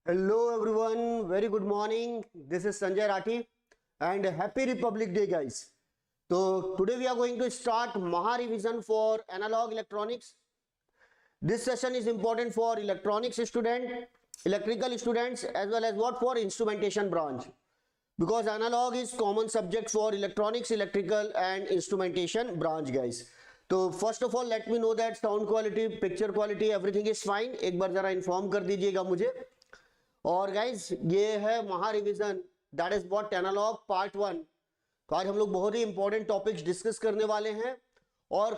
Hello everyone, very good morning. This is Sanjay Rathi and happy Republic Day guys. So today we are going to start Maha Revision for analog electronics. This session is important for electronics student, electrical students as well as what for instrumentation branch. Because analog is common subject for electronics, electrical and instrumentation branch guys. तो first of all let me know that sound quality, picture quality, everything is fine. एक बार जरा inform कर दीजिएगा मुझे. और guys ये है महा revision, that is what analog part 1. तो आज हम लोग बहुत ही इंपॉर्टेंट टॉपिक्स डिस्कस करने वाले हैं और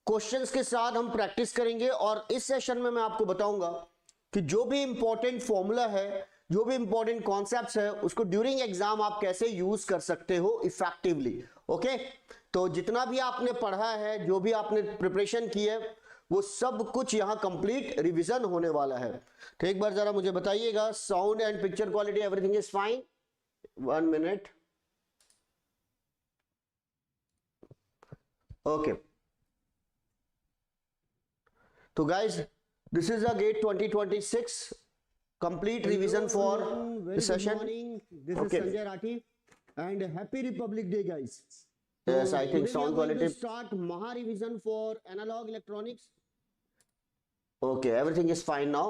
क्वेश्चंस के साथ हम प्रैक्टिस करेंगे. और इस सेशन में मैं आपको बताऊंगा कि जो भी इंपॉर्टेंट फॉर्मूला है, जो भी इंपॉर्टेंट कॉन्सेप्ट्स है, उसको ड्यूरिंग एग्जाम आप कैसे यूज कर सकते हो इफेक्टिवली. ओके, तो जितना भी आपने पढ़ा है, जो भी आपने प्रिपरेशन की है, वो सब कुछ यहाँ कंप्लीट रिवीजन होने वाला है. तो एक बार जरा मुझे बताइएगा, sound and picture quality everything is fine. 1 minute. Okay, तो guys this is a GATE 2026 complete revision for the session. This is Sanjay Rathi and happy Republic Day guys. Yes, I think sound quality. Start Maha Revision for analog electronics. Okay, everything is fine now.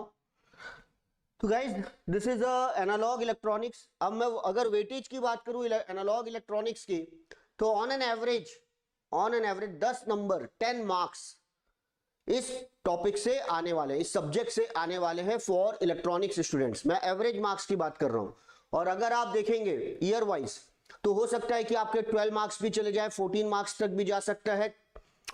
तो guys, this is a analog electronics. अब मैं अगर weightage की बात करूं analogue electronics की, तो on an average 10 number 10 marks इस टॉपिक से आने वाले, इस सब्जेक्ट से आने वाले हैं फॉर इलेक्ट्रॉनिक्स स्टूडेंट्स. मैं एवरेज मार्क्स की बात कर रहा हूं. और अगर आप देखेंगे ईयर वाइज, तो हो सकता है कि आपके 12 मार्क्स भी चले जाए, 14 मार्क्स तक भी जा सकता है.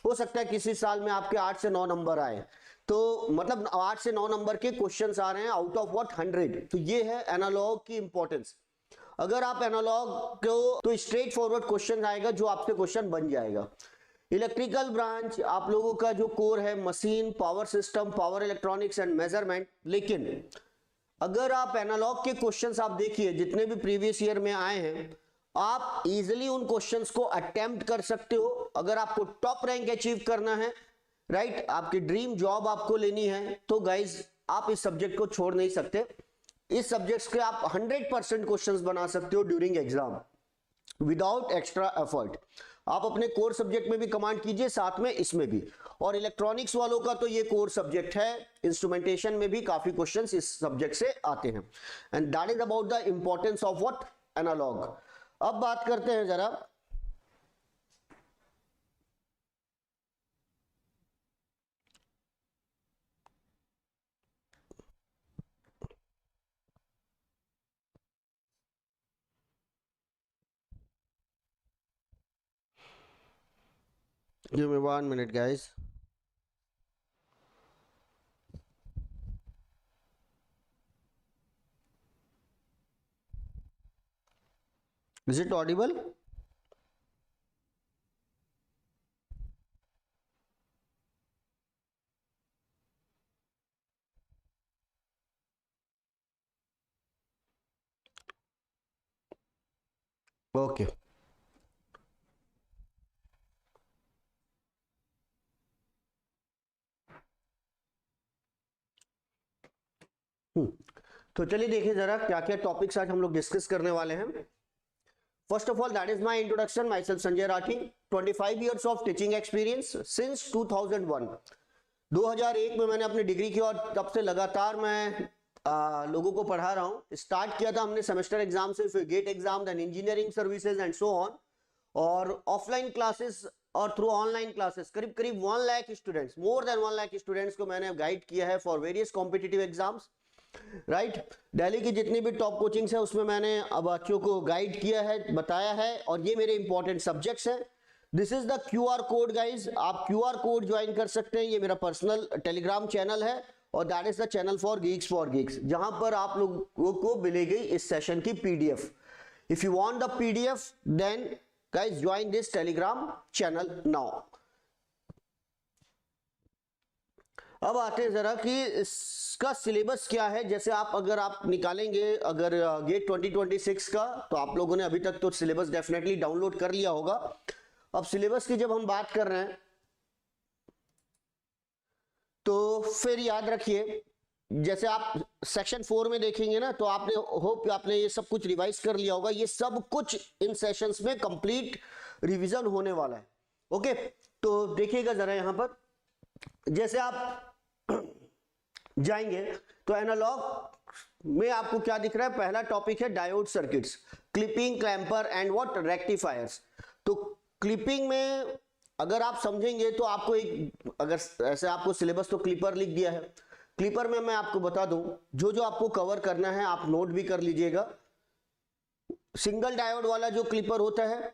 हो सकता है किसी साल में आपके 8 से 9 नंबर आए. तो मतलब 8 से 9 नंबर के क्वेश्चंस आ रहे हैं आउट ऑफ व्हाट 100. तो ये है एनालॉग की इंपॉर्टेंस. अगर आप एनालॉग को, तो स्ट्रेट फॉरवर्ड क्वेश्चन आएगा जो आपसे क्वेश्चन बन जाएगा. इलेक्ट्रिकल ब्रांच आप लोगों का जो कोर है, machine, power system, power electronics and measurement. लेकिन अगर आप एनालॉग के क्वेश्चंस आप देखिए जितने भी प्रीवियस ईयर में आए हैं, आप इजीली उन क्वेश्चंस को अटेम्प्ट कर सकते हो. अगर आपको टॉप रैंक अचीव करना है, राइट, आपकी ड्रीम जॉब आपको लेनी है, तो गाइज आप इस सब्जेक्ट को छोड़ नहीं सकते. इस सब्जेक्ट्स के आप 100% क्वेश्चंस बना सकते हो during exam without extra effort. आप अपने कोर सब्जेक्ट में भी कमांड कीजिए, साथ में इसमें भी. और इलेक्ट्रॉनिक्स वालों का तो ये कोर सब्जेक्ट है, इंस्ट्रूमेंटेशन में भी काफी क्वेश्चंस इस सब्जेक्ट से आते हैं. And that is about the importance of what analog. अब बात करते हैं जरा Give me 1 minute guys. Is it audible? Okay. तो चलिए देखिए जरा क्या क्या टॉपिक्स आज हम लोग डिस्कस करने वाले हैं. First of all, that is my introduction. My self Sanjay Rathi, 25 years of teaching experience since 2001. 2001 में मैंने अपनी डिग्री की और तब से लगातार मैं लोगों को पढ़ा रहा हूँ. स्टार्ट किया था हमने सेमेस्टर एग्जाम से, फिर GATE exam, then engineering services and so on. और ऑफलाइन क्लासेस और थ्रू ऑनलाइन क्लासेस करीब करीब 1 lakh students, more than 1 lakh students को मैंने गाइड किया है for various competitive exams. Right, Delhi की जितनी भी टॉप कोचिंग्स है उसमें मैंने अब बच्चों को गाइड किया है, बताया है, और ये मेरे इंपॉर्टेंट सब्जेक्ट्स हैं. This is the QR code guys. आप QR कोड ज्वाइन कर सकते हैं. ये मेरा पर्सनल टेलीग्राम चैनल है और that is the channel for Geeks, जहां पर आप लोगों को मिलेगी इस सेशन की PDF. If you want the PDF then guys join this Telegram channel now. अब आते हैं जरा कि इसका सिलेबस क्या है. जैसे अगर आप निकालेंगे अगर गेट 2026 का, तो आप लोगों ने अभी तक तो सिलेबस डेफिनेटली डाउनलोड कर लिया होगा. अब सिलेबस की जब हम बात कर रहे हैं, तो फिर याद रखिए जैसे आप सेक्शन 4 में देखेंगे ना, तो आपने होप आपने ये सब कुछ रिवाइज कर लिया होगा। ये सब कुछ इन सेशंस में कंप्लीट रिवीजन होने वाला है। ओके, तो देखिएगा जरा यहां पर, जैसे आप जाएंगे तो एनालॉग में आपको क्या दिख रहा है, पहला टॉपिक है diode circuits, clipping, clamper and what rectifiers. तो क्लिपिंग में अगर आप समझेंगे तो आपको एक, अगर ऐसे आपको सिलेबस तो क्लिपर लिख दिया है, क्लिपर में मैं आपको बता दूं जो जो आपको कवर करना है आप नोट भी कर लीजिएगा। सिंगल डायोड वाला जो क्लिपर होता है,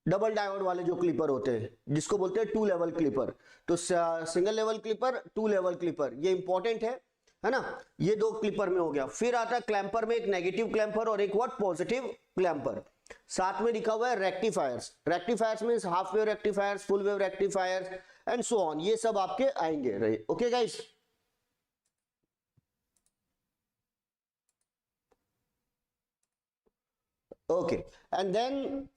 डबल डायोड वाले जो क्लिपर होते हैं जिसको बोलते हैं 2 लेवल क्लिपर, तो single level clipper, 2 level clipper, ये इंपॉर्टेंट है ना। ये 2 क्लिपर में हो गया। फिर आता है क्लैंपर में एक नेगेटिव क्लैंपर और एक व्हाट पॉजिटिव क्लैंपर। साथ में लिखा हुआ है rectifiers. Rectifiers means half wave rectifiers, full wave rectifiers and so on, ये सब आपके आएंगे। Okay guys, okay. And then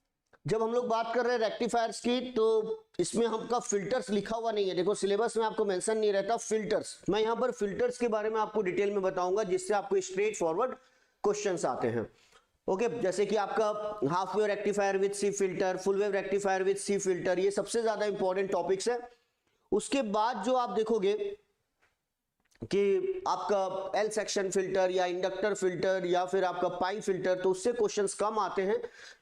जब हम लोग बात कर रहे हैं रेक्टिफायर्स की, तो इसमें हमका फिल्टर्स लिखा हुआ नहीं है, देखो सिलेबस में आपको मेंशन नहीं रहता फिल्टर्स। मैं यहां पर फिल्टर्स के बारे में आपको डिटेल में बताऊंगा जिससे आपको स्ट्रेट फॉरवर्ड क्वेश्चंस आते हैं। ओके, जैसे कि आपका half wave rectifier with C filter, full wave rectifier with C filter, ये सबसे ज्यादा इंपॉर्टेंट टॉपिक्स है। उसके बाद जो आप देखोगे कि आपका एल सेक्शन फिल्टर या इंडक्टर फिल्टर या फिर आपका पाई फिल्टर, तो उससे क्वेश्चंस कम आते हैं,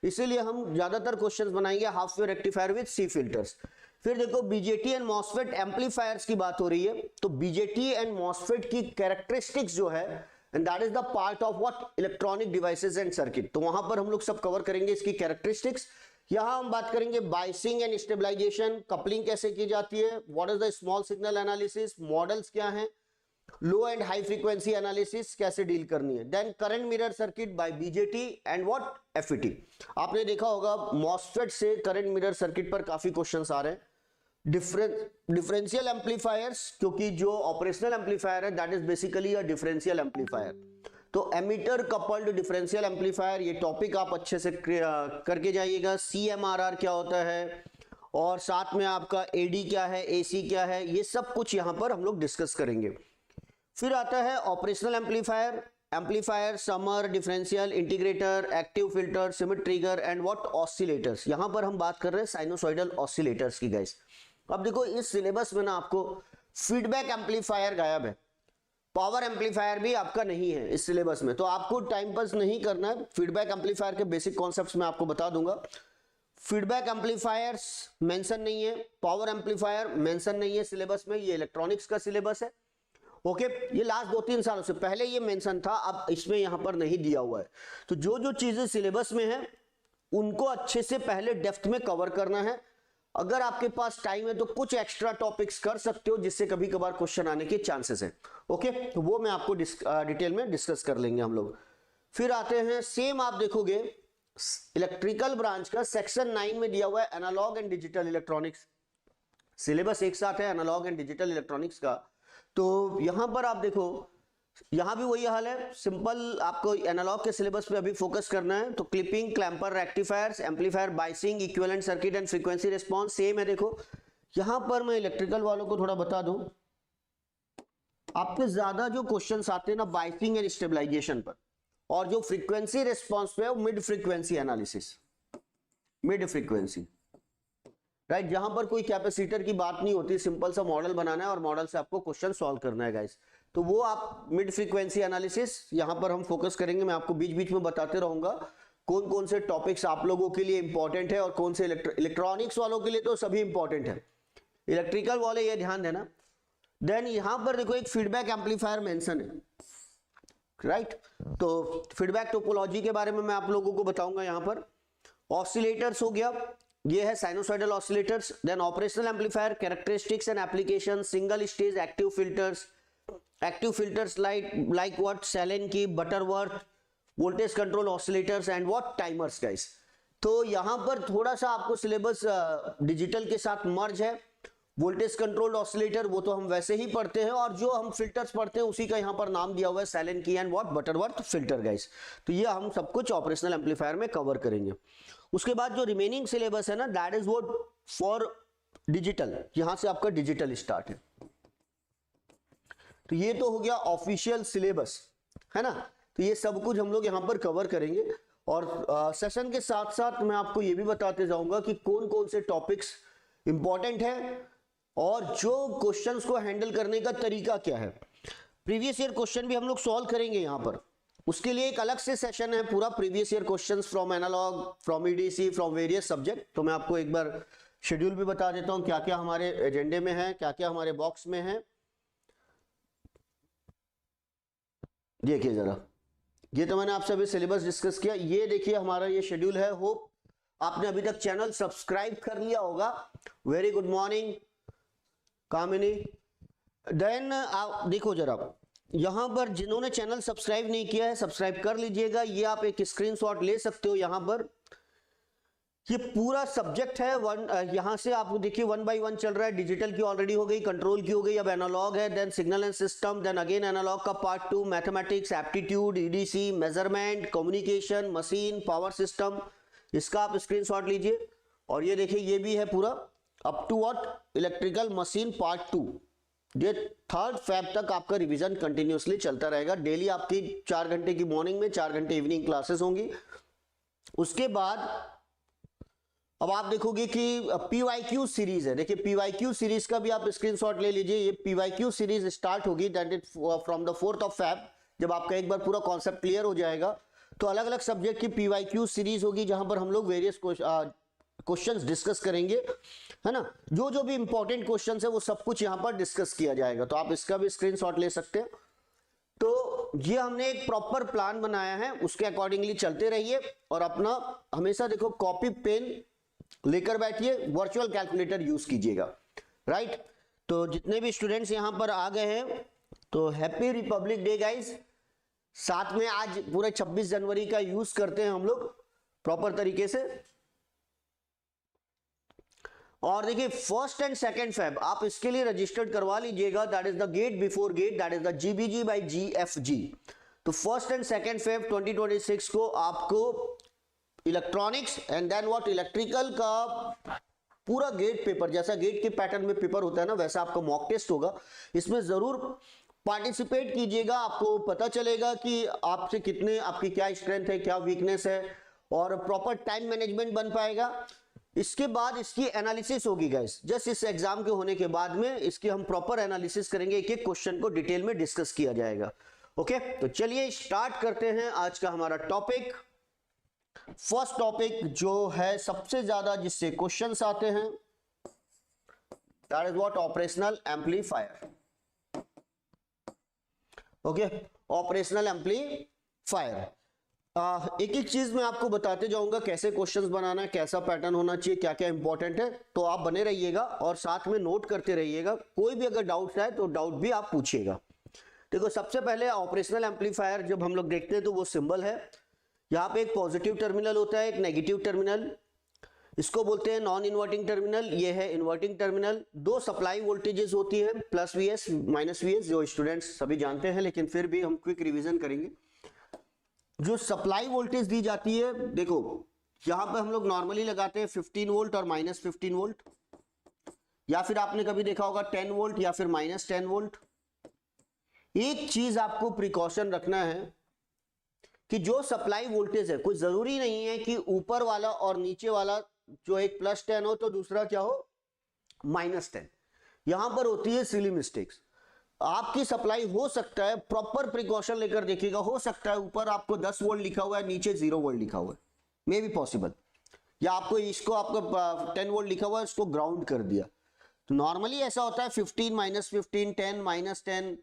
इसीलिए हम ज्यादातर क्वेश्चंस बनाएंगे half wave rectifier with C filters. फिर देखो बीजेटी एंड मॉसफेट एम्पलीफायर्स की बात हो रही है, तो बीजेटी एंड मॉसफेट की कैरेक्टरिस्टिक्स जो है, and that is the part of what electronic devices and circuit, तो वहां पर हम लोग सब कवर करेंगे इसकी कैरेक्टरिस्टिक्स। यहां हम बात करेंगे बाइसिंग एंड स्टेबलाइजेशन, कपलिंग कैसे की जाती है, what is the small signal analysis, models क्या हैं, low and high frequency analysis कैसे डील करनी है, then current mirror circuit by BJT and what FET. आपने देखा होगा मॉसफेट से करंट मिरर सर्किट पर काफी क्वेश्चंस आ रहे हैं। डिफरेंशियल एम्पलीफायर्स, क्योंकि जो ऑपरेशनल एम्पलीफायर है that is basically a differential amplifier, तो एमीटर कपल्ड डिफरेंशियल एम्पलीफायर, ये टॉपिक आप अच्छे से करके जाइएगा। CMRR क्या होता है और साथ में आपका AD क्या है, AC क्या है, ये सब कुछ यहां पर हम लोग डिस्कस करेंगे। फिर आता है operational amplifier, summer, differential, integrator, active filter, Schmitt trigger and what oscillators. यहां पर हम बात कर रहे हैं साइनोसॉइडल ऑसिलेटर्स की गाइस। अब देखो इस सिलेबस में ना आपको फीडबैक एम्पलीफायर गायब है, पावर एम्पलीफायर भी आपका नहीं है इस सिलेबस में, तो आपको टाइम पास नहीं करना है। फीडबैक एम्पलीफायर के बेसिक कॉन्सेप्ट्स मैं आपको बता दूंगा। फीडबैक एम्पलीफायर्स मेंशन नहीं है, पावर एम्पलीफायर मेंशन नहीं है सिलेबस में, ये इलेक्ट्रॉनिक्स का सिलेबस है। ओके, ये लास्ट 2-3 सालों से, पहले ये मेंशन था, अब इसमें यहां पर नहीं दिया हुआ है। तो जो जो चीजें सिलेबस में है उनको अच्छे से पहले डेप्थ में कवर करना है। अगर आपके पास टाइम है तो कुछ एक्स्ट्रा टॉपिक्स कर सकते हो जिससे कभी कभार क्वेश्चन आने के चांसेस है। ओके, तो वो मैं आपको डिटेल में डिस्कस कर लेंगे हम लोग। फिर आते हैं, सेम आप देखोगे इलेक्ट्रिकल ब्रांच का सेक्शन 9 में दिया हुआ है analog and digital electronics. Syllabus एक साथ है एनालॉग एंड डिजिटल इलेक्ट्रॉनिक्स का, तो यहां पर आप देखो यहां भी वही हाल है, सिंपल आपको एनालॉग के सिलेबस पे अभी फोकस करना है। तो clipping, clamper, rectifiers, amplifier, biasing, equivalent circuit and frequency response same है। देखो यहां पर मैं इलेक्ट्रिकल वालों को थोड़ा बता दूं, आपके ज्यादा जो क्वेश्चंस आते हैं ना बाइसिंग एंड स्टेबलाइजेशन पर, और जो फ्रीक्वेंसी रिस्पांस पे है वो mid frequency analysis, mid frequency, right, जहां पर कोई कैपेसिटर की बात नहीं होती, सिंपल सा मॉडल बनाना है और मॉडल से आपको क्वेश्चन सॉल्व करना है गाइस। तो वो आप मिड फ्रीक्वेंसी एनालिसिस यहां पर हम फोकस करेंगे। मैं आपको बीच बीच में बताते रहूंगा कौन कौन से टॉपिक्स आप लोगों के लिए इंपॉर्टेंट है और कौन से इलेक्ट्रॉनिक्स वालों के लिए तो सभी इंपॉर्टेंट है, इलेक्ट्रिकल वाले ये ध्यान देना। देन यहां पर देखो एक फीडबैक एम्पलीफायर मेंशन है, राइट, तो फीडबैक टोपोलॉजी के बारे में मैं आप लोगों को बताऊंगा। यहां पर ऑसिलेटर्स हो गया, ये है sinusoidal oscillators. Then operational amplifier, characteristics and application, single stage active filters like what Sallen Key, Butterworth, voltage control oscillators and what timers guys. तो यहां पर थोड़ा सा आपको सिलेबस डिजिटल के साथ मर्ज है। वोल्टेज कंट्रोल्ड ऑसिलेटर वो तो हम वैसे ही पढ़ते हैं, और जो हम फिल्टर्स पढ़ते हैं उसी का यहां पर नाम दिया हुआ है सेलेन की and what Butterworth filter guys. तो ये हम सब कुछ ऑपरेशनल एम्पलीफायर में कवर करेंगे। उसके बाद जो रिमेनिंग सिलेबस है ना that is what for digital, यहां से आपका डिजिटल स्टार्ट है। तो ये तो हो गया ऑफिशियल सिलेबस, है ना। तो ये सब कुछ हम लोग यहाँ पर कवर करेंगे और सेशन के साथ साथ मैं आपको ये भी बताते जाऊंगा कि कौन कौन से टॉपिक्स इंपॉर्टेंट है और जो क्वेश्चंस को हैंडल करने का तरीका क्या है। प्रीवियस ईयर क्वेश्चन भी हम लोग सॉल्व करेंगे यहाँ पर, उसके लिए एक अलग से सेशन है पूरा, previous year questions from analog, from EDC, from various subject. तो मैं आपको एक बार शेड्यूल भी बता देता हूँ क्या क्या हमारे एजेंडे में है, क्या क्या हमारे बॉक्स में है। देखिए जरा, ये तो मैंने आपसे अभी सिलेबस डिस्कस किया, ये देखिए हमारा ये शेड्यूल है। होप आपने अभी तक चैनल सब्सक्राइब कर लिया होगा। वेरी गुड मॉर्निंग कामिनी। देन आप देखो जरा, यहां पर जिन्होंने चैनल सब्सक्राइब नहीं किया है सब्सक्राइब कर लीजिएगा। ये आप एक स्क्रीनशॉट ले सकते हो, यहां पर ये पूरा सब्जेक्ट है। यहां से आप देखिए 1 बाय 1 चल रहा है। डिजिटल की ऑलरेडी हो गई, कंट्रोल की हो गई, अब एनालॉग है, then signal and system, then again analog का part 2, mathematics, aptitude, EDC, measurement, communication, machine, power system. इसका आप स्क्रीनशॉट लीजिए और ये देखिए ये भी है पूरा up to what electrical machine part 2। ये 3rd Feb तक आपका रिवीजन कंटिन्यूसली चलता रहेगा। डेली आपकी 4 घंटे की मॉर्निंग में, 4 घंटे इवनिंग क्लासेस होंगी। उसके बाद अब आप देखोगे कि PYQ सीरीज है। देखिए PYQ सीरीज का भी आप स्क्रीनशॉट ले लीजिए। ये PYQ सीरीज स्टार्ट होगी that is from the 4th of Feb। जब आपका एक बार पूरा कॉन्सेप्ट क्लियर हो जाएगा तो अलग अलग सब्जेक्ट की PYQ सीरीज होगी जहां पर हम लोग वेरियस क्वेश्चंस डिस्कस करेंगे, है ना। जो जो भी इंपॉर्टेंट क्वेश्चंस है वो सब कुछ यहां पर डिस्कस किया जाएगा, तो आप इसका भी स्क्रीनशॉट ले सकते हैं। तो ये हमने एक प्रॉपर प्लान बनाया है, उसके अकॉर्डिंगली चलते रहिए और अपना हमेशा देखो कॉपी पेन लेकर बैठिए, वर्चुअल कैलकुलेटर यूज कीजिएगा, राइट। तो जितने भी स्टूडेंट्स यहां पर आ गए हैं तो हैप्पी रिपब्लिक डे गाइज। साथ में आज पूरे 26 जनवरी का यूज करते हैं हम लोग प्रॉपर तरीके से। और देखिए 1st and 2nd Feb आप इसके लिए रजिस्टर्ड करवा लीजिएगा, that is the GATE before GATE, that is the GBG by GFG। तो 1st and 2nd Feb 2026 को आपको electronics and then what electrical का पूरा गेट पेपर, जैसा गेट के पैटर्न में पेपर होता है ना वैसा आपका मॉक टेस्ट होगा। इसमें जरूर पार्टिसिपेट कीजिएगा, आपको पता चलेगा कि आपसे कितने, आपकी क्या स्ट्रेंथ है, क्या वीकनेस है और प्रॉपर टाइम मैनेजमेंट बन पाएगा। इसके बाद इसकी एनालिसिस होगी गाइस, जस्ट इस एग्जाम के होने के बाद में इसकी हम प्रॉपर एनालिसिस करेंगे, एक एक क्वेश्चन को डिटेल में डिस्कस किया जाएगा। ओके, तो चलिए स्टार्ट करते हैं आज का हमारा टॉपिक। फर्स्ट टॉपिक जो है सबसे ज्यादा जिससे क्वेश्चंस आते हैं that is what operational amplifier. Okay, operational amplifier. एक एक चीज मैं आपको बताते जाऊंगा, कैसे क्वेश्चंस बनाना है, कैसा पैटर्न होना चाहिए, क्या क्या इंपॉर्टेंट है। तो आप बने रहिएगा और साथ में नोट करते रहिएगा। कोई भी अगर डाउट है तो डाउट भी आप पूछिएगा। देखो सबसे पहले ऑपरेशनल एम्पलीफायर जब हम लोग देखते हैं तो वो सिंबल है, यहाँ पे एक पॉजिटिव टर्मिनल होता है, एक नेगेटिव टर्मिनल, इसको बोलते हैं नॉन इन्वर्टिंग टर्मिनल, ये है इन्वर्टिंग टर्मिनल। दो सप्लाई वोल्टेजेस होती है, प्लस VS माइनस VS, जो स्टूडेंट्स सभी जानते हैं लेकिन फिर भी हम क्विक रिवीजन करेंगे। जो सप्लाई वोल्टेज दी जाती है, देखो यहां पे हम लोग नॉर्मली लगाते हैं 15 वोल्ट और माइनस 15 वोल्ट, या फिर आपने कभी देखा होगा 10 वोल्ट या फिर माइनस 10 वोल्ट। एक चीज आपको प्रिकॉशन रखना है कि जो सप्लाई वोल्टेज है, कोई जरूरी नहीं है कि ऊपर वाला और नीचे वाला जो एक +10 हो तो दूसरा क्या हो -10। यहां पर होती है सिली मिस्टेक्स। आपकी सप्लाई हो सकता है, प्रॉपर प्रिकॉशन लेकर देखिएगा, हो सकता है ऊपर आपको 10 वोल्ट लिखा हुआ है, नीचे 0 वोल्ट लिखा हुआ है, मे बी पॉसिबल। या आपको इसको आपको 10 वोल्ट लिखा हुआ है, इसको ग्राउंड कर दिया। तो नॉर्मली ऐसा होता है 15 -15 10 -10,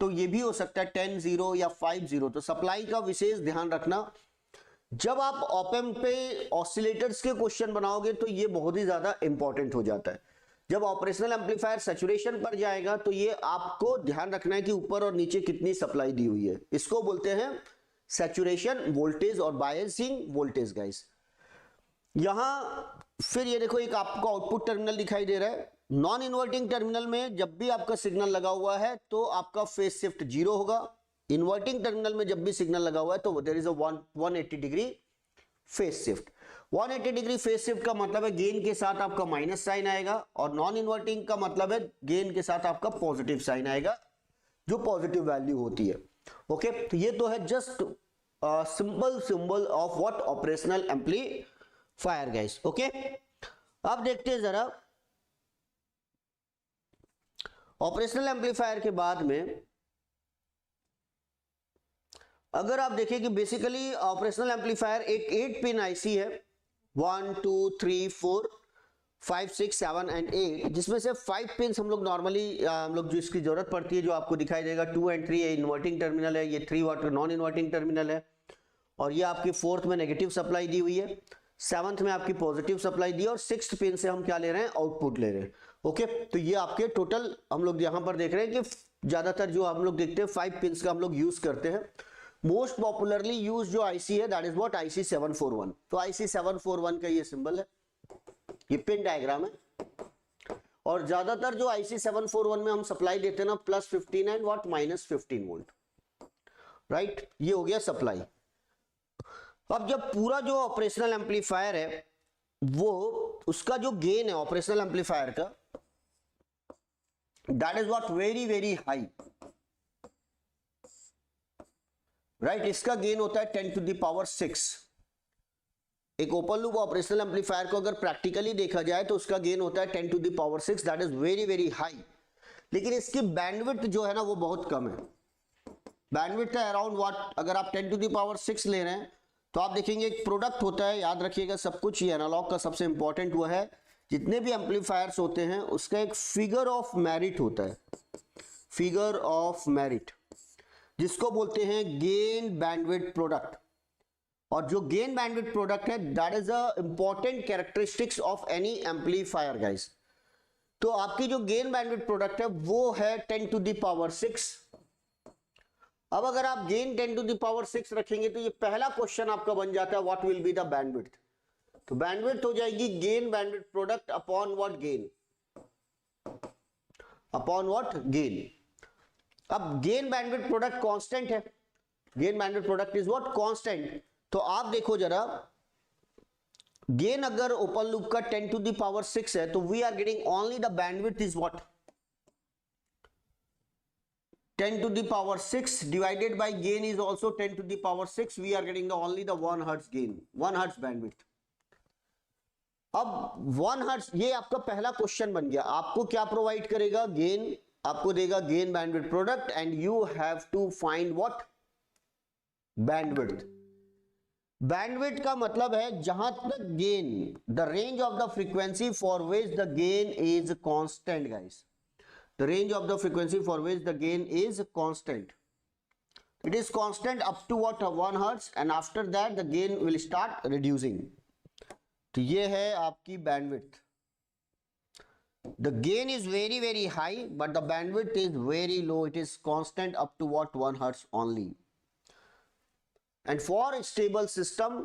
तो ये भी हो सकता है 10 0 या 5 0। तो सप्लाई का विशेष ध्यान रखना। जब आप ऑप-एम्प पे ऑसिलेटर्स के क्वेश्चन बनाओगे तो ये बहुत ही ज्यादा इंपॉर्टेंट हो जाता है। जब ऑपरेशनल एम्पलीफायर सैचुरेशन पर जाएगा तो ये आपको ध्यान रखना है कि ऊपर और नीचे कितनी सप्लाई दी हुई है। इसको बोलते हैं सैचुरेशन वोल्टेज और बायसिंग वोल्टेज गाइस। यहां फिर ये देखो एक आपको आउटपुट टर्मिनल दिखाई दे रहा है। नॉन इन्वर्टिंग टर्मिनल में जब भी आपका सिग्नल लगा हुआ है तो आपका फेज शिफ्ट 0 होगा। इन्वर्टिंग टर्मिनल में जब भी सिग्नल लगा हुआ है तो there is a 180 degree phase shift. 180 degree phase shift का मतलब है गेन के साथ आपका माइनस साइन आएगा, और नॉन इन्वर्टिंग का मतलब है गेन के साथ आपका पॉजिटिव साइन आएगा। जो पॉजिटिव वैल्यू होती है। ओके, तो ये तो है just simple symbol of what operational amplifier guys. Okay, अब देखते हैं जरा ऑपरेशनल एम्पलीफायर के बाद में अगर आप देखें कि बेसिकली ऑपरेशनल एम्पलीफायर एक 8 पिन आईसी है, 1 2 3 4 5 6 7 एंड 8, जिसमें से 5 पिन हम लोग नॉर्मली हम लोग जो इसकी जरूरत पड़ती है जो आपको दिखाई देगा 2 एंड 3 इन्वर्टिंग टर्मिनल है, ये 3 वाट नॉन इन्वर्टिंग टर्मिनल है, और ये आपकी 4th में नेगेटिव सप्लाई दी हुई है, 7th में आपकी पॉजिटिव सप्लाई दी है, और 6th पिन से हम क्या ले रहे हैं, आउटपुट ले रहे हैं। ओके, तो ये आपके टोटल हम लोग यहां पर देख रहे हैं कि ज्यादातर जो हम लोग देखते हैं 5 पिन का हम लोग यूज करते हैं। मोस्ट पॉपुलरली यूज जो आईसी है दैट इज व्हाट आईसी 741। तो आईसी 741 का ये सिंबल है, ये पिन डायग्राम है, और ज्यादातर जो आईसी 741 में हम सप्लाई देते हैं ना +15 एंड व्हाट -15 वोल्ट, राइट, ये हो गया सप्लाई। अब जब पूरा जो ऑपरेशनल एम्पलीफायर है वो उसका जो गेन है ऑपरेशनल एम्पलीफायर का that is what very very high, right, इसका गेन होता है 10 टू द पावर 6। एक ओपन लूप ऑपरेशनल एम्पलीफायर को अगर प्रैक्टिकली देखा जाए तो उसका गेन होता है 10 to the power 6, that is very very high, लेकिन इसकी बैंडविड्थ जो है ना वो बहुत कम है। बैंडविड्थ है अराउंड व्हाट, अगर आप 10 टू द पावर 6 ले रहे हैं तो आप देखेंगे एक प्रोडक्ट होता है, याद रखिएगा सब कुछ, ये एनालॉग का सबसे इंपॉर्टेंट वो है, जितने भी एम्पलीफायर्स होते हैं उसका एक फिगर ऑफ मेरिट होता है, फिगर ऑफ मेरिट, जिसको बोलते हैं गेन बैंडविड्थ प्रोडक्ट। और जो गेन बैंडविड्थ प्रोडक्ट है that is a important characteristics of any amplifier guys. तो आपकी जो गेन बैंडविड्थ प्रोडक्ट है वो है 10 टू द पावर 6। अब अगर आप गेन 10 टू द पावर 6 रखेंगे तो ये पहला क्वेश्चन आपका बन जाता है what will be the bandwidth. तो बैंडविड्थ हो जाएगी gain bandwidth product upon what gain, upon what gain. अब गेन बैंडविड्थ प्रोडक्ट कांस्टेंट है, gain bandwidth product is what constant. तो आप देखो जरा, गेन अगर ओपन लूप का 10 टू द पावर 6 है तो we are getting only the bandwidth is what 10 to the power 6 divided by gain is also 10 to the power 6, we are getting the only the 1 hertz gain, 1 hertz bandwidth। अब 1 hertz, ये आपका पहला question बन गया। आपको क्या provide करेगा, gain, आपको देगा gain bandwidth product and you have to find what bandwidth. Bandwidth का मतलब है जहां तक gain, the range of the frequency for which the gain is constant guys, the range of the frequency for which the gain is constant, it is constant up to what 1 hertz and after that the gain will start reducing। तो ये है आपकी bandwidth, the gain is very very high but the bandwidth is very low, it is constant up to what 1 hertz only, and for a stable system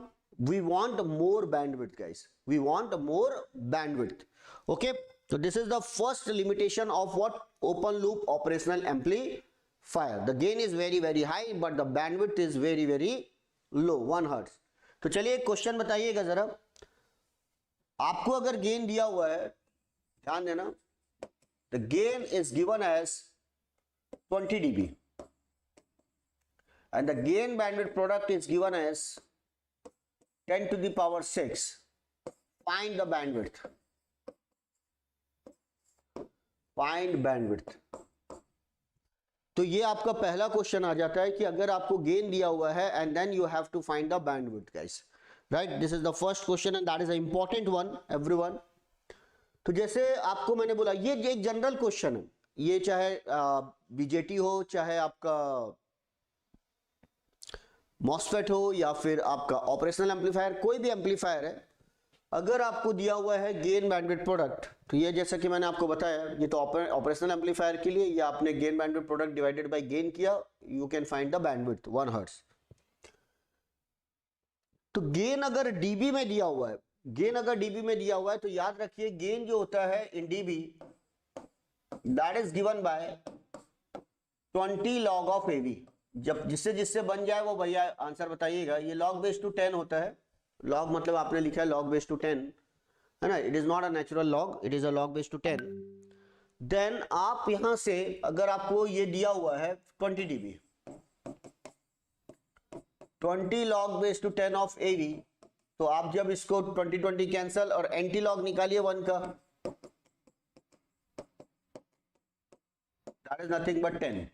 we want more bandwidth guys, we want more bandwidth। okay, so this is the first limitation of what open loop operational amplifier, the gain is very very high but the bandwidth is very very low 1 hertz। तो चलिए एक question बताइएगा जरा, आपको अगर gain दिया हुआ है, ध्यान देना, the gain is given as 20 dB and the gain bandwidth product is given as 10 to the power 6, find the bandwidth, find bandwidth. तो ये आपका पहला क्वेश्चन आ जाता है कि अगर आपको गेन दिया हुआ है and then you have to find the bandwidth guys, right, this is the first question and that is a important one everyone. तो जैसे आपको मैंने बोला ये एक जनरल क्वेश्चन है, ये चाहे बीजेटी हो, चाहे आपका मॉसफेट हो, या फिर आपका ऑपरेशनल एम्पलीफायर, कोई भी एम्पलीफायर है, अगर आपको दिया हुआ है गेन बैंडविड्थ प्रोडक्ट, तो ये जैसा कि मैंने आपको बताया, ये तो ऑपरेशनल एम्पलीफायर के लिए, ये आपने gain bandwidth product divided by gain किया, you can find the bandwidth 1 hertz. तो गेन अगर डीबी में दिया हुआ है, गेन अगर डीबी में दिया हुआ है तो याद रखिए गेन जो होता है in dB that is given by 20 log of AV. जब जिससे बन जाए वो भैया आंसर बताइएगा। ये log बेस टू 10 होता है, log मतलब आपने लिखा है log बेस टू 10 है ना, it is not a natural log, it is a log base to 10। देन आप यहां से अगर आपको ये दिया हुआ है 20 dB, 20 log base to 10 of AV, तो आप जब इसको 20 कैंसल और एंटी लॉग निकालिए 1 का, दैट इज नथिंग बट 10।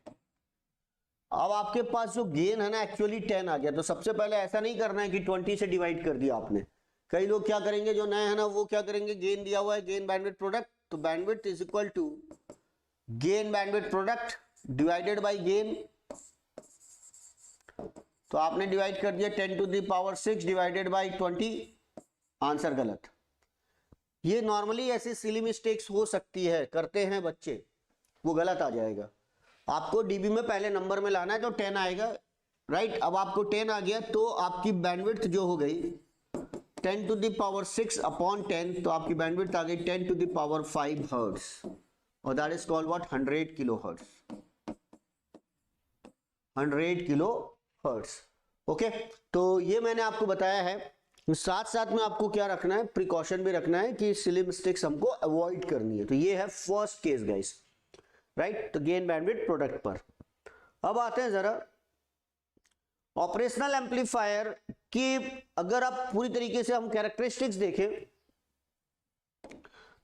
अब आपके पास जो गेन है ना एक्चुअली 10 आ गया। तो सबसे पहले ऐसा नहीं करना है कि 20 से डिवाइड कर दिया आपने। कई लोग क्या करेंगे जो नए हैं ना, वो क्या करेंगे, गेन दिया हुआ है, गेन बैंडविड्थ प्रोडक्ट, तो bandwidth is equal to gain bandwidth product divided by gain. तो आपने डिवाइड कर दिया 10 to the power 6 divided by 20, answer गलत। ये नॉर्मली ऐसे सिली मिस्टेक्स हो सकती है, करते हैं बच्चे, वो गलत आ जाएगा। आपको डीबी में पहले नंबर में लाना है तो 10 आएगा, राइट। अब आपको 10 आ गया तो आपकी बैंडविड्थ जो हो गई 10 to the power 6 अपॉन 10, तो आपकी बैंडविड्थ आ गई 10 to the power 5 हर्ट्ज, और that is called what, 100 kilo hertz, 100 kilo hertz. Okay, तो ये मैंने आपको बताया है। साथ साथ में आपको क्या रखना है, प्रिकॉशन भी रखना है कि सिली मिस्टेक्स हमको अवॉइड करनी है। तो ये है फर्स्ट केस गाइस, राइट। तो गेन बैंडविड्थ प्रोडक्ट पर अब आते हैं जरा ऑपरेशनल एम्पलीफायर की। अगर आप पूरी तरीके से हम कैरेक्टरिस्टिक्स देखें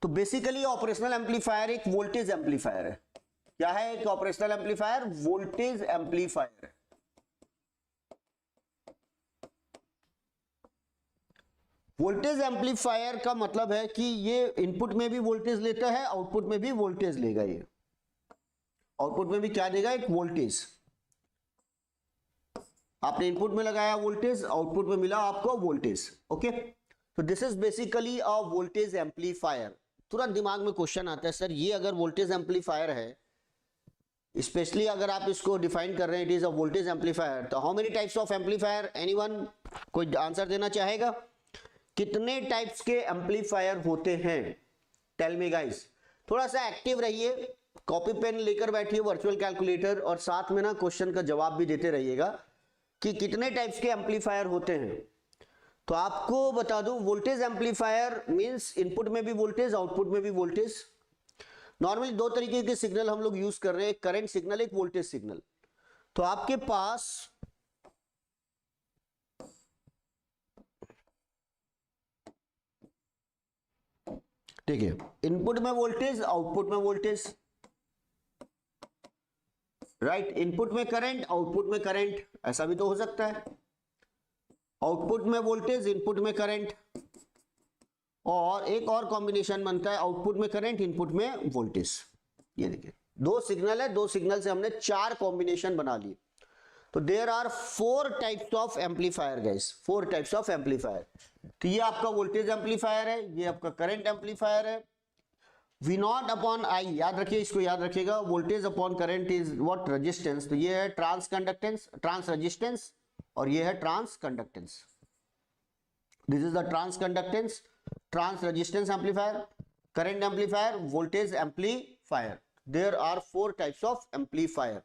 तो बेसिकली ऑपरेशनल एम्पलीफायर एक वोल्टेज एम्पलीफायर है। क्या है एक ऑपरेशनल एम्पलीफायर? वोल्टेज एम्पलीफायर है। वोल्टेज एम्पलीफायर का मतलब है कि ये इनपुट में भी वोल्टेज लेता है, आउटपुट में भी वोल्टेज लेगा। ये आउटपुट में भी क्या देगा, एक वोल्टेज। आपने इनपुट में लगाया वोल्टेज, आउटपुट में मिला आपको वोल्टेज। ओके, तो this is basically a voltage amplifier. तुरंत दिमाग में क्वेश्चन आता है, सर ये अगर वोल्टेज एम्पलीफायर है, स्पेशली अगर आप इसको डिफाइन कर रहे हैं it is a voltage amplifier, तो how many types of amplifier? Anyone कोई आंसर देना चाहेगा? कितने टाइप्स के एम्पलीफायर होते हैं? Tell me guys. थोड़ा सा एक्टिव रहिए, कॉपी पेन लेकर बैठिए, वर्चुअल कैलकुलेटर, और साथ में ना क्वेश्चन का जवाब भी देते रहिएगा कि कितने टाइप्स के एम्पलीफायर होते हैं। तो आपको बता दूं, वोल्टेज एम्पलीफायर मींस इनपुट में भी वोल्टेज, आउटपुट में भी वोल्टेज। नॉर्मली दो तरीके के सिग्नल हम लोग यूज कर रहे हैं, एक करंट सिग्नल, एक वोल्टेज सिग्नल। तो आपके पास ठीक है, इनपुट में वोल्टेज, आउटपुट में वोल्टेज, राइट। इनपुट में करंट, आउटपुट में करंट, ऐसा भी तो हो सकता है। आउटपुट में वोल्टेज, इनपुट में करंट, और एक और कॉम्बिनेशन बनता है आउटपुट में करंट, इनपुट में वोल्टेज। ये देखिए दो सिग्नल है, दो सिग्नल से हमने 4 कॉम्बिनेशन बना लिए। तो there are 4 types of amplifier guys, 4 types of amplifier. तो ये आपका वोल्टेज एम्पलीफायर है, ये आपका करंट एम्पलीफायर है। V नॉट अपॉन आई, याद रखिए, इसको याद रखिएगा। Voltage upon current is what, resistance. तो ये है ट्रांस कंडक्टेंस, ट्रांस रेजिस्टेंस, और ये है transconductance. This is the transconductance, transresistance amplifier, current amplifier, voltage amplifier. There are 4 types of amplifier.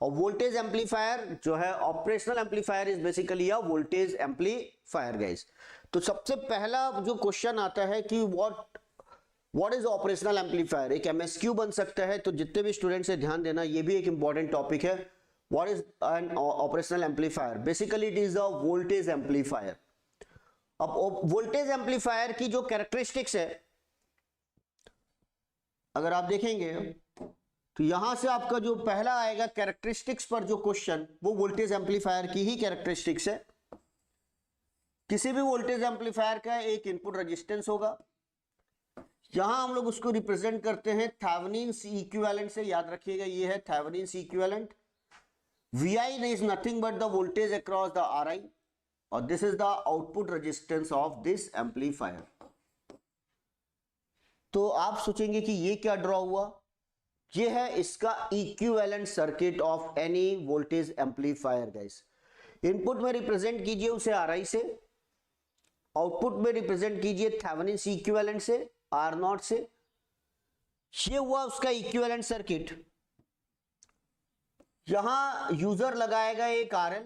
और वोल्टेज एम्पलीफायर जो है, operational amplifier is basically a voltage amplifier guys. तो सबसे पहला जो क्वेश्चन आता है कि व्हाट इज ऑपरेशनल एम्पलीफायर, एक एमएसक्यू बन सकता है। तो जितने भी स्टूडेंट्स है ध्यान देना, ये भी एक इंपॉर्टेंट टॉपिक है। What is an operational amplifier? Basically it is a voltage amplifier. अब वोल्टेज एम्पलीफायर की जो कैरेक्टरिस्टिक्स है, अगर आप देखेंगे तो यहां से आपका जो पहला आएगा कैरेक्टरिस्टिक्स पर जो क्वेश्चन, वो वोल्टेज एम्पलीफायर की ही कैरेक्टरिस्टिक्स है। किसी भी वोल्टेज एम्पलीफायर का एक इनपुट रेजिस्टेंस होगा। यहां हम लोग उसको रिप्रेजेंट करते हैं थेवेनिन्स इक्विवेलेंट से, याद रखिएगा ये है Thevenin's equivalent. VI is nothing but the voltage across the RI, और this is the output resistance of this amplifier. तो आप सोचेंगे कि ये क्या ड्रॉ हुआ, ये है इसका equivalent circuit of any voltage amplifier guys. Input में रिप्रेजेंट कीजिए उसे RI से, आउटपुट में रिप्रेजेंट कीजिए थेवेनिन्स इक्विवेलेंट से, R0 से। ये हुआ उसका इक्विवेलेंट सर्किट। यहां यूजर लगाएगा एक RL।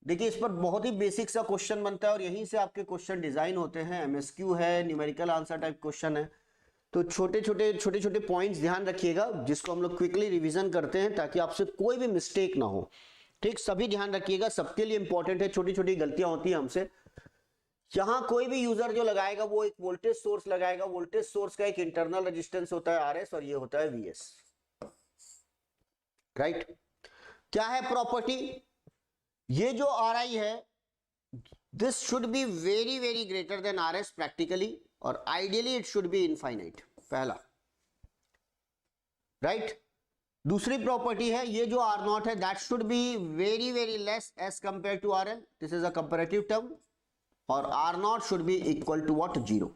देखिए इस पर बहुत ही बेसिक सा क्वेश्चन बनता है, और यहीं से आपके क्वेश्चन डिजाइन होते हैं। MSQ है, न्यूमेरिकल आंसर टाइप क्वेश्चन है। तो छोटे छोटे पॉइंट्स ध्यान रखिएगा जिसको हम लोग क्विकली रिवीजन करते हैं ताकि आपसे कोई भी मिस्टेक ना हो। ठीक, सभी ध्यान रखिएगा, सबके लिए इंपॉर्टेंट है, छोटी छोटी गलतियां होती हैं हमसे। यहां कोई भी यूजर जो लगाएगा वो एक वोल्टेज सोर्स लगाएगा, वोल्टेज सोर्स का एक इंटरनल रेजिस्टेंस होता है आरएस और ये होता है वीएस। राइट, क्या है प्रॉपर्टी, ये जो आर आई है this should be very very greater than R S practically, और ideally it should be infinite, पहला। राइट, दूसरी प्रॉपर्टी है ये जो आर नॉट है that should be very very less as compare to R L, this is a comparative term, और R naught should be equal to what, zero.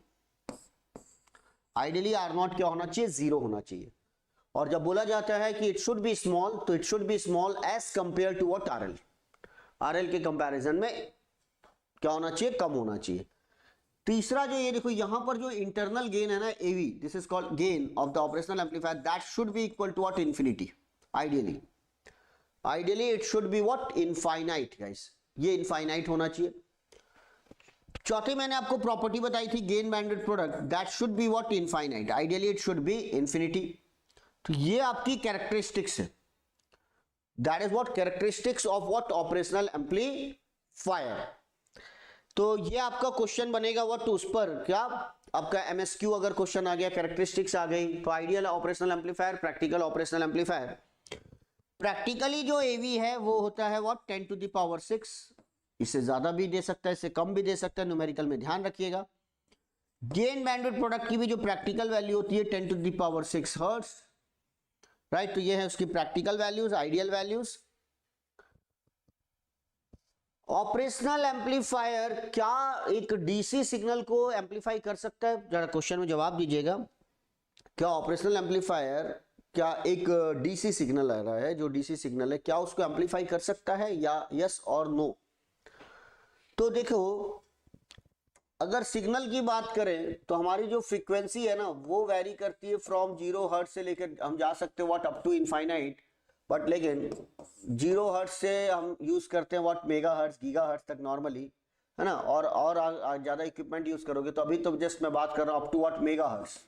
Ideally R naught क्या होना चाहिए, zero होना चाहिए। और जब बोला जाता है कि इट शुड बी स्मॉल, तो it should be small as compare to what, R L, R L के कंपैरिजन में क्या होना चाहिए, कम होना चाहिए। तीसरा जो ये देखो यहां पर जो इंटरनल गेन है ना AV, this is called gain of the operational amplifier, that should be equal to what, infinity. Ideally it should be what, infinite guys, ये इनफाइनाइट होना चाहिए। चौथी मैंने आपको प्रॉपर्टी बताई थी gain bandwidth product, that should be what, infinite, ideally it should be infinity. तो ये आपकी कैरेक्टरिस्टिक्स है, that is what characteristics of what, operational amplifier. तो ये आपका क्वेश्चन बनेगा व्हाट, उस पर क्या आपका एमएसक्यू अगर क्वेश्चन आ गया, कैरेक्टरिस्टिक्स आ गई, तो ideal operational amplifier, practical operational amplifier. Practically जो एवी है वो होता है व्हाट, 10 टू द पावर 6, इससे ज्यादा भी दे सकता है, इससे कम भी दे सकता है, न्यूमेरिकल में ध्यान रखिएगा। गेन बैंडविड्थ प्रोडक्ट की भी जो प्रैक्टिकल वैल्यू होती है 10 to the power 6 hertz. Right, तो ये है उसकी practical values, ideal values. Operational amplifier क्या एक डीसी सिग्नल को एम्पलीफाई कर सकता है, जरा क्वेश्चन में जवाब दीजिएगा। क्या ऑपरेशनल एम्पलीफायर क्या एक डीसी सिग्नल आ रहा है, जो डीसी सिग्नल है क्या उसको एम्पलीफाई कर सकता है, या यस और नो। तो देखो अगर सिग्नल की बात करें तो हमारी जो फ्रीक्वेंसी है ना वो वैरी करती है फ्रॉम 0 हर्ट्ज से लेकर हम जा सकते हैं what, up to infinite, but लेकिन 0 हर्ट्ज से हम यूज करते हैं what, megahertz, gigahertz तक नॉर्मली, है ना। और ज्यादा इक्विपमेंट यूज करोगे तो अभी तो जस्ट मैं बात कर रहा हूं up to what, megahertz.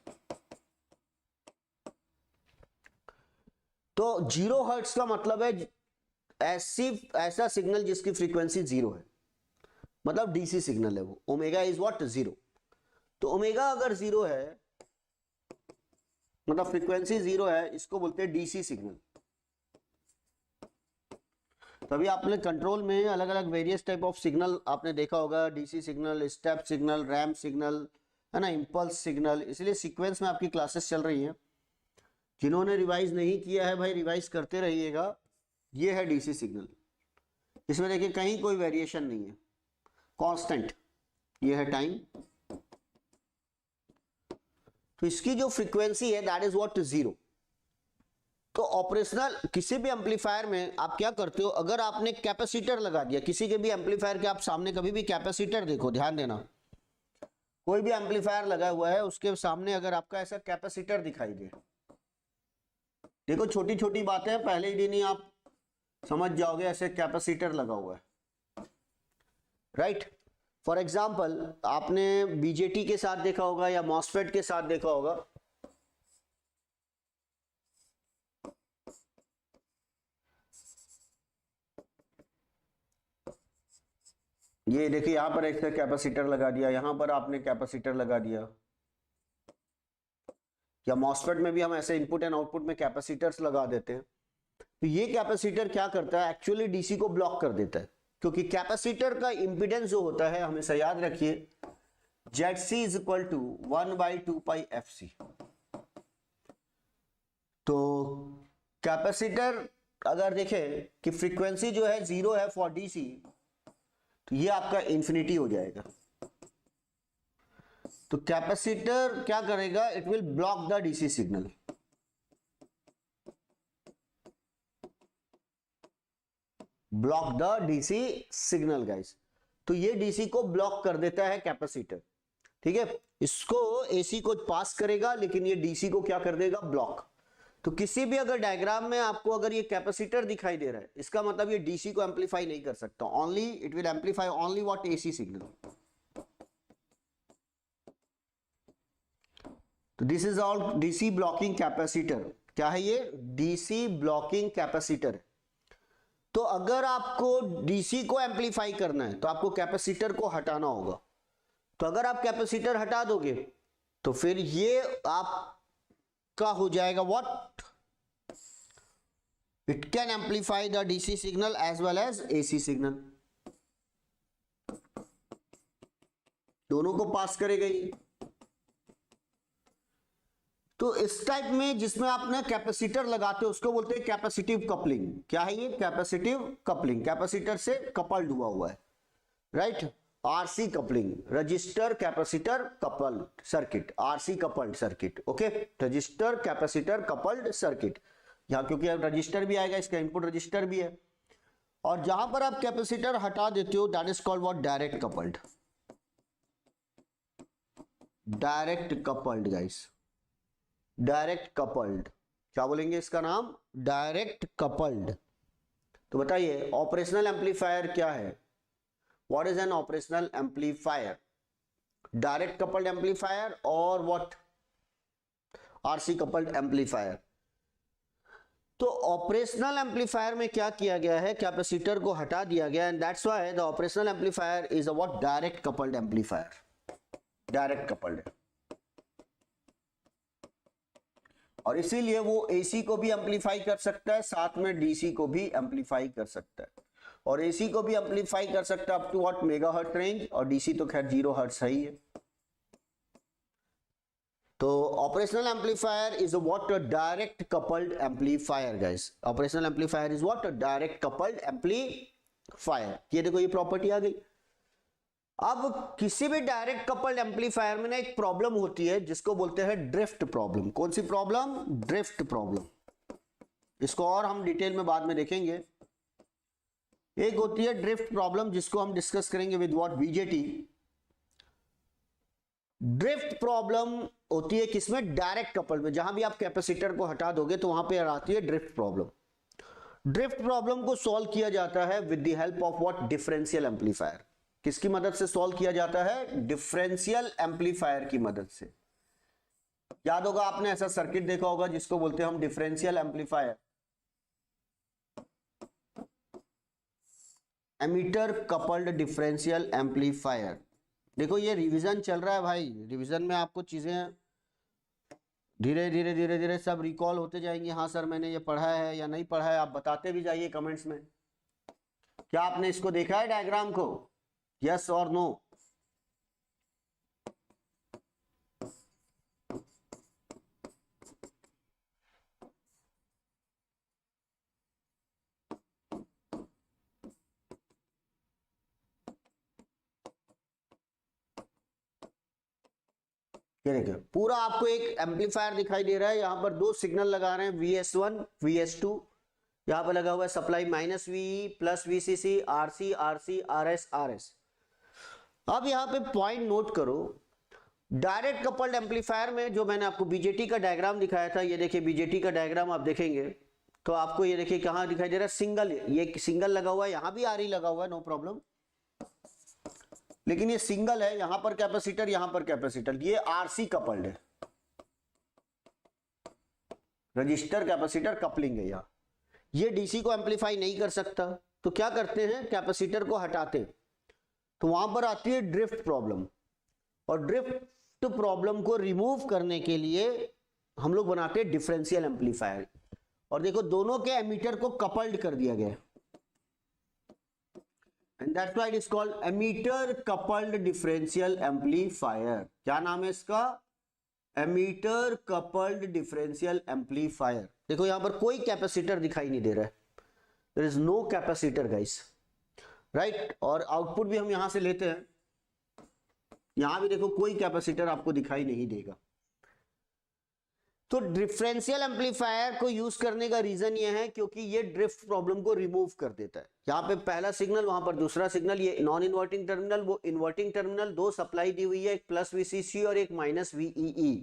तो 0 हर्ट्ज का मतलब है ऐसा सिग्नल जिसकी फ्रीक्वेंसी 0 है, मतलब डीसी सिग्नल है वो, ओमेगा इज व्हाट, 0। तो ओमेगा अगर 0 है मतलब फ्रीक्वेंसी 0 है, इसको बोलते हैं डीसी सिग्नल। तभी आपने कंट्रोल में अलग अलग वेरियस टाइप ऑफ सिग्नल आपने देखा होगा, DC signal, step signal, ramp signal, है ना, इंपल्स सिग्नल, इसलिए सीक्वेंस में आपकी क्लासेस चल रही हैं। जिन्होंने रिवाइज नहीं किया है भाई रिवाइज करते रहिएगा। ये है डीसी सिग्नल, इसमें देखिए कहीं कोई वेरिएशन नहीं है, कांस्टेंट, ये है टाइम। तो इसकी जो फ्रीक्वेंसी है दैट इज व्हाट, 0। तो ऑपरेशनल किसी भी एम्पलीफायर में आप क्या करते हो, अगर आपने कैपेसिटर लगा दिया किसी के भी एम्पलीफायर के, आप सामने कभी भी कैपेसिटर देखो, ध्यान देना, कोई भी एम्पलीफायर लगा हुआ है उसके सामने अगर आपका ऐसा कैपेसिटर दिखाई दे, देखो छोटी छोटी बातें पहले ही दिन ही आप समझ जाओगे, ऐसे कैपेसिटर लगा हुआ है। राइट, फॉर एग्जाम्पल आपने बीजेटी के साथ देखा होगा या मॉसफेट के साथ देखा होगा। ये देखिए यहां पर एक कैपेसिटर लगा दिया, यहां पर आपने कैपेसिटर लगा दिया, या मॉसफेट में भी हम ऐसे इनपुट एंड आउटपुट में कैपेसिटर्स लगा देते हैं। तो ये कैपेसिटर क्या करता है, एक्चुअली डीसी को ब्लॉक कर देता है, क्योंकि कैपेसिटर का इंपीडेंस जो होता है, हमेशा याद रखिए, ZC is equal to 1/2 pi FC। तो कैपेसिटर अगर देखें कि फ्रीक्वेंसी जो है 0 है फॉर डीसी, तो ये आपका इंफिनिटी हो जाएगा। तो कैपेसिटर क्या करेगा, it will block the DC signal. Block the DC signal guys. तो ये डीसी को ब्लॉक कर देता है कैपेसिटर, ठीक है। इसको एसी को पास करेगा लेकिन ये डीसी को क्या कर देगा, ब्लॉक। तो किसी भी अगर डायग्राम में आपको अगर ये कैपेसिटर दिखाई दे रहा है, इसका मतलब ये डीसी को एम्पलीफाई नहीं कर सकता, only it will amplify only what, AC signal. तो this is all DC blocking capacitor. क्या है ये? DC blocking capacitor. तो अगर आपको डीसी को एम्पलीफाई करना है तो आपको कैपेसिटर को हटाना होगा। तो अगर आप कैपेसिटर हटा दोगे तो फिर ये आपका हो जाएगा what? It can amplify the DC signal as well as AC signal, दोनों को पास करेगा ये। तो इस टाइप में जिसमें आप ना कैपेसिटर लगाते हो उसको बोलते हैं कैपेसिटिव कपलिंग। क्या है ये? कैपेसिटिव कपलिंग, कैपेसिटर से कपल्ड हुआ है, right? RC coupling, register capacitor coupled circuit, RC coupled circuit. Okay, register capacitor coupled circuit. यहां क्योंकि रजिस्टर भी आएगा, इसका इनपुट रजिस्टर भी है। और जहां पर आप कैपेसिटर हटा देते हो that is called what? Direct coupled. Direct coupled guys, direct coupled. क्या बोलेंगे इसका नाम? Direct coupled. तो बताइए ऑपरेशनल एम्पलीफायर क्या है? What is an operational amplifier? Direct coupled amplifier और व्हाट? RC coupled amplifier. तो ऑपरेशनल एम्पलीफायर में क्या किया गया है? कैपेसिटर को हटा दिया गया and that's why the operational amplifier is a what? Direct coupled amplifier. Direct coupled. और इसीलिए वो एसी को भी एम्पलीफाई कर सकता है, साथ में डीसी को भी एम्पलीफाई कर सकता है। और एसी को भी एम्पलीफाई कर सकता है up to what? Megahertz range. और डीसी तो खैर 0 हर्ट्ज ही है। तो operational amplifier is what? A direct coupled amplifier guys. Operational amplifier is what? A direct coupled amplifier. ये देखो ये प्रॉपर्टी आ गई। अब किसी भी डायरेक्ट कपल्ड एम्पलीफायर में ना एक प्रॉब्लम होती है जिसको बोलते हैं ड्रिफ्ट प्रॉब्लम। कौन सी प्रॉब्लम? Drift problem. इसको और हम डिटेल में बाद में देखेंगे। एक होती है ड्रिफ्ट प्रॉब्लम जिसको हम डिस्कस करेंगे with what? BJT. Drift problem होती है किसमें? डायरेक्ट कपल्ड में। जहां भी आप कैपेसिटर को हटा दोगे तो वहां पे आती है ड्रिफ्ट प्रॉब्लम। ड्रिफ्ट प्रॉब्लम को सॉल्व किया जाता है with the help of what? Differential amplifier. किसकी मदद से सॉल्व किया जाता है? डिफरेंशियल एम्पलीफायर की मदद से। याद होगा आपने ऐसा सर्किट देखा होगा जिसको बोलते हैं हम differential amplifier. Emitter coupled differential amplifier. देखो ये रिवीजन चल रहा है भाई, रिवीजन में आपको चीजें धीरे धीरे धीरे धीरे सब रिकॉल होते जाएंगे। हाँ सर मैंने ये पढ़ा है या नहीं पढ़ा है, आप बताते भी जाइए कमेंट्स में। क्या आपने इसको देखा है डायग्राम को? यस और नो? देखिए पूरा आपको एक एम्पलीफायर दिखाई दे रहा है। यहां पर दो सिग्नल लगा रहे हैं, VS1 VS2। यहां पर लगा हुआ है supply -VE plus VCC, RC RC RS RS। अब यहां पे पॉइंट नोट करो, डायरेक्ट कपल्ड एम्पलीफायर में जो मैंने आपको बीजेटी का डायग्राम दिखाया था, ये देखिए बीजेटी का डायग्राम आप देखेंगे तो आपको ये देखिए कहां दिखाई दे रहा है? सिंगल। ये सिंगल लगा हुआ है, यहां भी RE लगा हुआ है, नो प्रॉब्लम। लेकिन ये सिंगल है, यहां पर कैपेसिटर यहां पर कैपेसिटर। ये आरसी कपल्ड है, रजिस्टर कैपेसिटर कपलिंग है यहां। ये डीसी को एम्पलीफाई नहीं कर सकता, तो क्या करते हैं? कैपेसिटर को हटाते, तो वहां पर आती है ड्रिफ्ट प्रॉब्लम। और ड्रिफ्ट प्रॉब्लम को रिमूव करने के लिए हम लोग बनाते हैं डिफरेंशियल एम्पलीफायर। और देखो दोनों के एमीटर को कपल्ड कर दिया गया, and that's why it is called emitter coupled differential amplifier। क्या नाम है इसका? emitter coupled differential amplifier। देखो यहां पर कोई कैपेसिटर दिखाई नहीं दे रहा है, there is no capacitor guys, right? और आउटपुट भी हम यहां से लेते हैं, यहां भी देखो कोई कैपेसिटर आपको दिखाई नहीं देगा। तो डिफरेंशियल एम्पलीफायर को यूज करने का रीजन ये है क्योंकि ये ड्रिफ्ट प्रॉब्लम को रिमूव कर देता है। यहां पे पहला सिग्नल, वहां पर दूसरा सिग्नल, ये नॉन इन्वर्टिंग टर्मिनल, वो इन्वर्टिंग टर्मिनल, दो सप्लाई दी हुई है, एक प्लस VCC और एक minus VEE।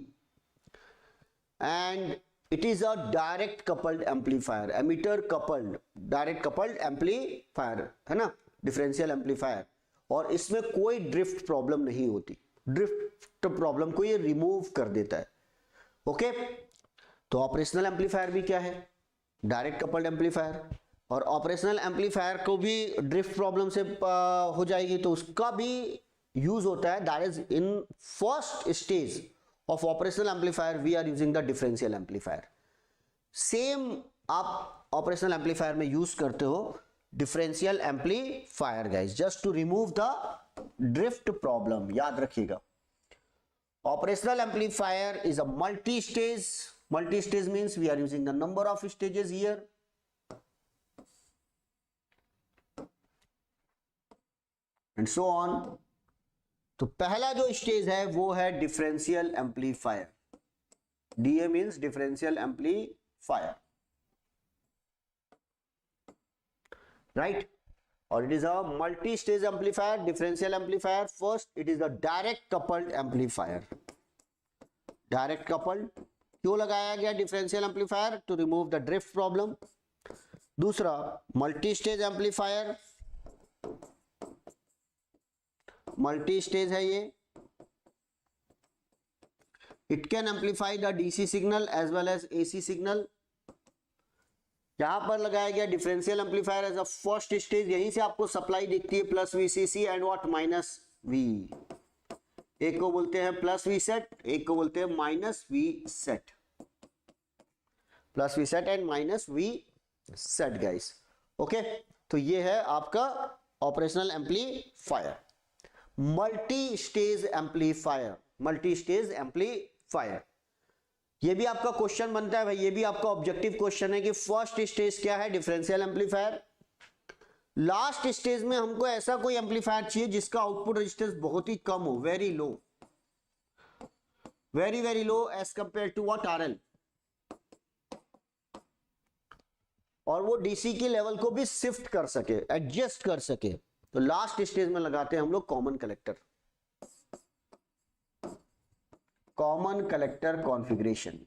And it is a direct coupled amplifier, emitter coupled, direct coupled amplifier है ना, डिफरेंशियल एम्पलीफायर। और इसमें कोई ड्रिफ्ट प्रॉब्लम नहीं होती, ड्रिफ्ट प्रॉब्लम को ये रिमूव कर देता है। ओके, तो ऑपरेशनल एम्पलीफायर भी क्या है, डायरेक्ट कपल्ड एम्पलीफायर, और ऑपरेशनल एम्पलीफायर को भी ड्रिफ्ट प्रॉब्लम से हो जाएगी तो उसका भी यूज होता है, that is in first stage of operational amplifier we are using the differential amplifier. Same आप ऑपरेशनल एम्पलीफायर में यूज करते हो differential amplifier guys, just to remove the drift problem, याद रखिएगा। Operational amplifier is a multi-stage. Multi-stage means we are using the number of stages here. And so on. तो पहला जो stage है वो है differential amplifier. DA means differential amplifier, right? और it is a multi-stage amplifier, differential amplifier. First, it is a direct coupled amplifier. Direct coupled क्यों लगाया गया differential amplifier? To remove the drift problem. दूसरा, multi-stage amplifier. Multi-stage है ये. It can amplify the DC signal as well as AC signal. यहां पर लगाया गया differential amplifier as a first stage, यहीं से आपको सप्लाई दिखती है plus VCC and what minus V। एक को बोलते हैं प्लस V सेट, एक को बोलते हैं minus V set, plus V set and minus V set guys. Okay, तो ये है आपका operational amplifier, multi stage amplifier, multi stage amplifier. ये भी आपका क्वेश्चन बनता है भाई, ये भी आपका ऑब्जेक्टिव क्वेश्चन है कि फर्स्ट स्टेज क्या है, डिफरेंशियल एम्पलीफायर। लास्ट स्टेज में हमको ऐसा कोई एम्पलीफायर चाहिए जिसका आउटपुट रेजिस्टेंस बहुत ही कम हो, very low, very low as compare to what RL, और वो डीसी की लेवल को भी शिफ्ट कर सके, एडजस्ट कर सके। तो लास्ट स्टेज में लगाते हैं हम लोग common collector, common collector configuration.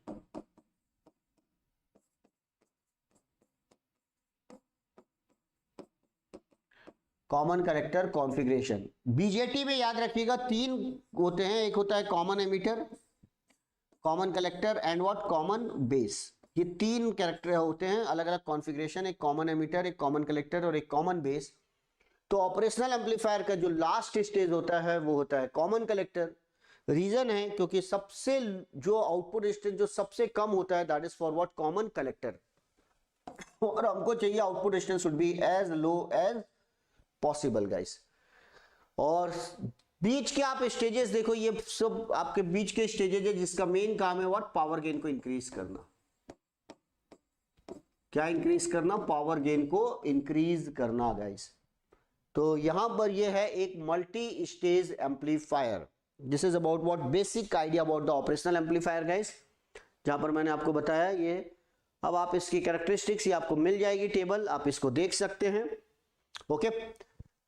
Common collector configuration BJT में याद रखिएगा 3 होते हैं, एक होता है common emitter, common collector and what common base. ये 3 कैरेक्टर होते हैं, अलग अलग कॉन्फ़िगरेशन, एक कॉमन एमिटर, एक कॉमन कलेक्टर और एक कॉमन बेस। तो ऑपरेशनल एम्पलीफायर का जो लास्ट स्टेज होता है वो होता है कॉमन कलेक्टर। रीजन है क्योंकि सबसे जो आउटपुट रेजिस्टेंस जो सबसे कम होता है that is for what common collector, और हमको चाहिए output resistance should be as low as possible guys. और बीच के आप स्टेजेस देखो, ये सब आपके बीच के स्टेजेस है जिसका मेन काम है व्हाट पावर गेन को इंक्रीज करना। क्या इंक्रीज करना? पावर गेन को इंक्रीज करना गाइस। तो यहां पर ये है एक multi stage amplifier. This is about what basic idea about the operational amplifier guys, जहां पर मैंने आपको बताया ये। अब आप इसकी कैरेक्टरिस्टिक्स ये आपको मिल जाएगी टेबल, आप इसको देख सकते हैं। ओके,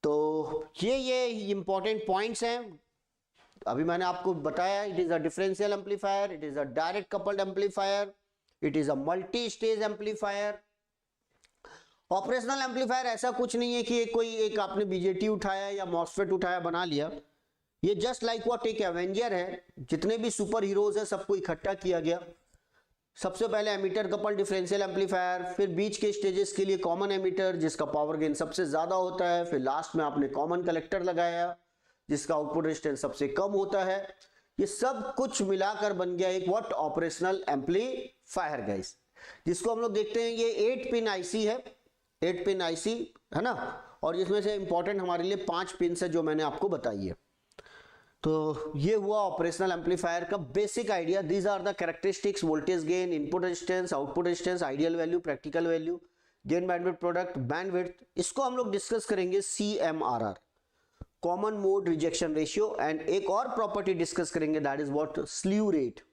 तो ये इंपॉर्टेंट पॉइंट्स हैं। अभी मैंने आपको बताया it is a differential amplifier, it is a direct coupled amplifier, it is a multi stage amplifier. Operational amplifier ऐसा कुछ नहीं है कि कोई एक आपने बीजेटी उठाया या मॉसफेट उठाया बना लिया। ये जस्ट लाइक व्हाट एक एवेंजर है, जितने भी सुपर हीरोज है सबको इकट्ठा किया गया। सबसे पहले एमीटर कपल डिफरेंशियल एम्पलीफायर, फिर बीच के स्टेजेस के लिए कॉमन एमीटर जिसका पावर गेन सबसे ज्यादा होता है, फिर लास्ट में आपने कॉमन कलेक्टर लगाया जिसका आउटपुट रेजिस्टेंस सबसे कम होता है। ये सब कुछ मिलाकर बन गया एक व्हाट ऑपरेशनल एम्पलीफायर गाइस, जिसको हम लोग देखते हैं ये 8 पिन आईसी है, 8 पिन आईसी है ना, और जिसमें से इंपॉर्टेंट हमारे लिए 5 पिन है जो मैंने आपको बताई है। तो ये हुआ ऑपरेशनल एम्पलीफायर का basic idea. These are the characteristics, voltage gain, input resistance, output resistance, ideal value, practical value, gain bandwidth product, bandwidth. इसको हम लोग डिस्कस करेंगे CMRR, common mode rejection ratio, and एक और प्रॉपर्टी डिस्कस करेंगे that is what slew rate.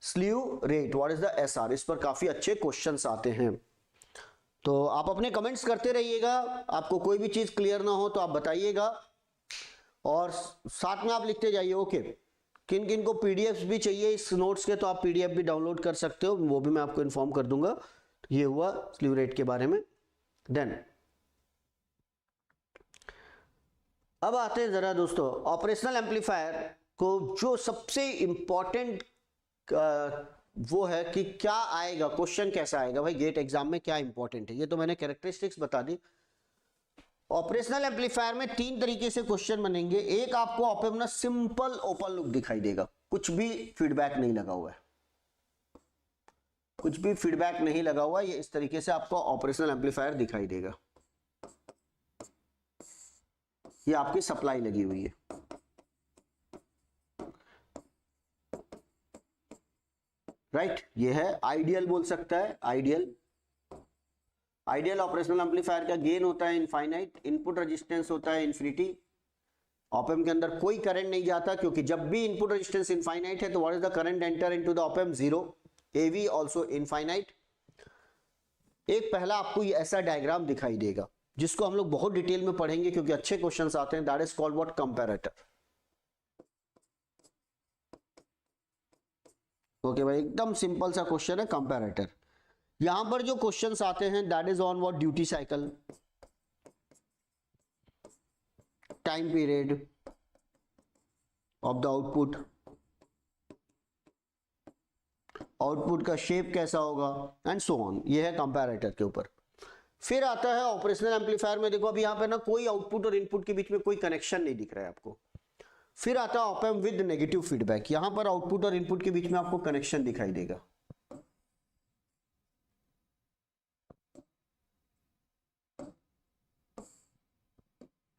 Slew rate what is the SR, इस पर काफी अच्छे क्वेश्चंस आते हैं। तो आप अपने कमेंट्स करते रहिएगा, आपको कोई भी चीज क्लियर ना हो तो आप बताइएगा, और साथ में आप लिखते जाइए। ओके, किन किन को पीडीएफ भी चाहिए इस नोट्स के, तो आप पीडीएफ भी डाउनलोड कर सकते हो, वो भी मैं आपको इन्फॉर्म कर दूंगा। ये हुआ स्लीव रेट के बारे में। देन अब आते हैं जरा दोस्तों ऑपरेशनल एम्पलीफायर को जो सबसे इंपॉर्टेंट वो है कि क्या आएगा, क्वेश्चन कैसा आएगा भाई गेट एग्जाम में, क्या इंपॉर्टेंट है। ये तो मैंने कैरेक्टरिस्टिक्स बता दी। ऑपरेशनल एम्पलीफायर में 3 तरीके से क्वेश्चन बनेंगे। एक आपको ऑप एम्प ना सिंपल ओपन लूप दिखाई देगा, कुछ भी फीडबैक नहीं लगा हुआ है, कुछ भी फीडबैक नहीं लगा हुआ, ये इस तरीके से आपको ऑपरेशनल एम्पलीफायर दिखाई देगा। ये आपकी सप्लाई लगी हुई है, राइट। ये है आइडियल, बोल सकता है आइडियल। आइडियल ऑपरेशनल एम्पलीफायर का गेन होता है इनफाइनाइट, इनपुट रेजिस्टेंस होता है इन्फिनिटी। ऑप एम्प के अंदर कोई करंट नहीं जाता, क्योंकि जब भी इनपुट रेजिस्टेंस इनफाइनाइट है तो what is the current enter into the op amp, 0। A V also infinite. एक पहला आपको ये ऐसा डायग्राम दिखाई देगा, जिसको हम लोग बहुत डिटेल में पढ़ेंगे क्योंकि अच्छे क्वेश्चंस आते हैं। That is called what, comparator. Okay भाई, एकदम सिंपल सा क्वेश्चन है कंपैरेटर। यहां पर जो क्वेश्चंस आते हैं that is on what, duty cycle, time period of the output, output का शेप कैसा होगा एंड सो ऑन। ये है कंपैरेटर के ऊपर। फिर आता है ऑपरेशनल एम्पलीफायर में, देखो अभी यहां पे ना कोई आउटपुट और इनपुट के बीच में कोई कनेक्शन नहीं दिख रहा है आपको। फिर आता है op amp with negative feedback, यहां पर आउटपुट और इनपुट के बीच में आपको कनेक्शन दिखाई देगा।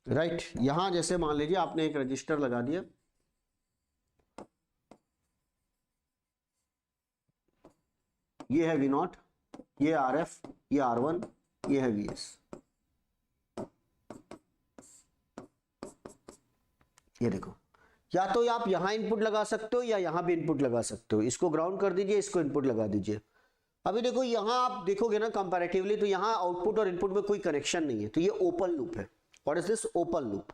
राइट यहां जैसे मान लीजिए आपने एक रजिस्टर लगा दिया, ये है V0, ये RF, ये R1, ये है VS। ये देखो, या तो आप यहां इनपुट लगा सकते हो या यहां भी इनपुट लगा सकते हो। इसको ग्राउंड कर दीजिए, इसको इनपुट लगा दीजिए। अभी देखो यहां आप देखोगे ना कंपैरेटिवली, तो यहां आउटपुट और इनपुट में कोई कनेक्शन नहीं है, तो ये ओपन लूप है। What is this, open loop.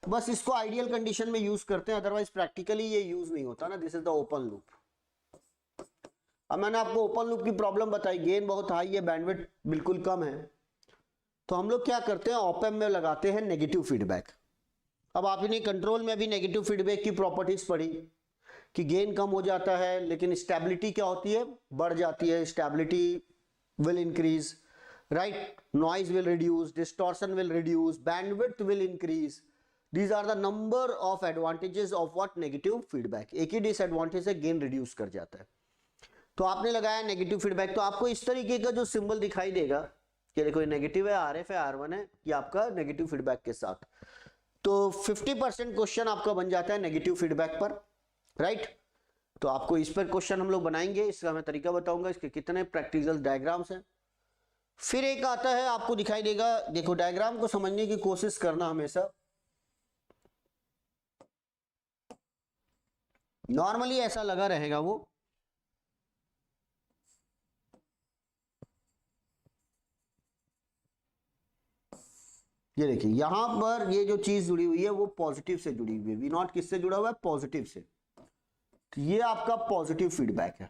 बस इसको आइडियल कंडीशन में यूज करते हैं, अदरवाइज प्रैक्टिकली ये यूज नहीं होता ना। This is the open loop. अब मैंने आपको ओपन लूप की प्रॉब्लम बताई, गेन बहुत हाई है, बैंडविड्थ बिल्कुल कम है, तो हम लोग क्या करते हैं, ऑप एम्प में लगाते हैं नेगेटिव फीडबैक। अब आपने कंट्रोल में भी नेगेटिव फीडबैक की प्रॉपर्टीज पढ़ी कि गेन कम हो जाता है, लेकिन स्टेबिलिटी क्या होती है, बढ़ जाती है। Stability will increase, right, noise will reduce, distortion will reduce, bandwidth will increase. These are the number of advantages of what, negative feedback। एक ही disadvantage है, gain reduce कर जाता है। तो आपने लगाया नेगेटिव फीडबैक, तो आपको इस तरीके का जो सिंबल दिखाई देगा कि देखो ये नेगेटिव है, RF है, R1 है, ये आपका नेगेटिव फीडबैक के साथ। तो 50% क्वेश्चन आपका बन जाता है नेगेटिव फीडबैक पर, राइट। तो आपको इस पर क्वेश्चन हम लोग बनाएंगे, इसका मैं तरीका बताऊंगा, इसके कितने प्रैक्टिकल डायग्राम्स हैं। फिर एक आता है, आपको दिखाई देगा, देखो डायग्राम को समझने की कोशिश करना हमेशा। नॉर्मली ऐसा लगा रहेगा वो, ये देखिए यहां पर ये जो चीज जुड़ी हुई है वो पॉजिटिव से जुड़ी हुई है। V0 किससे जुड़ा हुआ है, पॉजिटिव से। तो ये आपका पॉजिटिव फीडबैक है,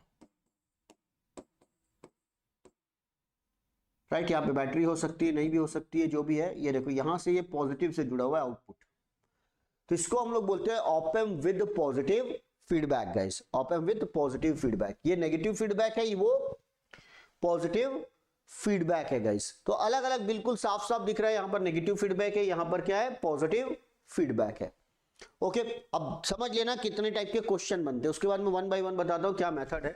राइट। यहाँ पे बैटरी हो सकती है, नहीं भी हो सकती है, जो भी है। ये देखो यहां से ये पॉजिटिव से जुड़ा हुआ है आउटपुट, तो इसको हम लोग बोलते हैं op amp with positive feedback guys. Op amp with positive feedback, ये नेगेटिव फीडबैक है, वो पॉजिटिव फीडबैक है गाइस। तो अलग अलग बिल्कुल साफ साफ दिख रहा है, यहां पर नेगेटिव फीडबैक है, यहां पर क्या है, पॉजिटिव फीडबैक है। ओके, अब समझ लेना कितने टाइप के क्वेश्चन बनते हैं, उसके बाद मैं 1 बाय 1 बताता हूं क्या मेथड है।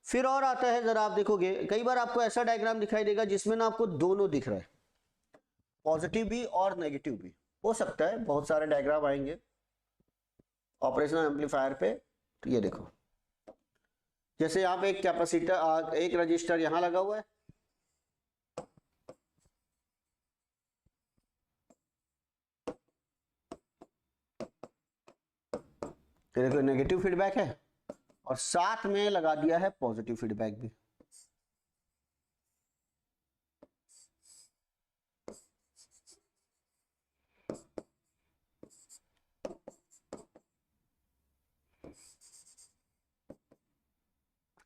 फिर और आता है, जरा आप देखोगे कई बार आपको ऐसा डायग्राम दिखाई देगा जिसमें ना आपको दोनों दिख रहा है, पॉजिटिव भी और नेगेटिव भी हो सकता है। बहुत सारे डायग्राम आएंगे ऑपरेशनल एम्पलीफायर पे। तो ये देखो, जैसे यहाँ पे एक कैपेसिटर, एक रजिस्टर यहां लगा हुआ है, तो देखो नेगेटिव फीडबैक है और साथ में लगा दिया है पॉजिटिव फीडबैक भी।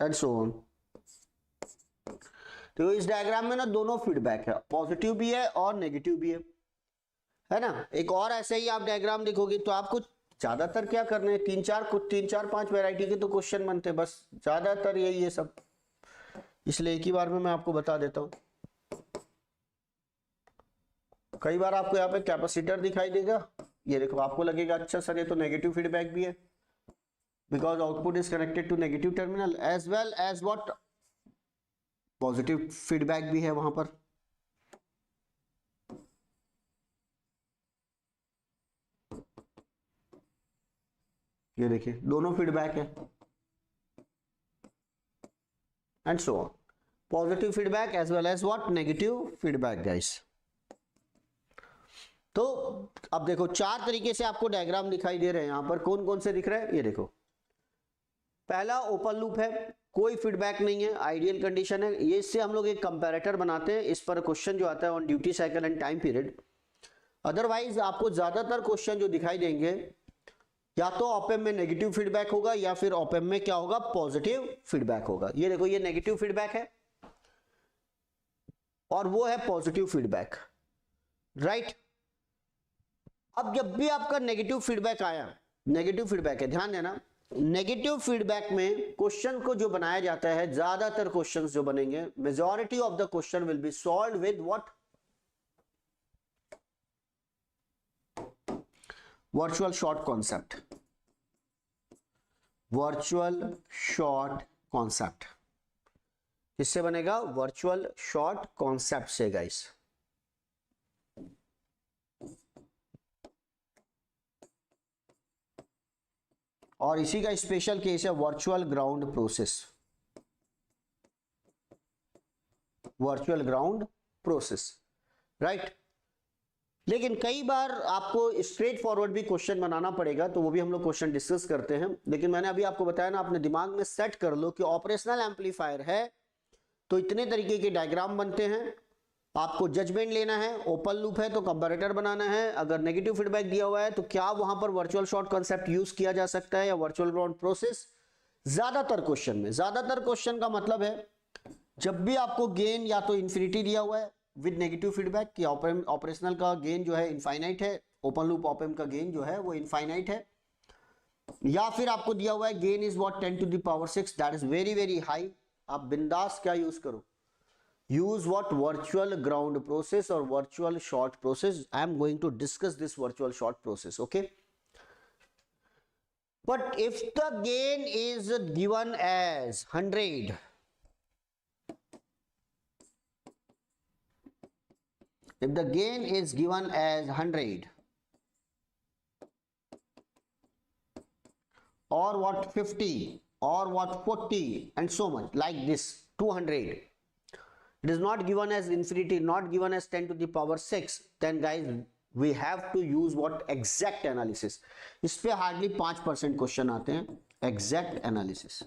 And so on. तो इस डायग्राम में ना दोनों फीडबैक है, पॉजिटिव भी है और नेगेटिव भी है ना। एक और ऐसे ही आप डायग्राम देखोगे तो आपको ज्यादातर क्या करने, तीन चार पांच वैरायटी के तो क्वेश्चन बनते हैं, बस ज्यादातर यही है सब, इसलिए एक ही बार में मैं आपको बता देता हूं। कई बार आपको यहाँ पे कैपेसिटर दिखाई देगा, ये देखो आपको लगेगा अच्छा सर ये तो नेगेटिव फीडबैक भी है, because output is connected to negative terminal as well as what positive feedback भी है वहां पर। ये देखिए दोनों फीडबैक है and so on, positive feedback as well as what negative feedback guys. तो अब देखो चार तरीके से आपको डायग्राम दिखाई दे रहे हैं यहां पर, कौन कौन से दिख रहे हैं, ये देखो पहला ओपन लूप है, कोई फीडबैक नहीं है, आइडियल कंडीशन है, ये इससे हम लोग एक कंपैरेटर बनाते हैं, इस पर क्वेश्चन जो आता है on duty cycle and time period. Otherwise आपको ज्यादातर क्वेश्चन जो दिखाई देंगे या तो ऑप-एम्प में नेगेटिव फीडबैक होगा या फिर ऑप-एम्प में क्या होगा, पॉजिटिव फीडबैक होगा। ये देखो ये नेगेटिव फीडबैक है और वो है पॉजिटिव फीडबैक, राइट। अब जब भी आपका नेगेटिव फीडबैक आया, नेगेटिव फीडबैक है, ध्यान देना, नेगेटिव फीडबैक में क्वेश्चन को जो बनाया जाता है, ज्यादातर क्वेश्चंस जो बनेंगे, majority of the question will be solved with what, virtual short concept, virtual short concept. किससे बनेगा, वर्चुअल शॉर्ट कॉन्सेप्ट से गाइस। और इसी का स्पेशल केस है virtual ground process, virtual ground process, right. लेकिन कई बार आपको स्ट्रेट फॉरवर्ड भी क्वेश्चन बनाना पड़ेगा, तो वो भी हम लोग क्वेश्चन डिस्कस करते हैं। लेकिन मैंने अभी आपको बताया ना, अपने दिमाग में सेट कर लो कि ऑपरेशनल एम्पलीफायर है तो इतने तरीके के डायग्राम बनते हैं, आपको जजमेंट लेना है, ओपन लूप है तो कंपैरेटर बनाना है, अगर नेगेटिव फीडबैक दिया हुआ है तो क्या वहां पर वर्चुअल शॉर्ट कॉन्सेप्ट यूज किया जा सकता है या वर्चुअल ग्राउंड प्रोसेस। ज्यादातर क्वेश्चन में, ज्यादातर क्वेश्चन का मतलब है जब भी आपको गेन या तो इन्फिनिटी दिया हुआ है विद नेगेटिव फीडबैक कि ऑपरेशनल का गेन जो है इनफाइनाइट है, ओपन लूप ऑप-एम्प का गेन जो है वो इनफाइनाइट है, या फिर आपको दिया हुआ है gain is what 10 to the power 6, that is very very high, आप बिंदास क्या यूज करो, use what virtual ground process or virtual short process. I am going to discuss this virtual short process, okay. But if the gain is given as 100, if the gain is given as 100 or what 50 or what 40 and so much like this 200, it is not given as infinity, not given as 10 to the power 6, then guys we have to use what, exact analysis. इस पे hardly 5% question आते हैं exact analysis.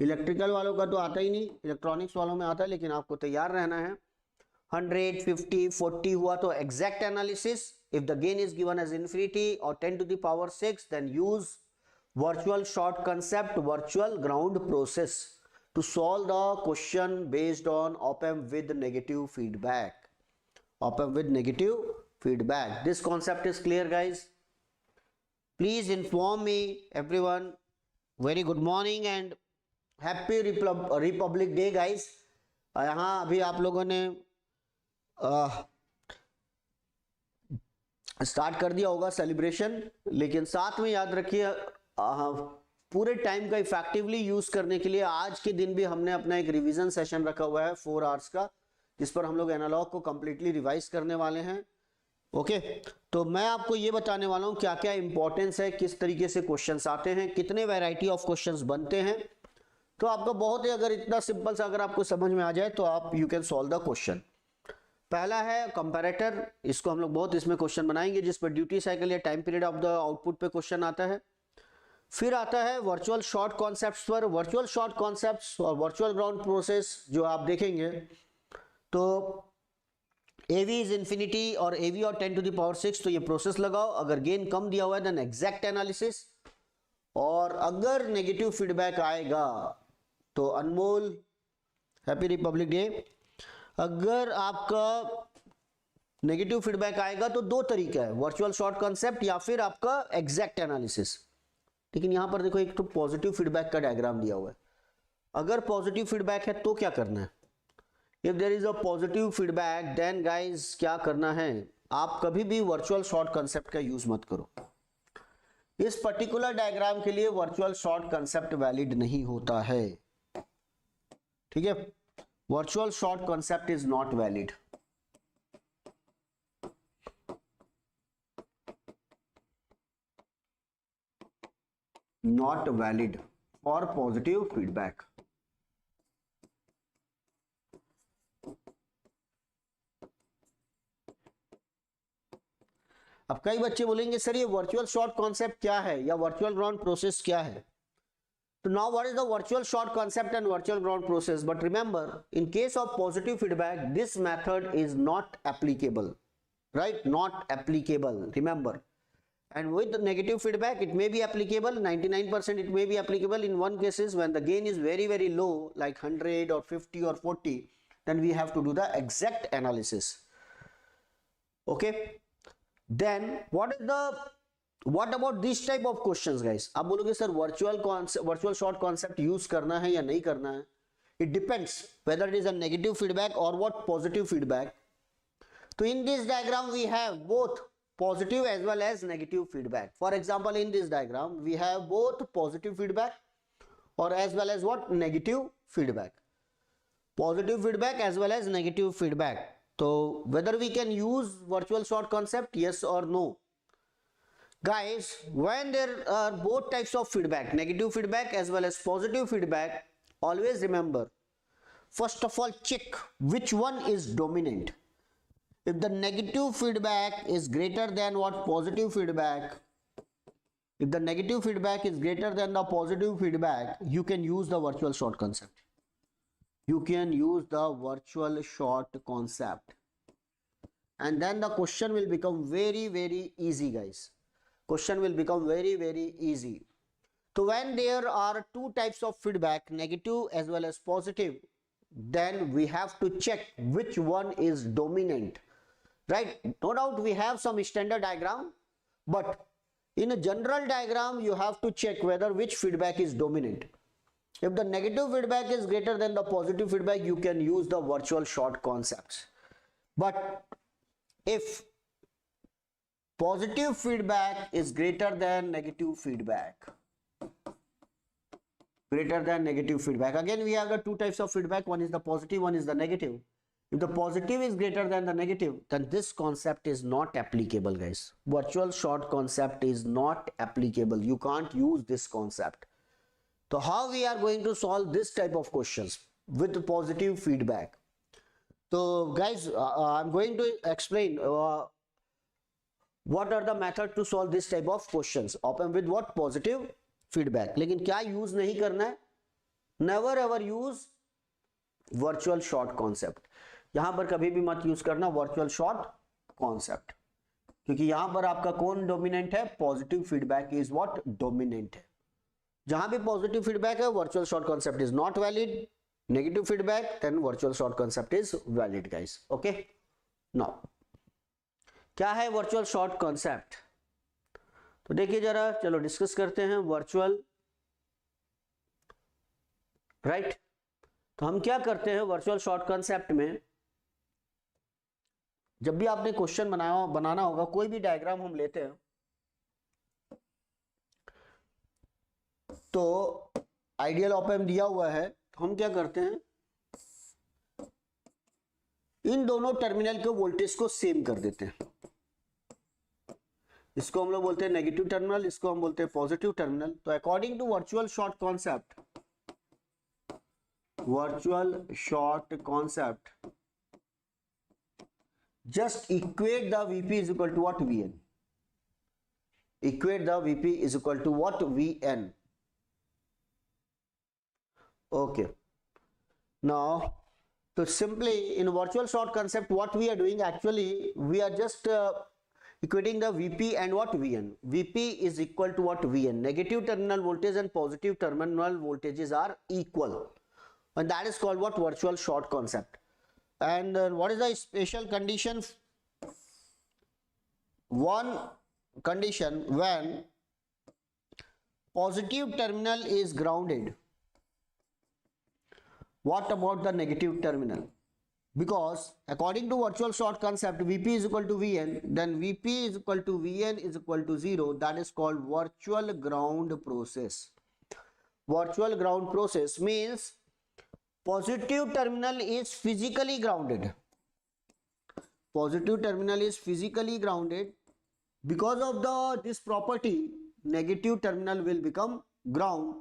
Electrical वालों का तो आता ही नहीं, electronics वालों में आता है, लेकिन आपको तैयार रहना है। 100, 50, 40 हुआ तो exact analysis, if the gain is given as infinity और 10 to the power 6, then use virtual short concept, virtual ground process to solve the question based on op-amp with negative feedback, op-amp with negative feedback. This concept is clear guys, please inform me everyone. Very good morning and happy Republic Day guys. यहाँ अभी आप लोगों ने start कर दिया होगा celebration, लेकिन साथ में याद रखिए पूरे टाइम का इफेक्टिवली यूज करने के लिए आज के दिन भी हमने अपना एक रिवीजन सेशन रखा हुआ है 4 आवर्स का, जिस पर हम लोग एनालॉग को कंप्लीटली रिवाइज करने वाले हैं, ओके। तो मैं आपको ये बताने वाला हूँ क्या क्या इंपॉर्टेंस है, किस तरीके से क्वेश्चंस आते हैं, कितने वैरायटी ऑफ क्वेश्चंस बनते हैं। तो आपको बहुत ही, अगर इतना सिंपल सा अगर आपको समझ में आ जाए तो आप you can solve the question. पहला है कंपैरेटर, इसको हम लोग बहुत इसमें क्वेश्चन बनाएंगे जिस पर ड्यूटी साइकिल या time period of the output पे क्वेश्चन आता है। फिर आता है वर्चुअल शॉर्ट कॉन्सेप्ट्स पर, वर्चुअल शॉर्ट कॉन्सेप्ट्स और वर्चुअल ग्राउंड प्रोसेस जो आप देखेंगे तो AV इज इंफिनिटी और AV और 10 to the power 6, तो ये प्रोसेस लगाओ, अगर गेन कम दिया हुआ है देन एग्जैक्ट एनालिसिस, और अगर नेगेटिव फीडबैक आएगा तो अनमोल हैप्पी रिपब्लिक डे, अगर आपका नेगेटिव फीडबैक आएगा तो दो तरीका है, वर्चुअल शॉर्ट कॉन्सेप्ट या फिर आपका एग्जैक्ट एनालिसिस। लेकिन यहां पर देखो एक तो पॉजिटिव फीडबैक का डायग्राम दिया हुआ है। अगर पॉजिटिव फीडबैक है तो क्या करना है? If there is a positive feedback then guys क्या करना है, आप कभी भी वर्चुअल शॉर्ट कॉन्सेप्ट का यूज मत करो। इस पर्टिकुलर डायग्राम के लिए वर्चुअल शॉर्ट कॉन्सेप्ट वैलिड नहीं होता है, ठीक है। Virtual short concept is not valid. Not valid for positive feedback. अब कई बच्चे बोलेंगे सर ये वर्चुअल शॉर्ट कॉन्सेप्ट क्या है या वर्चुअल ग्राउंड प्रोसेस क्या है? तो now what is the virtual short concept and virtual ground process? But remember, in case of positive feedback, this method is not applicable, right? Not applicable, remember. And with the negative feedback, it may be applicable, 99% it may be applicable. In one cases when the gain is very, very low, like 100 or 50 or 40, then we have to do the exact analysis. Okay. Then what about this type of questions, guys? आप बोलोगे sir virtual short concept use करना है या नहीं करना है? It depends whether it is a negative feedback or what positive feedback. So in this diagram we have both positive as well as negative feedback. For example, in this diagram we have both positive feedback or as well as what? Negative feedback. Positive feedback as well as negative feedback. So whether we can use virtual short concept, yes or no? Guys, when there are both types of feedback, negative feedback as well as positive feedback, always remember, first of all check which one is dominant. If the negative feedback is greater than what? Positive feedback. If the negative feedback is greater than the positive feedback, you can use the virtual short concept. You can use the virtual short concept. And then the question will become very, very easy, guys. Question will become very, very easy. So when there are two types of feedback, negative as well as positive, then we have to check which one is dominant. Right? No doubt we have some standard diagram, but in a general diagram you have to check whether which feedback is dominant. If the negative feedback is greater than the positive feedback, you can use the virtual short concepts. But if positive feedback is greater than negative feedback, again we have the two types of feedback, one is the positive, one is the negative. If the positive is greater than the negative, then this concept is not applicable, guys. Virtual short concept is not applicable. You can't use this concept. So how we are going to solve this type of questions with positive feedback? So guys, I'm going to explain what are the methods to solve this type of questions. Open with what? Positive feedback. लेकिन क्या use नहीं करना है? Never ever use virtual short concept. यहां पर कभी भी मत यूज करना वर्चुअल शॉर्ट कॉन्सेप्ट, क्योंकि यहां पर आपका कौन डोमिनेंट है? Positive feedback is what? Dominant है। जहां भी पॉजिटिव फीडबैक है virtual short concept is not valid, negative feedback then virtual short concept is valid, guys. Okay, now क्या है वर्चुअल शॉर्ट कॉन्सेप्ट? तो देखिए जरा, चलो डिस्कस करते हैं वर्चुअल, राइट। तो हम क्या करते हैं वर्चुअल शॉर्ट कॉन्सेप्ट में, जब भी आपने क्वेश्चन बनाना होगा, कोई भी डायग्राम हम लेते हैं, तो आइडियल ऑप एम्प दिया हुआ है, तो हम क्या करते हैं, इन दोनों टर्मिनल के वोल्टेज को सेम कर देते हैं। इसको हम लोग बोलते हैं नेगेटिव टर्मिनल, इसको हम बोलते हैं पॉजिटिव टर्मिनल। तो according to virtual short concept, just equate the Vp is equal to what? Vn. Equate the Vp is equal to what? Vn. Okay. Now, so simply in virtual short concept, what we are doing actually, we are just equating the Vp and what? Vn. Vp is equal to what? Vn. Negative terminal voltage and positive terminal voltages are equal, and that is called what? Virtual short concept. And what is the special condition one condition when positive terminal is grounded. What about the negative terminal? Because according to virtual short concept, Vp is equal to Vn, then Vp is equal to Vn is equal to 0. That is called virtual ground process. Virtual ground process means positive terminal is physically grounded. Positive terminal is physically grounded. Because of this property, negative terminal will become ground.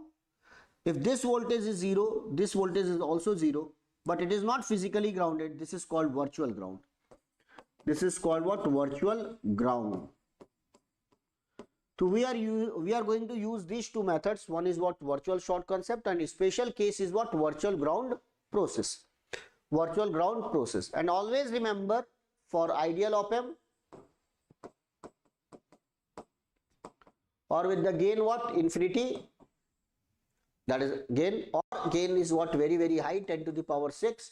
If this voltage is 0, this voltage is also 0, but it is not physically grounded. This is called virtual ground. This is called what? Virtual ground. So we are going to use these two methods. One is what? Virtual short concept, and special case is what? Virtual ground process. Virtual ground process. And always remember, for ideal op-amp or with the gain what? Infinity. That is gain, or gain is what? Very, very high, 10 to the power 6,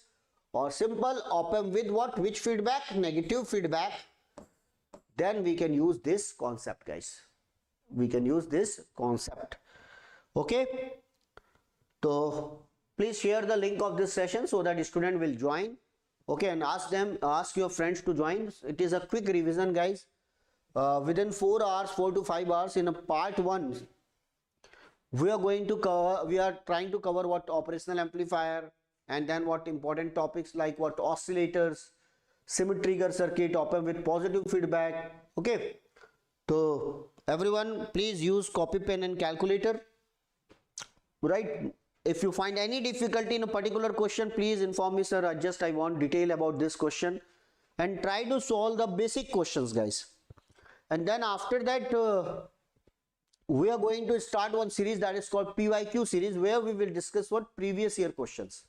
or simple op-amp with what? Which feedback? Negative feedback. Then we can use this concept, guys. We can use this concept. Okay. So please share the link of this session so that the student will join. Okay, and ask your friends to join. It is a quick revision, guys. Within 4 hours, 4 to 5 hours in a part 1. We are trying to cover what? Operational amplifier, and then what important topics like what? Oscillators, symmetrical circuit, op-amp with positive feedback. Okay, so everyone please use copy pen and calculator, right? If you find any difficulty in a particular question, please inform me, sir. I want detail about this question, and try to solve the basic questions, guys. And then after that, we are going to start one series that is called PYQ series, where we will discuss what? Previous year questions.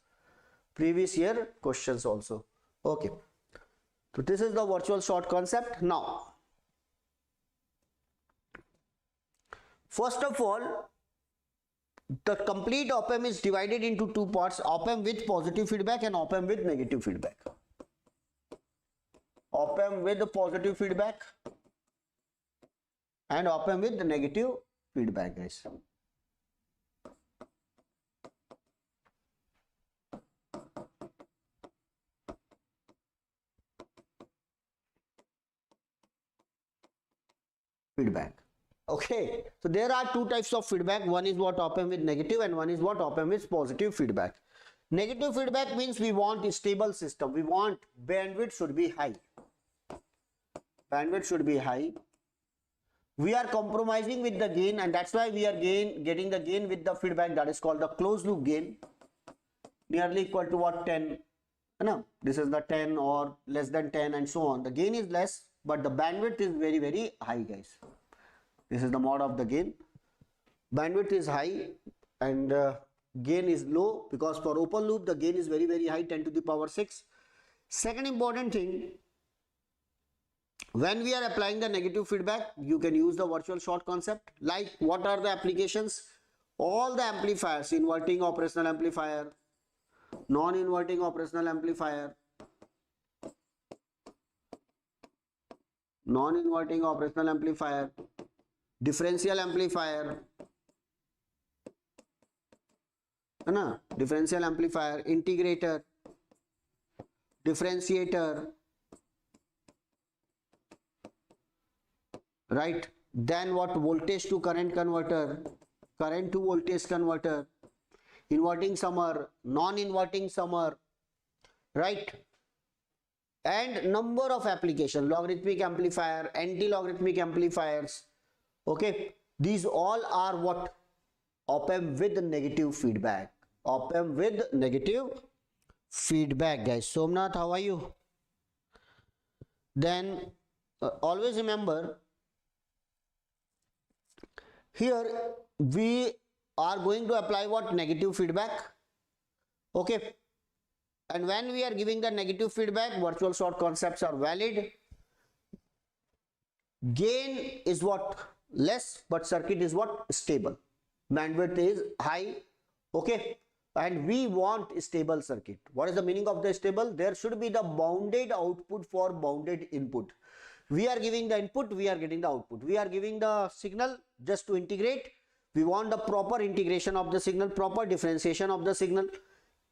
Previous year questions also. Okay. So this is the virtual short concept. Now, first of all, the complete op-amp is divided into two parts: op-amp with positive feedback and op-amp with negative feedback. Op-amp with the positive feedback and op-amp with the negative feedback, guys. Feedback. Okay, so there are two types of feedback. One is what? Op-amp with negative, and one is what? Op-amp with positive feedback. Negative feedback means we want a stable system. We want bandwidth should be high. Bandwidth should be high. We are compromising with the gain, and that's why we are getting the gain with the feedback. That is called the closed loop gain, nearly equal to what? 10. No, this is the 10 or less than 10 and so on. The gain is less, but the bandwidth is very, very high, guys. This is the mod of the gain. Bandwidth is high and gain is low, because for open loop the gain is very, very high, 10 to the power 6. Second important thing, when we are applying the negative feedback, you can use the virtual short concept. Like, what are the applications? All the amplifiers: inverting operational amplifier, non-inverting operational amplifier, non-inverting operational amplifier, differential amplifier, differential amplifier, integrator, differentiator, right? Then what? Voltage to current converter, current to voltage converter, inverting summer, non-inverting summer, right? And number of applications: logarithmic amplifier, anti-logarithmic amplifiers. Okay, these all are what? Op-amp with negative feedback. Op-amp with negative feedback, guys. Somnath, how are you? Then always remember, here we are going to apply what? Negative feedback. Okay, and when we are giving the negative feedback, virtual short concepts are valid. Gain is what? Less, but circuit is what? Stable. Bandwidth is high. Okay, and we want a stable circuit. What is the meaning of the stable? There should be the bounded output for bounded input. We are giving the input, we are getting the output. We are giving the signal just to integrate. We want the proper integration of the signal, proper differentiation of the signal.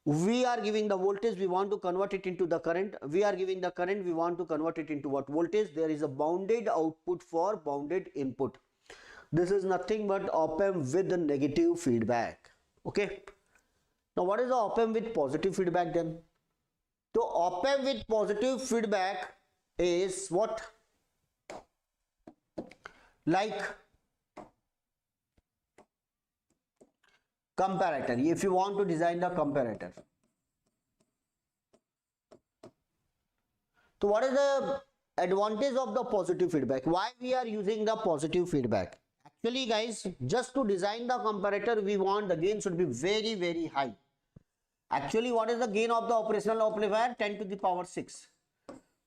We are giving the voltage, we want to convert it into the current. We are giving the current, we want to convert it into what? Voltage. There is a bounded output for bounded input. This is nothing but op-amp with the negative feedback. Okay. Now what is the op-amp with positive feedback then? So op-amp with positive feedback is what? Like comparator. If you want to design the comparator. So what is the advantage of the positive feedback? Why we are using the positive feedback? Actually guys, just to design the comparator, we want the gain should be very, very high. Actually, what is the gain of the operational amplifier? 10 to the power 6.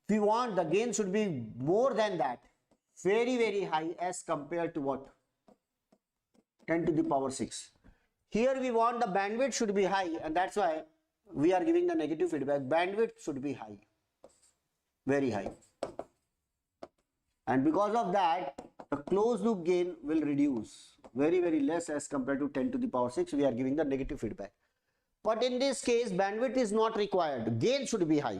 We want the gain should be more than that. Very, very high as compared to what? 10 to the power 6. Here we want the bandwidth should be high, and that's why we are giving the negative feedback. Bandwidth should be high. Very high. And because of that, the closed loop gain will reduce. Very, very less as compared to 10 to the power 6. We are giving the negative feedback. But in this case, bandwidth is not required. Gain should be high.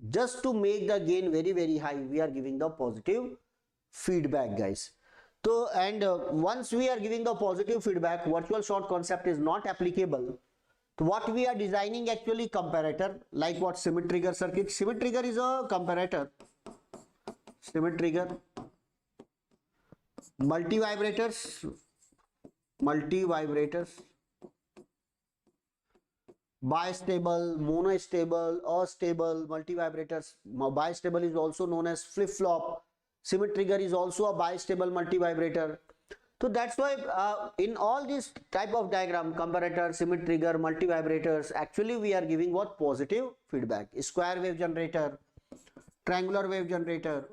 Just to make the gain very, very high, we are giving the positive feedback, guys. So, and once we are giving the positive feedback, virtual short concept is not applicable. So what we are designing actually comparator, like what Schmitt trigger circuit. Schmitt trigger is a comparator. Schmitt trigger, multivibrators, bistable, monostable, astable, multivibrators. Bistable is also known as flip-flop. Schmitt trigger is also a bistable multivibrator. So that's why in all these type of diagram, comparator, Schmitt trigger, multivibrators, actually we are giving what? Positive feedback. Square wave generator, triangular wave generator,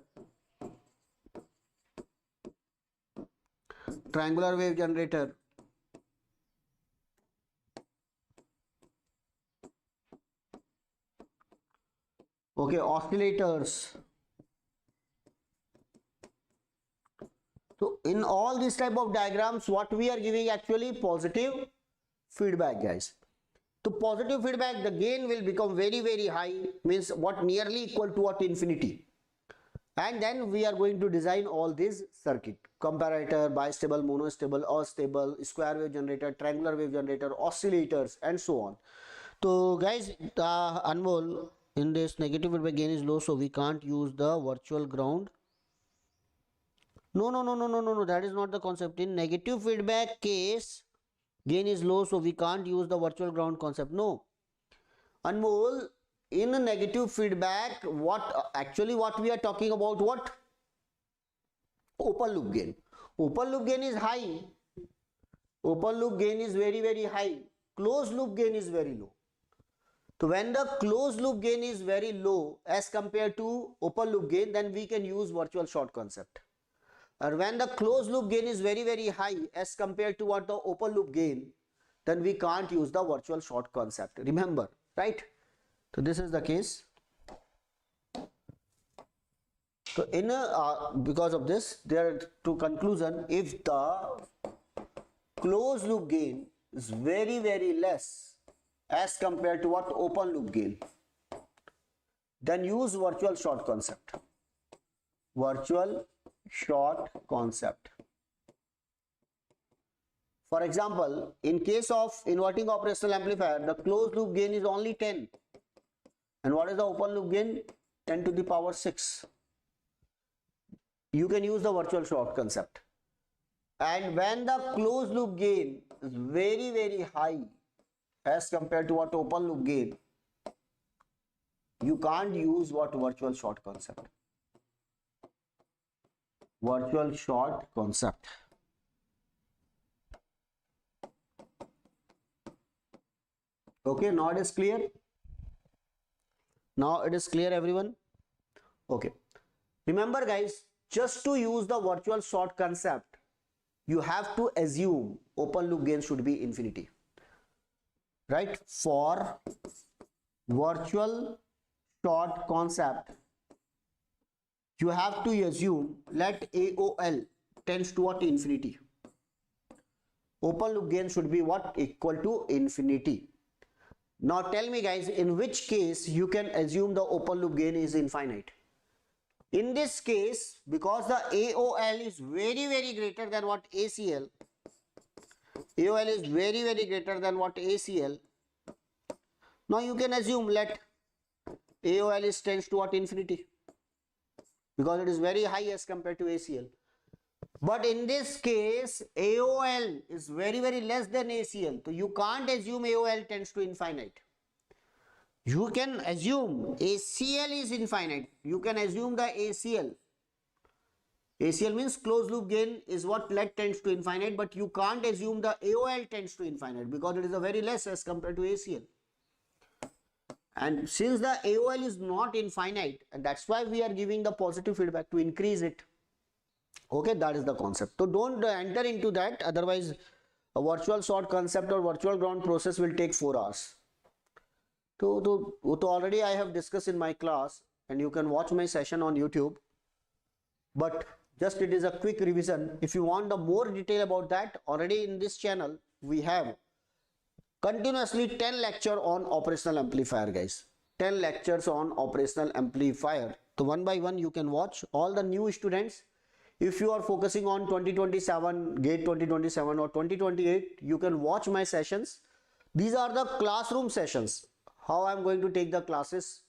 okay, oscillators. So in all these type of diagrams, what we are giving actually positive feedback, guys. So positive feedback, the gain will become very, very high, means what? Nearly equal to what? Infinity. And then we are going to design all these circuit: comparator, bistable, monostable, astable, square wave generator, triangular wave generator, oscillators, and so on. So guys, Anmol, in this negative feedback gain is low, so we can't use the virtual ground. No, that is not the concept. In negative feedback case, gain is low, so we can't use the virtual ground concept. No, Anmol, in a negative feedback, what we are talking about? What? Open loop gain. Open loop gain is high. Open loop gain is very, very high. Closed loop gain is very low. So when the closed loop gain is very low as compared to open loop gain, then we can use virtual short concept. And when the closed loop gain is very, very high as compared to what? The open loop gain, then we can't use the virtual short concept. Remember, right? So this is the case. So in because of this, there are two conclusion. If the closed loop gain is very, very less as compared to what? Open loop gain, then use virtual short concept. Virtual short concept. For example, in case of inverting operational amplifier, the closed loop gain is only 10. And what is the open loop gain? 10 to the power 6. You can use the virtual short concept. And when the closed loop gain is very, very high as compared to what? Open loop gain, you can't use what? Virtual short concept. Virtual short concept. Okay, now it is clear. Now it is clear, everyone. Okay, remember guys, just to use the virtual short concept, you have to assume open loop gain should be infinity, right? For virtual short concept, you have to assume let AOL tends to what? Infinity. Open loop gain should be what? Equal to infinity. Now tell me guys, in which case you can assume the open loop gain is infinite? In this case, because the AOL is very greater than what? ACL. AOL is very greater than what? ACL. Now you can assume let AOL is tends to what? Infinity, because it is very high as compared to ACL. But in this case, AOL is very less than ACL. So you can't assume AOL tends to infinite. You can assume ACL is infinite. You can assume the ACL. ACL means closed loop gain is what? Let tends to infinite, but you can't assume the AOL tends to infinite because it is a very less as compared to ACL. And since the AOL is not infinite, and that's why we are giving the positive feedback to increase it. Okay, that is the concept. So don't enter into that, otherwise a virtual short concept or virtual ground process will take 4 hours. So already I have discussed in my class, and you can watch my session on YouTube, but just it is a quick revision. If you want the more detail about that, already in this channel we have continuously 10 lecture on operational amplifier guys. 10 lectures on operational amplifier. So one by one you can watch. All the new students, if you are focusing on 2027, GATE 2027 or 2028, you can watch my sessions. These are the classroom sessions. How I am going to take the classes,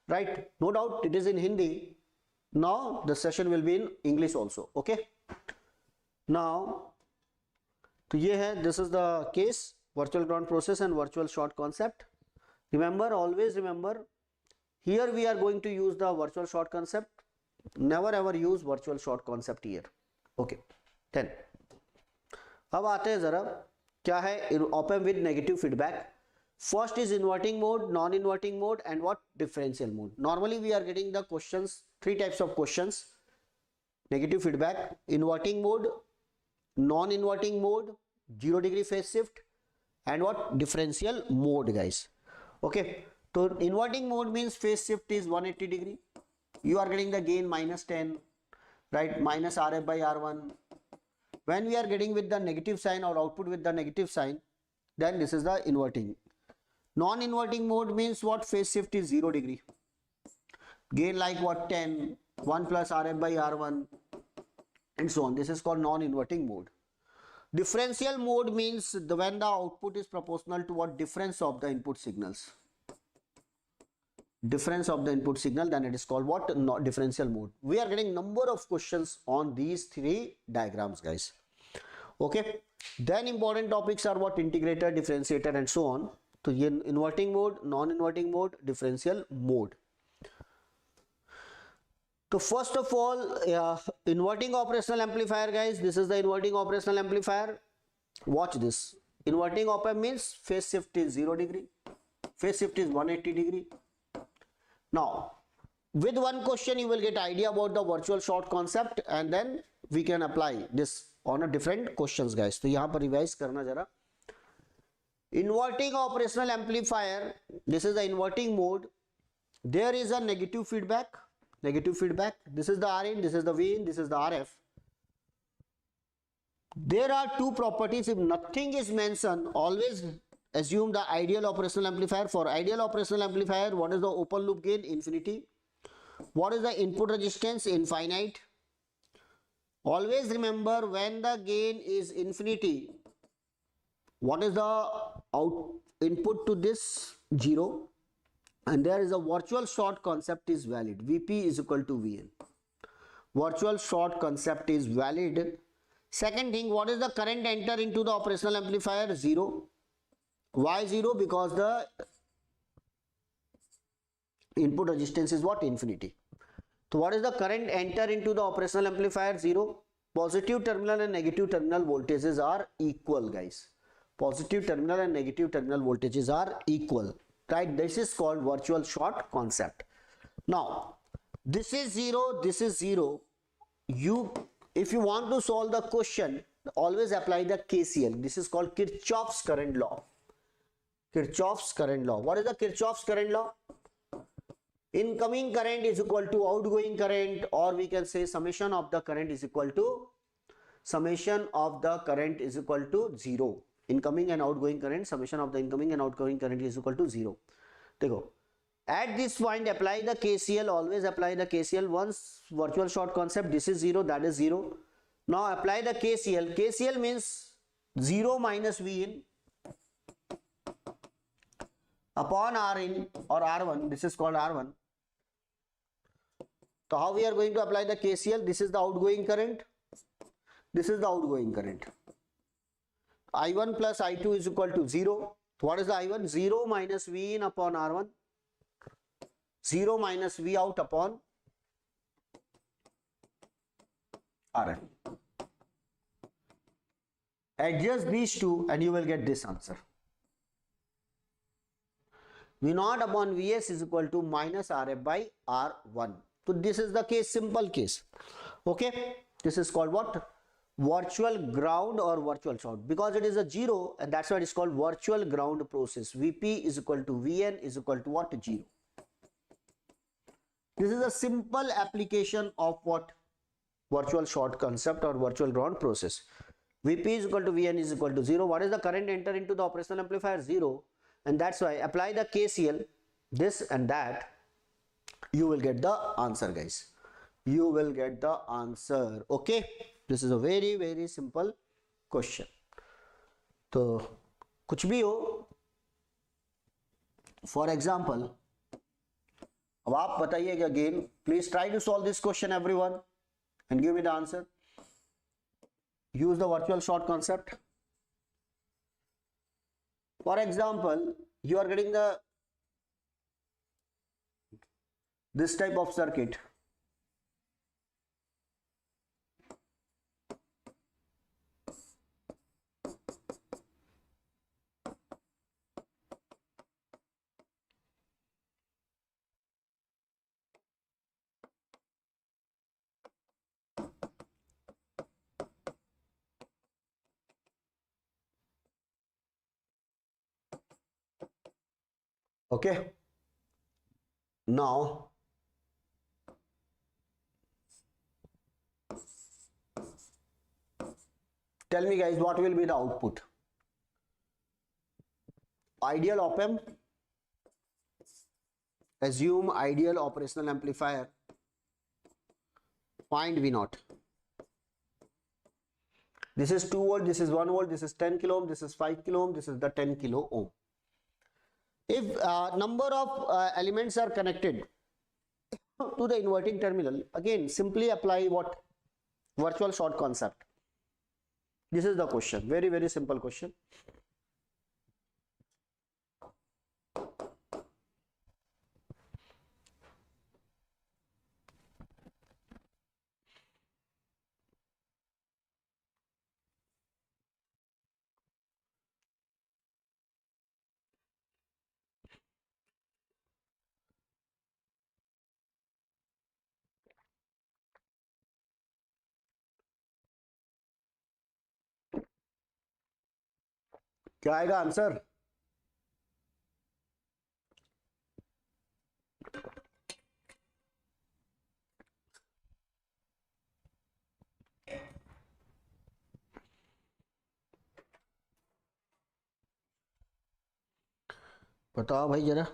right? No doubt it is in Hindi. Now the session will be in English also. Okay. Now, तो ये है, this is the case, virtual ground process and virtual short concept. Remember, always remember, here we are going to use the virtual short concept. Never ever use virtual short concept here. Okay. 10. अब आते हैं जरा, क्या है op-amp with negative feedback. First is inverting mode, non-inverting mode, and what? Differential mode. Normally we are getting the questions, 3 types of questions: negative feedback, inverting mode, non-inverting mode, 0 degree phase shift, and what? Differential mode guys. Okay, so inverting mode means phase shift is 180 degree. You are getting the gain -10, right? Minus RF by R1. When we are getting with the negative sign or output with the negative sign, then this is the inverting. Non-inverting mode means what? Phase shift is 0 degree. Gain like what? 10, 1 plus RF by R1, and so on. This is called non-inverting mode. Differential mode means when the output is proportional to what? Difference of the input signals. Difference of the input signal, then it is called what? Not differential mode. We are getting number of questions on these 3 diagrams guys. Okay, then important topics are what? Integrator, differentiator, and so on. So inverting mode, non-inverting mode, differential mode. So first of all, inverting operational amplifier guys, this is the inverting operational amplifier. Watch this. Inverting op-amp means phase shift is 0 degree, phase shift is 180 degree. Now with one question you will get idea about the virtual short concept, and then we can apply this on a different questions guys. तो यहाँ पर revise करना जरा. Inverting operational amplifier, this is the inverting mode. There is a negative feedback. This is the Rin, this is the Vin, this is the RF. There are 2 properties. If nothing is mentioned, always assume the ideal operational amplifier. For ideal operational amplifier, what is the open loop gain? Infinity. What is the input resistance? Infinite. Always remember, when the gain is infinity, what is the input to this? 0. And there is a virtual short concept is valid. Vp is equal to Vn. Virtual short concept is valid. Second thing, what is the current enter into the operational amplifier? 0. Why 0? Because the input resistance is what? Infinity. So what is the current enter into the operational amplifier? 0. Positive terminal and negative terminal voltages are equal guys. Positive terminal and negative terminal voltages are equal, right? This is called virtual short concept. Now this is 0, this is 0. If you want to solve the question, always apply the KCL. This is called Kirchhoff's current law. Kirchhoff's current law. What is the Kirchhoff's current law? Incoming current is equal to outgoing current, or we can say summation of the current is equal to 0. Incoming and outgoing current, summation of the incoming and outgoing current is equal to 0. देखो, at this point apply the KCL, always apply the KCL. Once virtual short concept, this is 0, that is 0. Now apply the KCL. KCL means 0 minus V in upon R in or R1, this is called R1. So how we are going to apply the KCL? This is the outgoing current, this is the outgoing current. I1 plus I2 is equal to 0. What is the I1? 0 minus V in upon R1, 0 minus V out upon Rn. Adjust these two and you will get this answer. V0 upon Vs is equal to minus Rf by R1. So this is the case, simple case. Okay, this is called what? Virtual ground or virtual short, because it is a 0, and that's why it is called virtual ground process. Vp is equal to Vn is equal to what? 0. This is a simple application of what? Virtual short concept or virtual ground process. Vp is equal to Vn is equal to 0. What is the current enter into the operational amplifier? 0. And that's why apply the KCL, this and that, you will get the answer, guys. You will get the answer. Okay, this is a very very simple question. तो कुछ भी हो, for example, अब आप बताइएगा again, please try to solve this question everyone and give me the answer. Use the virtual short concept. For example, you are getting this type of circuit. Okay, now tell me guys, what will be the output? Ideal op-amp, assume ideal operational amplifier, find V0. This is 2 volt, this is 1 volt, this is 10 kilo ohm, this is 5 kilo ohm, this is the 10 kilo ohm. If number of elements are connected to the inverting terminal, again simply apply what? Virtual short concept. This is the question, very very simple question. क्या आएगा answer? बताओ भाई जरा.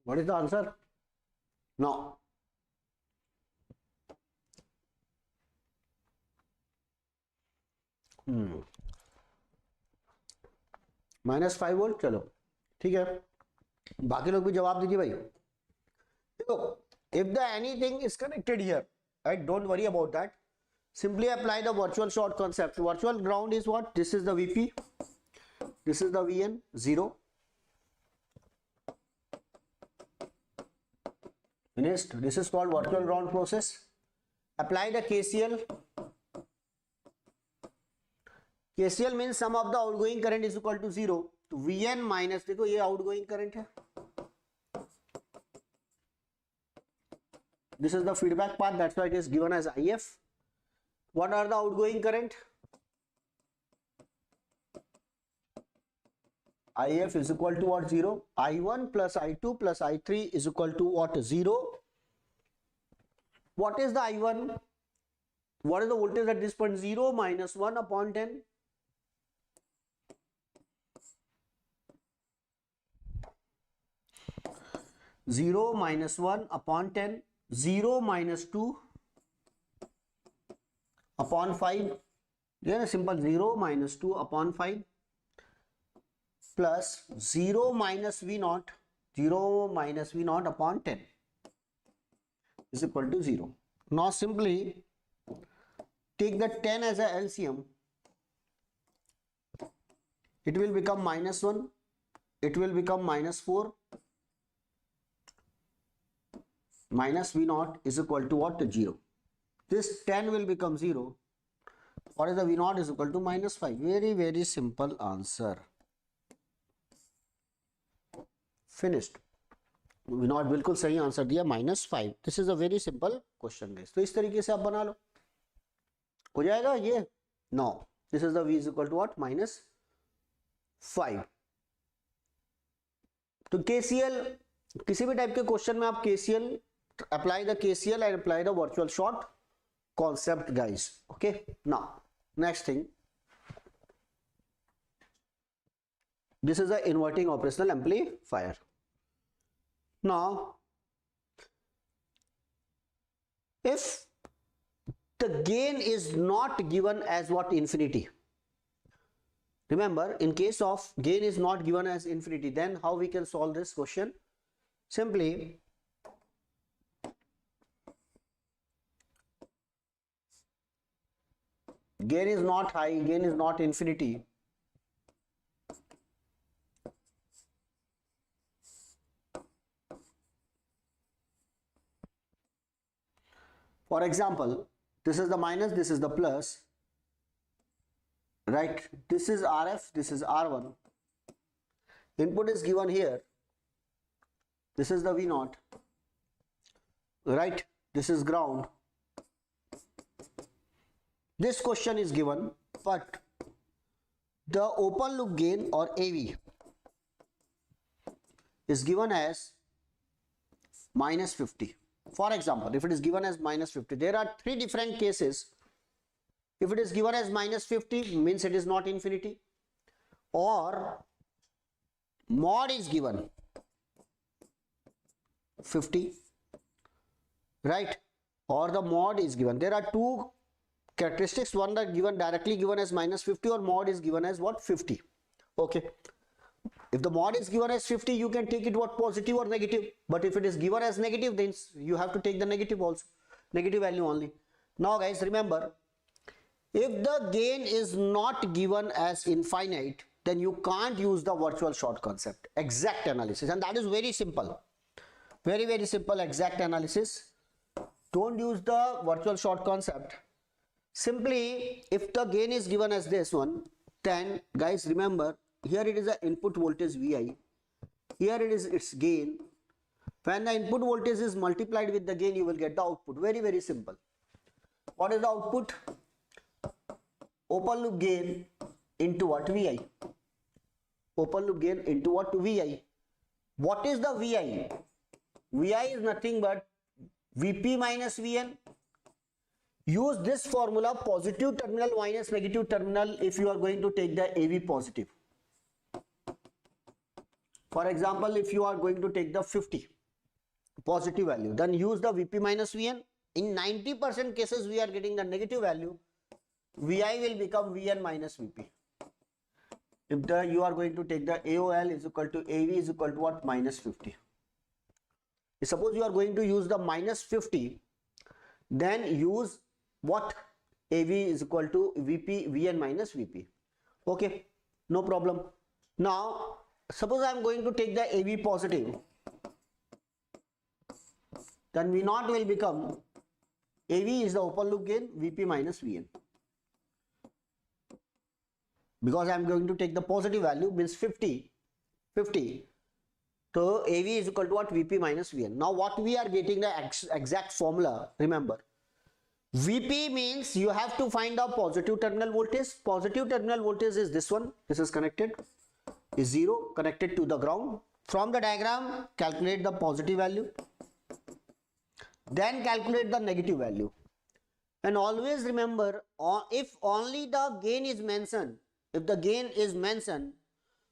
What is the answer? No. -5 volt, चलो ठीक है, बाकी लोग भी जवाब दीजिए भाई. देखो, if the anything is connected here, right, don't worry about that. Simply apply the virtual short concept. Virtual ground is what? This is the VP, this is the VN, 0. Finished. This is called virtual ground process. Apply the KCL. KCL means sum of the outgoing current is equal to 0. तो VN minus, देखो ये outgoing current है. This is the feedback path, that's why it is given as IF. What are the outgoing current? IF is equal to what? 0. I1 plus I2 plus I3 is equal to what? 0. What is the I1? What is the voltage at this point? 0 minus 1 upon 10. Zero minus 1 upon 10. 0 minus 2 upon 5. Yeah, simple. 0 minus 2 upon 5. Plus 0 minus V0, 0 minus V0 upon 10 is equal to 0. Now simply take the 10 as a LCM. It will become -1, it will become -4, minus V0 is equal to what? 0. This 10 will become 0. What is the V0 is equal to -5. Very, very simple answer. Finished. V0 बिल्कुल सही answer दिया, -5. This is a very simple question guys. तो इस तरीके से आप बना लो, हो जाएगा ये. No, this is the V is equal to what? -5. तो KCL, किसी भी टाइप के क्वेश्चन में आप KCL apply the KCL and apply the virtual short concept guys. Okay, now next thing, this is a inverting operational amplifier. Now if the gain is not given as what? Infinity. Remember, in case of gain is not given as infinity, then how we can solve this question? Simply gain is not high, gain is not infinity. For example, this is the minus, this is the plus, right? This is RF, this is R1. Input is given here. This is the V0, right? This is ground. This question is given, but the open loop gain or AV is given as -50. For example, if it is given as -50, there are 3 different cases. If it is given as -50, means it is not infinity, or mod is given 50, right? Or the mod is given. There are 2 characteristics. One that given directly given as -50, or mod is given as what? 50. Okay. If the mod is given as 50, you can take it what? Positive or negative. But if it is given as negative, then you have to take the negative also, negative value only. Now guys, remember, if the gain is not given as infinite, then you can't use the virtual short concept, exact analysis, and that is very simple, very, very simple. Exact analysis, don't use the virtual short concept. Simply, if the gain is given as this one, then guys remember, here it is the input voltage Vi, here it is its gain. When the input voltage is multiplied with the gain, you will get the output. Very, very simple. What is the output? Open loop gain into what? Vi. Open loop gain into what? Vi. What is the Vi? Vi is nothing but Vp minus Vn. Use this formula, positive terminal minus negative terminal, if you are going to take the AV positive. For example, if you are going to take the 50, positive value, then use the Vp minus Vn. In 90% cases we are getting the negative value. Vi will become Vn minus Vp. If you are going to take the AOL is equal to AV is equal to what? Minus 50. Suppose you are going to use the minus 50, then use what? AV is equal to Vp, Vn minus Vp. Okay, no problem. Now, suppose I am going to take the AV positive, then V0 will become AV is the open loop gain, Vp minus Vn. Because I am going to take the positive value, means 50. So AV is equal to what? Vp minus Vn. Now what we are getting the exact formula, remember. Vp means you have to find the positive terminal voltage. Positive terminal voltage is this one. This is connected, is 0, connected to the ground. From the diagram, calculate the positive value. Then calculate the negative value. And always remember, if only the gain is mentioned, if the gain is mentioned,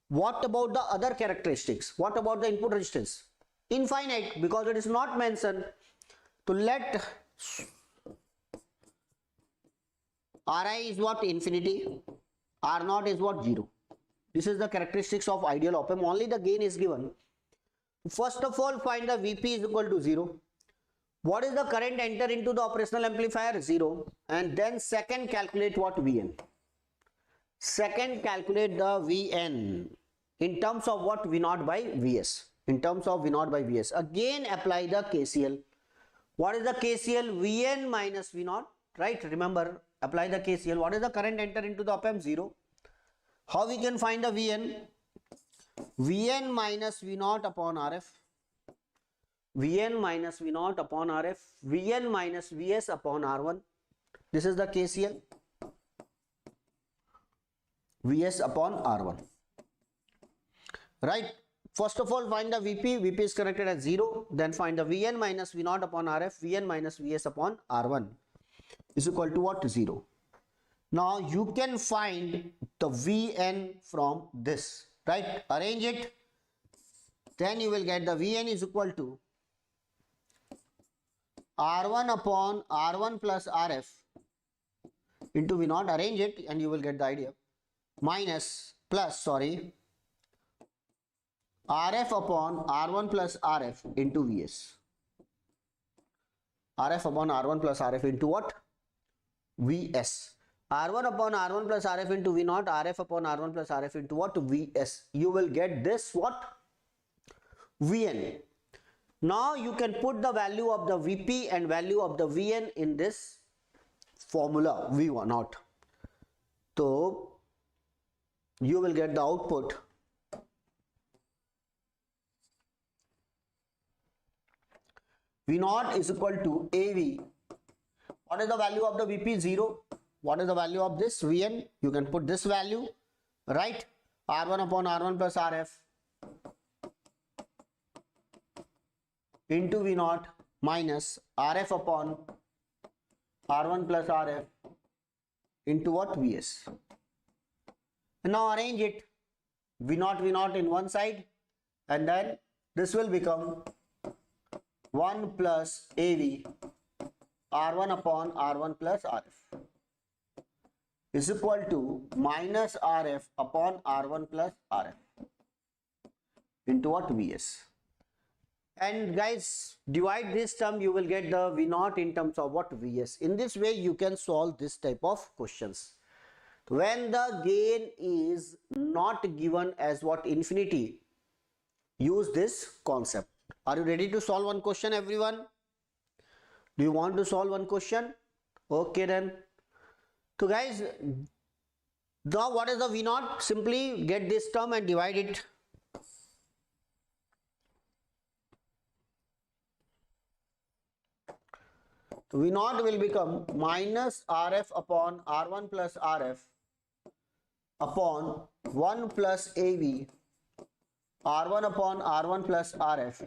what about the other characteristics? What about the input resistance? Infinite, because it is not mentioned. To let Ri is what? Infinity. R0 is what? 0. This is the characteristics of ideal op amp. Only the gain is given. First of all, find the Vp is equal to 0. What is the current enter into the operational amplifier? 0. And then second, calculate what? Vn. Second, calculate the Vn in terms of what? V0 by Vs. In terms of V0 by Vs. Again, apply the KCL. What is the KCL? Vn minus V0. Right? Remember, apply the KCL. What is the current enter into the op amp? 0. How we can find the Vn? Vn minus V0 upon Rf. Vn minus V0 upon Rf. Vn minus Vs upon R1. This is the KCL. Vs upon R1. Right? First of all, find the Vp. Vp is connected at 0. Then find the Vn minus V0 upon Rf. Vn minus Vs upon R1 is equal to what? 0. Now you can find the Vn from this. Right? Arrange it. Then you will get the Vn is equal to R1 upon R1 plus Rf into V0. Arrange it and you will get the idea. Minus plus Rf upon R1 plus Rf into Vs. Rf upon R1 plus Rf into what? Vs. R1 upon R1 plus Rf into V0. Rf upon R1 plus Rf into what? Vs. You will get this what? Vn. Now you can put the value of the Vp and value of the Vn in this formula V0. So you will get the output V0 is equal to AV. What is the value of the Vp? 0. What is the value of this? Vn. You can put this value, right? R1 upon R1 plus Rf into V0 minus Rf upon R1 plus Rf into what? Vs. And now arrange it. V0 in one side, and then this will become 1 plus AV R1 upon R1 plus Rf is equal to minus Rf upon R1 plus Rf into what? Vs. And guys, divide this term, you will get the V0 in terms of what? Vs. In this way you can solve this type of questions. When the gain is not given as what? Infinity, use this concept. Are you ready to solve one question, everyone? Do you want to solve one question? Okay then. So guys, now what is the V0? Simply get this term and divide it. V0 will become minus Rf upon R1 plus Rf upon 1 plus AV R1 upon R1 plus Rf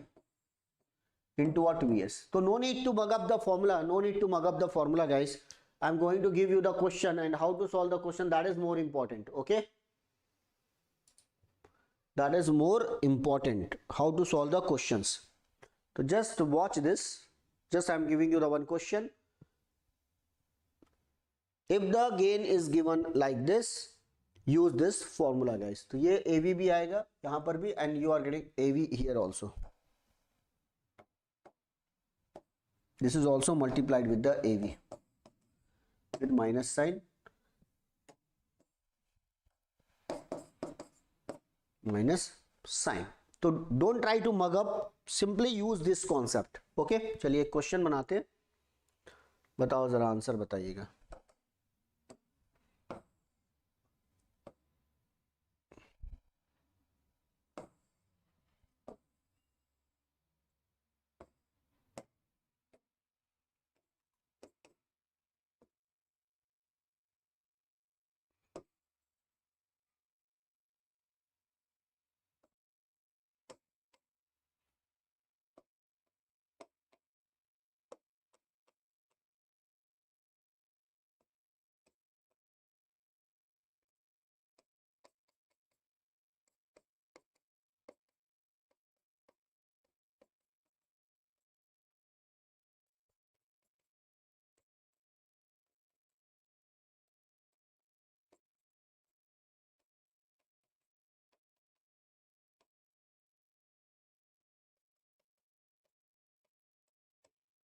into what? Vs. So no need to mug up the formula. No need to mug up the formula, guys. I'm going to give you the question and how to solve the question. That is more important. Okay. That is more important. How to solve the questions. So just watch this. Just I am giving you the one question. If the gain is given like this, use this formula guys. तो ये AV भी आएगा यहाँ पर भी, and you are getting AV here also. This is also multiplied with the AV with minus sign, minus sign. तो don't try to mug up, simply use this concept. Okay, चलिए एक क्वेश्चन बनाते हैं, बताओ जरा आंसर बताइएगा.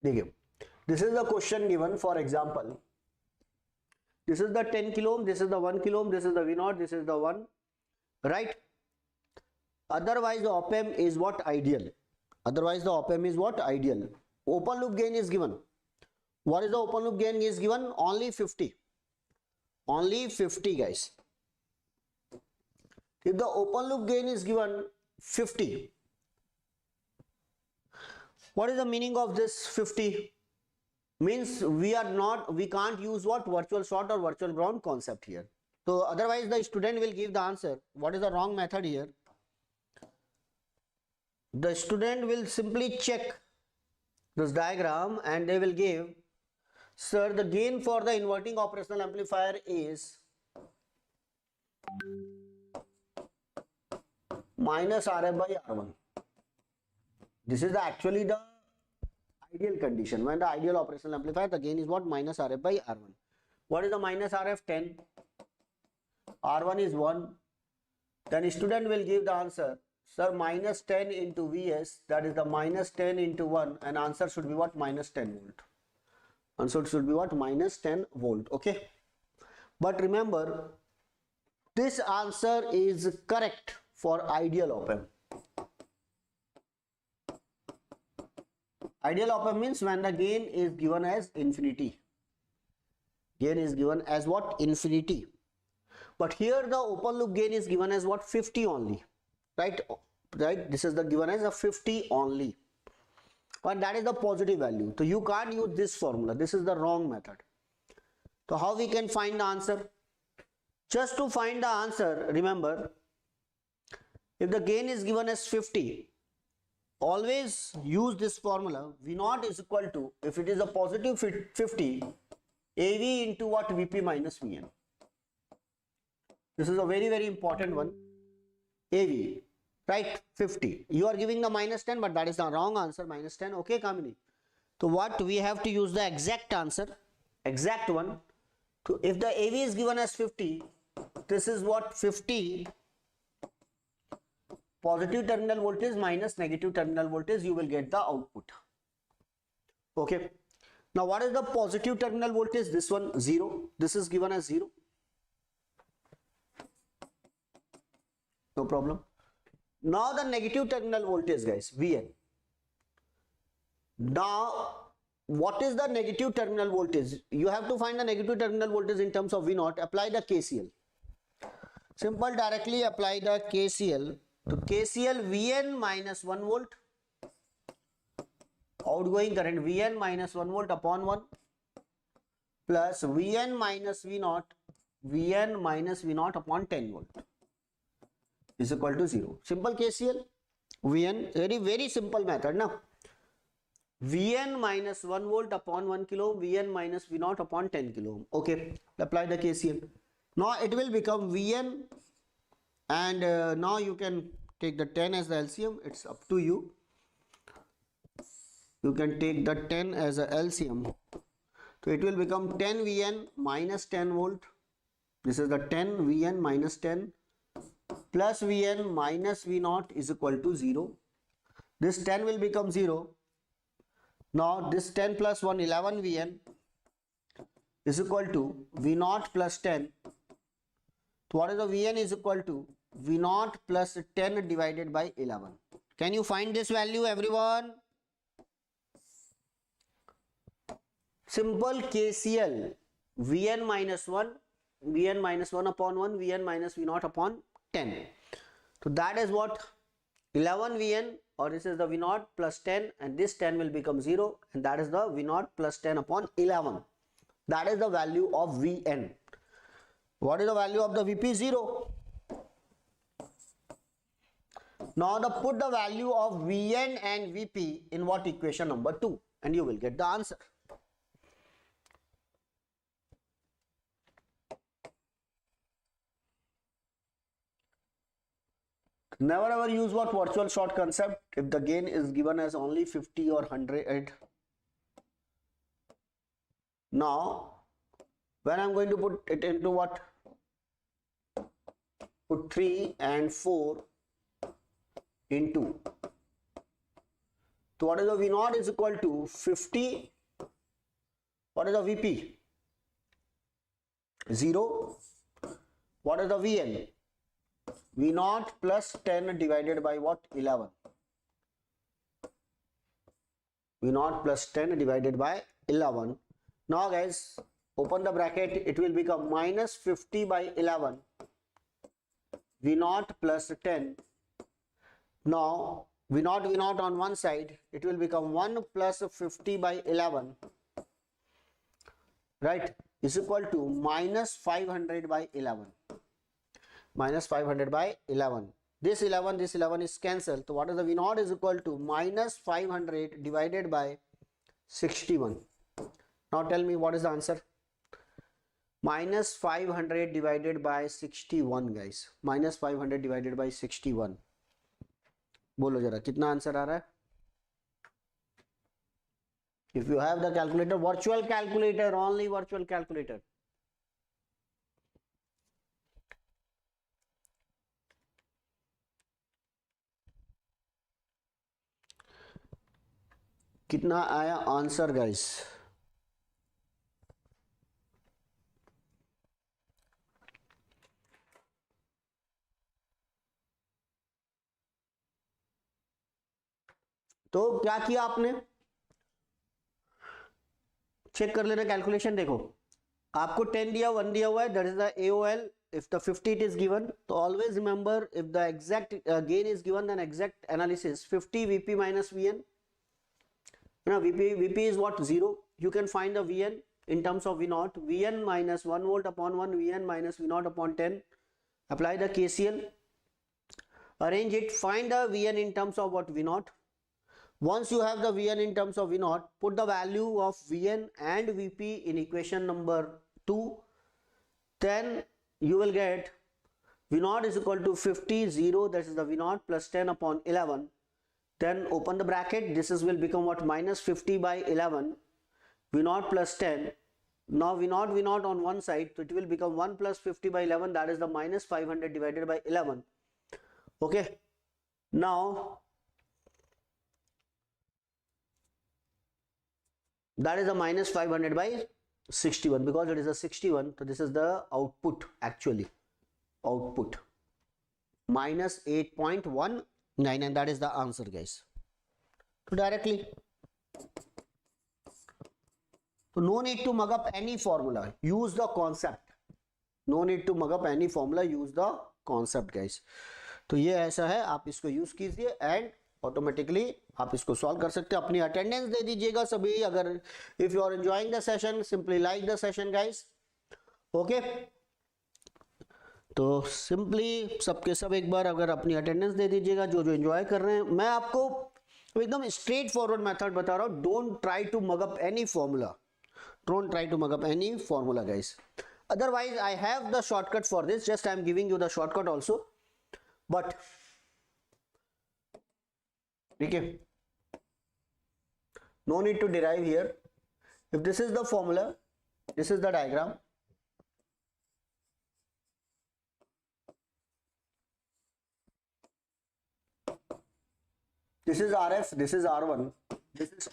देखिए, this is the question given. For example, this is the 10 kilo ohm, this is the 1 kilo ohm, this is the V0, this is the 1, right? Otherwise the op-amp is what? Ideal. Otherwise the op-amp is what? Ideal. Open loop gain is given. What is the open loop gain is given? Only 50. Only 50 guys. If the open loop gain is given 50, what is the meaning of this 50? Means we can't use what? Virtual short or virtual ground concept here. So otherwise the student will give the answer. What is the wrong method here? The student will simply check this diagram and they will give, sir, the gain for the inverting operational amplifier is minus RF by R1. This is actually the ideal condition. When the ideal operational amplifier, the gain is what? Minus RF by R1. What is the minus RF? 10. R1 is 1. Then student will give the answer, sir, minus 10 into Vs, that is the minus 10 into 1, and answer should be what? Minus 10 volt. Answer should be what? Minus 10 volt. Okay. But remember, this answer is correct for ideal op-amp. Ideal op-amp means when the gain is given as infinity. Gain is given as what? Infinity. But here the open loop gain is given as what? 50 only. Right? Right? This is the given as a 50 only. And that is the positive value. So you can't use this formula. This is the wrong method. So how we can find the answer? Just to find the answer, remember, if the gain is given as 50, always use this formula. V0 is equal to, if it is a positive 50, AV into what? Vp minus Vn. This is a very, very important one. AV, right? 50. You are giving the minus 10, but that is the wrong answer. Minus 10. Okay, Kamini. So what? We have to use the exact answer, exact one. So if the AV is given as 50, this is what? 50 positive terminal voltage minus negative terminal voltage, you will get the output. Okay. Now what is the positive terminal voltage? This one 0. This is given as 0. No problem. Now the negative terminal voltage guys, Vn. Now what is the negative terminal voltage? You have to find the negative terminal voltage in terms of V0. Apply the KCL. Simple, directly apply the KCL. To KCL, Vn minus 1 volt, outgoing current Vn minus 1 volt upon 1 plus Vn minus V0, Vn minus V0 upon 10 volt is equal to 0. Simple KCL. Vn, very, very simple method now. Vn minus 1 volt upon 1 kilo ohm, Vn minus V0 upon 10 kilo ohm. Okay, apply the KCL. Now it will become Vn, and now you can take the 10 as the LCM. It's up to you. you can take the 10 as a LCM. So it will become 10 Vn minus 10 volt. This is the 10 Vn minus 10 plus Vn minus V0 is equal to 0. This 10 will become 0. Now this 10 plus 1, 11 Vn is equal to V0 plus 10. So what is the Vn is equal to V0 plus 10 divided by 11. Can you find this value, everyone? Simple KCL. Vn minus 1, Vn minus 1 upon 1, Vn minus V0 upon 10. So that is what 11 Vn, or this is the V0 plus 10, and this 10 will become 0, and that is the V0 plus 10 upon 11. That is the value of Vn. What is the value of the Vp? 0. Now put the value of Vn and Vp in what? Equation number 2, and you will get the answer. Never ever use what? Virtual short concept if the gain is given as only 50 or 100. Now when I'm going to put it into what? Put 3 and 4 into. So what is the V0 is equal to 50. What is the Vp? 0. What is the Vn? V0 plus 10 divided by what? 11. V0 plus 10 divided by 11. Now guys, open the bracket. It will become minus 50 by 11. V0 plus 10. Now V0 on one side, it will become 1 plus 50 by 11, right, is equal to minus 500 by 11. Minus 500 by 11. This 11 is cancelled. So what is the V0 is equal to minus 500 divided by 61. Now tell me what is the answer. Minus 500 divided by 61 guys. Minus 500 divided by 61. बोलो जरा कितना answer आ रहा है? If you have the calculator, virtual calculator, only virtual calculator. कितना आया answer guys? तो क्या किया आपने? चेक कर लेना कैलकुलेशन. देखो आपको 10 दिया, 1 दिया हुआ है, that is the AOL. if the 50 it is given, so always remember if the exact gain is given, then exact analysis 50 Vp minus Vn. Now Vp is what? 0. You can find the Vn in terms of V0. Vn minus 1 volt upon 1, Vn minus V0 upon 10. Apply the KCL, arrange it, find the Vn in terms of what? V0. Once you have the Vn in terms of V0, put the value of Vn and Vp in equation number 2. Then you will get V0 is equal to 50, 0, that is the V0 plus 10 upon 11. Then open the bracket, this is will become what? Minus 50 by 11, V0 plus 10. Now V0 on one side, so it will become 1 plus 50 by 11, that is the minus 500 divided by 11. Okay, now that is a minus 500 by 61, because it is a 61, so this is the output, actually output minus 8.19, and that is the answer guys. So directly, so no need to mug up any formula, use the concept. No need to mug up any formula, use the concept guys. तो ये ऐसा है, आप इसको use कीजिए and automatically आप इसको solve कर सकते हैं. अपनी अटेंडेंस दे दीजिएगा सभी. अगर if you are enjoying the session, simply like the session guys. Okay, तो सिंपली सबके सब एक बार अगर अपनी अटेंडेंस दे दीजिएगा जो जो एंजॉय कर रहे हैं. मैं आपको एकदम स्ट्रेट फॉरवर्ड मेथड बता रहा हूँ. Don't try to mug up any formula, don't try to mug up any formula guys. Otherwise I have the shortcut for this, just I am giving you the shortcut also. But ठीक है, No need to derive here. If this is the formula, this is the diagram. This is RF, this is R1, this is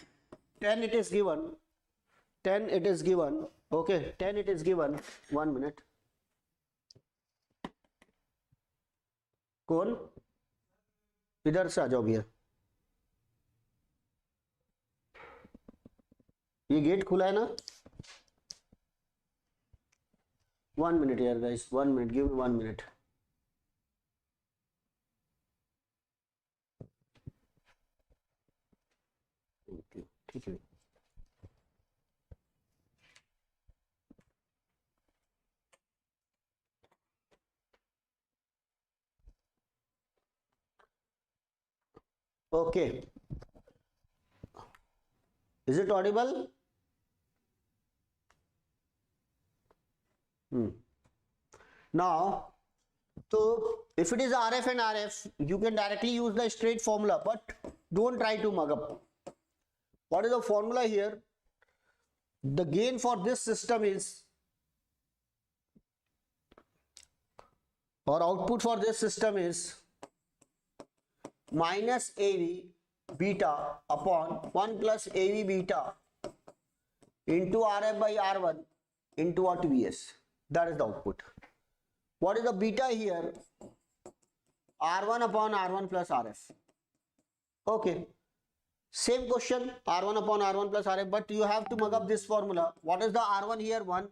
10 it is given, 10 it is given, okay, 10 it is given, 1 minute. कौन इधर से आ जाओ भैया, ये gate खुला है ना. 1 minute यार guys, 1 minute, give me 1 minute. ठीक है. Okay. Is it audible? Now, so if it is RF and RF, you can directly use the straight formula, but don't try to mug up. What is the formula here? The gain for this system is, or output for this system is, minus AV beta upon 1 plus AV beta into RF by R1 into what Vs. That is the output. What is the beta here? R1 upon R1 plus RF. Okay. Same question, R1 upon R1 plus RF, but you have to mug up this formula. What is the R1 here? 1.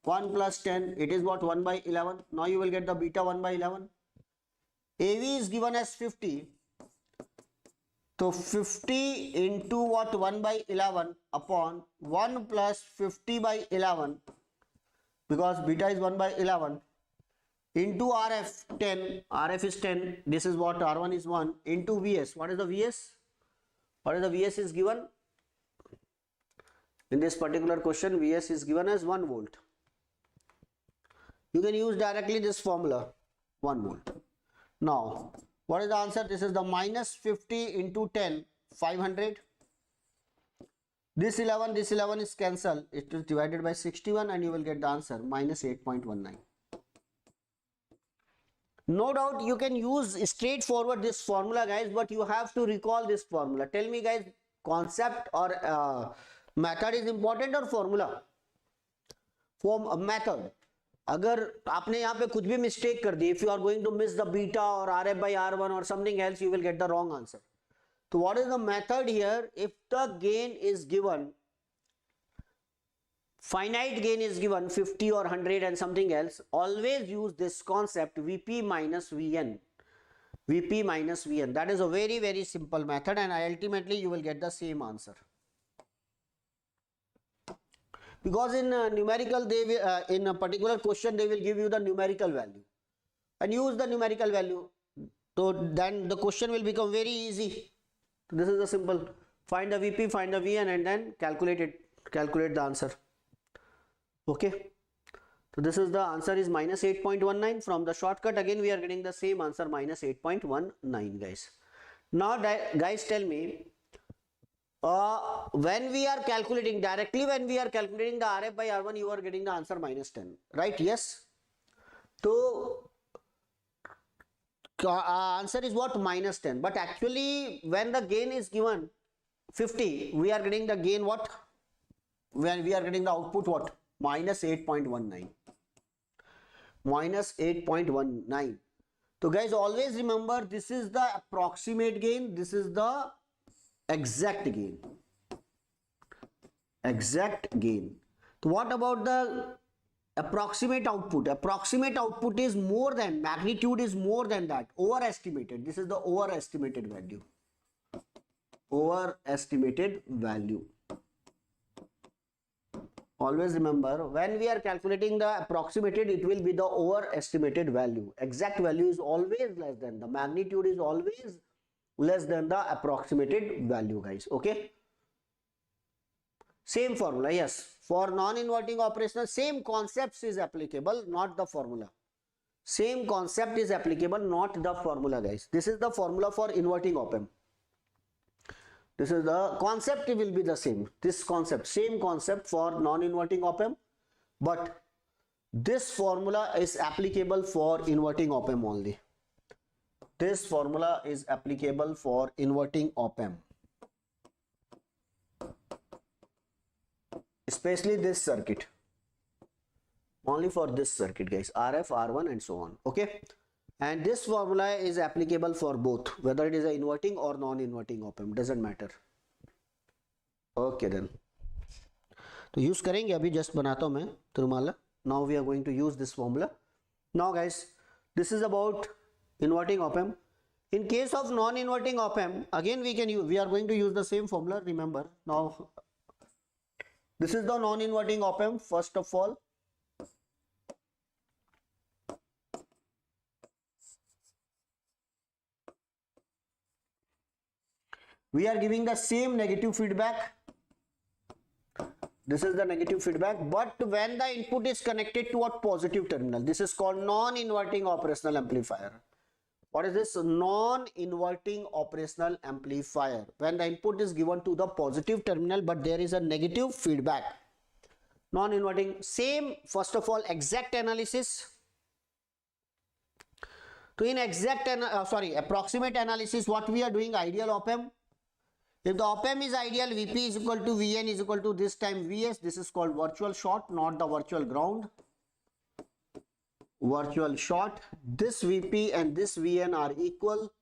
1 plus 10, it is what? 1 by 11. Now you will get the beta 1 by 11. AV is given as 50. So 50 into what? 1 by 11 upon 1 plus 50 by 11, because beta is 1 by 11, into RF 10. RF is 10. This is what? R1 is 1 into Vs. What is the Vs? What is the Vs is given? In this particular question, Vs is given as 1 volt. You can use directly this formula, 1 volt. Now, what is the answer? This is the minus 50 into 10, 500. This 11 is cancelled. It is divided by 61 and you will get the answer, minus 8.19. No doubt you can use straightforward this formula, guys, but you have to recall this formula. Tell me, guys, concept or method is important or formula? Form method. अगर आपने यहाँ पे कुछ भी mistake कर दी, if you are going to miss the beta or RF by R1 or something else, you will get the wrong answer. So what is the method here? If the gain is given, finite gain is given 50 or 100 and something else, always use this concept Vp minus Vn. Vp minus Vn. That is a very, very simple method, and ultimately you will get the same answer. Because in numerical, they will, in a particular question, they will give you the numerical value and use the numerical value. So then the question will become very easy. So this is the simple. Find the Vp, find the Vn, and then calculate it. Calculate the answer. Okay. So this is the answer is minus 8.19. From the shortcut, again we are getting the same answer, minus 8.19, guys. Now guys, tell me, when we are calculating directly, when we are calculating the RF by R1, you are getting the answer minus 10, right? Yes. So answer is what? Minus 10. But actually, when the gain is given 50, we are getting the gain what? When we are getting the output what? Minus 8.19. Minus 8.19. So guys, always remember, this is the approximate gain, this is the exact gain. Exact gain. So what about the approximate output? Approximate output is more than, magnitude is more than that, overestimated. This is the overestimated value. Overestimated value. Always remember, when we are calculating the approximated, it will be the overestimated value. Exact value is always less than, the magnitude is always less than the approximated value, guys. Okay. Same formula, yes. For non-inverting operational, same concepts is applicable, not the formula. Same concept is applicable, not the formula, guys. This is the formula for inverting op-amp. This is the concept will be the same. This concept, same concept for non-inverting op-amp, but this formula is applicable for inverting op-amp only. This formula is applicable for inverting op-amp, especially this circuit. Only for this circuit, guys. RF, R1 and so on. Okay. And this formula is applicable for both, whether it is a inverting or non-inverting op-amp, doesn't matter. Okay then. तो use करेंगे अभी, just बनाता हूँ मैं Tirumala. Now we are going to use this formula. Now guys, this is about inverting op-amp. In case of non-inverting op-amp, again we are going to use the same formula. Remember, now this is the non-inverting op-amp. First of all, we are giving the same negative feedback. This is the negative feedback, but when the input is connected to a positive terminal, this is called non-inverting operational amplifier. What is this? Non-inverting operational amplifier. When the input is given to the positive terminal, but there is a negative feedback. Non-inverting, same, first of all, exact analysis. So in approximate analysis, what we are doing, ideal op-amp. If the op-amp is ideal, Vp is equal to Vn is equal to this time Vs. This is called virtual short, not the virtual ground. Virtual short. This Vp and this Vn are equal.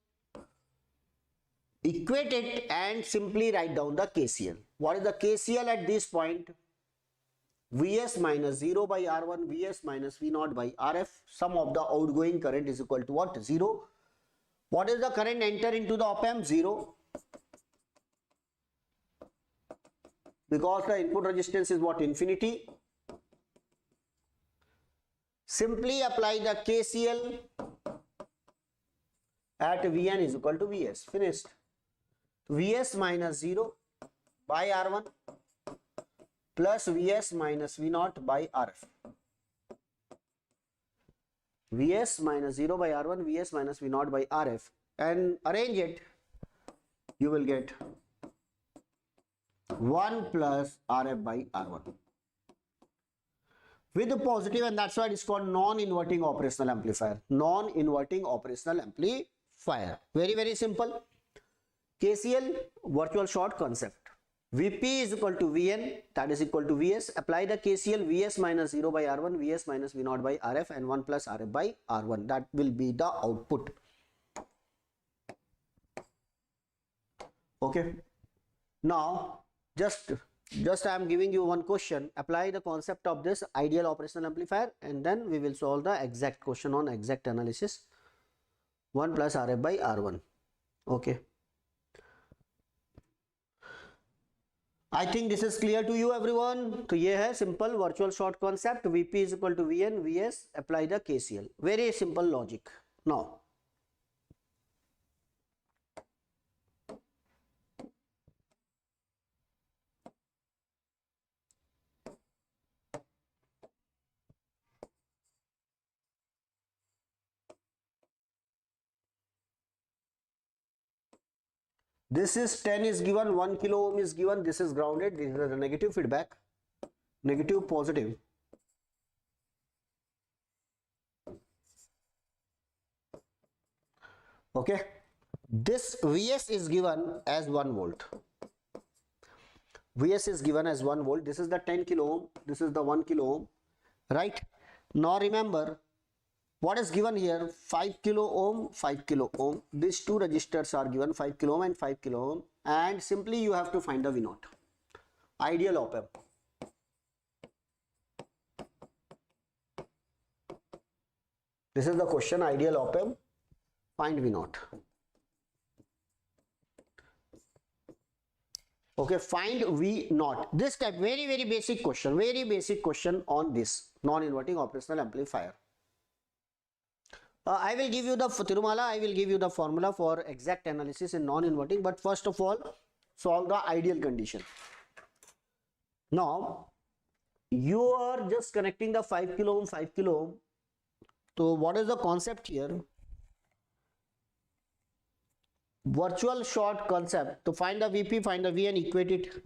Equate it and simply write down the KCL. What is the KCL at this point? Vs minus 0 by R1, Vs minus V0 by Rf. Sum of the outgoing current is equal to what? 0. What is the current enter into the op-amp? 0. Because the input resistance is what? Infinity. Simply apply the KCL at Vn is equal to Vs. Finished. Vs minus 0 by R1 plus Vs minus V0 by Rf. Vs minus 0 by R1, Vs minus V0 by Rf, and arrange it, you will get 1 plus Rf by R1 with the positive, and that's why it's called non-inverting operational amplifier. Non-inverting operational amplifier. Very, very simple. KCL, virtual short concept. Vp is equal to Vn, that is equal to Vs. Apply the KCL, Vs minus 0 by R1, Vs minus V0 by Rf, and 1 plus Rf by R1. That will be the output. Okay. Now, just I am giving you one question. Apply the concept of this ideal operational amplifier, and then we will solve the exact question on exact analysis. 1 plus Rf by R1. Okay. I think this is clear to you everyone. So ये है simple virtual short concept. Vp is equal to Vn, Vs. Apply the KCL. Very simple logic. Now, this is 10 is given, 1 kilo ohm is given, this is grounded, this is the negative feedback, negative, positive. Okay, this Vs is given as 1 volt. Vs is given as 1 volt, this is the 10 kilo ohm, this is the 1 kilo ohm, right? Now remember, what is given here? 5 kilo ohm, 5 kilo ohm. These two resistors are given, 5 kilo ohm and 5 kilo ohm, and simply you have to find the V0. Ideal op-amp. This is the question, ideal op-amp. Find V0. Okay, find V0. This type, very, very basic question on this non-inverting operational amplifier. I will give you the Tirumala, I will give you the formula for exact analysis in non-inverting, but first of all, solve the ideal condition. Now, you are just connecting the 5 kilo ohm, 5 kilo ohm. So, what is the concept here? virtual short concept. To find the VP, find the V and equate it.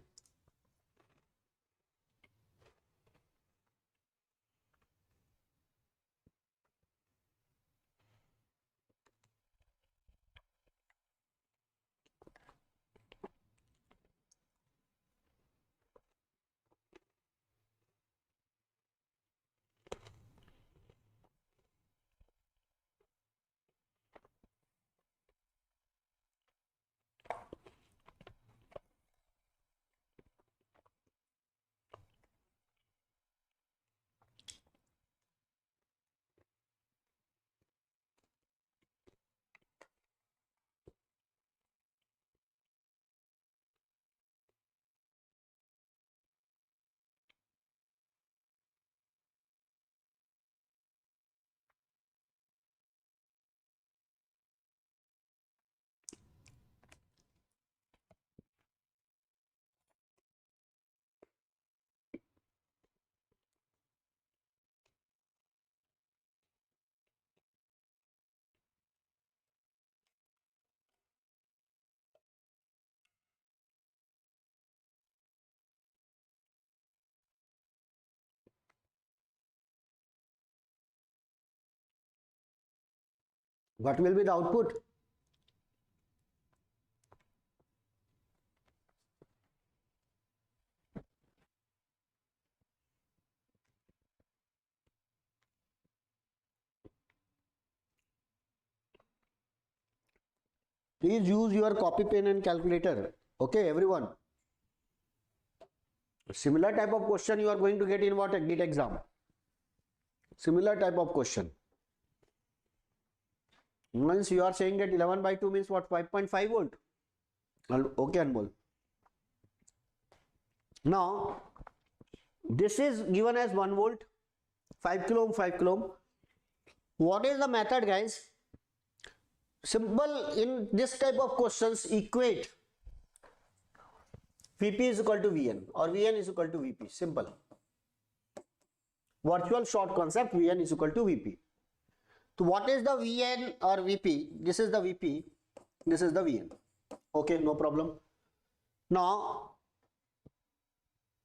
What will be the output? Please use your copy pen and calculator. Okay, everyone. Similar type of question you are going to get in what? GATE exam. Similar type of question. Once you are saying that 11/2 means what? 5.5 volt. Okay, Anmol. Now, this is given as 1 volt, 5 kilo ohm, 5 kilo ohm. What is the method, guys? Simple. In this type of questions, equate Vp is equal to Vn or Vn is equal to Vp. Simple. Virtual short concept, Vn is equal to Vp. So what is the Vn or Vp? This is the Vp, this is the Vn. Okay, no problem. Now,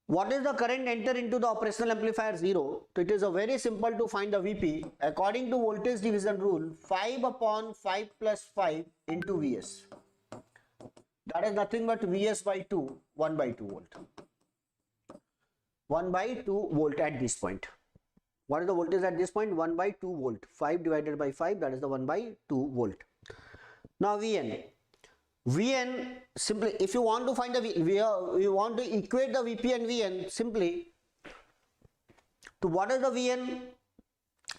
what is the current enter into the operational amplifier? 0. So it is a very simple to find the Vp. According to voltage division rule, 5 upon 5 plus 5 into Vs. That is nothing but Vs by 2, 1 by 2 volt. 1 by 2 volt at this point. What is the voltage at this point? 1 by 2 volt. 5 divided by 5, that is the 1 by 2 volt. Now Vn. Vn, simply, if you want to find the you want to equate the Vp and Vn, simply, to what is the Vn?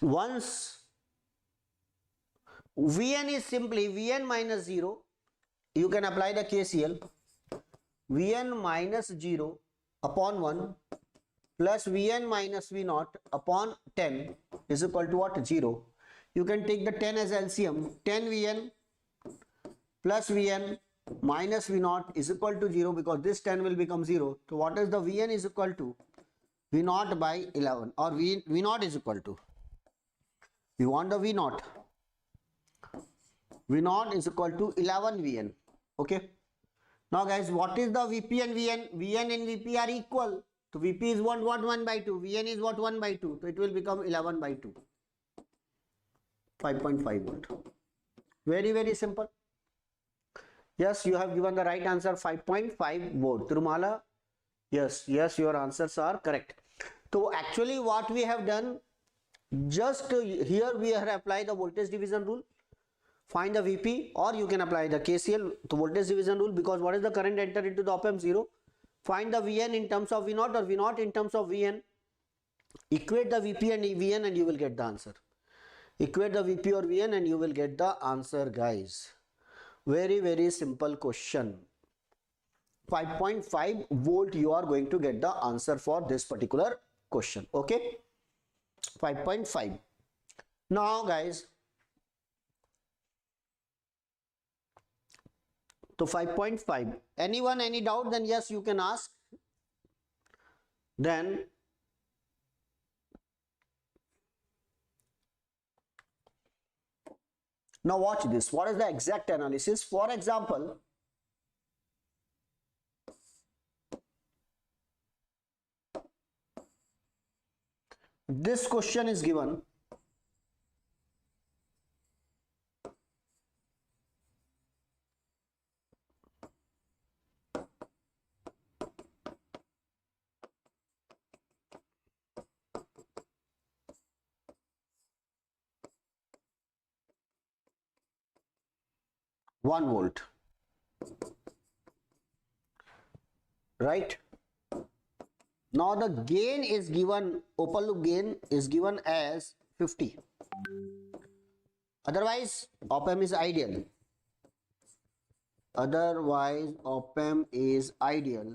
Once Vn is simply Vn minus 0, you can apply the KCL. Vn minus 0 upon 1 plus Vn minus V0 upon 10 is equal to what? 0. You can take the 10 as LCM. 10 Vn plus Vn minus V0 is equal to 0 because this 10 will become 0. So what is the Vn is equal to? V0 by 11 or V0 is equal to. We want the V0. V0 is equal to 11 Vn. Okay. Now guys, what is the Vp and Vn? Vn and Vp are equal. So Vp is what 1 by 2. Vn is what 1 by 2. So it will become 11 by 2. 5.5 volt. Very, very simple. Yes, you have given the right answer, 5.5 volt. Tirumala, yes, your answers are correct. So actually what we have done, just here we have applied the voltage division rule. Find the Vp, or you can apply the KCL, the voltage division rule, because what is the current enter into the op-amp? 0. Find the Vn in terms of V0 or V0 in terms of Vn. Equate the Vp and Vn and you will get the answer. Equate the Vp or Vn and you will get the answer, guys. Very, very simple question. 5.5 volt you are going to get the answer for this particular question. Okay. 5.5. Now guys, to 5.5. Anyone, any doubt? Then yes, you can ask. Then Now watch this. What is the exact analysis? For example, this question is given. One volt, right? Now the gain is given, open loop gain is given as 50. Otherwise, op-amp is ideal. Otherwise, op-amp is ideal.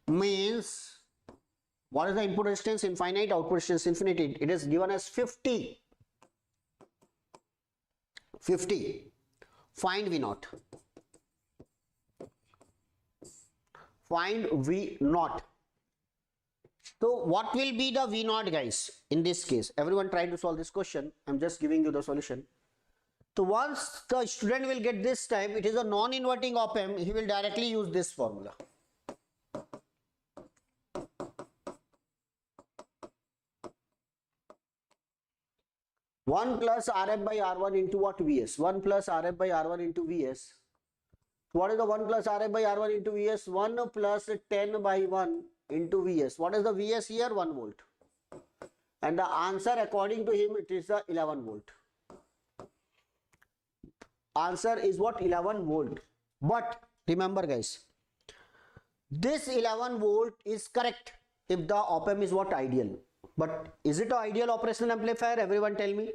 Means, what is the input resistance? Infinite, output resistance infinity. It is given as 50. 50. Find V naught. Find V naught. So what will be the V naught, guys? In this case, everyone try to solve this question. I'm just giving you the solution. So once the student will get this time, it is a non-inverting op-amp, he will directly use this formula. One plus Rf by R1 into what? Vs. 1 plus Rf by R1 into Vs. What is the 1 plus Rf by R1 into Vs? 1 plus 10 by 1 into Vs. What is the Vs here? 1 volt. And the answer according to him, it is 11 volt. Answer is what? 11 volt. But remember, guys, this 11 volt is correct if the op-amp is what? Ideal. But is it an ideal operational amplifier? Everyone tell me.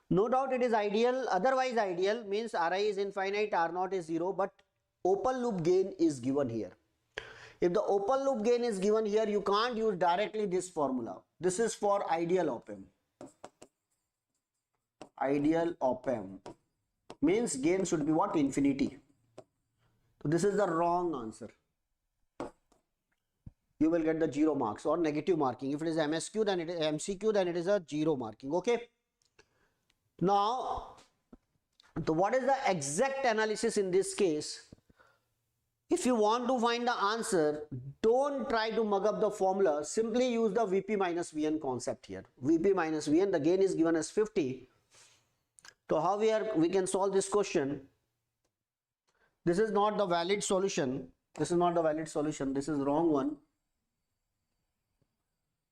No doubt it is ideal. Otherwise ideal means Ri is infinite, R0 is 0, but open loop gain is given here. If the open loop gain is given here, you can't use directly this formula. This is for ideal op-amp. Ideal op-amp means gain should be what? Infinity. So this is the wrong answer. You will get the 0 marks or negative marking. If it is MSQ, then it is MCQ, then it is a 0 marking. Okay. Now, so what is the exact analysis in this case? If you want to find the answer, don't try to mug up the formula. Simply use the Vp minus Vn concept here. Vp minus Vn, the gain is given as 50. So how we can solve this question? This is not the valid solution. This is not the valid solution. This is the wrong one.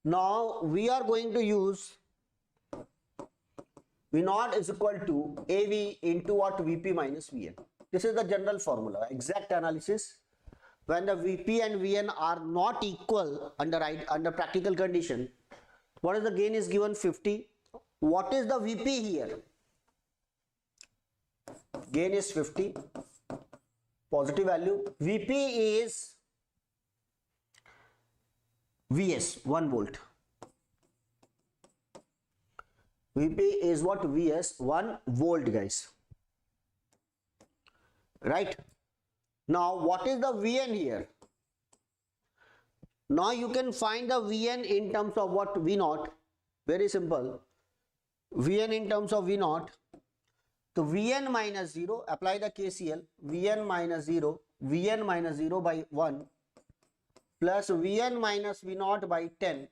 Now we are going to use V naught is equal to AV into what? Vp minus Vn. This is the general formula. Exact analysis. When the Vp and Vn are not equal under practical condition, what is the gain is given? 50. What is the Vp here? Gain is 50. Positive value. Vp is Vs, 1 volt. Vp is what? Vs, 1 volt, guys. Right? Now, what is the Vn here? Now, you can find the Vn in terms of what? V naught. Very simple. Vn in terms of V naught. So, Vn minus 0, apply the KCL. Vn minus 0, Vn minus 0 by 1 plus Vn minus V naught by 10.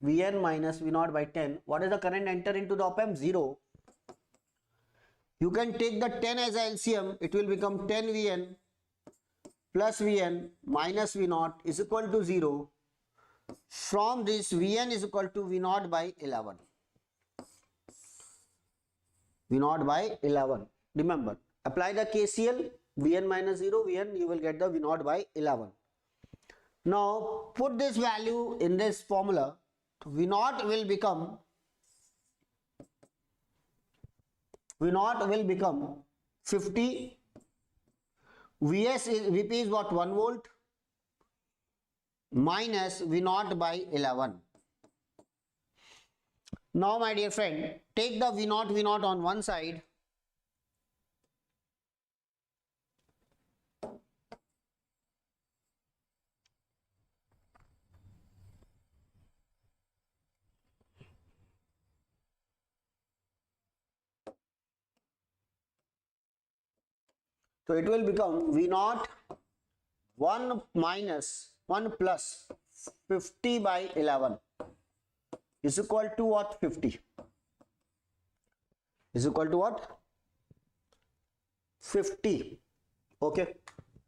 Vn minus V naught by 10. What is the current enter into the op-amp? 0. You can take the 10 as a LCM. It will become 10 Vn plus Vn minus V naught is equal to 0. From this, Vn is equal to V naught by 11. V naught by 11. Remember, apply the KCL. Vn minus 0, Vn, you will get the V naught by 11. Now, put this value in this formula. V naught will become 50. Vp is what? 1 volt minus V naught by 11. Now, my dear friend, take the V naught on one side. So it will become V naught 1 minus 1 plus 50 by 11 is equal to what? 50 is equal to what? 50. Okay,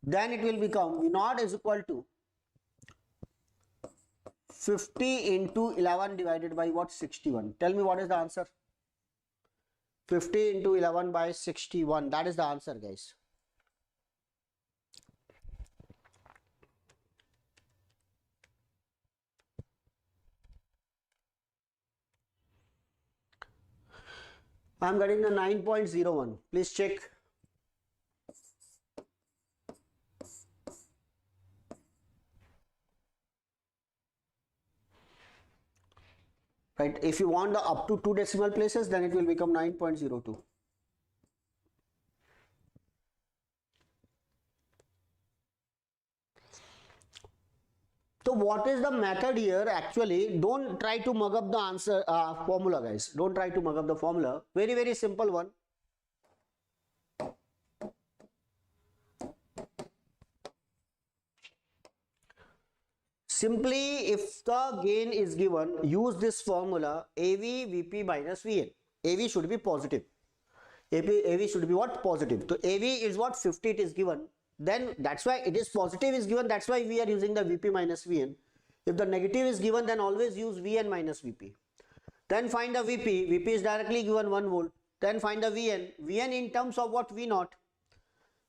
then it will become V naught is equal to 50 into 11 divided by what? 61. Tell me what is the answer? 50 into 11 by 61. That is the answer, guys. I am getting the 9.01. Please check. Right, if you want the up to 2 decimal places, then it will become 9.02. So what is the method here? Actually, don't try to mug up the answer formula, guys. Don't try to mug up the formula. Very, very simple one. Simply, if the gain is given, use this formula AV VP minus VN. AV should be positive. AV should be what? Positive. So AV is what? 50 it is given. Then that's why it is positive is given. That's why we are using the VP minus VN. If the negative is given, then always use VN minus VP. Then find the VP. VP is directly given 1 volt. Then find the VN. VN in terms of what? V naught.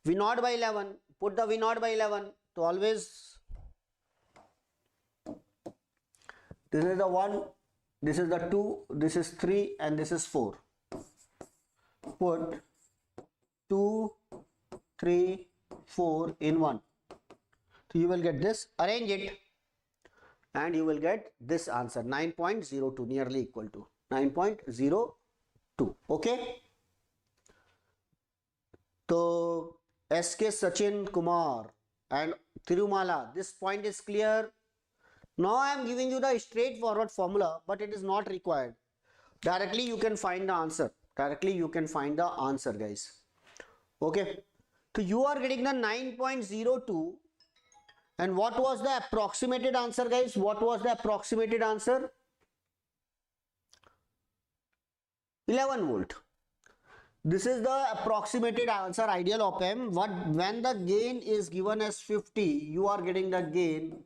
V naught by 11. Put the V naught by 11. So always. This is the 1, this is the 2, this is 3, and this is 4. Put 2, 3, 4 in 1. So you will get this, arrange it, and you will get this answer, 9.02, nearly equal to 9.02. Okay. So SK Sachin Kumar and Tirumala, this point is clear. Now I am giving you the straightforward formula, but it is not required. Directly you can find the answer. Directly you can find the answer, guys. Okay. So you are getting the 9.02. And what was the approximated answer, guys? What was the approximated answer? 11 volt. This is the approximated answer, ideal op-amp. When the gain is given as 50, you are getting the gain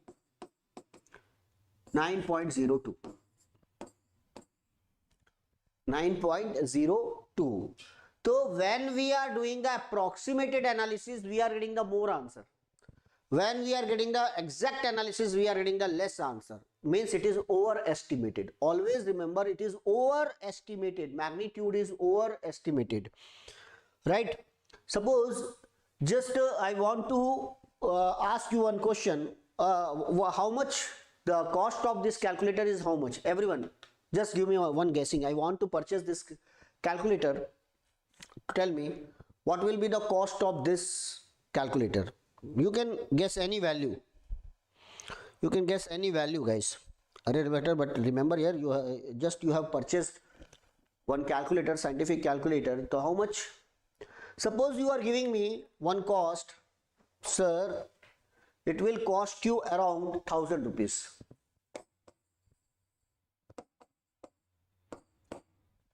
9.02. 9.02. So when we are doing the approximated analysis, we are getting the more answer. When we are getting the exact analysis, we are getting the less answer. Means it is overestimated. Always remember, it is overestimated. Magnitude is overestimated. Right? Suppose just I want to ask you one question. How much the cost of this calculator is? How much? Everyone, just give me one guessing. I want to purchase this calculator. Tell me what will be the cost of this calculator. You can guess any value. You can guess any value, guys. But remember here, you have purchased one calculator, scientific calculator. So how much? Suppose you are giving me one cost, sir. It will cost you around 1000 rupees.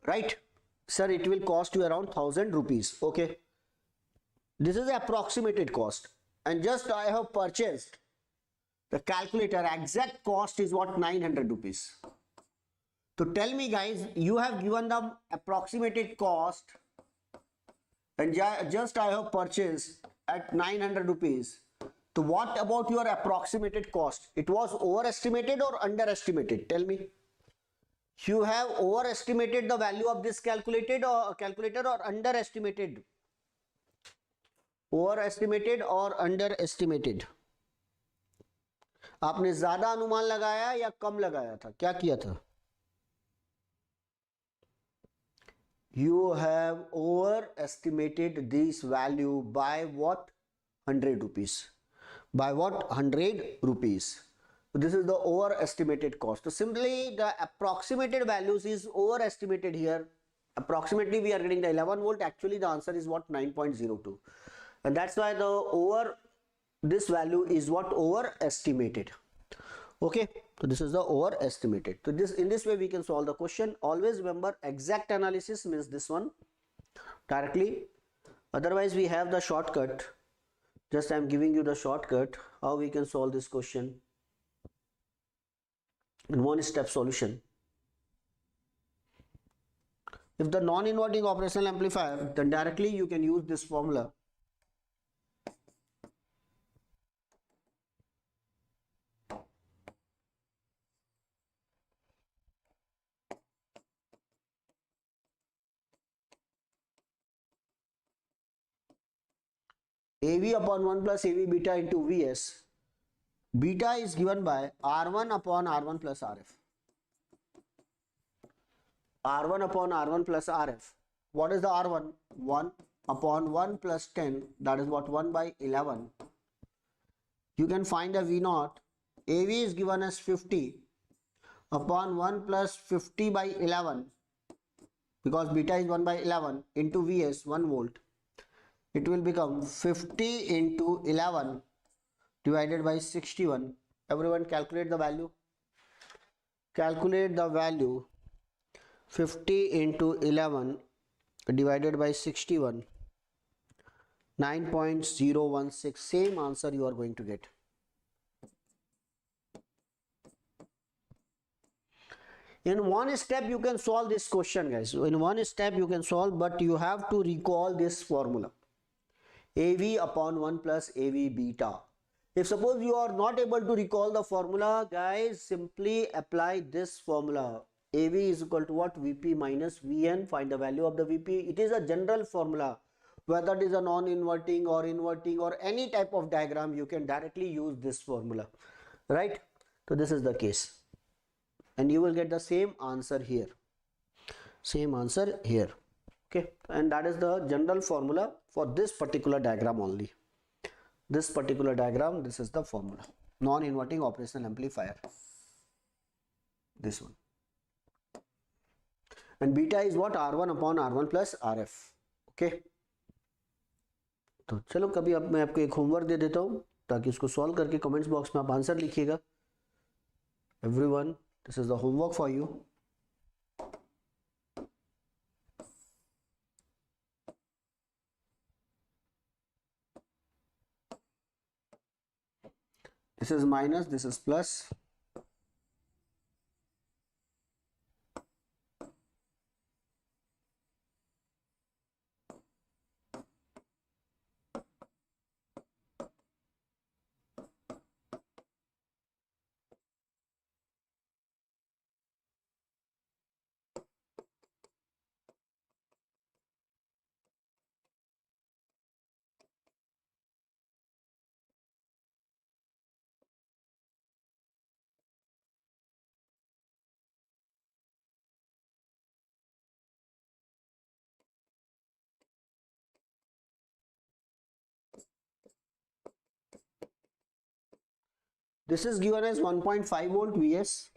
Right? Sir, it will cost you around 1000 rupees. Okay. This is the approximated cost. And just I have purchased the calculator. Exact cost is what? 900 rupees. So tell me, guys, you have given the approximated cost and just I have purchased at 900 rupees. So what about your approximated cost? It was overestimated or underestimated? Tell me. You have overestimated the value of this calculator or underestimated? Overestimated or underestimated? आपने ज्यादा अनुमान लगाया या कम लगाया था? क्या किया था? You have overestimated this value by what? 100 rupees. By what? 100 rupees. So this is the overestimated cost. So simply the approximated values is overestimated here. Approximately we are getting the 11 volt. Actually the answer is what? 9.02. and that's why this value is what overestimated. Okay, so this is the overestimated. So in this way we can solve the question. Always remember, exact analysis means this one directly. Otherwise we have the shortcut. Just I am giving you the shortcut how we can solve this question in one step solution. If the non-inverting operational amplifier, then directly you can use this formula. AV upon 1 plus AV beta into Vs. Beta is given by R1 upon R1 plus RF. R1 upon R1 plus RF. What is the R1? 1 upon 1 plus 10. That is what? 1 by 11. You can find the V0. AV is given as 50 upon 1 plus 50 by 11. Because beta is 1 by 11 into Vs 1 volt. It will become 50 into 11 divided by 61. Everyone calculate the value. Calculate the value. 50 into 11 divided by 61. 9.016. Same answer you are going to get. In one step you can solve this question, guys. In one step you can solve, but you have to recall this formula. AV upon 1 plus AV beta. If suppose you are not able to recall the formula, guys, simply apply this formula. AV is equal to what? Vp minus Vn. Find the value of the Vp. It is a general formula. Whether it is a non-inverting or inverting or any type of diagram, you can directly use this formula. Right? So this is the case. And you will get the same answer here. Same answer here. Okay, and that is the general formula for this particular diagram only. This particular diagram, this is the formula. Non-inverting operational amplifier. This one. And beta is what? R1 upon R1 plus RF. Okay. तो चलो कभी अब मैं आपको एक homework दे देता हूँ ताकि उसको सॉल्व करके कमेंट्स बॉक्स में आप आंसर लिखिएगा. Everyone, this is the homework for you. This is minus, this is plus. This is given as 1.5 volt Vs.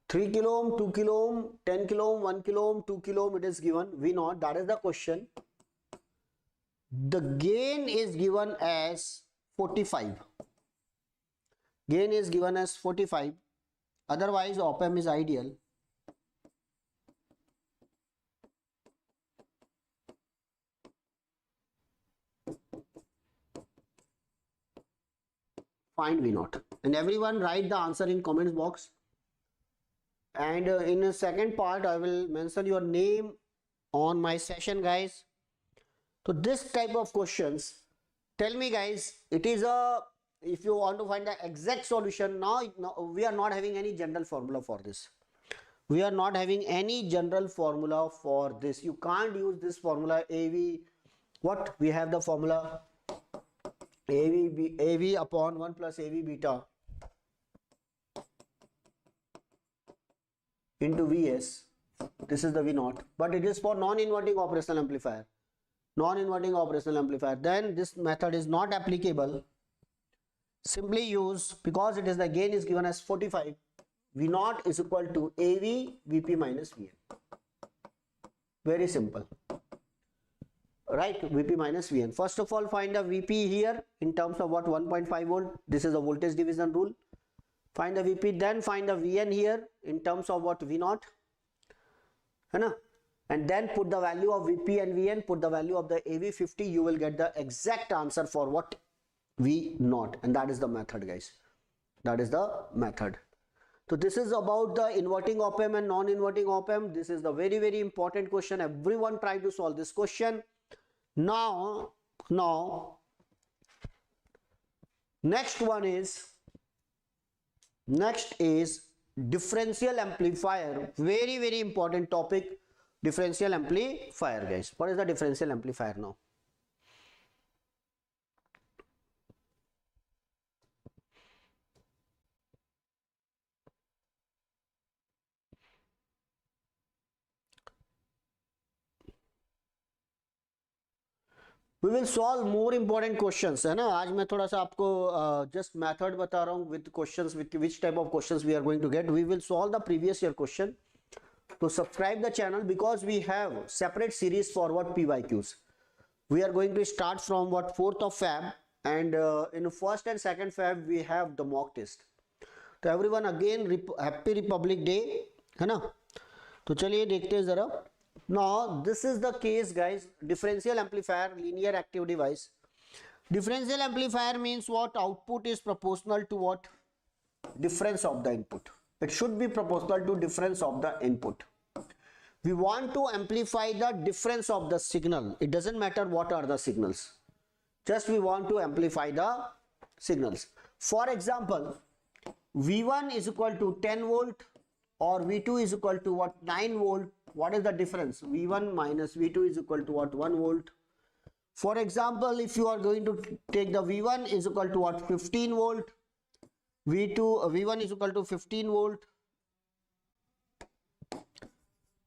Three kilo ohm, 2 kilo ohm, 10 kilo ohm, 1 kilo ohm, 2 kilo ohm. It is given. We know that is the question. The gain is given as 45. Gain is given as 45. Otherwise, op-amp is ideal. Find V0. And everyone write the answer in comments box. And in the second part, I will mention your name on my session, guys. So this type of questions, tell me, guys, it is a, if you want to find the exact solution, now we are not having any general formula for this. We are not having any general formula for this. You can't use this formula AV. What? We have the formula AV upon 1 plus AV beta into Vs. This is the V0, but it is for non-inverting operational amplifier. Non-inverting operational amplifier. Then this method is not applicable. Simply use, because it is the gain is given as 45. V naught is equal to AV Vp minus Vn. Very simple. Right, Vp minus Vn. First of all, find the Vp here in terms of what, 1.5 volt. This is the voltage division rule. Find the Vp, then find the Vn here in terms of what, V naught. And then put the value of Vp and Vn, put the value of the AV50, you will get the exact answer for what, V naught. And that is the method, guys. That is the method. So this is about the inverting op-amp and non-inverting op-amp. This is the very, very important question. Everyone try to solve this question. Now, next is differential amplifier. Very, very important topic. Differential amplifier, guys. What is the differential amplifier now? We will solve more important questions, है ना. आज मैं थोड़ा सा आपको just method बता रहा हूँ with questions, with which type of questions we are going to get. We will solve the previous year question. So subscribe the channel because we have separate series for what PYQs. We are going to start from what 4th of Feb, and in 1st and 2nd Feb we have the mock test. तो everyone again happy Republic Day, है ना. तो चलिए देखते हैं जरा. Now this is the case, guys. Differential amplifier, linear active device. Differential amplifier means what? Output is proportional to what? Difference of the input. It should be proportional to difference of the input. We want to amplify the difference of the signal. It doesn't matter what are the signals. Just we want to amplify the signals. For example, V1 is equal to 10 volt or V2 is equal to what? 9 volt. What is the difference? V1 minus V2 is equal to what? 1 volt. For example, if you are going to take the V1 is equal to what? 15 volt. V1 is equal to 15 volt.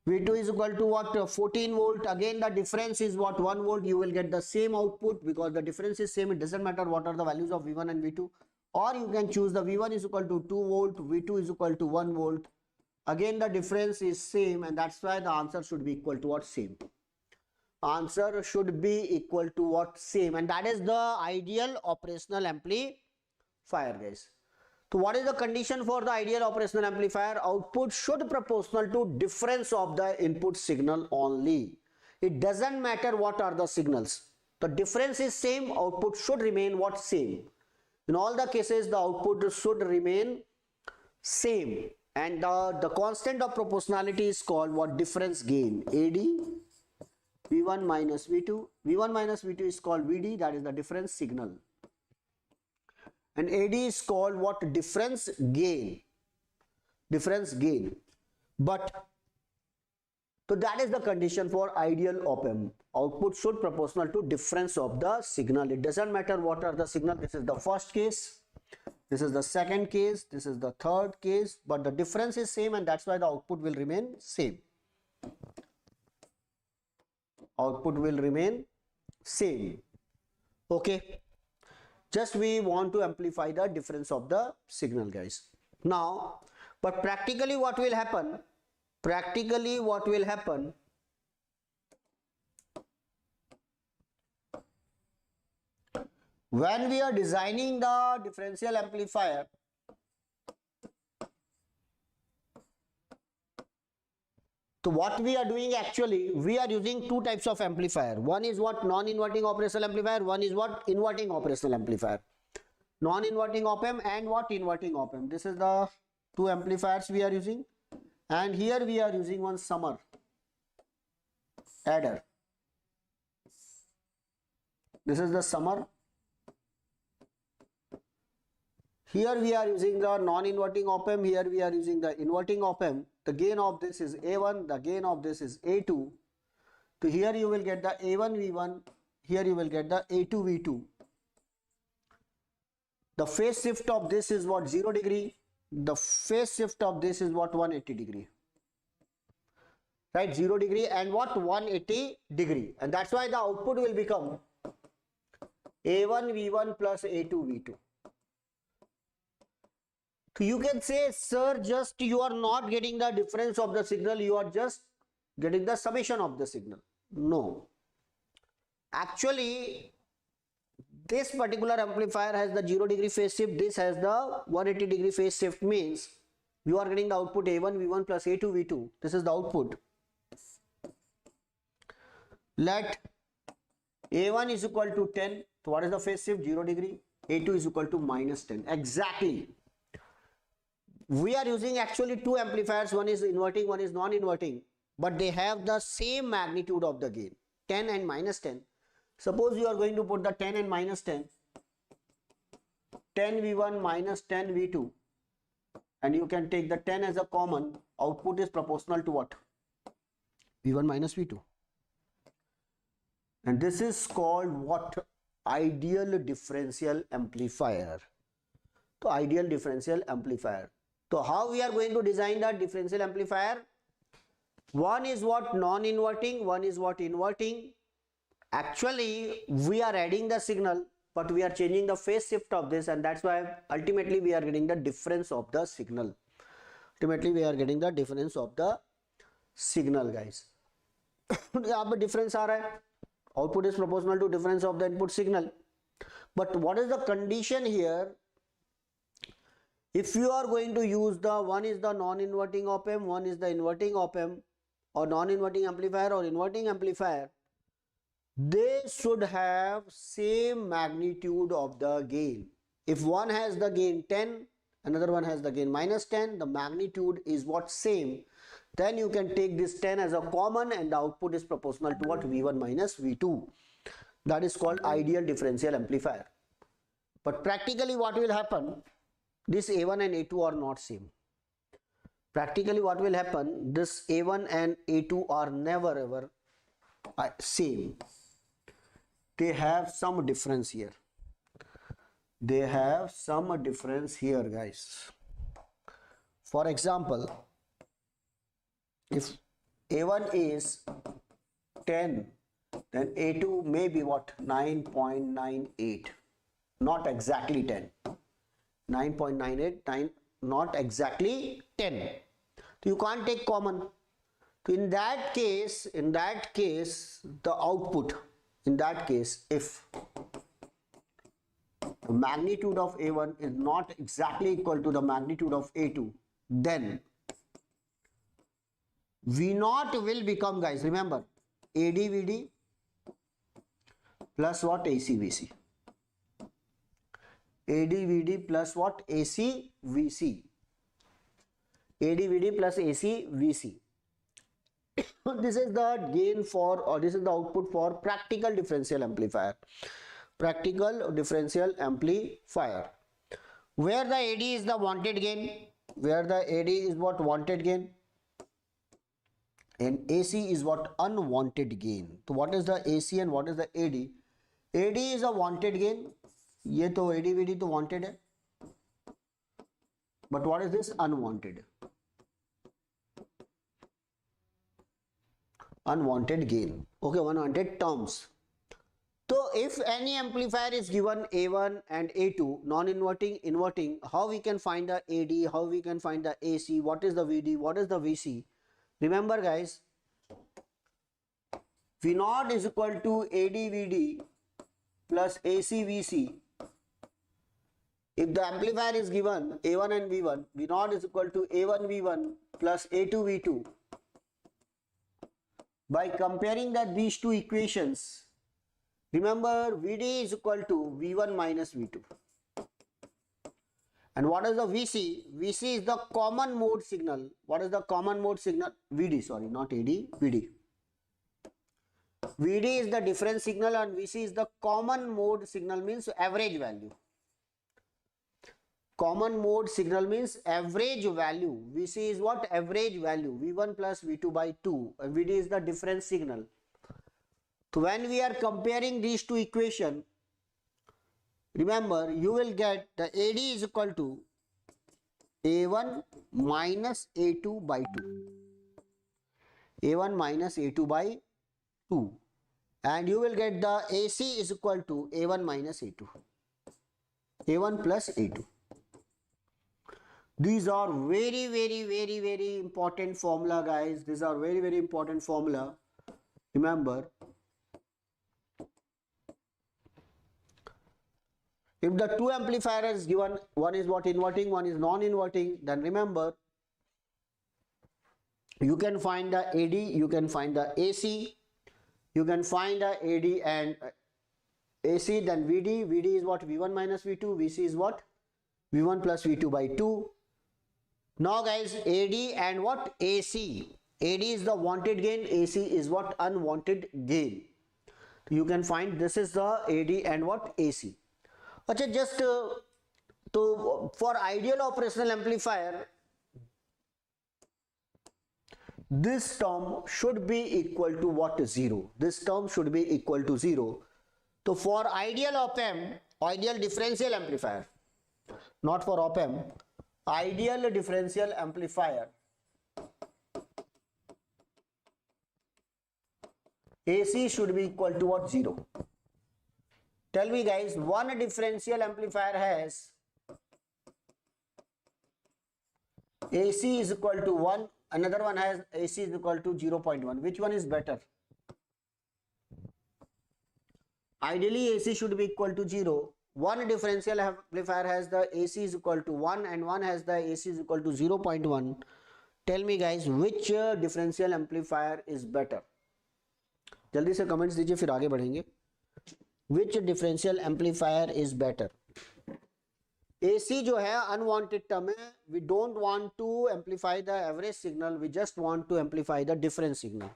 V2 is equal to what? 14 volt. Again, the difference is what? 1 volt. You will get the same output because the difference is same. It doesn't matter what are the values of V1 and V2. Or you can choose the V1 is equal to 2 volt. V2 is equal to 1 volt. Again, the difference is same, and that's why the answer should be equal to what? Same. Answer should be equal to what? Same. And that is the ideal operational amplifier, guys. So what is the condition for the ideal operational amplifier? Output should proportional to difference of the input signal only. It doesn't matter what are the signals. The difference is same, output should remain what? Same. In all the cases, the output should remain same. And the constant of proportionality is called what? Difference gain. AD, V1 minus V2. V1 minus V2 is called VD, that is the difference signal. And AD is called what? Difference gain. Difference gain. But, so that is the condition for ideal op-amp. Output should proportional to difference of the signal. It doesn't matter what are the signal. This is the first case. This is the second case, this is the third case, but the difference is same and that's why the output will remain same. Output will remain same. Okay. Just we want to amplify the difference of the signal, guys. Now, but practically what will happen? Practically what will happen? When we are designing the differential amplifier, so what we are doing actually, we are using two types of amplifier. One is what? Non-inverting operational amplifier. One is what? Inverting operational amplifier. Non-inverting op-amp and what? Inverting op-amp. This is the two amplifiers we are using. And here we are using one summer adder. This is the summer. Here we are using the non-inverting op-amp, here we are using the inverting op-amp. The gain of this is A1, the gain of this is A2. So here you will get the A1V1, here you will get the A2V2. The phase shift of this is what? 0 degree. The phase shift of this is what? 180 degree. Right? 0 degree and what? 180 degree. And that's why the output will become A1V1 plus A2V2. So you can say, sir, just you are not getting the difference of the signal, you are just getting the summation of the signal. No. Actually, this particular amplifier has the 0° phase shift, this has the 180° phase shift, means you are getting the output A1 V1 plus A2 V2. This is the output. Let A1 is equal to 10. So what is the phase shift? 0°. A2 is equal to -10. Exactly. We are using actually two amplifiers. One is inverting, one is non-inverting. But they have the same magnitude of the gain. 10 and -10. Suppose you are going to put the 10 and -10. 10 V1 minus 10 V2. And you can take the 10 as a common. Output is proportional to what? V1 minus V2. And this is called what? Ideal differential amplifier. So ideal differential amplifier. So how we are going to design the differential amplifier? One is what? Non-inverting, one is what? Inverting. Actually, we are adding the signal, but we are changing the phase shift of this, and that's why ultimately we are getting the difference of the signal. Ultimately, we are getting the difference of the signal, guys. यहाँ पे difference आ रहा है. Output is proportional to difference of the input signal. But what is the condition here? If you are going to use the one is the non-inverting op amp, one is the inverting op amp, or non-inverting amplifier or inverting amplifier, they should have same magnitude of the gain. If one has the gain 10, another one has the gain -10, the magnitude is what? Same. Then you can take this 10 as a common and the output is proportional to what? V1 minus V2. That is called ideal differential amplifier. But practically what will happen? This A1 and A2 are not same. Practically what will happen? This A1 and A2 are never ever same. They have some difference here. They have some difference here, guys. For example, if A1 is 10, then A2 may be what? 9.98. Not exactly 10. 9.98, not exactly 10. So you can't take common. So in that case, the output, in that case, if the magnitude of A1 is not exactly equal to the magnitude of A2, then V0 will become, guys, remember, ADVD plus what? ACVC. ADVD plus what? ACVC. ADVD plus ACVC. This is the gain for, or this is the output for practical differential amplifier. Practical differential amplifier. Where the AD is the wanted gain. Where the AD is what? Wanted gain. And AC is what? Unwanted gain. So what is the AC and what is the AD? AD is a wanted gain. ये तो ADVD तो wanted है. But what is this? Unwanted. Unwanted gain. Okay, unwanted terms. So if any amplifier is given A1 and A2, non-inverting, inverting, how we can find the AD, how we can find the AC, what is the VD, what is the VC? Remember, guys, V0 is equal to ADVD plus ACVC. If the amplifier is given A1 and V1, V0 is equal to A1 V1 plus A2 V2. By comparing these two equations, remember VD is equal to V1 minus V2. And what is the VC? VC is the common mode signal. What is the common mode signal? VD, sorry, not AD, VD. VD is the difference signal and VC is the common mode signal, means average value. Common mode signal means average value. VC is what? Average value. V1 plus V2 by 2. And VD is the difference signal. So when we are comparing these two equations, remember, you will get the AD is equal to A1 minus A2 by 2. A1 minus A2 by 2. And you will get the AC is equal to A1 minus A2. A1 plus A2. These are very important formula, guys. These are very important formula. Remember, if the two amplifiers is given, one is what inverting, one is non-inverting, then remember, you can find the AD, you can find the AC, you can find the AD and AC, then VD. VD is what? V1 minus V2. VC is what? V1 plus V2 by 2. Now guys, AD and what? AC. AD is the wanted gain, AC is what? Unwanted gain. You can find this is the AD and what? AC. Okay, just for ideal operational amplifier, this term should be equal to what? 0. This term should be equal to 0. So for ideal op-amp, ideal differential amplifier, not for op-amp, ideal differential amplifier, AC should be equal to what? 0. Tell me guys, one differential amplifier has AC is equal to 1, another one has AC is equal to 0.1. Which one is better? Ideally AC should be equal to 0. One differential amplifier has the AC is equal to 1 and one has the AC is equal to 0.1. Tell me guys, which differential amplifier is better? जल्दी से comments दीजिए, फिर आगे बढ़ेंगे. Which differential amplifier is better? AC जो है unwanted term है. We don't want to amplify the average signal. We just want to amplify the difference signal.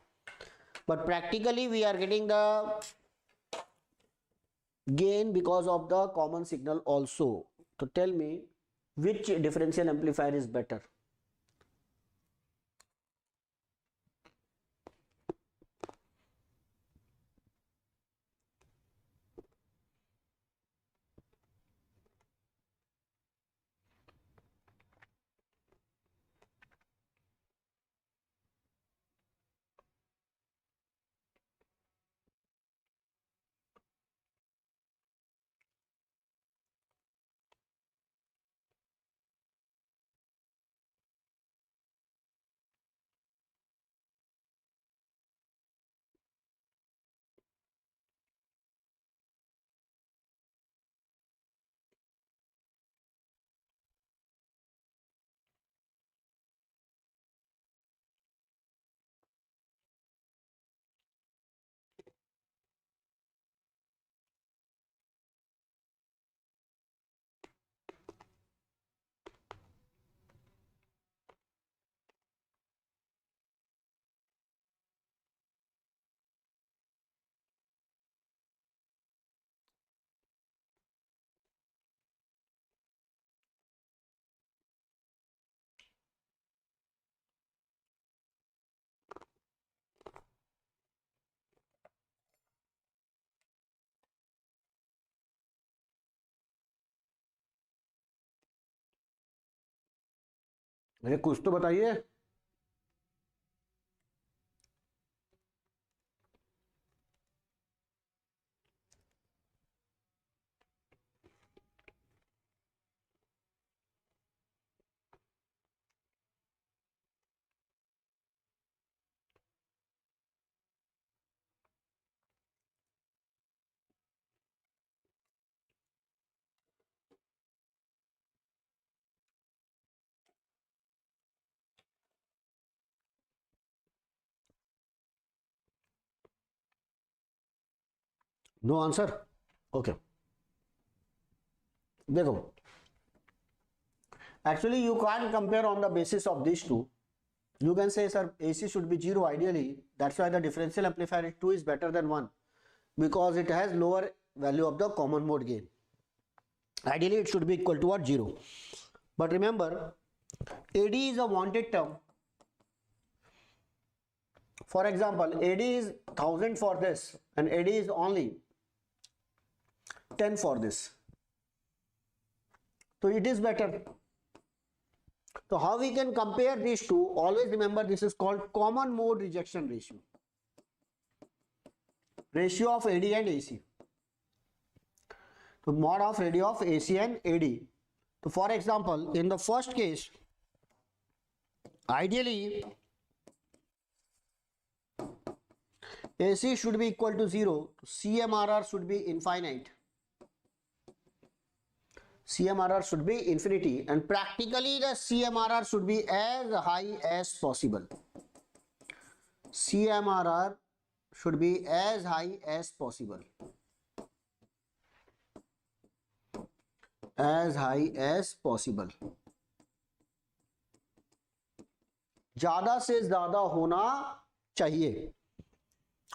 But practically we are getting the gain because of the common signal also. So tell me, which differential amplifier is better? अरे कुछ तो बताइए. No answer. Okay, देखो, actually you can't compare on the basis of these two. You can say sir AC should be 0 ideally. That's why the differential amplifier 2 is better than 1, because it has lower value of the common mode gain. Ideally it should be equal to what? 0. But remember, AD is a wanted term. For example, AD is 1000 for this and AD is only 10 for this. So it is better. So how we can compare these two? Always remember, this is called common mode rejection ratio. Ratio of AD and AC. So mod of radio of AC and AD. So for example, in the first case, Ideally, AC should be equal to 0. CMRR should be infinite. CMRR should be infinity, and practically the CMRR should be as high as possible. CMRR should be as high as possible. As high as possible. ज्यादा से ज्यादा होना चाहिए.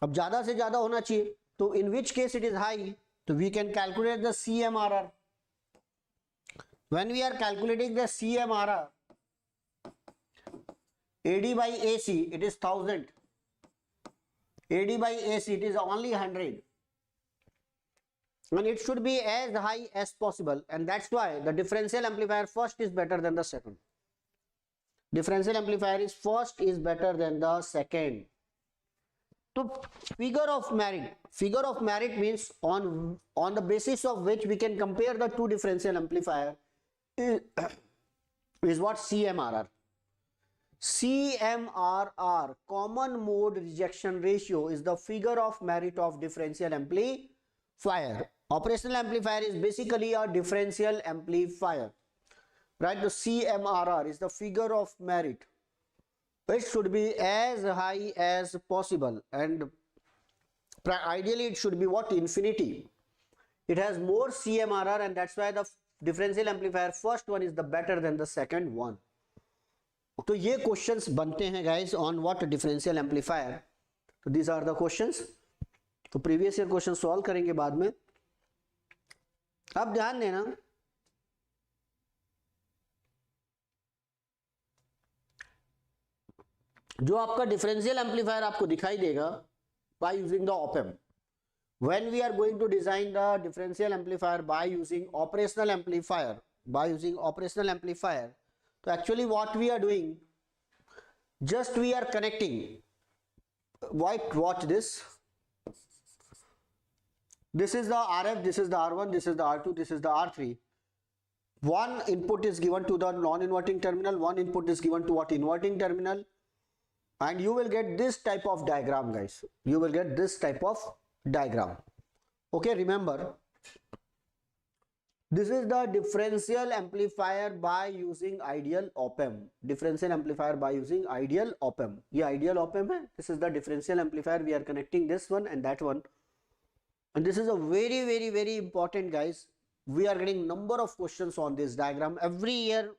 अब ज्यादा से ज्यादा होना चाहिए, तो in which case it is high, so we can calculate the CMRR. When we are calculating the CMRR, AD by AC, it is 1000. AD by AC, it is only 100. And it should be as high as possible. And that's why the differential amplifier first is better than the second. Differential amplifier is first is better than the second. So figure of merit. Figure of merit means on the basis of which we can compare the two differential amplifier is what? CMRR. CMRR, common mode rejection ratio, is the figure of merit of differential amplifier. Operational amplifier is basically a differential amplifier, right? The CMRR is the figure of merit. It should be as high as possible, and ideally it should be what? Infinity. It has more CMRR, and that's why the differential amplifier first one is the better than the second one. तो ये questions बनते हैं guys on what differential amplifier. तो these are the questions. तो previous year question solve करेंगे बाद में. अब ध्यान देना, जो आपका डिफरेंशियल एम्पलीफायर आपको दिखाई देगा by using the op amp. When we are going to design the differential amplifier by using operational amplifier, so actually what we are doing, just we are connecting. Watch this. This is the RF, this is the R1, this is the R2, this is the R3. One input is given to the non-inverting terminal, one input is given to what? Inverting terminal, and you will get this type of diagram, guys. You will get this type of diagram. Okay, remember, this is the differential amplifier by using ideal op amp. Differential amplifier by using ideal op amp. ये ideal op amp है. This is the differential amplifier. We are connecting this one and that one. And this is a very important, guys. We are getting number of questions on this diagram every year.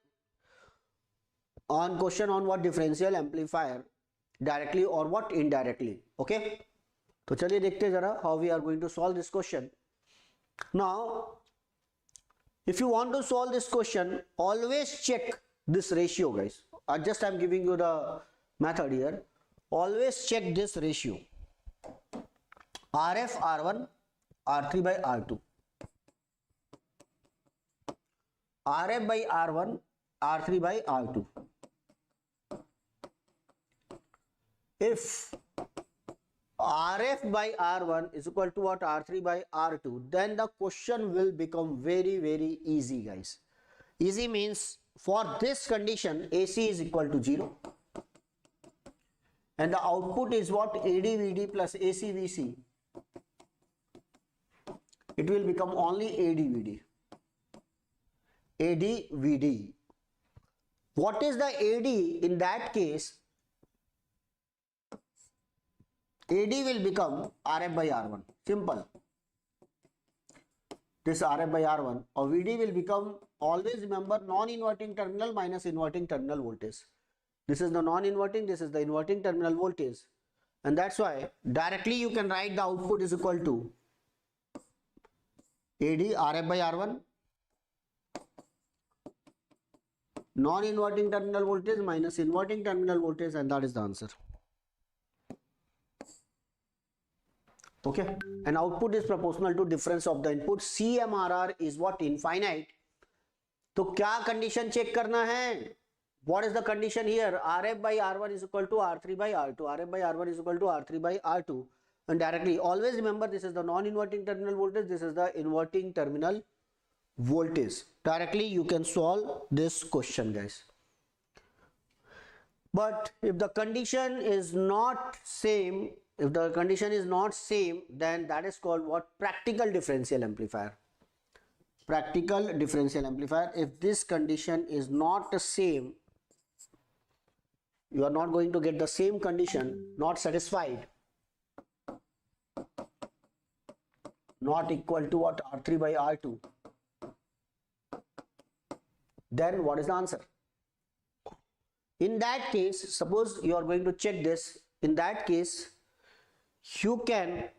On question on what differential amplifier, directly or what indirectly. Okay. तो चलिए देखते हैं जरा how we are going to solve this question. Now, if you want to solve this question, always check this ratio, guys. Just I'm giving you the method here. Always check this ratio. RF R1 R3 by R2. RF by R1 R3 by R2. If RF by R1 is equal to what? R3 by R2, then the question will become very easy, guys. Easy means for this condition AC is equal to 0 and the output is what? ADVD plus ACVC. It will become only ADVD. ADVD. What is the AD in that case? AD will become RF by R1. Simple. This RF by R1, or VD will become, always remember, non-inverting terminal minus inverting terminal voltage. This is the non-inverting, this is the inverting terminal voltage. And that's why directly you can write the output is equal to AD RF by R1 non-inverting terminal voltage minus inverting terminal voltage, and that is the answer. Okay, and output is proportional to difference of the input. CMRR is what? Infinite. तो क्या condition check करना है? What is the condition here? RF by R1 is equal to R3 by R2. RF by R1 is equal to R3 by R2. And directly, always remember, this is the non-inverting terminal voltage. This is the inverting terminal voltage. Directly, you can solve this question, guys. But if the condition is not same, then that is called what? Practical differential amplifier. Practical differential amplifier. If this condition is not the same, you are not going to get the same condition, not satisfied, not equal to what? R3 by R2. Then what is the answer? In that case, suppose you are going to check this. In that case, you can,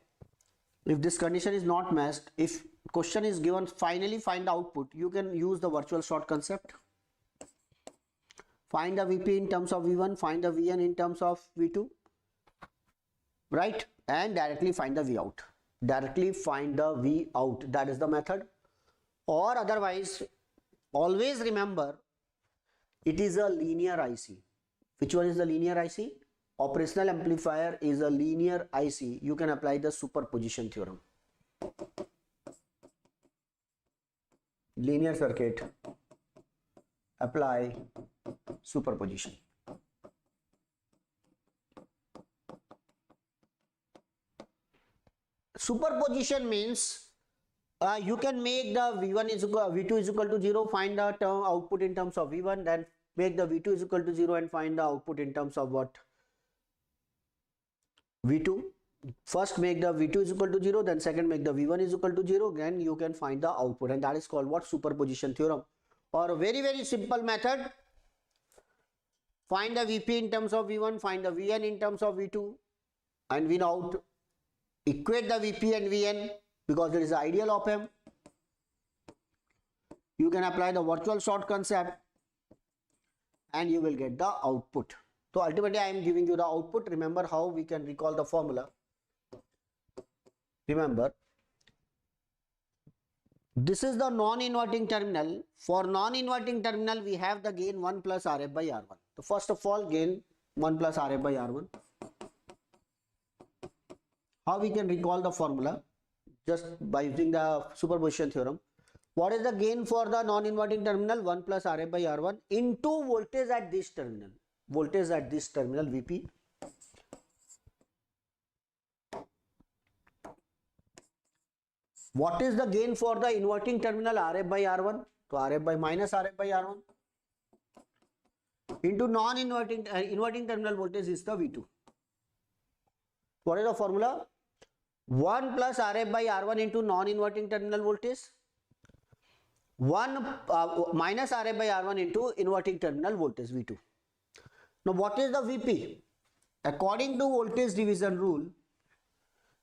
if this condition is not matched, if question is given finally find the output, you can use the virtual short concept. Find the VP in terms of V1, find the VN in terms of V2, right? And directly find the V out. Directly find the V out. That is the method. Or otherwise, always remember, it is a linear IC. Which one is the linear IC? Operational amplifier is a linear IC. You can apply the superposition theorem. Linear circuit, apply superposition. Superposition means you can make the V1 is equal, V2 is equal to 0, find the term output in terms of V1, then make the V2 is equal to 0 and find the output in terms of what? V2. First make the V2 is equal to 0, then second make the V1 is equal to 0, then you can find the output, and that is called what? Superposition theorem. Or a very, very simple method. Find the VP in terms of V1, find the VN in terms of V2, and win out. Equate the VP and VN because it is the ideal op-amp. You can apply the virtual short concept and you will get the output. So ultimately I am giving you the output. Remember how we can recall the formula. Remember, this is the non-inverting terminal. For non-inverting terminal, we have the gain 1 plus Rf by R1. So first of all, gain 1 plus Rf by R1. How we can recall the formula? Just by using the superposition theorem. What is the gain for the non-inverting terminal? 1 plus Rf by R1 into voltage at this terminal. Voltage at this terminal, Vp. What is the gain for the inverting terminal? Rf by R1. So Rf by minus Rf by R1 into non-inverting inverting terminal voltage is the V2. What is the formula? 1 plus Rf by R1 into non-inverting terminal voltage, 1 minus Rf by R1 into inverting terminal voltage V2. Now what is the Vp? According to voltage division rule,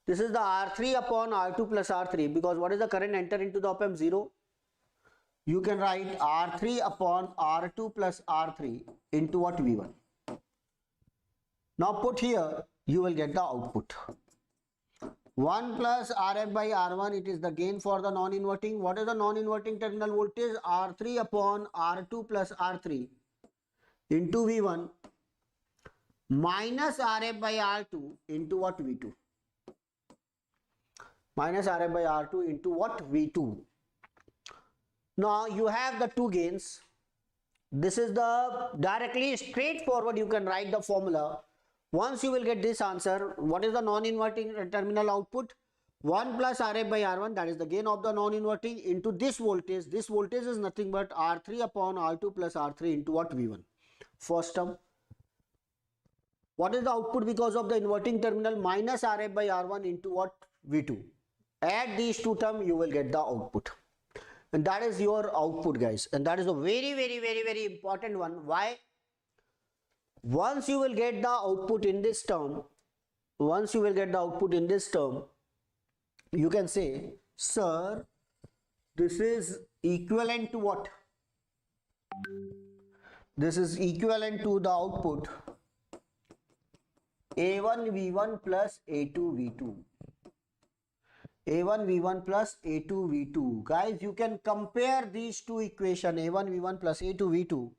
this is the R3 upon R2 plus R3, because what is the current enter into the op-amp? 0. You can write R3 upon R2 plus R3 into what? V1. Now put here, you will get the output. 1 plus Rf by R1, it is the gain for the non-inverting. What is the non-inverting terminal voltage? R3 upon R2 plus R3 into V1 minus Rf by R2 into what? V2. Minus Rf by R2 into what? V2. Now you have the two gains. This is the directly straightforward, you can write the formula. Once you will get this answer, what is the non-inverting terminal output? 1 plus Rf by R1, that is the gain of the non-inverting, into this voltage. This voltage is nothing but R3 upon R2 plus R3 into what? V1. First term. What is the output because of the inverting terminal? Minus Rf by R1 into what? V2. Add these two terms, you will get the output. And that is your output, guys. And that is a very, very, very, very important one. Why? Once you will get the output in this term, you can say, sir, this is equivalent to what? This is equivalent to the output A1 V1 plus A2 V2. A1 V1 plus A2 V2. Guys, you can compare these two equations, A1 V1 plus A2 V2.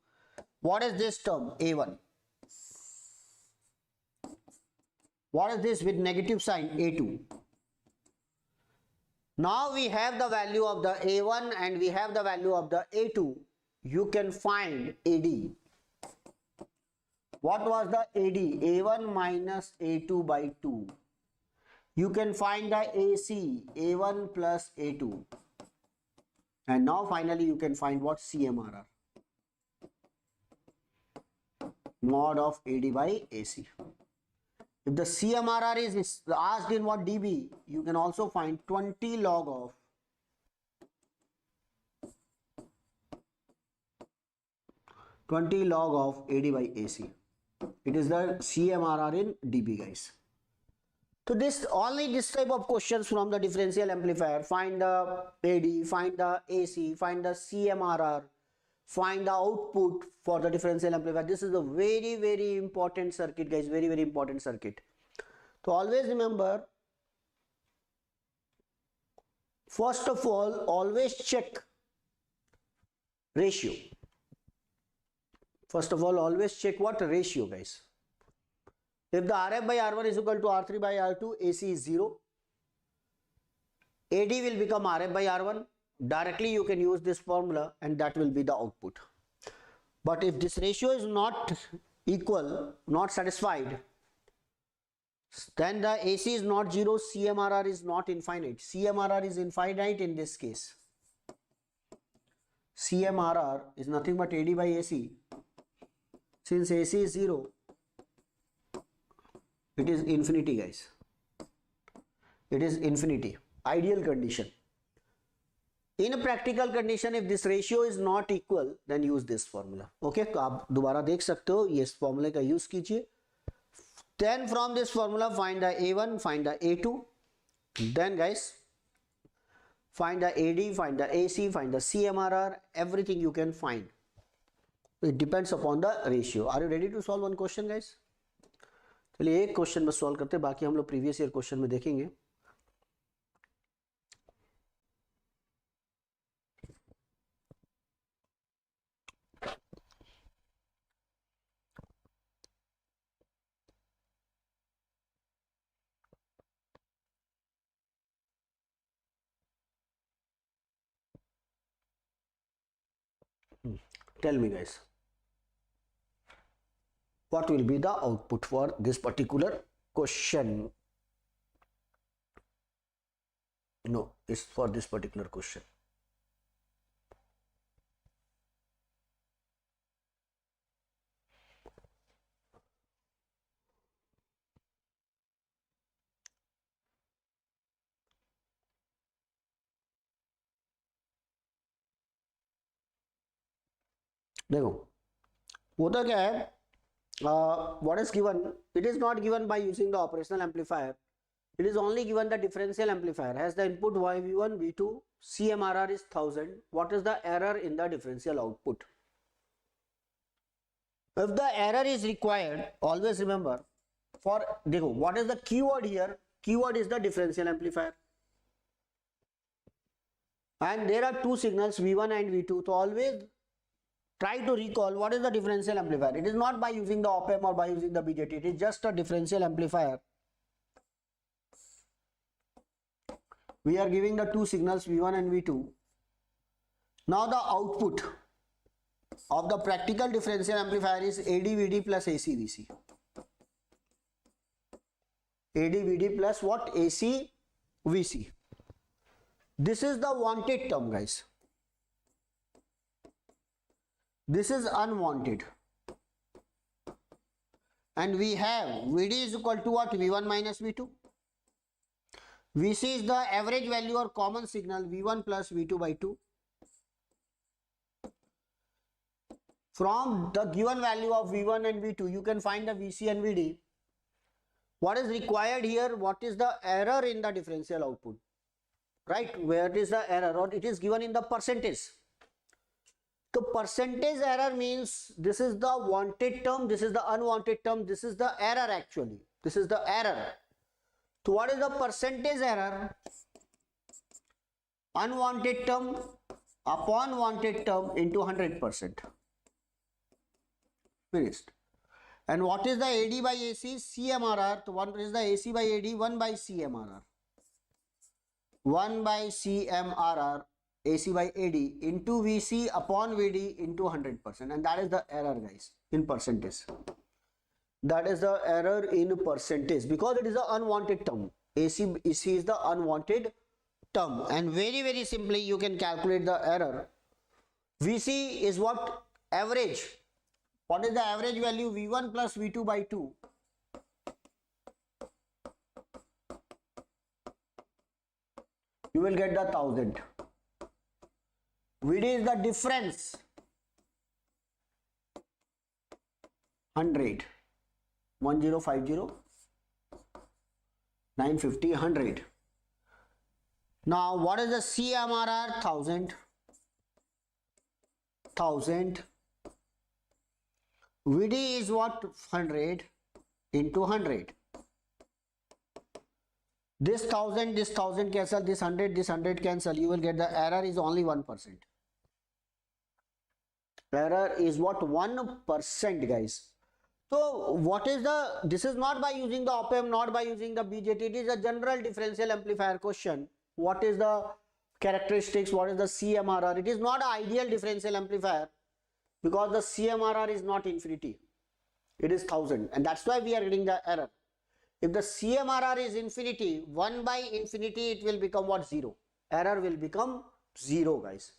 What is this term? A1. What is this with negative sign? A2. Now we have the value of the A1 and we have the value of the A2. You can find AD. What was the AD? A1 minus A2 by 2. You can find the AC, A1 plus A2. And now finally you can find what? CMRR. Mod of AD by AC. If the CMRR is asked in what dB, you can also find 20 log of AD by AC. It is the CMRR in dB, guys. So only this type of questions from the differential amplifier. Find the AD, find the AC, find the CMRR, find the output for the differential amplifier. This is a very, very important circuit, guys. Very, very important circuit. So always remember, first of all, always check ratio. First of all, always check what ratio, guys. If the RF by R1 is equal to R3 by R2, AC is 0. AD will become RF by R1. Directly you can use this formula and that will be the output. But if this ratio is not equal, not satisfied, then the AC is not 0, CMRR is not infinite. CMRR is infinite in this case. CMRR is nothing but AD by AC. Since AC is 0, it is infinity, guys. It is infinity. Ideal condition. In a practical condition, if this ratio is not equal, then use this formula. Okay, तो आप दोबारा देख सकते हो, ये इस formula का use कीजिए. Then from this formula, find the A1, find the A2. Then guys, find the AD, find the AC, find the CMRR. Everything you can find. It depends upon the ratio. Are you ready to solve one question, guys? चलिए एक question बस solve करते हैं, बाकी हम लोग previous year question में देखेंगे. Tell me, guys, what will be the output for this particular question? No, it's for this particular question. देखो होता क्या है, what is given, it is not given by using the operational amplifier. It is only given the differential amplifier has the input V1, V2, CMRR is 1000. What is the error in the differential output? If the error is required, always remember, for देखो what is the keyword here? Keyword is the differential amplifier. And there are two signals V1 and V2. So always try to recall what is the differential amplifier. It is not by using the op amp or by using the BJT. It is just a differential amplifier. We are giving the two signals V1 and V2. Now the output of the practical differential amplifier is ADVD plus ACVC. ADVD plus what? ACVC. This is the wanted term, guys. This is unwanted. And we have VD is equal to what? V1 minus V2. VC is the average value or common signal V1 plus V2 by 2. From the given value of V1 and V2, you can find the VC and VD. What is required here? What is the error in the differential output? Right? Where is the error? Or it is given in the percentage. So percentage error means this is the wanted term, this is the unwanted term, this is the error actually. This is the error. So what is the percentage error? Unwanted term upon wanted term into 100%. Finished. And what is the AD by AC? CMRR. So one is the AC by AD, 1 by CMRR. 1 by CMRR. AC by AD into VC upon VD into 100%, and that is the error, guys, in percentage. That is the error in percentage, because it is an unwanted term. AC is the unwanted term, and very simply you can calculate the error. VC is what? Average. What is the average value? V1 plus V2 by 2. You will get the 1000. VD is the difference. 100. 1050. 950, 100. Now what is the CMRR? 1000. 1000. VD is what? 100 into 100. This 1000 cancel, this 100 cancel. You will get the error is only 1%. Error is what? 1%, guys. So what is the, this is not by using the op-amp, not by using the BJT. It is a general differential amplifier question. What is the characteristics? What is the CMRR? It is not an ideal differential amplifier, because the CMRR is not infinity. It is 1000, and that's why we are getting the error. If the CMRR is infinity, 1 by infinity, it will become what? 0. Error will become 0, guys.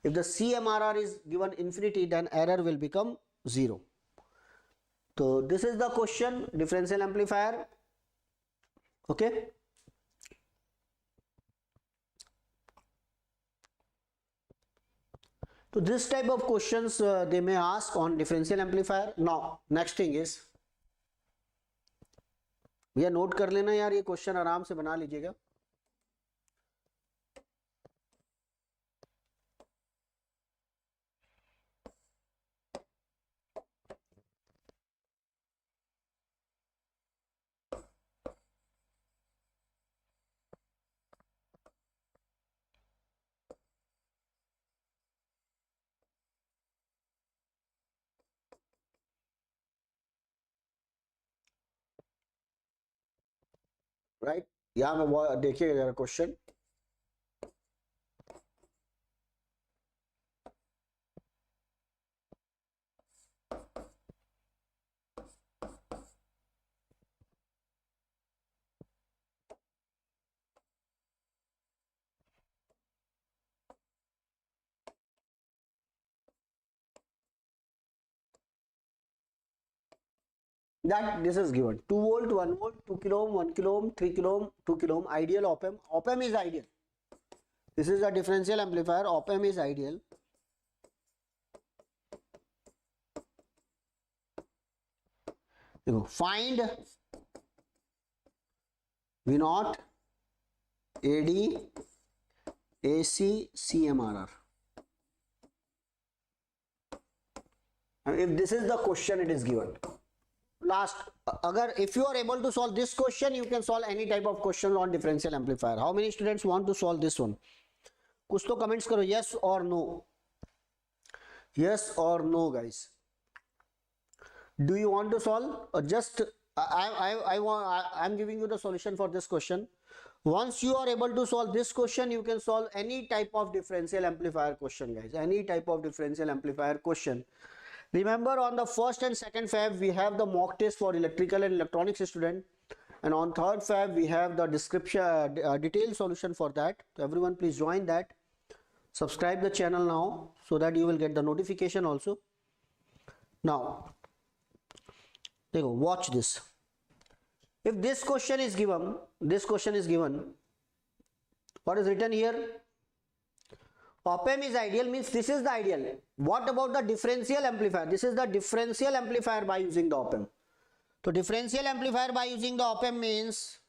If the CMRR is given infinity, then error will become 0. So this is the question, differential amplifier. Okay. So this type of questions they may ask on differential amplifier. Now next thing is, भैया note कर लेना यार, ये question आराम से बना लीजिएगा. Right, यहाँ में वो देखिएगा जरा question. That this is given 2 volt, 1 volt, 2 kilo ohm, 1 kilo ohm, 3 kilo ohm, 2 kilo ohm. Ideal op-amp. Op-amp is ideal. This is a differential amplifier. Op-amp is ideal. Find V0, AD, AC, CMRR. And if this is the question, it is given. Last, if you are able to solve this question, you can solve any type of question on differential amplifier. How many students want to solve this one? कुछ तो comments करो, yes or no. Yes or no, guys. Do you want to solve? Just I'm giving you the solution for this question. Once you are able to solve this question, you can solve any type of differential amplifier question, guys. Any type of differential amplifier question. Remember, on the first and second fab, we have the mock test for electrical and electronics student. And on third fab, we have the description, detailed solution for that. So everyone, please join that. Subscribe the channel now so that you will get the notification also. Now, watch this. If this question is given, what is written here? Op-amp is ideal, means this is the ideal. What about the differential amplifier? This is the differential amplifier by using the op-amp. So differential amplifier by using the op-amp means,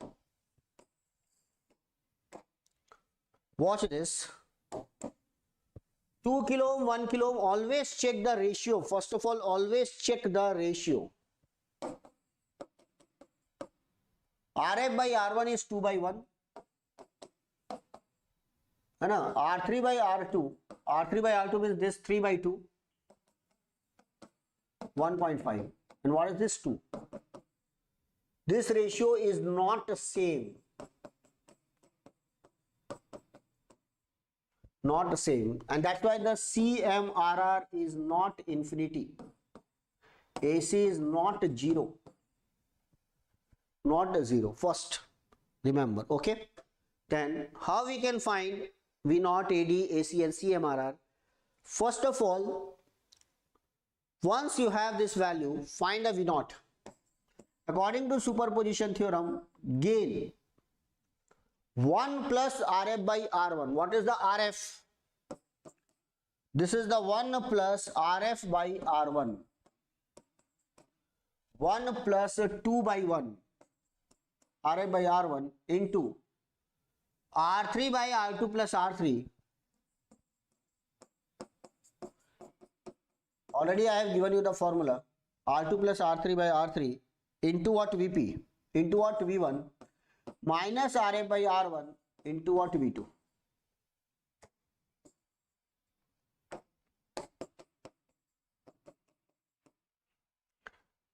watch this. 2 kilo ohm, 1 kilo ohm, always check the ratio. First of all, always check the ratio. RF by R1 is 2 by 1. है ना, R3 by R2. R3 by R2 means this 3 by 2. 1.5. And what is this 2? This ratio is not the same. Not the same. And that's why the CMRR is not infinity. AC is not 0. not 0 first, remember. Okay, then how we can find V naught, AD, AC and CMRR? First of all, once you have this value, find the V naught. According to superposition theorem, gain 1 plus RF by R1. What is the RF? This is the 1 plus RF by R1. 1 plus 2 by 1. RF by R1 into R3 by R2 plus R3. Already I have given you the formula. R2 plus R3 by R3 into what? Vp into what? V1 minus RF by R1 into what? V2.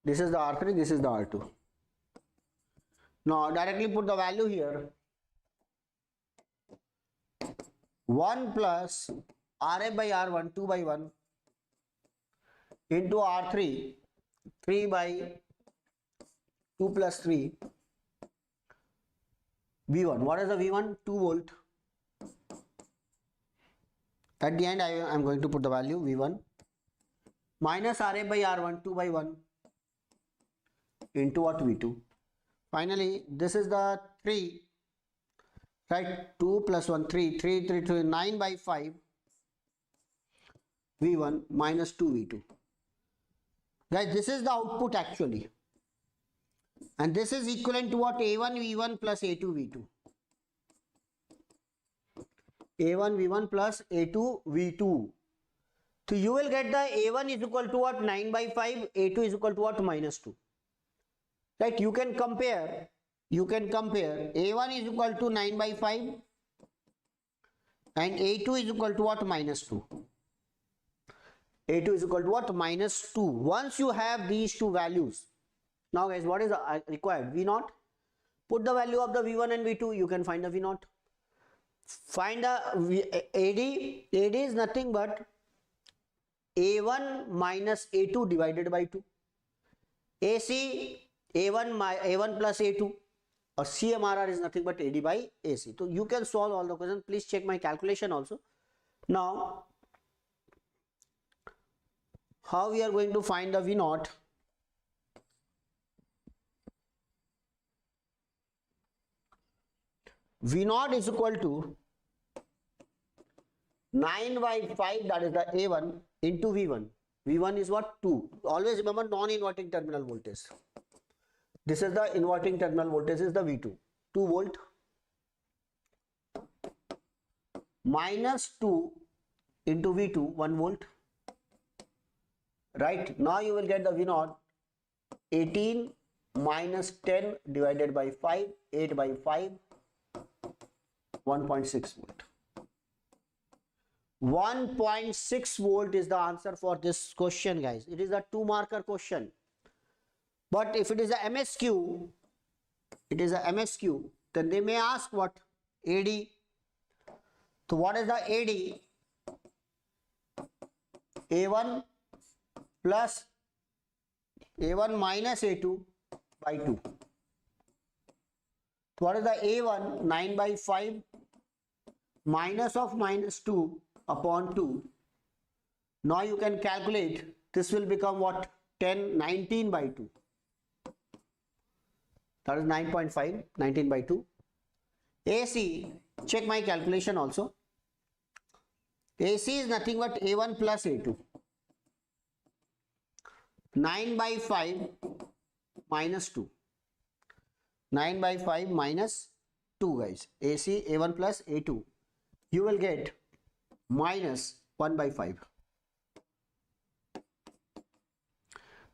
This is the R3, this is the R2. Now directly put the value here. 1 plus RF by R1, 2 by 1 into R3, 3 by 2 plus 3, V1. What is the V1? 2 volt. At the end I am going to put the value V1 minus RF by R1, 2 by 1 into what? V2. Finally, this is the 3, right? 2 plus 1, 3, 3, 3, 3, 9 by 5 V1 minus 2 V2. Guys, this is the output actually. And this is equivalent to what? A1 V1 plus A2 V2. A1 V1 plus A2 V2. So you will get the A1 is equal to what? 9 by 5, A2 is equal to what? Minus 2. Right, you can compare A1 is equal to 9 by 5 and A2 is equal to what? Minus 2. A2 is equal to what? Minus 2. Once you have these two values, now guys, what is required? V naught. Put the value of the V1 and V2, you can find the V naught. Find the AD. AD is nothing but A1 minus A2 divided by 2. AC, A1 plus A2, or CMRR is nothing but AD by AC. So you can solve all the questions. Please check my calculation also. Now, how we are going to find the V naught? V naught is equal to 9 by 5, that is the A1 into V1. V1 is what? 2. Always remember non-inverting terminal voltage. This is the inverting terminal voltage, is the V2. 2 volt minus 2 into V2, 1 volt. Right, now you will get the V naught 18 minus 10 divided by 5, 8 by 5, 1.6 volt. 1.6 volt is the answer for this question, guys. It is a 2-marker question. But if it is a MSQ, then they may ask what? AD. So what is the AD? A1 plus A1 minus A2 by 2. So what is the A1? 9 by 5 minus of minus 2 upon 2. Now you can calculate, this will become what? 19 by 2. That is 9.5, 19 by 2. AC, check my calculation also. AC is nothing but A1 plus A2. 9 by 5 minus 2. 9 by 5 minus 2, guys. AC A1 plus A2. You will get minus 1 by 5.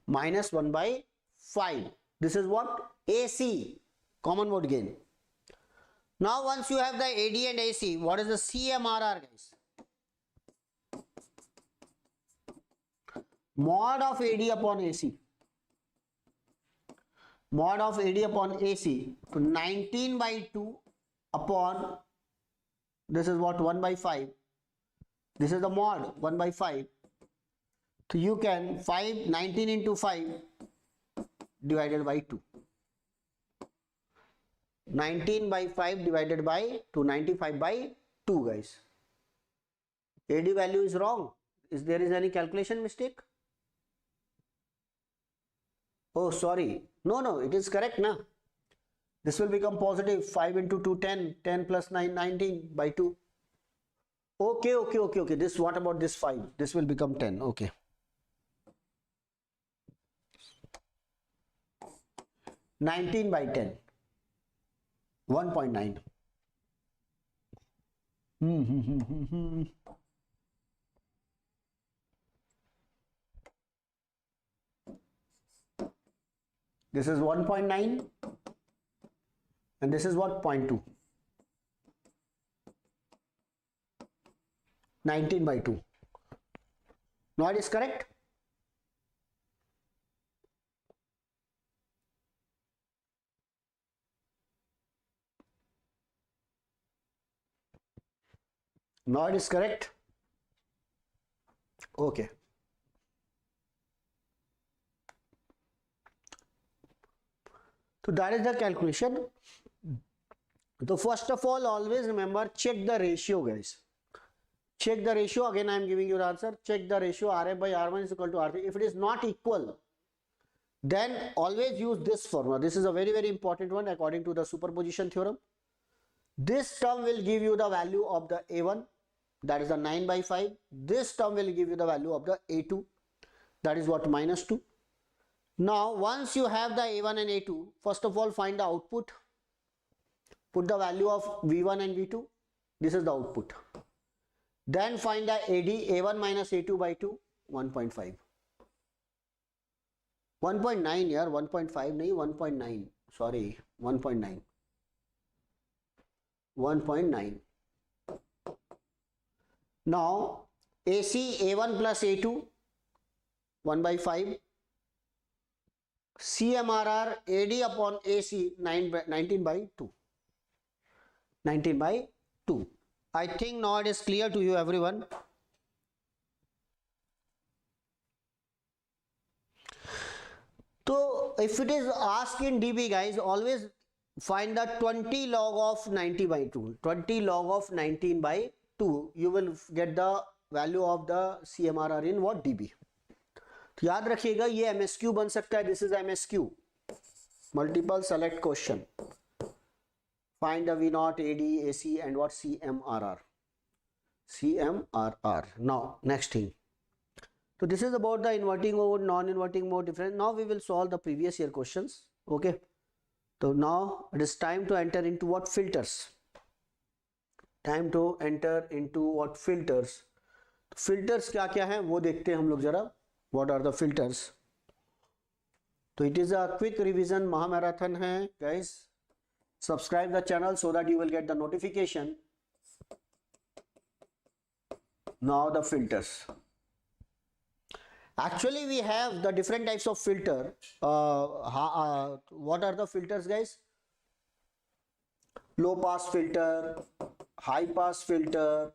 Minus 1 by 5. This is what? AC, common mode gain. Now once you have the AD and AC, what is the CMRR, guys? Mod of AD upon AC. Mod of AD upon AC. So 19 by 2 upon, this is what? 1 by 5. This is the mod, 1 by 5. So you can 19 into 5 divided by 2. 19 by 5 divided by 295 by 2 guys. AD value is wrong. Is there any calculation mistake? Oh sorry, no, it is correct now. This will become positive. 5 into 2 10, 10 plus 9 19 by 2. Okay. This, what about this 5? This will become 10. Okay. (19 by 10) 1.9. This is 1.9 and this is what? 0.2. 19 by 2. Now it is correct. Now it is correct. Okay. So that is the calculation. So first of all, always remember, check the ratio guys. Check the ratio. Again I am giving you the answer. Check the ratio. Rf by R1 is equal to R3. If it is not equal, then always use this formula. This is a very important one according to the superposition theorem. This term will give you the value of the A1, that is the 9 by 5. This term will give you the value of the A2, that is what? -2. Now once you have the A1 and A2, first of all find the output. Put the value of V1 and V2. This is the output. Then find the AD, A1 minus A2 by 2, 1.5. 1.9 यार, 1.5 नहीं, 1.9, sorry, 1.9. 1.9. Now AC A1 plus A2, 1 by 5. CMRR AD upon AC 19 by 2. 19 by 2. I think now it is clear to you everyone. So if it is asked in dB guys, always find the 20 log of 90 by 2. 20 log of 19 by 2. You will get the value of the CMRR in what? dB. तो याद रखिएगा ये MSQ बन सकता है. This is MSQ. Multiple select question. Find the V0, AD, AC and what? CMRR. CMRR. Now next thing. So this is about the inverting mode, non-inverting mode, different. Now we will solve the previous year questions. Okay. So now it is time to enter into what? Filters. Time to enter into what? Filters. Filters क्या क्या हैं वो देखते हैं हम लोग जरा. What are the filters? So it is a quick revision Maha Marathon है guys. Subscribe the channel so that you will get the notification. Now the filters. Actually we have the different types of filter. What are the filters guys? Low pass filter, high pass filter,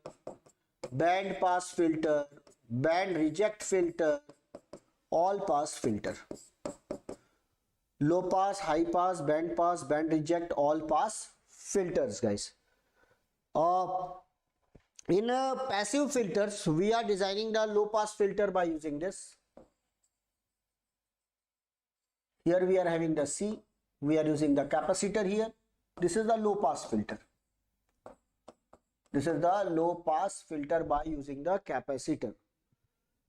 band pass filter, band reject filter, all pass filter. Low pass, high pass, band reject, all pass filters guys. In passive filters, we are designing the low pass filter by using this. Here we are having the C. We are using the capacitor here. This is the low pass filter. This is the low pass filter by using the capacitor.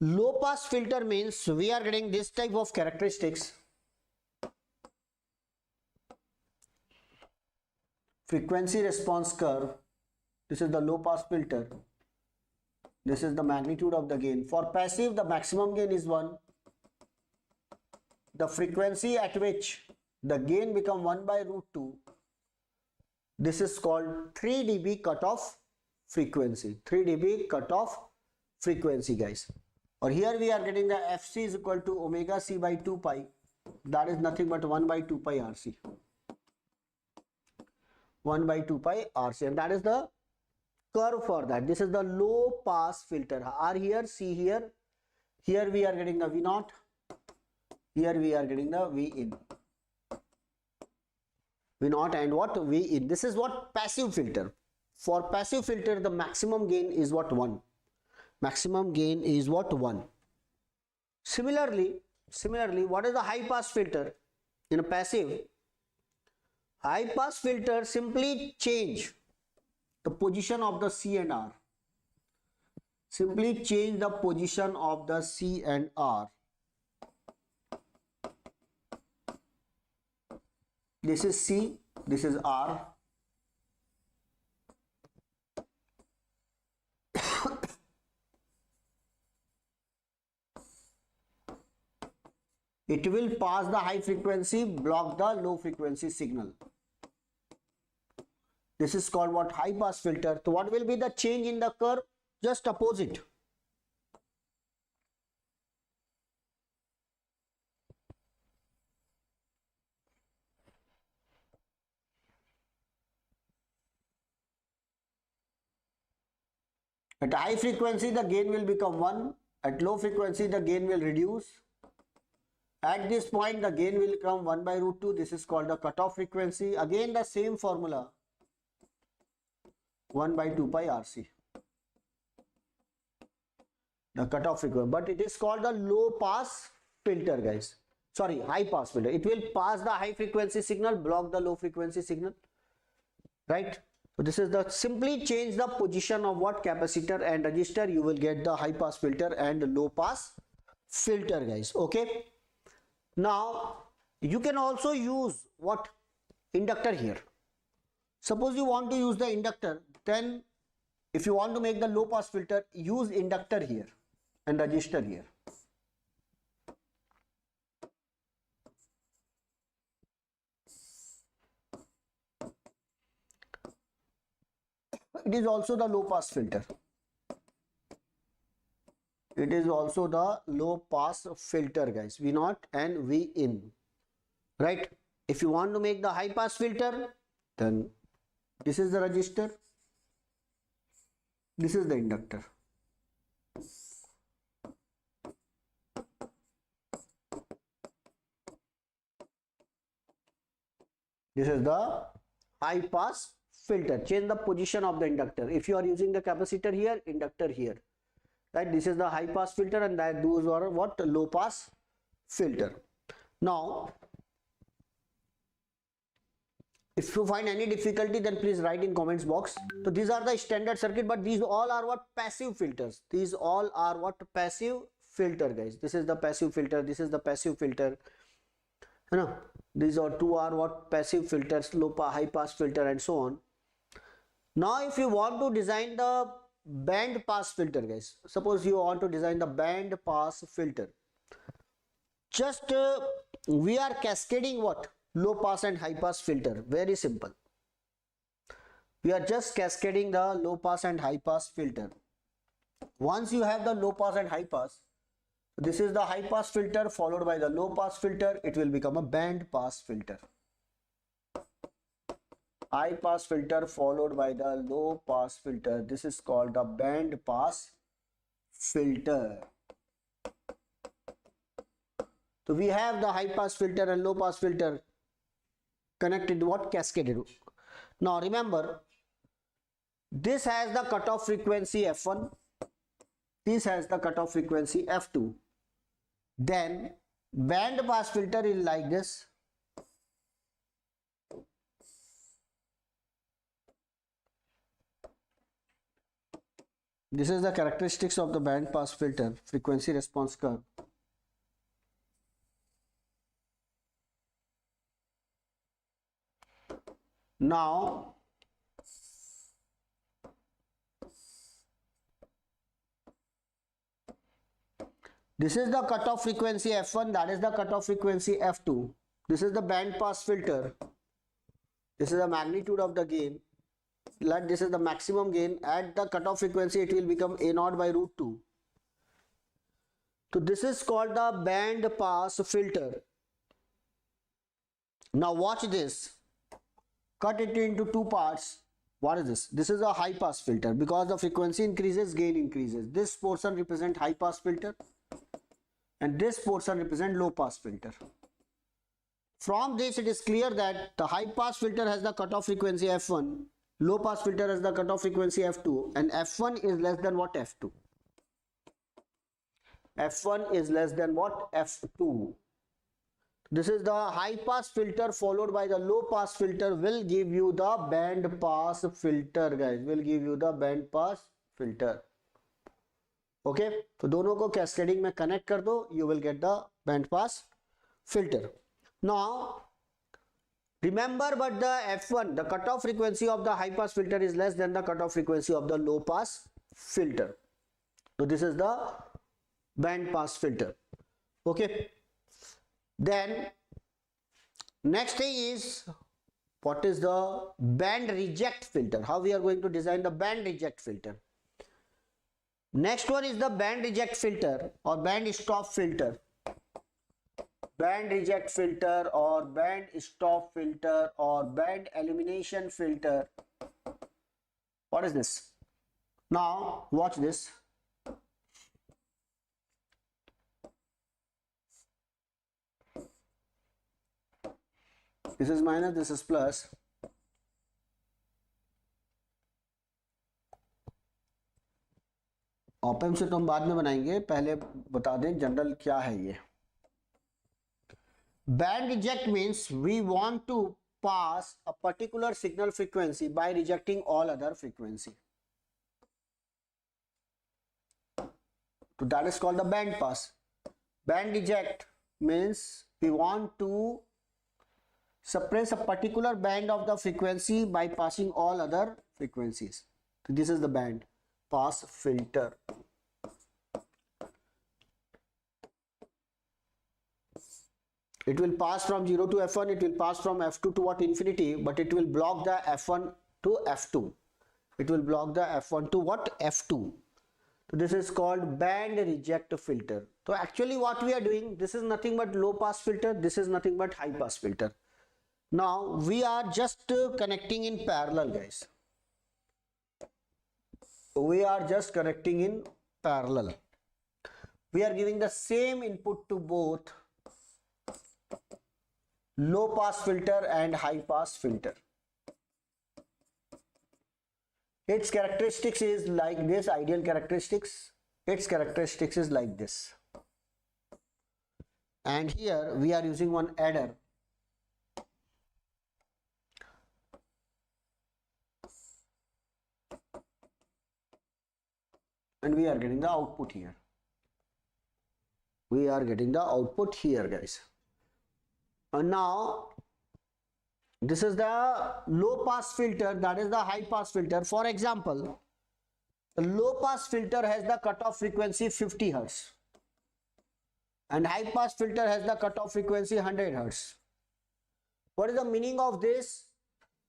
Low pass filter means we are getting this type of characteristics. Frequency response curve. This is the low pass filter. This is the magnitude of the gain. For passive, the maximum gain is 1. The frequency at which the gain become 1 by root 2. This is called 3 dB cutoff frequency. 3 dB cutoff frequency guys. Or here we are getting the FC is equal to omega C by 2 pi. That is nothing but 1 by 2 pi RC. 1 by 2 pi RC, and that is the curve for that. This is the low pass filter. R here, C here. Here we are getting the V0. Here we are getting the V in. V naught and what? V in. This is what? Passive filter. For passive filter, the maximum gain is what? 1. Maximum gain is what? 1. Similarly, what is the high pass filter? In a passive, high pass filter simply change the position of the C and R. Simply change the position of the C and R. This is C, this is R. It will pass the high frequency, block the low frequency signal. This is called what? High pass filter. So what will be the change in the curve? Just opposite. At high frequency, the gain will become 1. At low frequency, the gain will reduce. At this point, the gain will come 1 by root 2. This is called the cutoff frequency. Again, the same formula. 1 by 2 pi RC. The cutoff frequency. But it is called the low pass filter, guys. Sorry, high pass filter. It will pass the high frequency signal, block the low frequency signal. Right? So this is the, simply change the position of what? Capacitor and resistor. You will get the high pass filter and low pass filter, guys. Okay. Now, you can also use what? Inductor here. Suppose you want to use the inductor, then if you want to make the low pass filter, use inductor here and resistor here. It is also the low pass filter. It is also the low pass filter, guys. V naught and V in. Right? If you want to make the high pass filter, then this is the resistor. This is the inductor. This is the high pass filter. Change the position of the inductor. If you are using the capacitor here, inductor here. Right? This is the high pass filter and that those are what? Low pass filter. Now, if you find any difficulty, then please write in comments box. So these are the standard circuit, but these all are what? Passive filters. These all are what? Passive filter, guys. This is the passive filter. This is the passive filter. You know, these are two are what? Passive filters, low pass, high pass filter, and so on. Now, if you want to design the band pass filter, guys, suppose you want to design the band pass filter, just we are cascading what? Low pass and high pass filter. Very simple. We are just cascading the low pass and high pass filter. Once you have the low pass and high pass, this is the high pass filter followed by the low pass filter. It will become a band pass filter. High pass filter followed by the low pass filter. This is called the band pass filter. So we have the high pass filter and low pass filter connected what? Cascaded. Now remember, this has the cutoff frequency F1. This has the cutoff frequency F2. Then band pass filter is like this. This is the characteristics of the band pass filter, frequency response curve. Now, this is the cutoff frequency F1, that is the cutoff frequency F2. This is the band pass filter. This is the magnitude of the gain. Like this is the maximum gain. At the cutoff frequency, it will become A0 by root 2. So this is called the band pass filter. Now watch this. Cut it into two parts. What is this? This is a high pass filter. Because the frequency increases, gain increases. This portion represents high pass filter and this portion represents low pass filter. From this it is clear that the high pass filter has the cutoff frequency f1, low pass filter has the cutoff frequency f2, and f1 is less than what? F2. F1 is less than what? F2. This is the high pass filter followed by the low pass filter will give you the band pass filter, guys. Will give you the band pass filter. Okay, तो दोनों को cascading में connect कर दो, you will get the band pass filter. Now remember, but the F1, the cutoff frequency of the high pass filter is less than the cutoff frequency of the low pass filter. So this is the band pass filter. Okay, then next thing is, what is the band reject filter? How we are going to design the band reject filter? Next one is the band reject filter or band stop filter. Band reject filter or band stop filter or band elimination filter. What is this? Now watch this. This is minus, this is plus. Op-amp से तो हम बाद में बनाएंगे, पहले बता दें general क्या है ये. Band reject means we want to pass a particular signal frequency by rejecting all other frequency. So that is called the band pass. Band reject means we want to suppress a particular band of the frequency by passing all other frequencies. So this is the band pass filter. It will pass from 0 to f1, it will pass from f2 to what? Infinity, but it will block the f1 to f2. It will block the f1 to what? F2. So this is called band reject filter. So actually what we are doing, this is nothing but low pass filter, this is nothing but high pass filter. Now we are just connecting in parallel, guys. We are just connecting in parallel. We are giving the same input to both low pass filter and high pass filter. Its characteristics is like this, ideal characteristics. Its characteristics is like this. And here we are using one adder. And we are getting the output here. We are getting the output here, guys. And now this is the low pass filter, that is the high pass filter. For example, the low pass filter has the cutoff frequency 50 Hz and high pass filter has the cutoff frequency 100 Hz. What is the meaning of this?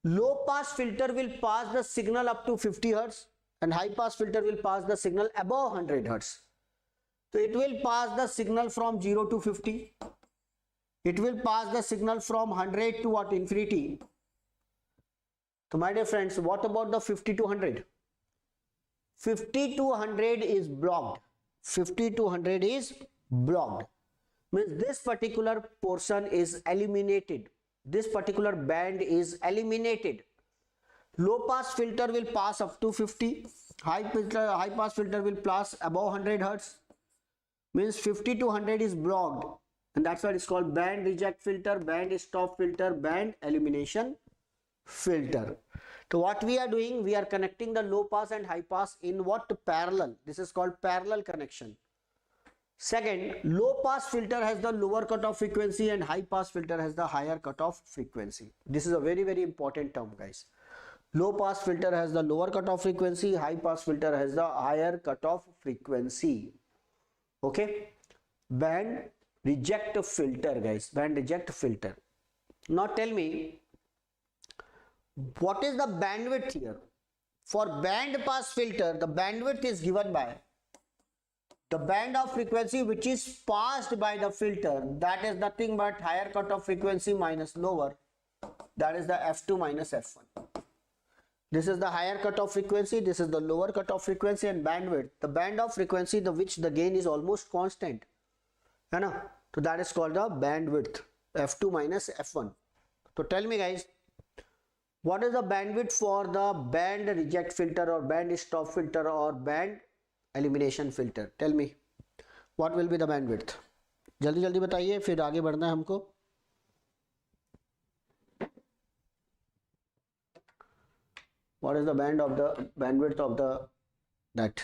Low pass filter will pass the signal up to 50 Hz and high pass filter will pass the signal above 100 Hz. So it will pass the signal from 0 to 50. It will pass the signal from 100 to what? Infinity. So my dear friends, what about the 50 to 100? 50 to 100 is blocked. 50 to 100 is blocked. Means this particular portion is eliminated. This particular band is eliminated. Low pass filter will pass up to 50. High pass filter will pass above 100 Hz. Means 50 to 100 is blocked. And that's why it's called band reject filter, band stop filter, band elimination filter. So what we are doing, we are connecting the low pass and high pass in what? Parallel. This is called parallel connection. Second, low pass filter has the lower cutoff frequency and high pass filter has the higher cutoff frequency. This is a very, very important term, guys. Low pass filter has the lower cutoff frequency, high pass filter has the higher cutoff frequency. Okay, band reject filter, guys, band reject filter. Now tell me, what is the bandwidth here? For band pass filter, the bandwidth is given by the band of frequency which is passed by the filter, that is nothing but higher cutoff frequency minus lower, that is the f2 minus f1. This is the higher cutoff frequency, this is the lower cutoff frequency, and bandwidth, the band of frequency which the gain is almost constant. So that is called the bandwidth. f2 minus f1. So tell me guys, what is the bandwidth for the band reject filter or band stop filter or band elimination filter? Tell me, what will be the bandwidth? जल्दी जल्दी बताइए, फिर आगे बढ़ना है हमको. What is the bandwidth of the that?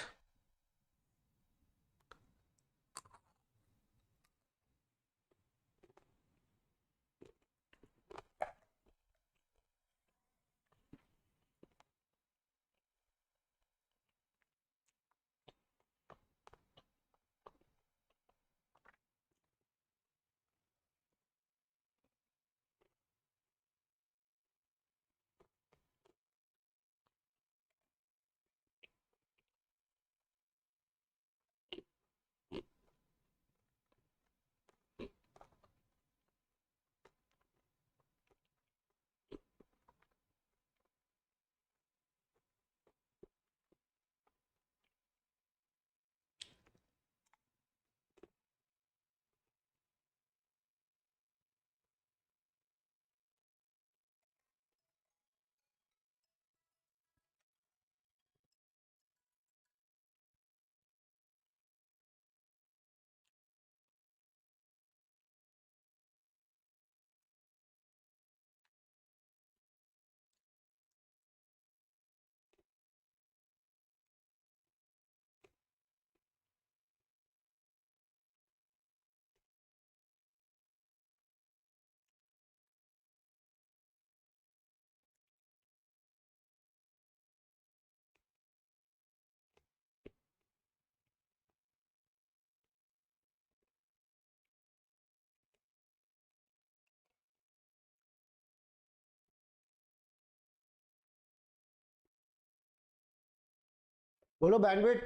बोलो bandwidth.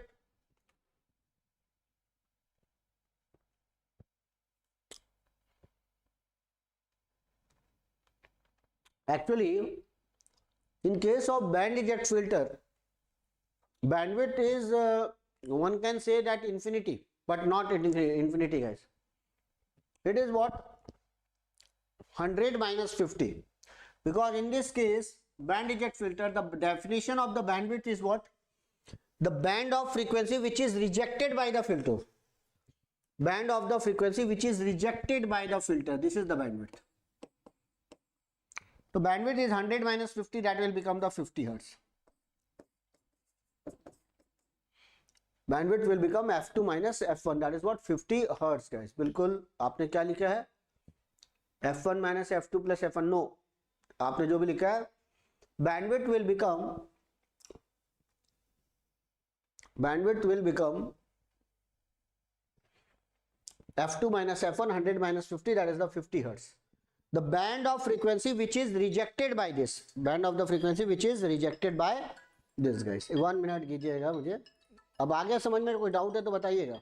Actually, in case of band reject filter, bandwidth is one can say that infinity, but not infinity guys. It is what? 100 minus 50, because in this case band reject filter, the definition of the bandwidth is what? The band of frequency which is rejected by the filter. Band of the frequency which is rejected by the filter. This is the bandwidth. So bandwidth is 100 minus 50, that will become the 50 hertz. Bandwidth will become f2 minus f1, that is what? 50 hertz guys. बिल्कुल आपने क्या लिखा है? f1 minus f2 plus f1. No, आपने जो भी लिखा है, bandwidth will become f2 minus f1, 100 minus 50, that is the 50 hertz. The band of frequency which is rejected by this, band of the frequency which is rejected by this guys. 1 minute कीजिएगा मुझे. अब आगे समझ में कोई doubt है तो बताइएगा.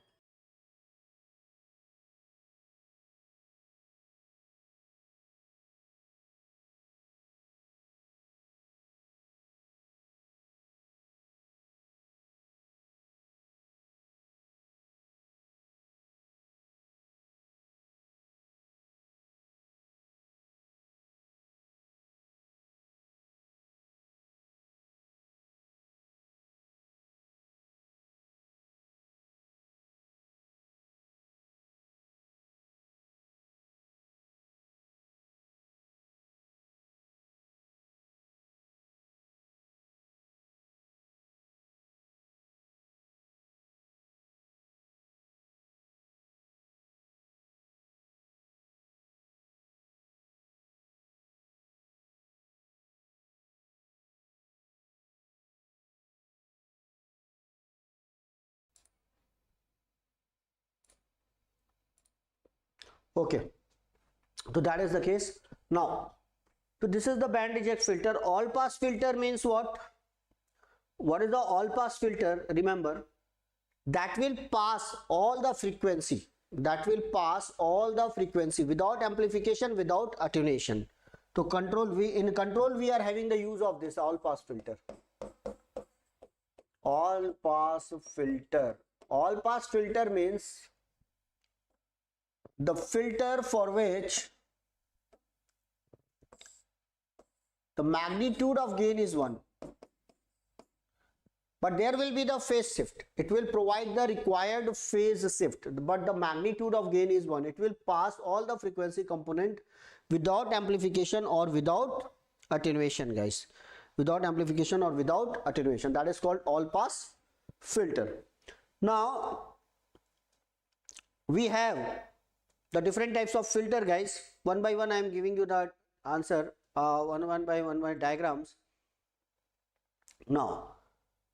Okay, so that is the case. Now, so this is the band reject filter. All pass filter means what? What is the all pass filter? Remember, that will pass all the frequency. That will pass all the frequency without amplification, without attenuation. So in control we are having the use of this all pass filter. All pass filter. All pass filter means the filter for which the magnitude of gain is 1. But there will be the phase shift. It will provide the required phase shift, but the magnitude of gain is 1. It will pass all the frequency component without amplification or without attenuation, guys. Without amplification or without attenuation. That is called all pass filter. Now, we have the different types of filter, guys. One by one I am giving you the answer, one by diagrams. Now,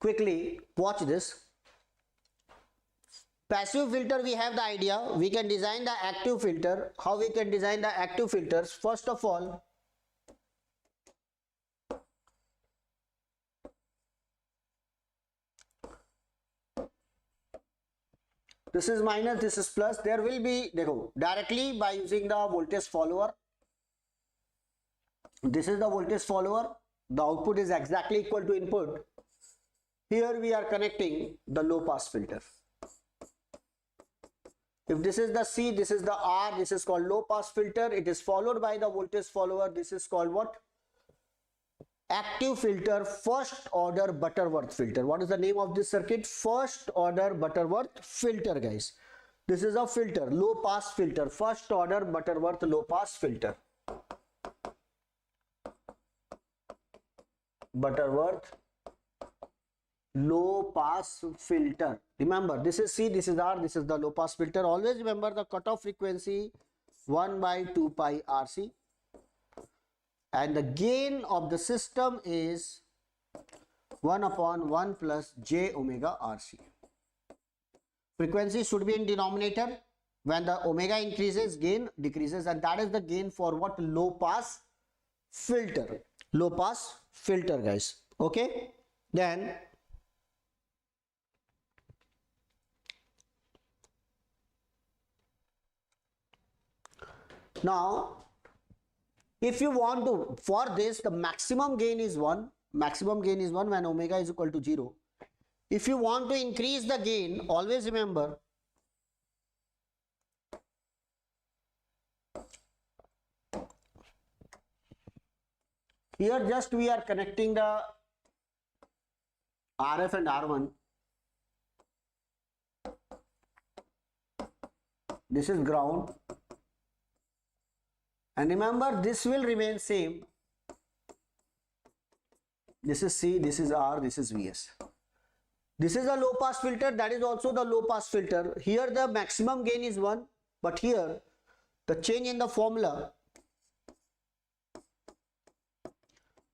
quickly watch this. Passive filter, we have the idea. We can design the active filter. How we can design the active filters? First of all, this is minus, this is plus. There will be, directly by using the voltage follower. This is the voltage follower. The output is exactly equal to input. Here we are connecting the low pass filter. If this is the C, this is the R, this is called low pass filter. It is followed by the voltage follower. This is called what? Active filter, first order Butterworth filter. What is the name of this circuit? First order Butterworth filter, guys. This is a filter, low pass filter, first order Butterworth low pass filter. Butterworth low pass filter. Remember, this is C, this is R, this is the low pass filter. Always remember the cutoff frequency 1 by 2 pi RC. And the gain of the system is 1 upon 1 plus j omega RC. Frequency should be in denominator. When the omega increases, gain decreases, and that is the gain for what? Low pass filter. Low pass filter, guys. Okay. Then now, if you want to, for this, the maximum gain is 1. Maximum gain is 1 when omega is equal to 0. If you want to increase the gain, always remember, here just we are connecting the RF and R1. This is ground. And remember, this will remain same. This is C, this is R, this is Vs. This is a low pass filter, that is also the low pass filter. Here the maximum gain is 1, but here the change in the formula,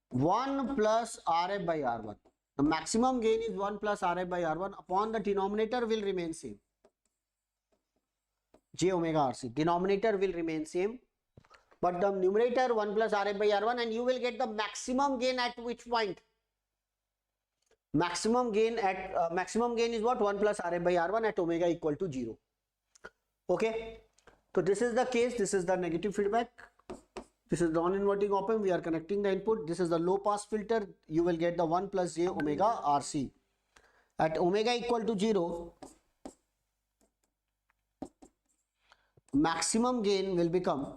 1 plus Rf by R1. The maximum gain is 1 plus Rf by R1. Upon the denominator will remain same. J omega RC. Denominator will remain same. But the numerator 1 plus Rf by R1, and you will get the maximum gain at which point? Maximum gain is what? 1 plus Rf by R1 at omega equal to 0. Okay. So this is the case. This is the negative feedback. This is non-inverting op-amp. We are connecting the input. This is the low pass filter. You will get the 1 plus j omega RC. At omega equal to 0, maximum gain will become,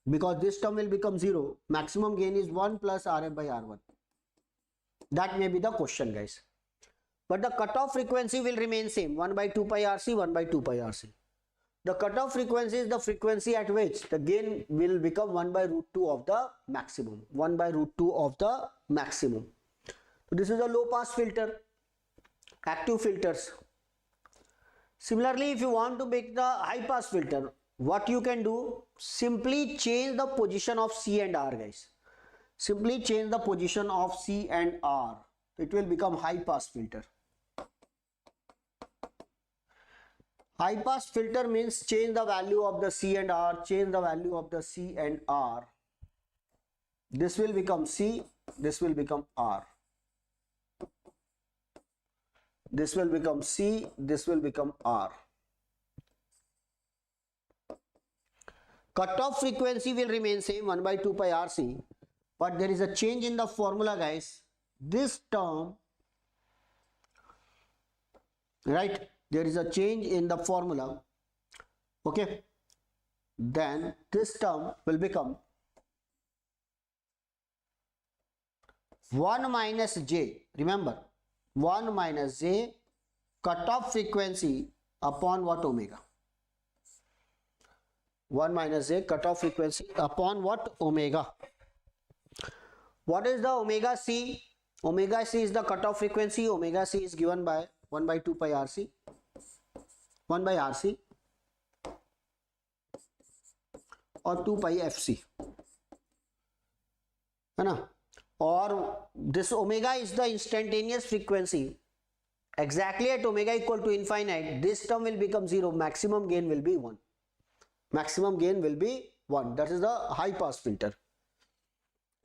because this term will become 0, maximum gain is 1 plus Rf by R1. That may be the question, guys. But the cutoff frequency will remain same, 1 by 2 pi RC, 1 by 2 pi RC. The cutoff frequency is the frequency at which the gain will become 1 by root 2 of the maximum. 1 by root 2 of the maximum. So this is a low pass filter, active filters. Similarly, if you want to make the high pass filter, what you can do? Simply change the position of C and R, guys. Simply change the position of C and R. It will become high pass filter. High pass filter means change the value of the C and R, change the value of the C and R. This will become C, this will become R. This will become C, this will become R. Cutoff frequency will remain same, 1 by 2 pi RC, but there is a change in the formula, guys. This term, right, there is a change in the formula. Okay, then this term will become 1 minus j, remember 1 minus j cutoff frequency upon what? Omega. 1 minus j cutoff frequency upon what? Omega. What is the omega c? Omega c is the cutoff frequency. Omega c is given by 1 by 2 pi RC, 1 by RC or 2 pi FC, है ना? Or this omega is the instantaneous frequency. Exactly at omega equal to infinite, this term will become 0. Maximum gain will be 1. Maximum gain will be 1. That is the high pass filter.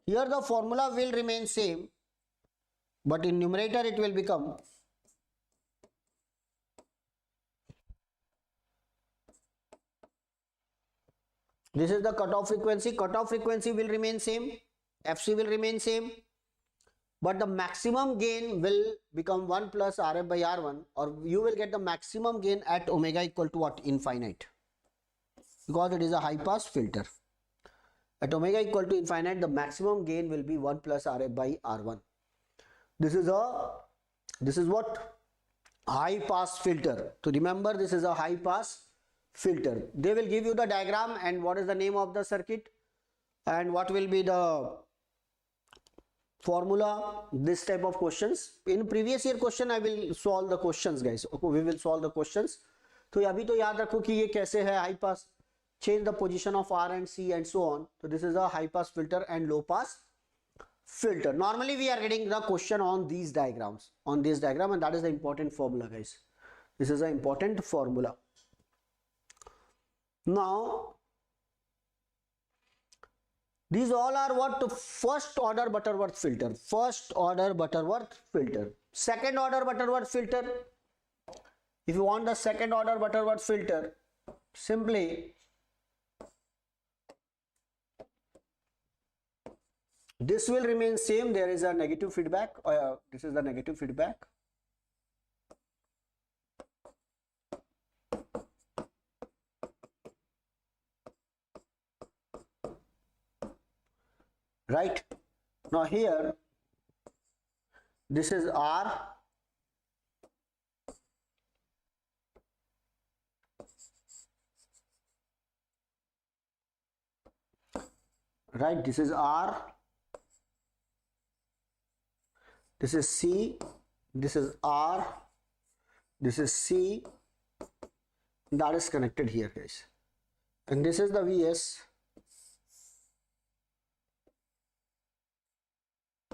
Here the formula will remain same, but in numerator it will become this is the cutoff frequency. Cutoff frequency will remain same. FC will remain same. But the maximum gain will become 1 plus RF by R1, or you will get the maximum gain at omega equal to what? Infinite. Because it is a high pass filter. At omega equal to infinite, the maximum gain will be 1 plus RF by R1. This is what? High pass filter. So remember, this is a high pass filter. They will give you the diagram and what is the name of the circuit and what will be the formula, this type of questions. In previous year question I will solve the questions, guys. Okay, we will solve the questions. तो अभी तो याद रखो कि ये कैसे है high pass, change the position of R and C and so on. So this is a high pass filter and low pass filter. Normally we are getting the question on these diagrams, on this diagram, and that is the important formula, guys. This is an important formula. Now these all are what? First order Butterworth filter. First order Butterworth filter. Second order Butterworth filter. If you want the second order Butterworth filter, simply this will remain same. There is a negative feedback. This is the negative feedback. Right? Now here, this is R. Right? This is R. This is C. This is R. This is C. That is connected here, guys. And this is the VS.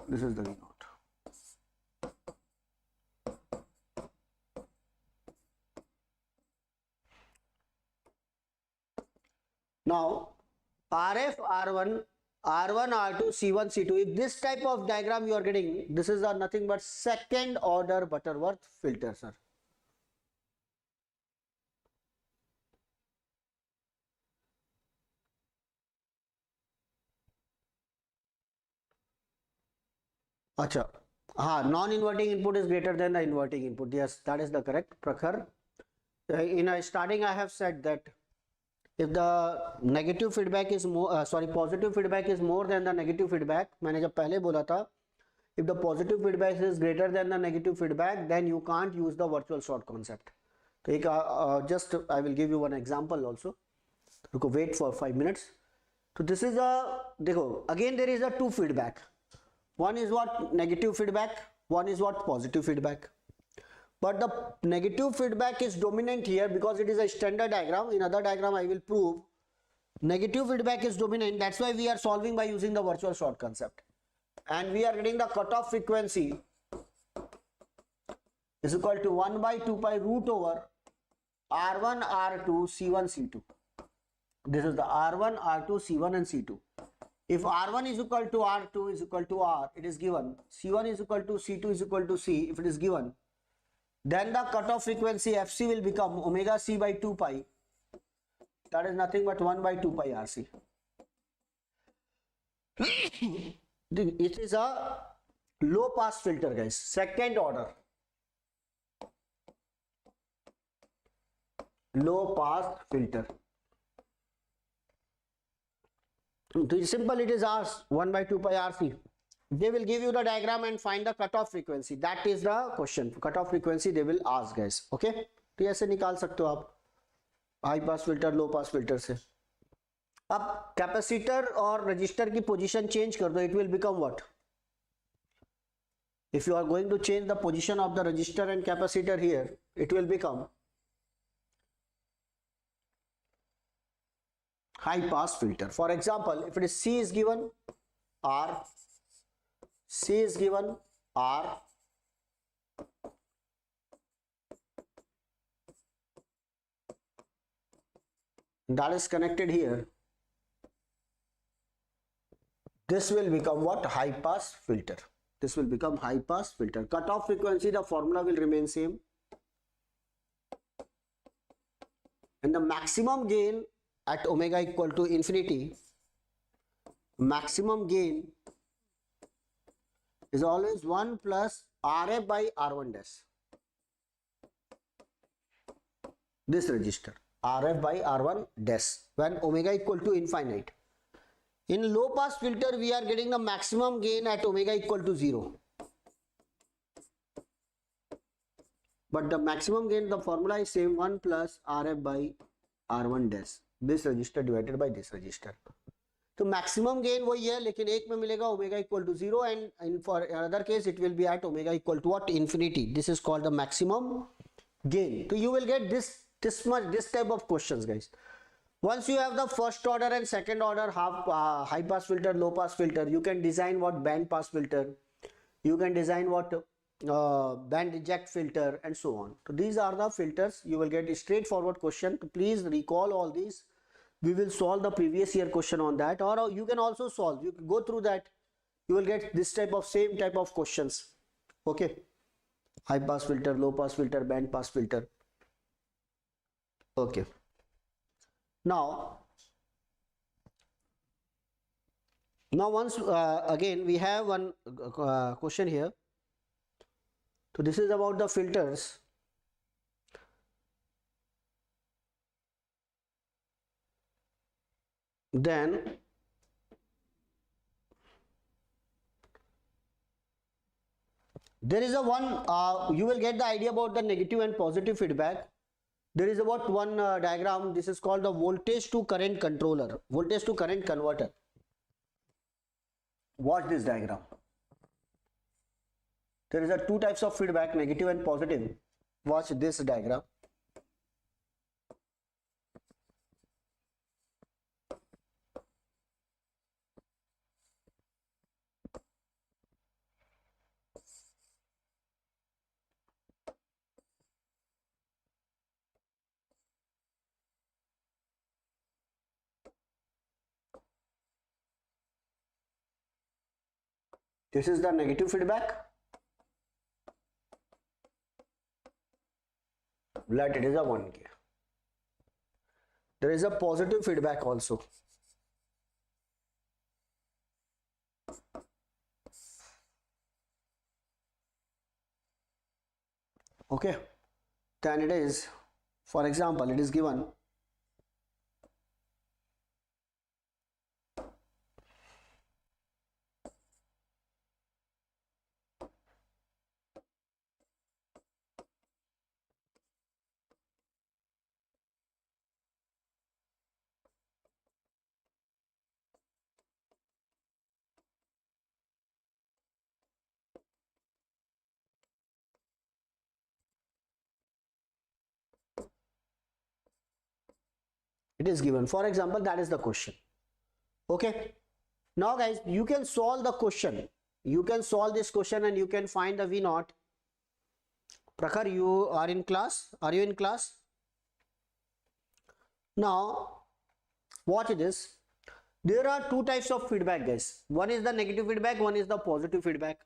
This is the V naught. Now RF, R1, R2, C1, C2. If this type of diagram you are getting, this is nothing but second order Butterworth filter, sir. Acha. Non-inverting input is greater than the inverting input. Yes, that is the correct. Prakhar. In starting I have said that if the negative feedback is more, positive feedback is more than the negative feedback, मैंने जब पहले बोला था, if the positive feedback is greater than the negative feedback, then you can't use the virtual short concept. तो एक just I will give you one example also. रुको, wait for 5 minutes. So this is देखो, again there is a two feedback. One is what? Negative feedback. One is what? Positive feedback. But the negative feedback is dominant here because it is a standard diagram. In other diagram I will prove negative feedback is dominant. That's why we are solving by using the virtual short concept. And we are getting the cutoff frequency is equal to 1 by 2 pi root over R1, R2, C1, C2. This is the R1, R2, C1 and C2. If R1 is equal to R2 is equal to R, it is given. C1 is equal to C2 is equal to C, if it is given. Then the cutoff frequency FC will become omega C by 2 pi. That is nothing but 1 by 2 pi RC. It is a low pass filter, guys. Second order. Low pass filter. To simple, it is R 1 by 2 pi RC. they will give you the diagram and find the cutoff frequency. That is the question. Cutoff frequency they will ask, guys. Okay, तो ऐसे निकाल सकते हो आप high pass filter low pass filter से. अब capacitor और register की पोजीशन चेंज कर दो, it will become what? If you are going to change the position of the resistor and capacitor here, it will become high pass filter. For example, if it is C is given R, C is given R, that is connected here, this will become what? High pass filter. This will become high pass filter. Cutoff frequency, the formula will remain same. And the maximum gain at omega equal to infinity, maximum gain is always 1 plus Rf by R1 dash. This resistor, Rf by R1 dash, when omega equal to infinite. In low pass filter, we are getting the maximum gain at omega equal to 0. But the maximum gain, the formula is same, 1 plus Rf by R1 dash. This resistor divided by this resistor. So maximum gain वही है, लेकिन एक में मिलेगा omega equal to 0, and in for another case it will be at omega equal to what? Infinity. This is called the maximum gain. So you will get this type of questions, guys. Once you have the first order and second order high pass filter, low pass filter, you can design what band pass filter, you can design what band reject filter, and so on. So these are the filters. You will get a straightforward question. Please recall all these. We will solve the previous year question on that, or you can also solve. You can go through that. You will get this same type of questions. Okay. High pass filter, low pass filter, band pass filter. Okay. Now once again we have one question here. So this is about the filters. Then there is a one you will get the idea about the negative and positive feedback. There is about one diagram. This is called the voltage to current controller, voltage to current converter. Watch this diagram. There is a two types of feedback, negative and positive. Watch this diagram. This is the negative feedback. Let it is a 1K. There is a positive feedback also. Okay. Then it is, for example, it is given for example, that is the question. Okay, now guys, you can solve the question, you can solve this question and you can find the V0. Prakhar, you are in class? Are you in class? Now watch this. There are two types of feedback, guys. One is the negative feedback, one is the positive feedback.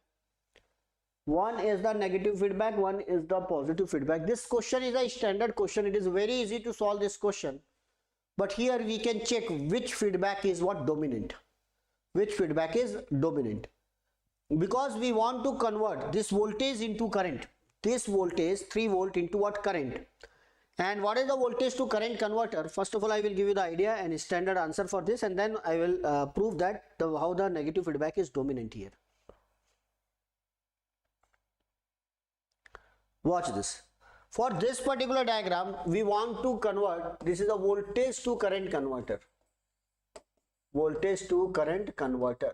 One is the negative feedback, one is the positive feedback. This question is a standard question. It is very easy to solve this question. But here we can check which feedback is what dominant. Which feedback is dominant. Because we want to convert this voltage into current. This voltage 3 volt into what? Current. And what is the voltage to current converter? First of all, I will give you the idea and standard answer for this, and then I will prove that how the negative feedback is dominant here. Watch this. For this particular diagram, we want to convert, this is a voltage to current converter. Voltage to current converter.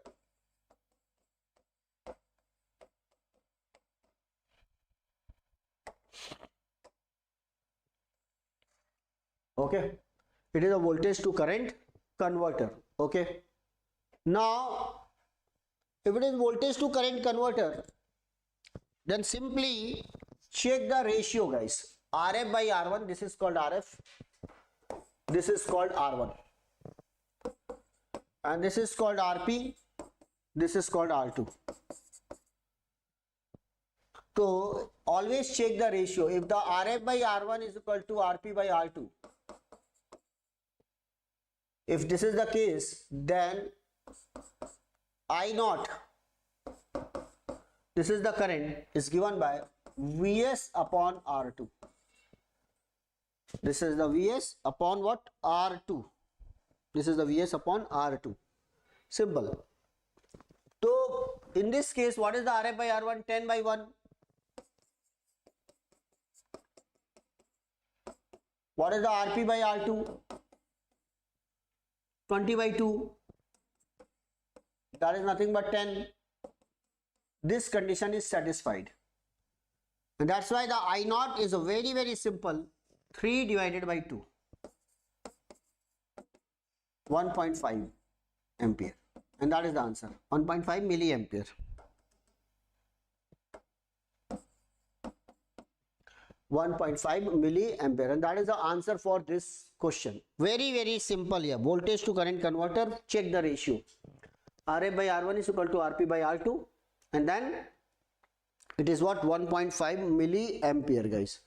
Okay. It is a voltage to current converter. Okay. Now, if it is voltage to current converter, then simply check the ratio, guys. RF by R1, this is called RF. This is called R1. And this is called RP. This is called R2. So, always check the ratio. If the RF by R1 is equal to RP by R2, if this is the case, then I naught, this is the current, is given by Vs upon R2. This is the Vs upon what? R2. This is the Vs upon R2. Simple. So, in this case, what is the RF by R1? 10 by 1. What is the RP by R2? 20 by 2. That is nothing but 10. This condition is satisfied. And that's why the I naught is a very, very simple. 3 divided by 2. 1.5 ampere. And that is the answer. 1.5 milliampere. 1.5 milliampere, and that is the answer for this question. Very, very simple here. Voltage to current converter, check the ratio. RF by R1 is equal to RP by R2, and then it is what? 1.5 milliampere, guys.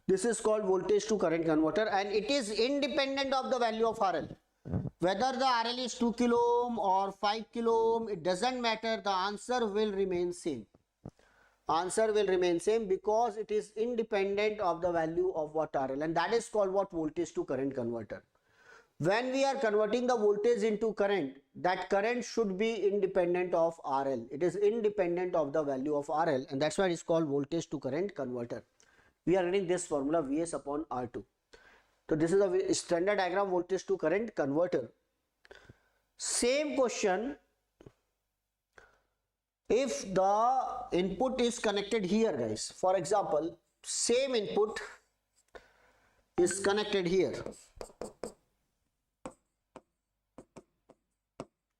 This is called voltage to current converter, and it is independent of the value of RL. Whether the RL is 2 kilo ohm or 5 kilo ohm, it doesn't matter. The answer will remain same. Answer will remain same because it is independent of the value of what RL, and that is called what? Voltage to current converter. When we are converting the voltage into current, that current should be independent of RL. It is independent of the value of RL, and that's why it is called voltage to current converter. We are getting this formula Vs upon R2. So this is a standard diagram voltage to current converter. Same question. If the input is connected here, guys, for example, same input is connected here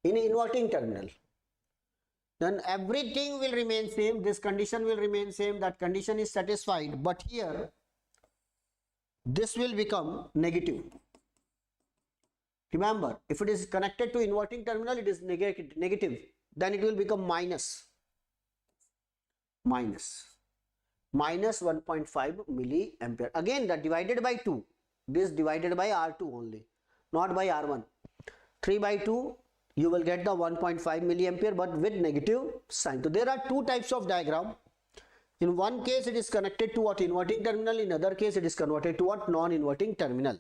in inverting terminal, then everything will remain same. This condition will remain same. That condition is satisfied. But here, this will become negative. Remember, if it is connected to inverting terminal, it is negative. Then it will become minus 1.5 milliampere. Again, that divided by 2. This divided by R2 only, not by R1. 3 by 2, you will get the 1.5 milliampere, but with negative sign. So there are two types of diagram. In one case, it is connected to what? Inverting terminal. In other case, it is converted to what? Non-inverting terminal.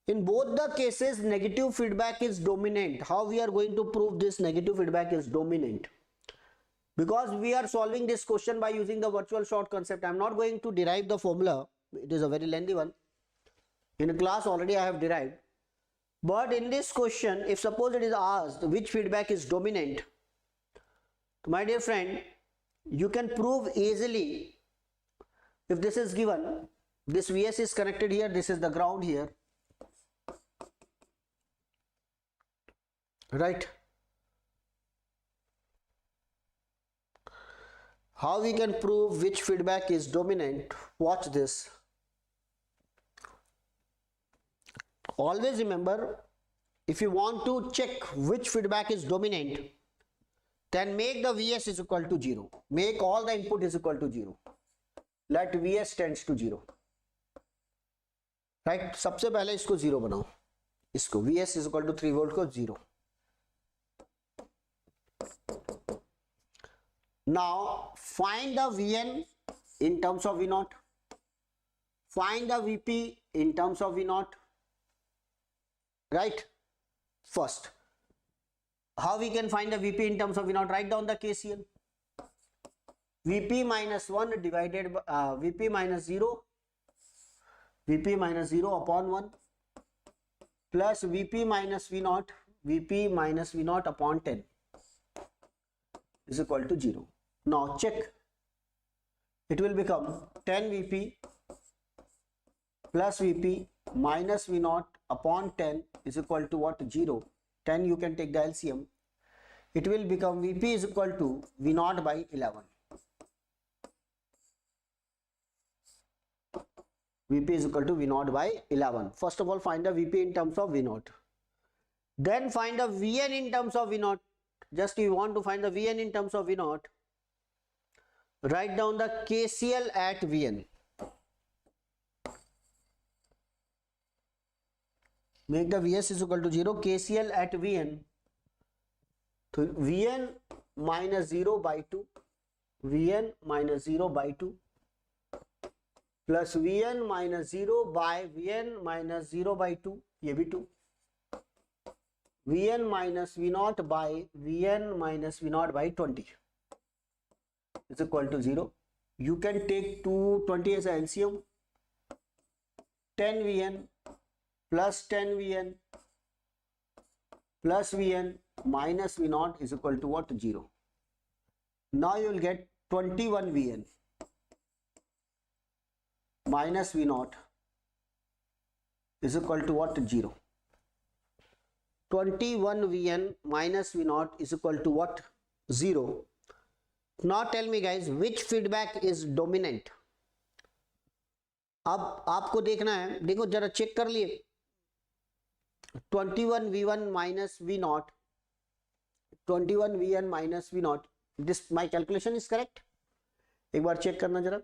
In both the cases, negative feedback is dominant. How we are going to prove this negative feedback is dominant? Because we are solving this question by using the virtual short concept. I am not going to derive the formula. It is a very lengthy one. In a class already I have derived. But in this question, if suppose it is asked which feedback is dominant, my dear friend, you can prove easily. If this is given, this Vs is connected here, this is the ground here. Right? How we can prove which feedback is dominant? Watch this. Always remember, if you want to check which feedback is dominant, then make the Vs is equal to 0. Make all the input is equal to 0. Let Vs tends to 0. Right? सबसे पहले इसको 0 बनाओ. इसको Vs is equal to 3 volt को 0. Now find the Vn in terms of V0. Find the Vp in terms of V0. Right? First, how we can find the Vp in terms of V0? Write down the KCL. Vp minus 1 divided by Vp minus 0, Vp minus 0 upon 1 plus Vp minus V0, Vp minus V0 upon 10 is equal to 0. Now check. It will become 10 Vp plus Vp minus V0 upon 10 is equal to what? 0. 10 you can take the LCM. It will become Vp is equal to V0 by 11. Vp is equal to V0 by 11. First of all, find the Vp in terms of V0. Then find the Vn in terms of V0. Just you want to find the Vn in terms of V0. Write down the KCL at Vn. Make the Vs is equal to 0. KCL at Vn. So Vn minus 0 by 2. Vn minus 0 by 2. Plus Vn minus 0 by Vn minus 0 by 2. ये भी 2. Vn minus V0 by Vn minus V0 by 20 is equal to 0. You can take 220 as an LCM. 10 Vn plus 10 Vn plus Vn minus V0 is equal to what? 0. Now you will get 21 Vn minus V0 is equal to what? 0. 21 Vn minus V0 is equal to what? 0. Now tell me guys, which feedback is dominant? अब आपको देखना है, देखो जरा check कर लिए. 21 V1 minus V0, 21 Vn minus V0. This my calculation is correct? एक बार check करना जरा.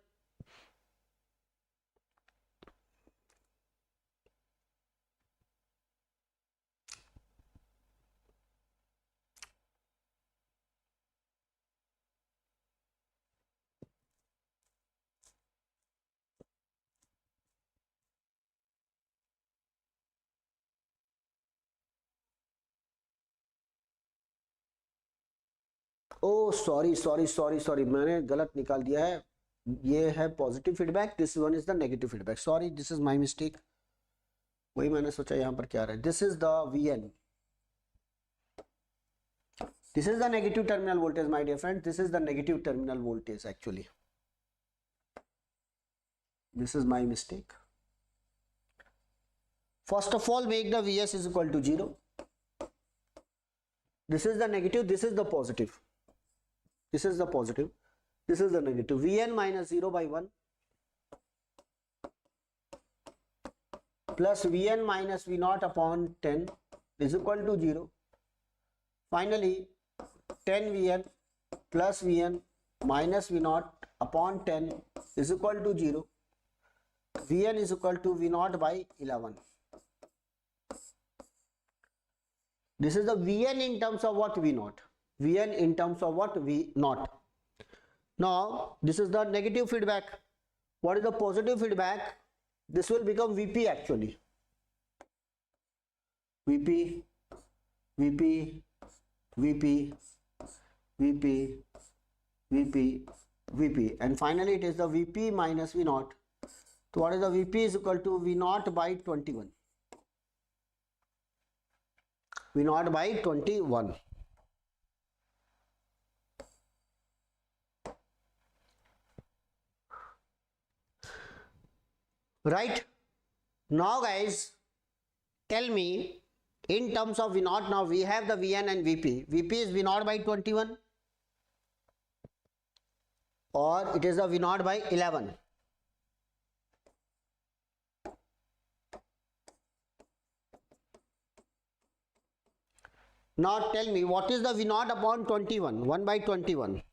ओ सॉरी मैंने गलत निकाल दिया है. ये है positive feedback, this one is the negative feedback. Sorry, this is my mistake. वही मैंने सोचा यहाँ पर क्या रहा है. This is the Vn. This is the negative terminal voltage my dear friend. This is the negative terminal voltage actually. This is my mistake. First of all, make the Vs is equal to 0. This is the negative, this is the positive. This is the positive, this is the negative. Vn minus 0 by 1 plus Vn minus V0 upon 10 is equal to 0. Finally, 10 Vn plus Vn minus V0 upon 10 is equal to 0. Vn is equal to V0 by 11. This is the Vn in terms of what? V0. Vn in terms of what? V0. Now, this is the negative feedback. What is the positive feedback? This will become Vp actually. Vp, Vp, Vp, Vp, Vp, Vp. And finally, it is the Vp minus V0. So, what is the Vp is equal to V0 by 21. V0 by 21. Right. Now guys, tell me in terms of V0, now we have the Vn and Vp. Vp is V0 by 21 or it is the V0 by 11. Now tell me what is the V0 upon 21? 1 by 21.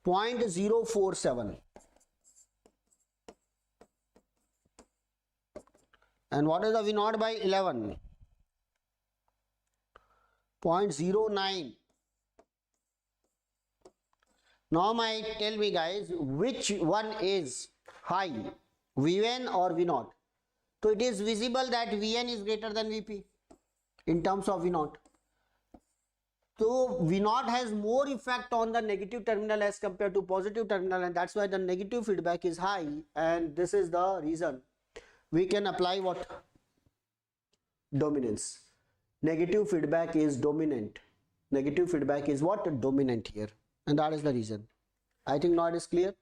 0.047. And what is the V0 by 11? 0.09. Now tell me guys, which one is high, Vn or V0? So it is visible that Vn is greater than Vp in terms of V0. So V naught has more effect on the negative terminal as compared to positive terminal, and that's why the negative feedback is high, and this is the reason we can apply what? Dominance. Negative feedback is dominant. Negative feedback is what? Dominant here, and that is the reason. I think now it is clear,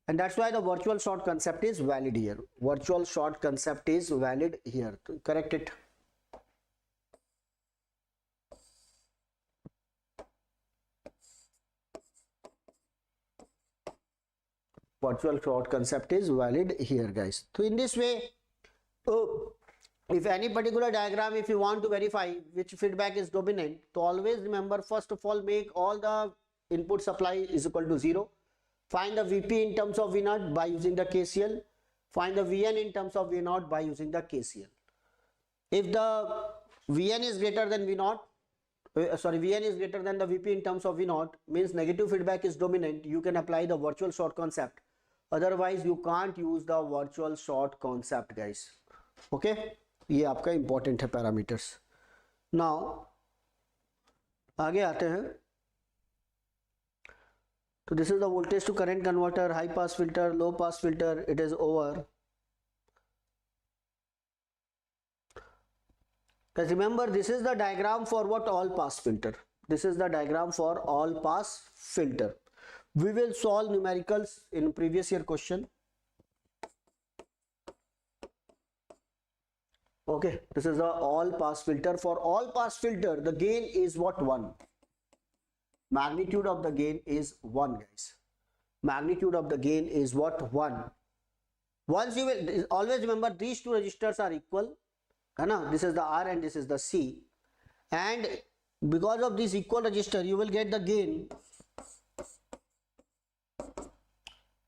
and that's why the virtual short concept is valid here. Virtual short concept is valid here. Correct it. Virtual short concept is valid here, guys. So in this way, if any particular diagram, if you want to verify which feedback is dominant, so always remember, first of all, make all the input supply is equal to 0. Find the Vp in terms of V0 by using the KCL. Find the Vn in terms of V0 by using the KCL. If the Vn is greater than V0, Vn is greater than the Vp in terms of V0, means negative feedback is dominant, you can apply the virtual short concept. Otherwise you can't use the virtual short concept, guys. Okay, ये आपका important है parameters. Now आगे आते हैं. So this is the voltage to current converter, high pass filter, low pass filter. It is over. Because remember, this is the diagram for what? All pass filter. This is the diagram for all pass filter. We will solve numericals in previous year question. Okay, this is the all pass filter. For all pass filter, the gain is what? 1. Magnitude of the gain is 1, guys. Magnitude of the gain is what? 1. Once you will always remember, these two resistors are equal. This is the R and this is the C. And because of this equal resistor, you will get the gain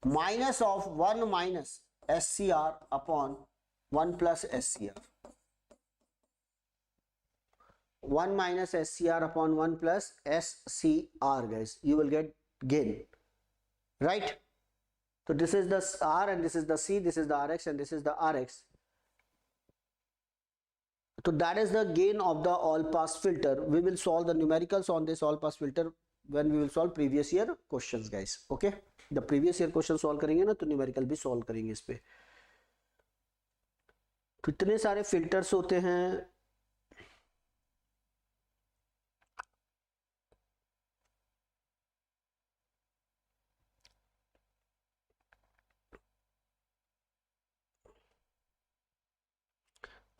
minus of 1 minus SCR upon 1 plus SCR. 1 minus SCR upon 1 plus SCR, guys. You will get gain, right? So this is the R and this is the C, this is the RX and this is the RX. So that is the gain of the all pass filter. We will solve the numericals on this all pass filter when we will solve previous year questions, guys. Okay, the previous year question solve करेंगे ना, तो numerical भी solve करेंगे इस पे. तो इतने सारे filters होते हैं.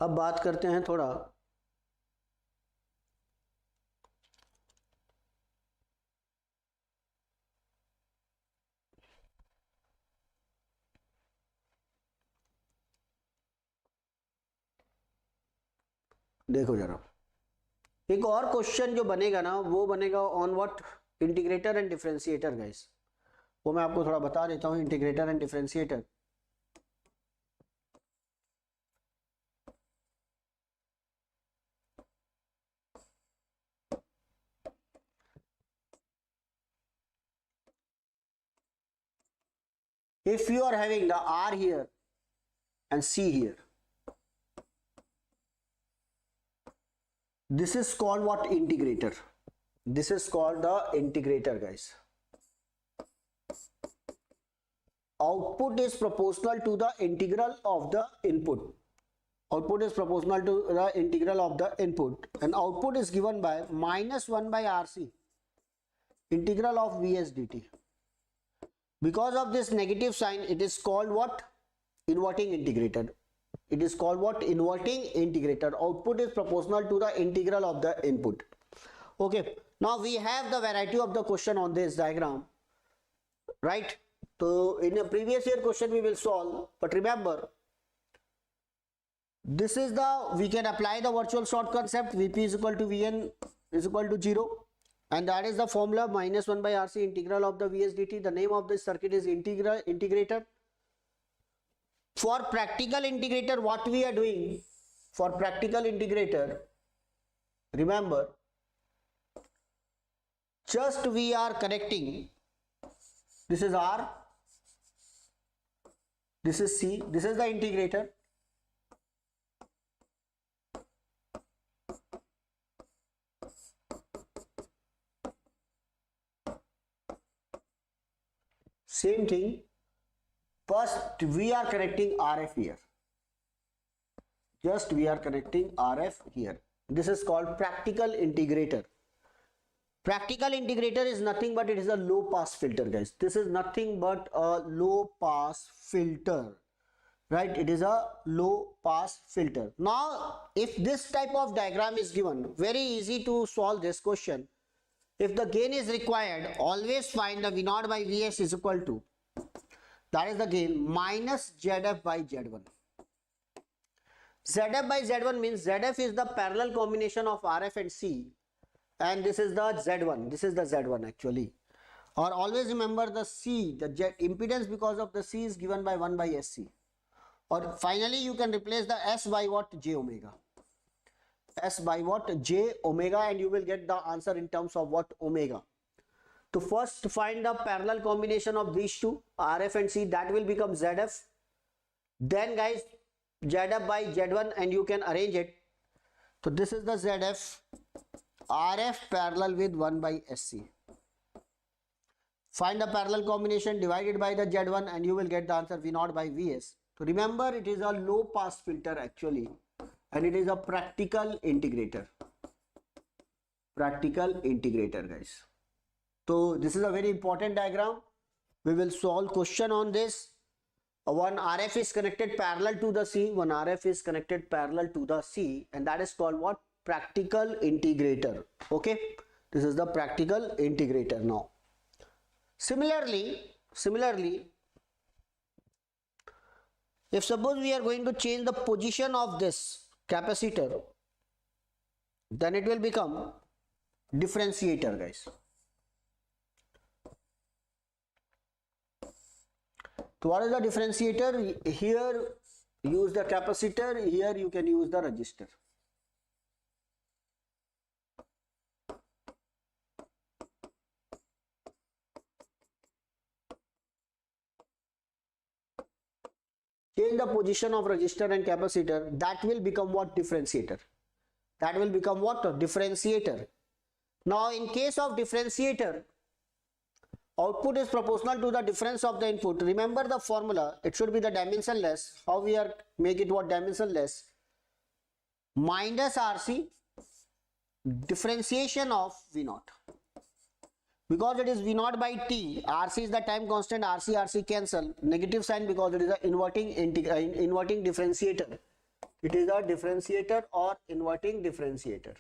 अब बात करते हैं थोड़ा देखो जरा, एक और क्वेश्चन जो बनेगा ना, वो बनेगा on what? Integrator and differentiator, guys. वो मैं आपको थोड़ा बता देता हूँ. Integrator and differentiator. If you are having the R here and C here, this is called what? Integrator. This is called the integrator, guys. Output is proportional to the integral of the input. Output is proportional to the integral of the input, and output is given by minus 1 by RC, integral of Vs dt. Because of this negative sign, it is called what? Inverting integrator. It is called what? Inverting integrator. Output is proportional to the integral of the input. Okay, now we have the variety of the question on this diagram, right? So in a previous year question we will solve, but remember, this is the, we can apply the virtual short concept. Vp is equal to Vn is equal to 0. And that is the formula, minus 1 by RC integral of the Vs dt. The name of this circuit is integrator. For practical integrator, what we are doing? For practical integrator, remember, just we are connecting. This is R. This is C. This is the integrator. Same thing. First we are connecting RF here. Just we are connecting RF here. This is called practical integrator. Practical integrator is nothing but it is a low pass filter, guys. This is nothing but a low pass filter, right? It is a low pass filter. Now if this type of diagram is given, very easy to solve this question. If the gain is required, always find the V0 by Vs is equal to, that is the gain, minus ZF by Z1. ZF by Z1 means ZF is the parallel combination of RF and C, and this is the Z1. This is the Z1 actually. Or always remember the C, the impedance because of the C is given by 1 by SC. Or finally you can replace the S by what? J omega. S by what? J omega, and you will get the answer in terms of what? Omega. To first find the parallel combination of these two, RF and C, that will become ZF. Then guys, ZF by Z1, and you can arrange it. So this is the ZF, RF parallel with 1 by SC. Find the parallel combination divided by the Z1 and you will get the answer V0 by Vs. So remember, it is a low pass filter actually, and it is a practical integrator. Practical integrator, guys. So this is a very important diagram. We will solve question on this. One RF is connected parallel to the C, one RF is connected parallel to the C, and that is called what? Practical integrator. Okay, this is the practical integrator. Now similarly, if suppose we are going to change the position of this capacitor, then it will become differentiator, guys. So what is the differentiator? Here use the capacitor, here you can use the resistor. Change the position of resistor and capacitor, that will become what? Differentiator. That will become what? Differentiator. Now in case of differentiator, output is proportional to the difference of the input. Remember the formula, it should be the dimensionless. How we are make it what? Dimensionless. Minus RC, differentiation of V0. Because it is V0 by T, RC is the time constant, RC cancel. Negative sign because it is an inverting differentiator. It is a differentiator or inverting differentiator.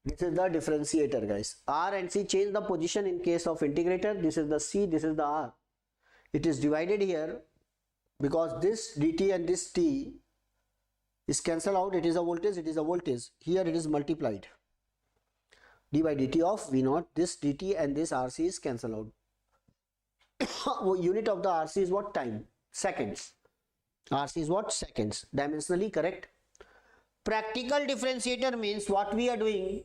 This is the differentiator, guys. R and C change the position in case of integrator. This is the C, this is the R. It is divided here because this dt and this T is cancelled out. It is a voltage, it is a voltage. Here it is multiplied. D by dt of V0. This dt and this RC is cancelled out. Unit of the RC is what? Time. Seconds. RC is what? Seconds. Dimensionally correct. Practical differentiator means what we are doing,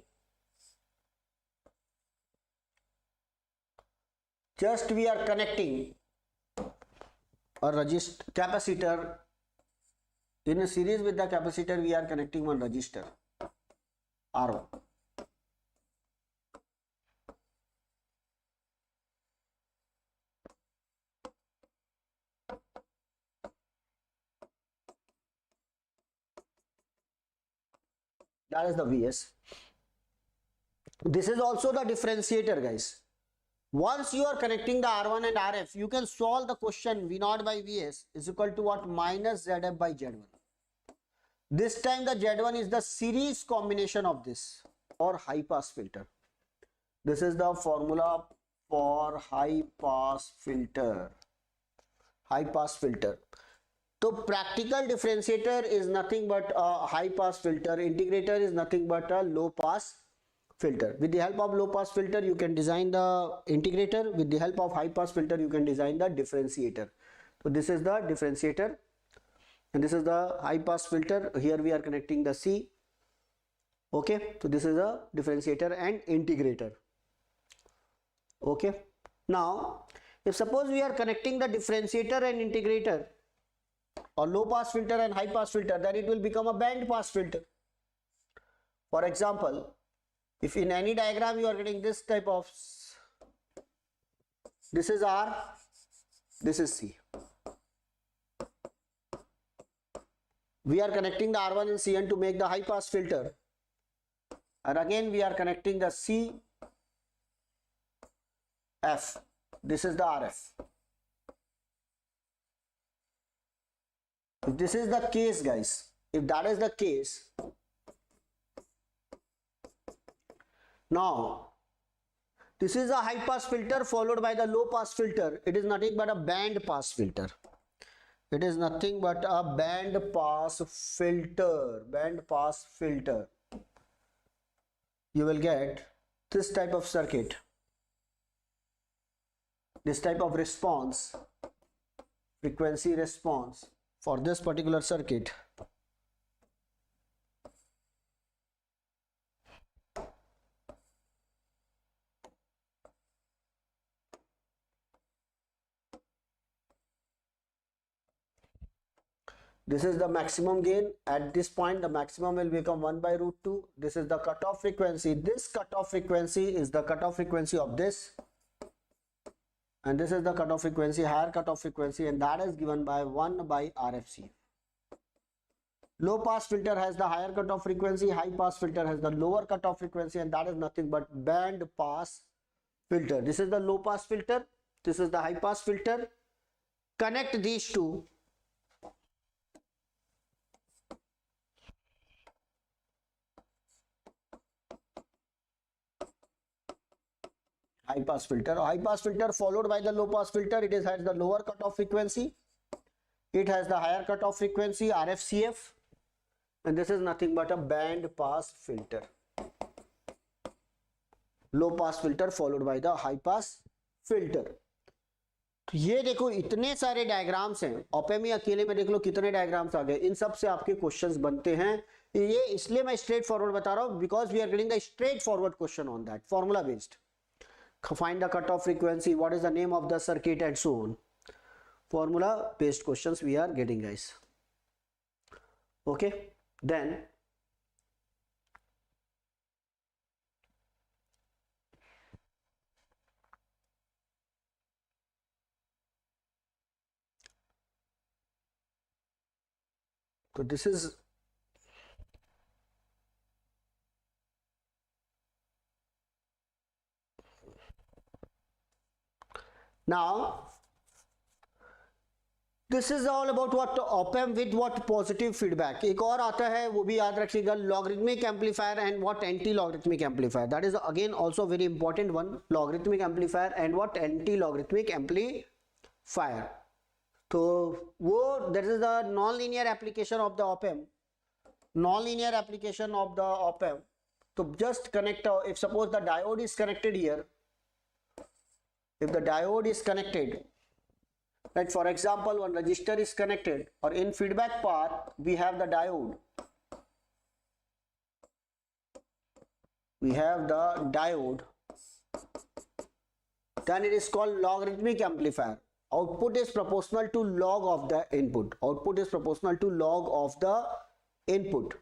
just we are connecting a resistor capacitor in a series with the capacitor. We are connecting one resistor R1. That is the Vs. This is also the differentiator, guys. Once you are connecting the R1 and RF, you can solve the question V0 by Vs is equal to what? Minus ZF by Z1. This time the Z1 is the series combination of this or high pass filter. This is the formula for high pass filter. High pass filter. So practical differentiator is nothing but a high pass filter. Integrator is nothing but a low pass filter. With the help of low pass filter, you can design the integrator. With the help of high pass filter, you can design the differentiator. So this is the differentiator and this is the high pass filter. Here we are connecting the C. Okay, so this is a differentiator and integrator. Okay, now if suppose we are connecting the differentiator and integrator or low pass filter and high pass filter, then it will become a band pass filter. For example, if in any diagram you are getting this type of This is R, this is C. We are connecting the R1 and Cn to make the high pass filter, and again we are connecting the C F. This is the RF. If this is the case, guys, if that is the case, now this is a high pass filter followed by the low pass filter. It is nothing but a band pass filter. It is nothing but a band pass filter. Band pass filter. You will get this type of circuit, this type of response, frequency response for this particular circuit. This is the maximum gain. At this point, the maximum will become 1 by root 2. This is the cutoff frequency. This cutoff frequency is the cutoff frequency of this. And this is the cutoff frequency, higher cutoff frequency, and that is given by 1 by RFC. Low pass filter has the higher cutoff frequency, high pass filter has the lower cutoff frequency, and that is nothing but band pass filter. This is the low pass filter. This is the high pass filter. Connect these two. High pass filter followed by the low pass filter. It has the lower cutoff frequency, it has the higher cutoff frequency, RFCF, and this is nothing but a band pass filter. Low pass filter followed by the high pass filter. तो ये देखो इतने सारे diagrams हैं, op-amp में अकेले में देख लो कितने डायग्राम्स आ गए, इन सब से आपके क्वेश्चंस बनते हैं. ये इसलिए मैं स्ट्रेट फॉरवर्ड बता रहा हूं, because we are getting the straightforward question on that, formula based. Find the cutoff frequency, what is the name of the circuit, and so on. Formula based questions we are getting, guys. Okay, then so this is now this is all about what op-amp with what positive feedback. एक और आता है वो भी याद रखिएगा, logarithmic amplifier and what anti-logarithmic amplifier. That is again also very important one, logarithmic amplifier and what anti-logarithmic amplifier. तो वो that is the non-linear application of the op-amp. Non-linear application of the op-amp. तो just connect, if suppose the diode is connected here. If the diode is connected, right, for example, one resistor is connected, or in feedback part we have the diode. We have the diode. Then it is called logarithmic amplifier. Output is proportional to log of the input. Output is proportional to log of the input.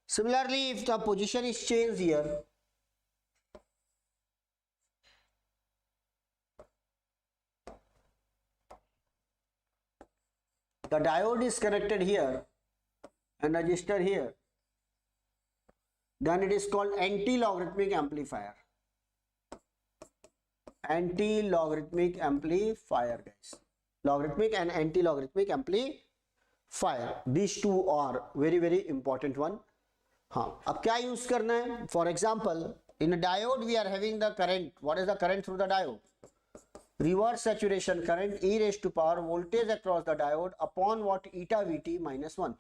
Similarly, if the position is changed here, the diode is connected here and resistor here, then it is called anti-logarithmic amplifier. Anti-logarithmic amplifier, guys. Logarithmic and anti-logarithmic amplifier. These two are very very important one. हाँ, अब क्या use करना है? For example, in a diode we are having the current. What is the current through the diode? Reverse saturation current e raised to power voltage across the diode upon what eta Vt minus 1.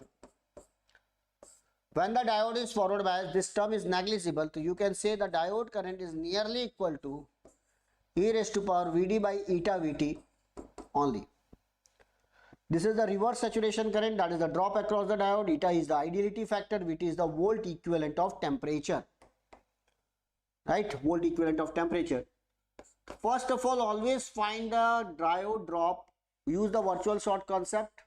When the diode is forward biased, this term is negligible, so you can say the diode current is nearly equal to e raised to power Vd by eta Vt only. This is the reverse saturation current, that is the drop across the diode. Eta is the ideality factor, Vt is the volt equivalent of temperature. Right, volt equivalent of temperature. First of all, always find the diode drop. Use the virtual short concept.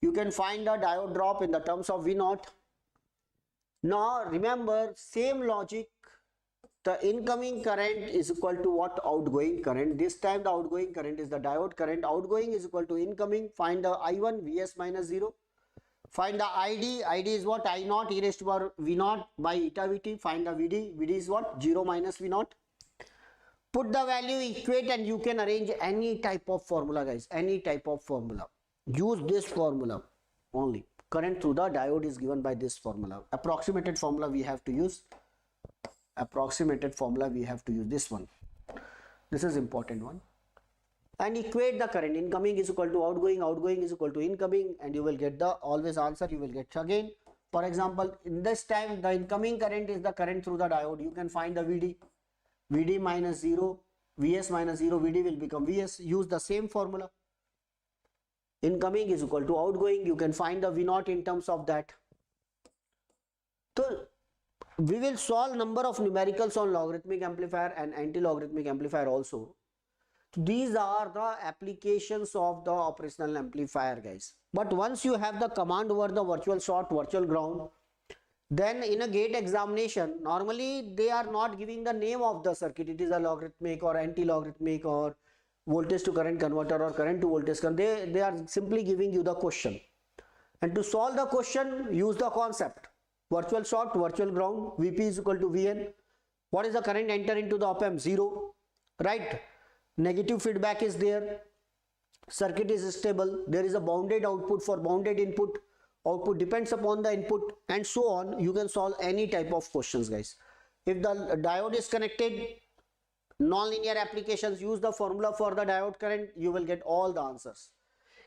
You can find the diode drop in the terms of V0. Now remember, same logic the incoming current is equal to what? Outgoing current. This time the outgoing current is the diode current. Outgoing is equal to incoming. Find the I1, Vs minus 0. Find the ID. ID is what? I naught e raised to power V naught by eta Vt. Find the Vd. Vd is what? 0 minus V naught. Put the value, equate, and you can arrange any type of formula, guys. Any type of formula. Use this formula only. Current through the diode is given by this formula. Approximated formula we have to use. Approximated formula we have to use this one. This is important one. And equate the current. Incoming is equal to outgoing. Outgoing is equal to incoming. And you will get the always answer. You will get again. For example, in this time the incoming current is the current through the diode. You can find the Vd. Vd minus 0, Vs minus 0, Vd will become Vs. Use the same formula. Incoming is equal to outgoing. You can find the V naught in terms of that. So we will solve number of numericals on logarithmic amplifier and anti-logarithmic amplifier also. These are the applications of the operational amplifier, guys. But once you have the command over the virtual short, virtual ground, then in a gate examination, normally they are not giving the name of the circuit. It is a logarithmic or anti-logarithmic or voltage to current converter or current to voltage converter. They are simply giving you the question. And to solve the question, use the concept. Virtual short, virtual ground, Vp is equal to Vn. What is the current enter into the op-amp? 0. Right? Negative feedback is there. Circuit is stable. There is a bounded output for bounded input. Output depends upon the input and so on. You can solve any type of questions, guys. If the diode is connected, non-linear applications, use the formula for the diode current, you will get all the answers.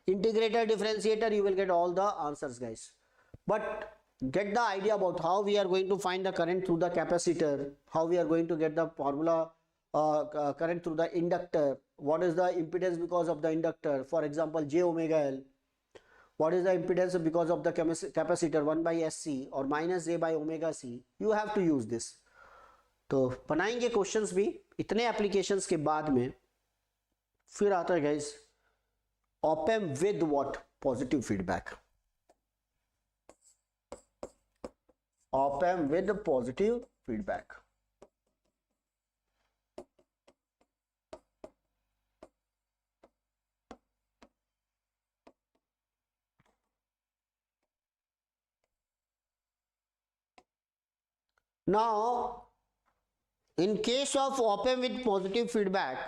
Integrator, differentiator, you will get all the answers, guys. But get the idea about how we are going to find the current through the capacitor, how we are going to get the formula current through the inductor, what is the impedance because of the inductor, for example j omega L. What is the impedance because of the capacitor 1 by SC or minus J by omega C? You have to use this. तो बनाएंगे questions भी इतने applications के बाद में. फिर आता है guys op-amp with what? Positive feedback. Op-amp with positive feedback. Now, in case of op-amp with positive feedback,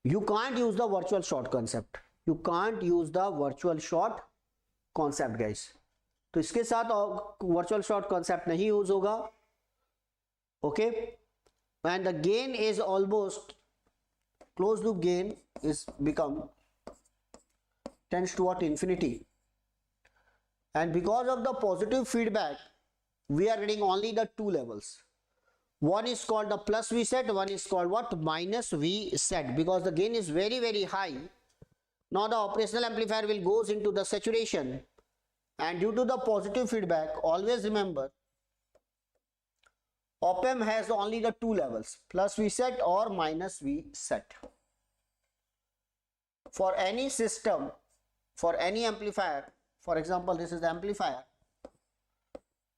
you can't use the virtual short concept. You can't use the virtual short concept, guys. तो इसके साथ virtual short concept नहीं use होगा. Okay, and the gain is almost closed loop gain is become tends toward infinity, and because of the positive feedback we are getting only the two levels. One is called the plus V set, one is called what? Minus V set, because the gain is very high. Now the operational amplifier will goes into the saturation, and due to the positive feedback, always remember op-amp has only the two levels, plus V set or minus V set. For any system, for any amplifier, for example this is the amplifier,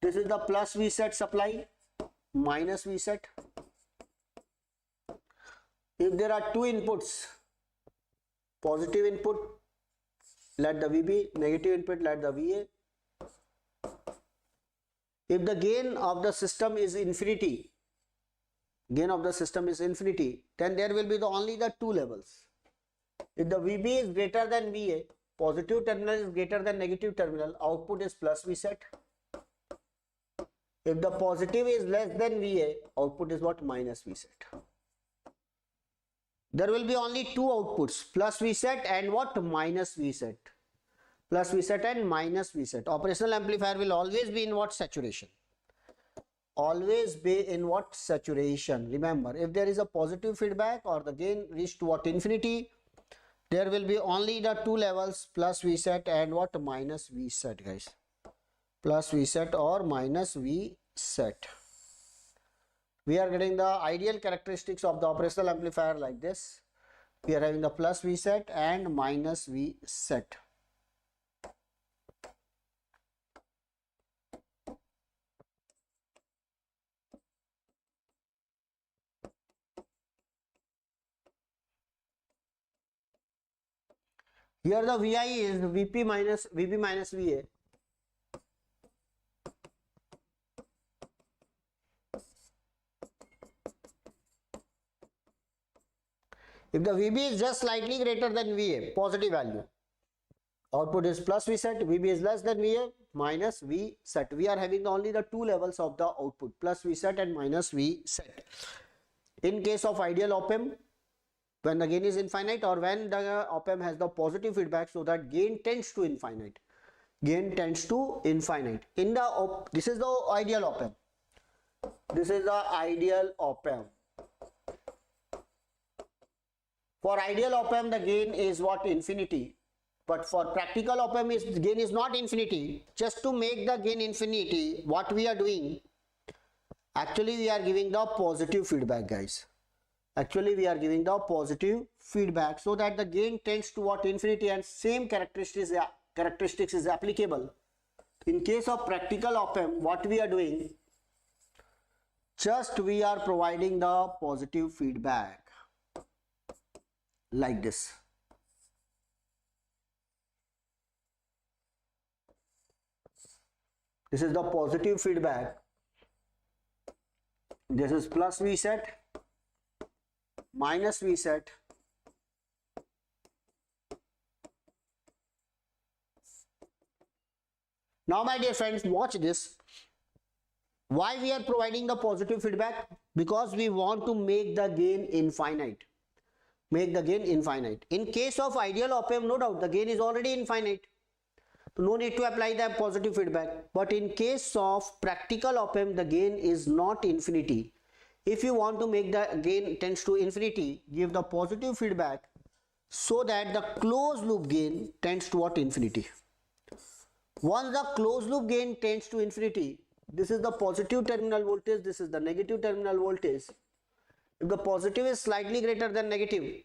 this is the plus V set supply, minus V set. If there are two inputs, positive input, let the VB, negative input, let the VA. If the gain of the system is infinity, then there will be only the two levels. If the VB is greater than VA, positive terminal is greater than negative terminal, output is plus V set. If the positive is less than VA, output is what? Minus V set. There will be only two outputs, plus V set and what? Minus V set. Plus V set and minus V set. Operational amplifier will always be in what? Saturation. Always be in what? Saturation. Remember, if there is a positive feedback or the gain reached to what? Infinity, there will be only the two levels, plus V set and what? Minus V set, guys. Plus V set or minus V set. We are getting the ideal characteristics of the operational amplifier like this. We are having the plus V set and minus V set. Here the Vi is Vp minus Vb minus Va. If the Vb is just slightly greater than Va, positive value, output is plus Vset. Vb is less than Va, minus Vset. We are having only the two levels of the output, plus Vset and minus Vset. In case of ideal op-amp, when the gain is infinite, or when the op-amp has the positive feedback, so that gain tends to infinite. Gain tends to infinite. In the this is the ideal op-amp. This is the ideal op-amp. For ideal op-amp, the gain is what? Infinity. But for practical op-amp, gain is not infinity. Just to make the gain infinity, what we are doing? Actually, we are giving the positive feedback, guys. Actually, we are giving the positive feedback so that the gain tends to what? Infinity, and same characteristics is applicable. In case of practical op-amp, what we are doing? Just we are providing the positive feedback. Like this. This is the positive feedback. This is plus Vset, minus Vset. Now, my dear friends, watch this. Why we are providing the positive feedback? Because we want to make the gain infinite. Make the gain infinite. In case of ideal op-amp, no doubt the gain is already infinite, so no need to apply the positive feedback. But in case of practical op-amp, the gain is not infinity. If you want to make the gain tends to infinity, give the positive feedback so that the closed loop gain tends to what? Infinity. Once the closed loop gain tends to infinity, this is the positive terminal voltage, this is the negative terminal voltage. If the positive is slightly greater than negative,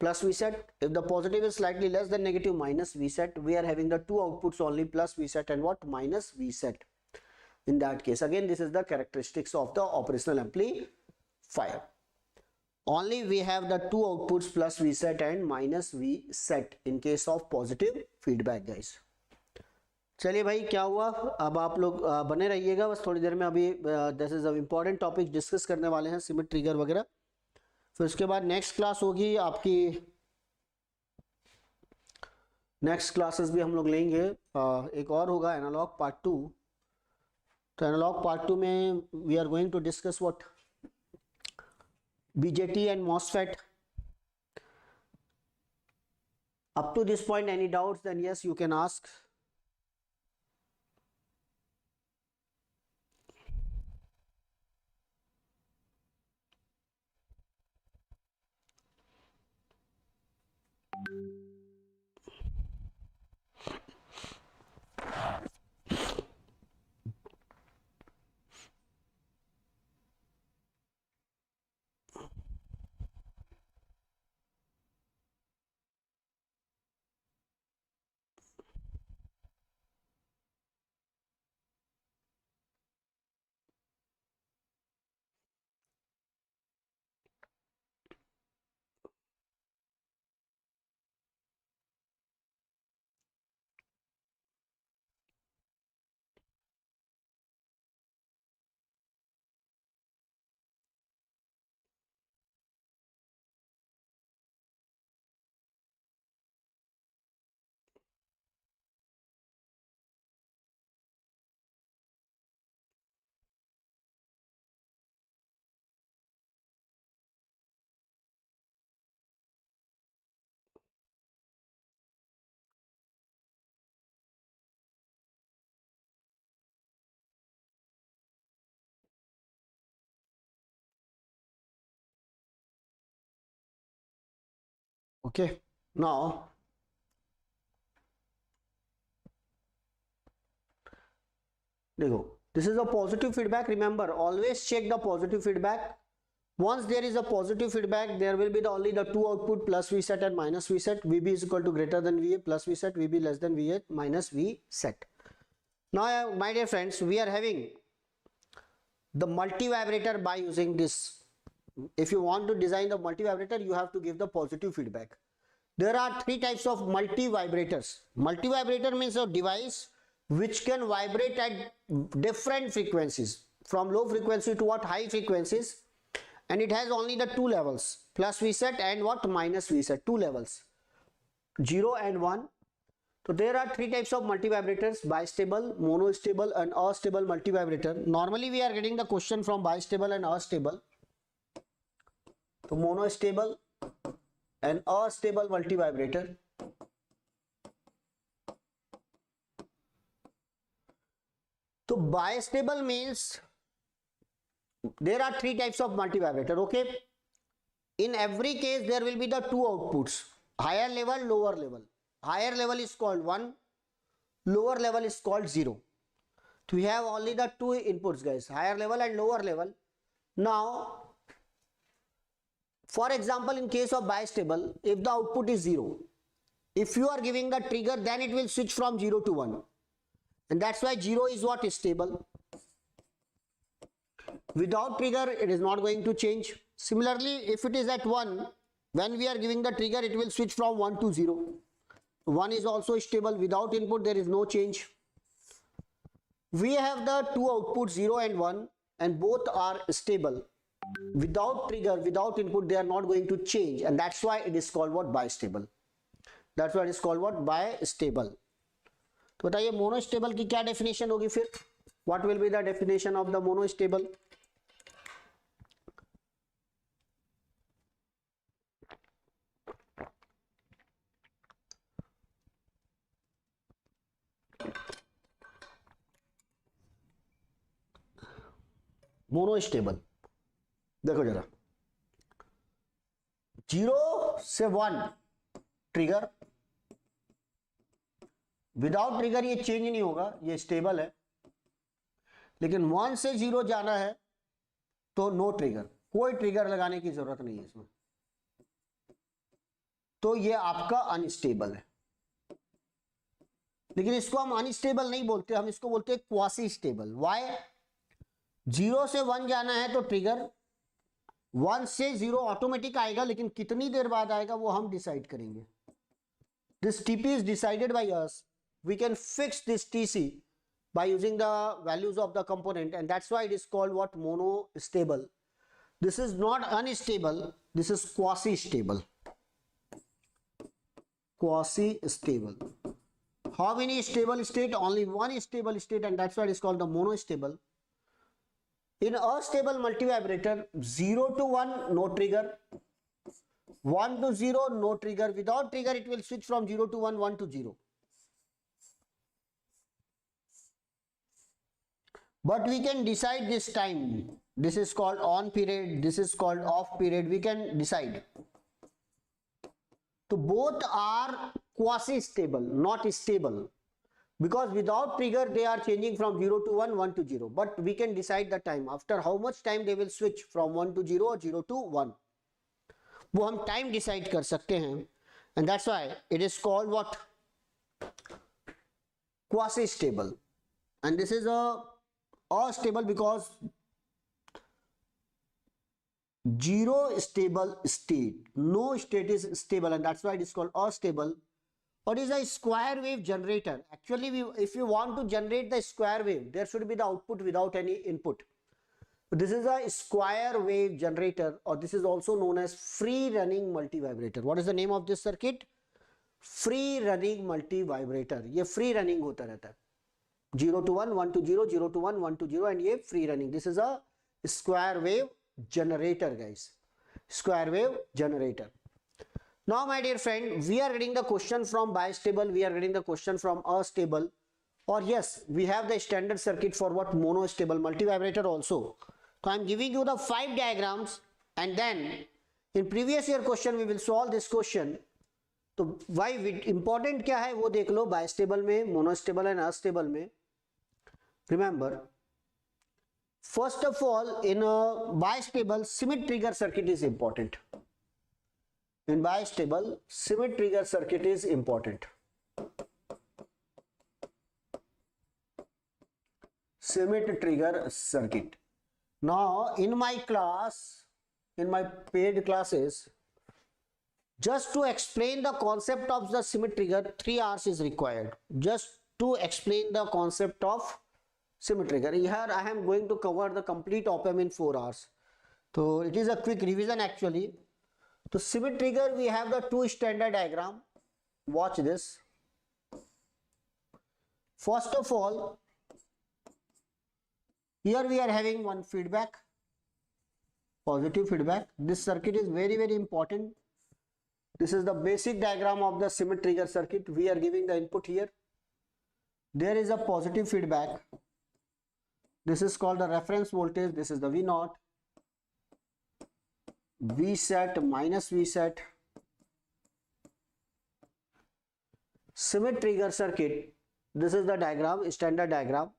plus Vset. If the positive is slightly less than negative, minus Vset. We are having the two outputs only, plus Vset and what? Minus Vset. In that case, again, this is the characteristics of the operational amplifier. Only we have the two outputs, plus Vset and minus Vset in case of positive feedback, guys. चलिए भाई, क्या हुआ? अब आप लोग बने रहिएगा, बस थोड़ी देर में अभी this is a important topic discuss करने वाले हैं, सिमिट ट्रिगर वगैरह. फिर उसके बाद नेक्स्ट क्लास होगी आपकी, नेक्स्ट क्लासेस भी हम लोग लेंगे. एक और होगा एनालॉग पार्ट 2. तो एनालॉग पार्ट 2 में we are going to discuss what? BJT and MOSFET. Up to this point, any doubts? Then yes, you can ask. Okay, now देखो, this is a positive feedback. Remember, always check the positive feedback. Once there is a positive feedback, there will be only the two output, plus Vset and minus Vset. Vb is equal to greater than Va, plus Vset. Vb less than Va, minus Vset. Now, my dear friends, we are having the multivibrator by using this. If you want to design the multivibrator, you have to give the positive feedback. There are three types of multivibrators. Multivibrator means a device which can vibrate at different frequencies, from low frequency to what, high frequencies, and it has only the two levels, plus Vset and what, minus Vset, two levels, 0 and 1. So there are three types of multivibrators: bistable, monostable and astable multivibrator. Normally we are getting the question from bistable and astable. So monostable and astable multivibrator. So bistable means there are three types of multivibrator, okay? In every case there will be the two outputs, higher level, lower level. Higher level is called 1, lower level is called 0. So we have only the two inputs, guys, higher level and lower level. Now, for example, in case of bistable, if the output is 0, if you are giving the trigger, then it will switch from 0 to 1. And that's why 0 is what is stable. Without trigger, it is not going to change. Similarly, if it is at 1, when we are giving the trigger, it will switch from 1 to 0. 1 is also stable. Without input, there is no change. We have the two outputs 0 and 1, and both are stable. Without trigger, without input, they are not going to change, and that's why it is called what, bistable. That's why it is called what, bistable. तो बताइए monostable की क्या definition होगी फिर? What will be the definition of the monostable? Monostable देखो जरा, 0 से 1 trigger, without trigger ये चेंज नहीं होगा, ये स्टेबल है. लेकिन 1 से 0 जाना है तो नो ट्रिगर, कोई ट्रिगर लगाने की जरूरत नहीं है इसमें, तो ये आपका अनस्टेबल है. लेकिन इसको हम अनस्टेबल नहीं बोलते, हम इसको बोलते हैं क्वासी स्टेबल. वाई? 0 से 1 जाना है तो ट्रिगर, 1 से 0 ऑटोमेटिक आएगा, लेकिन कितनी देर बाद आएगा वो हम डिसाइड करेंगे. This TP is decided by us. We can fix this TC by using the values of the component, and that's why it is called what, monostable. This is not unstable, this is quasi stable. Quasi stable. How many stable state? Only one stable state, and that's why it is called the monostable. In a stable multivibrator, 0 to 1 no trigger, 1 to 0 no trigger. Without trigger it will switch from 0 to 1, 1 to 0. But we can decide this time. This is called on period, this is called off period. We can decide. So both are quasi stable, not stable, because without trigger they are changing from 0 to 1, 1 to 0. But we can decide the time, after how much time they will switch from 1 to 0 or 0 to 1. वो हम time decide कर सकते हैं, and that's why it is called what, quasi stable. And this is a stable because 0 stable state, no state is stable, and that's why it is called astable. What is a square wave generator? Actually, if you want to generate the square wave, there should be the output without any input. But this is a square wave generator, or this is also known as free running multivibrator. What is the name of this circuit? Free running multivibrator. ये free running होता रहता है. 0 to 1, 1 to 0, 0 to 1, 1 to 0, and ये free running. This is a square wave generator, guys. Square wave generator. Now, my dear friend, we are getting the question from bistable, we are getting the question from astable, or yes, we have the standard circuit for what, monostable multivibrator also. So I am giving you the 5 diagrams, and then in previous year question we will solve this question. तो why important क्या है वो देख लो. bistable में, monostable and astable में. Remember, first of all, in a bistable, Schmitt trigger circuit is important. In bistable, Schmitt trigger circuit is important. Schmitt trigger circuit. Now, in my class, in my paid classes, Just to explain the concept of the Schmitt trigger, 3 hours is required. Just to explain the concept of Schmitt trigger. Here I am going to cover the complete op-amp in 4 hours. So it is a quick revision actually. To Schmitt trigger, we have the two standard diagram. Watch this. First of all, here we are having one feedback, positive feedback. This circuit is very, very important. This is the basic diagram of the Schmitt trigger circuit. We are giving the input here. There is a positive feedback. This is called the reference voltage. This is the V0. V set minus V set. Schmitt trigger circuit. This is the diagram, standard diagram.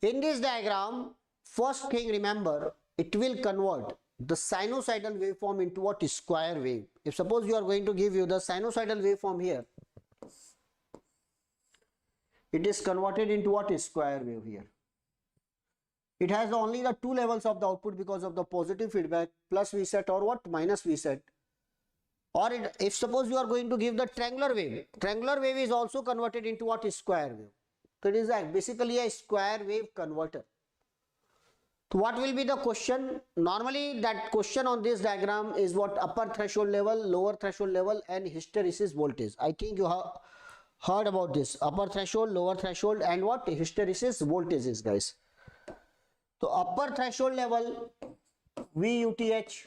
In this diagram, first thing remember, it will convert the sinusoidal waveform into what? Square wave. If suppose you are going to give you the sinusoidal waveform here, it is converted into what? Square wave here. It has only the two levels of the output because of the positive feedback, plus V set or what? Minus V set. Or if suppose you are going to give the triangular wave is also converted into what? Square wave. So it is basically a square wave converter. So what will be the question? Normally that question on this diagram is what? Upper threshold level, lower threshold level and hysteresis voltage. I think you have heard about this. Upper threshold, lower threshold and what? Hysteresis voltages, guys. So upper threshold level, VUTH.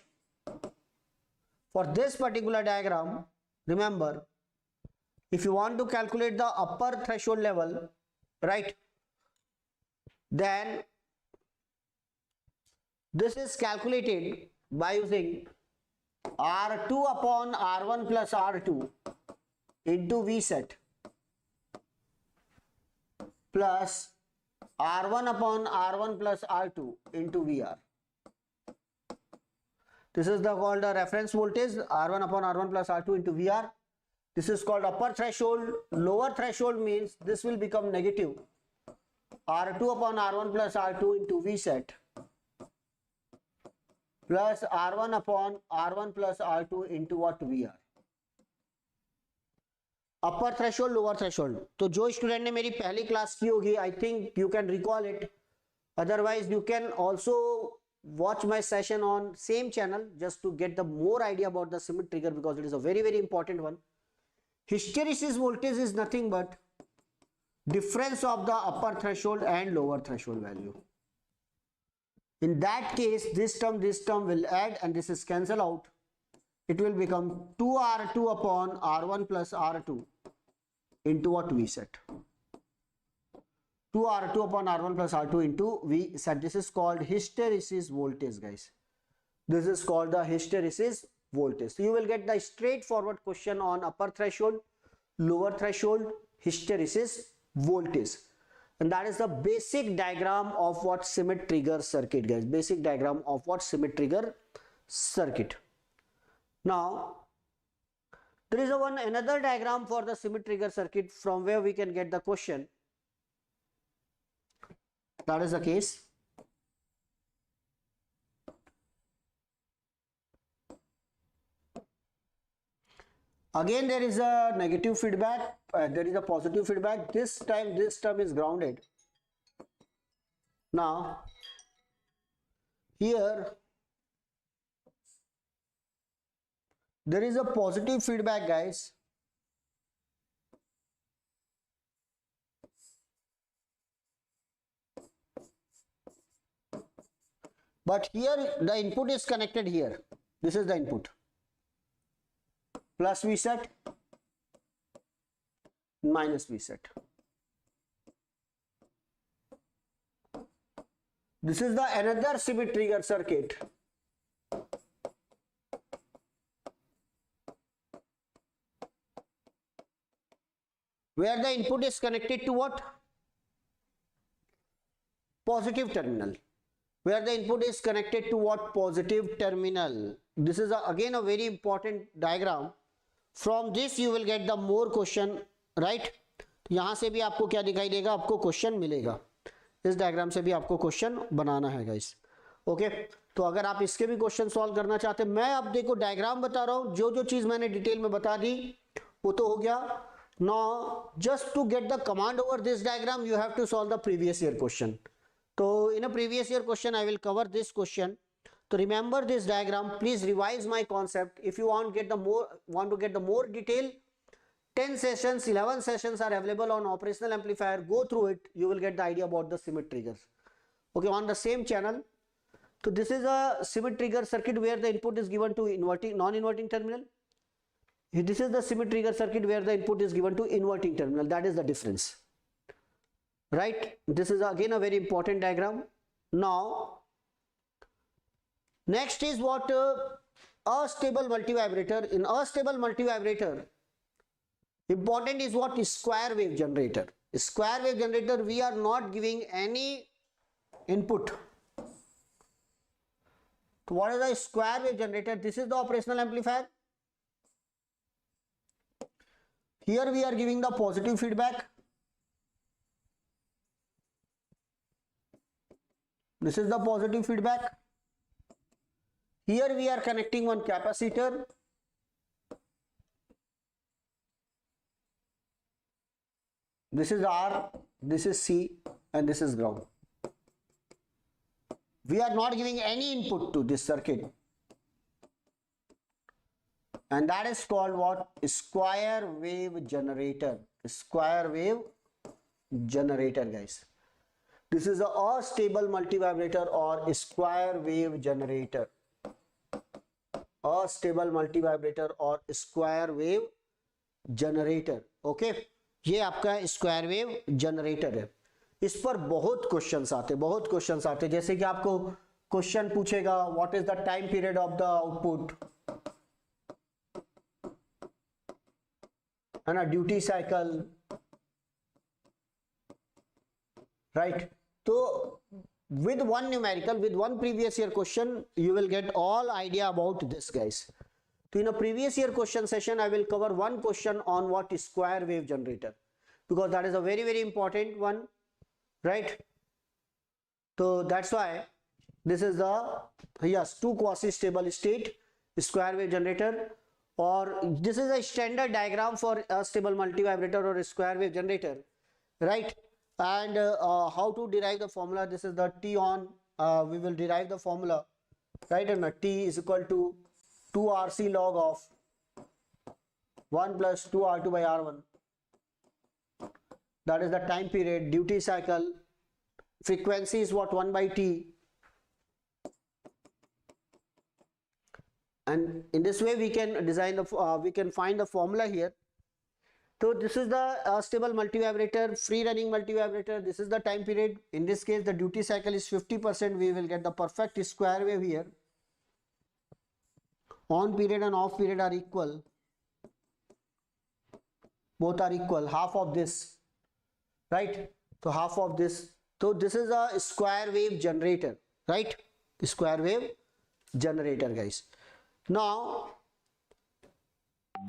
For this particular diagram, remember, if you want to calculate the upper threshold level, right, then this is calculated by using R2 upon R1 plus R2 into V set plus R1 upon R1 plus R2 into VR. This is called the reference voltage, R1 upon R1 plus R2 into VR. This is called upper threshold. Lower threshold means this will become negative. R2 upon R1 plus R2 into V set plus R1 upon R1 plus R2 into what? VR. Upper threshold, lower threshold. तो जो student ने मेरी पहली class की होगी, I think you can recall it. Otherwise, you can also watch my session on same channel just to get the more idea about the Schmitt trigger because it is a very, very important one. Hysteresis voltage is nothing but difference of the upper threshold and lower threshold value. In that case, this term will add and this is cancel out. It will become 2R2 upon R1 plus R2 into what? V set. 2R2 upon R1 plus R2 into V set. This is called hysteresis voltage, guys. This is called the hysteresis voltage. So you will get the straightforward question on upper threshold, lower threshold, hysteresis voltage. And that is the basic diagram of what? Schmitt trigger circuit, guys. Basic diagram of what? Schmitt trigger circuit. Now, there is another diagram for the Schmitt trigger circuit from where we can get the question. That is the case. Again, there is a negative feedback. There is a positive feedback. This time, this term is grounded. Now, here, there is a positive feedback, guys. But here the input is connected here. This is the input. Plus V set, minus V set. This is the another Schmitt trigger circuit. Where the input is connected to what? Positive terminal. Where the input is connected to what? Positive terminal. This is again a very important diagram. From this you will get the more question, right? यहाँ से भी आपको क्या दिखाई देगा? आपको question मिलेगा. इस डायग्राम से भी आपको क्वेश्चन बनाना है, guys. ओके तो अगर आप इसके भी क्वेश्चन सॉल्व करना चाहते हैं, मैं अब देखो डायग्राम बता रहा हूं, जो जो चीज मैंने डिटेल में बता दी वो तो हो गया. Now just to get the command over this diagram you have to solve the previous year question. तो in a previous year question I will cover this question. तो remember this diagram, please revise my concept. If you want to get the more detail, 10 sessions, 11 sessions are available on operational amplifier. Go through it, you will get the idea about the Schmitt triggers. Okay, on the same channel. So this is a Schmitt trigger circuit where the input is given to non-inverting terminal. This is the Schmitt trigger circuit where the input is given to inverting terminal. That is the difference, right? This is again a very important diagram. Now next is what astable multivibrator. In astable multivibrator, important is what is square wave generator. Square wave generator, we are not giving any input. So what is the square wave generator? This is the operational amplifier. Here we are giving the positive feedback. This is the positive feedback. Here we are connecting one capacitor. This is R, this is C, and this is ground. We are not giving any input to this circuit. And that is called what? Square wave generator. Square wave generator, guys. This is a astable multivibrator or square wave generator. Astable multivibrator और square wave generator. Okay, ये आपका square wave generator है. इस पर बहुत questions आते, जैसे कि आपको क्वेश्चन पूछेगा what is the time period of the output, है ना, ड्यूटी साइकिल, राइट. तो with one numerical, with one previous year question, you will get all idea about this, guys. So in a previous year question session, I will cover one question on what is square wave generator, because that is a very, very important one, right? So that's why this is the, yes, two quasi-stable state square wave generator, or this is a standard diagram for a stable multivibrator or a square wave generator, right? And how to derive the formula? This is the T on, we will derive the formula, right? And T is equal to 2RC log of 1 plus 2R2 by R1. That is the time period. Duty cycle, frequency is what? 1 by T. And in this way we can design the, we can find the formula here. So this is the stable multivibrator, free running multivibrator. This is the time period. In this case, the duty cycle is 50%. We will get the perfect square wave here. On period and off period are equal. Both are equal. Half of this, right? So half of this. So this is a square wave generator, right? Square wave generator, guys. Now,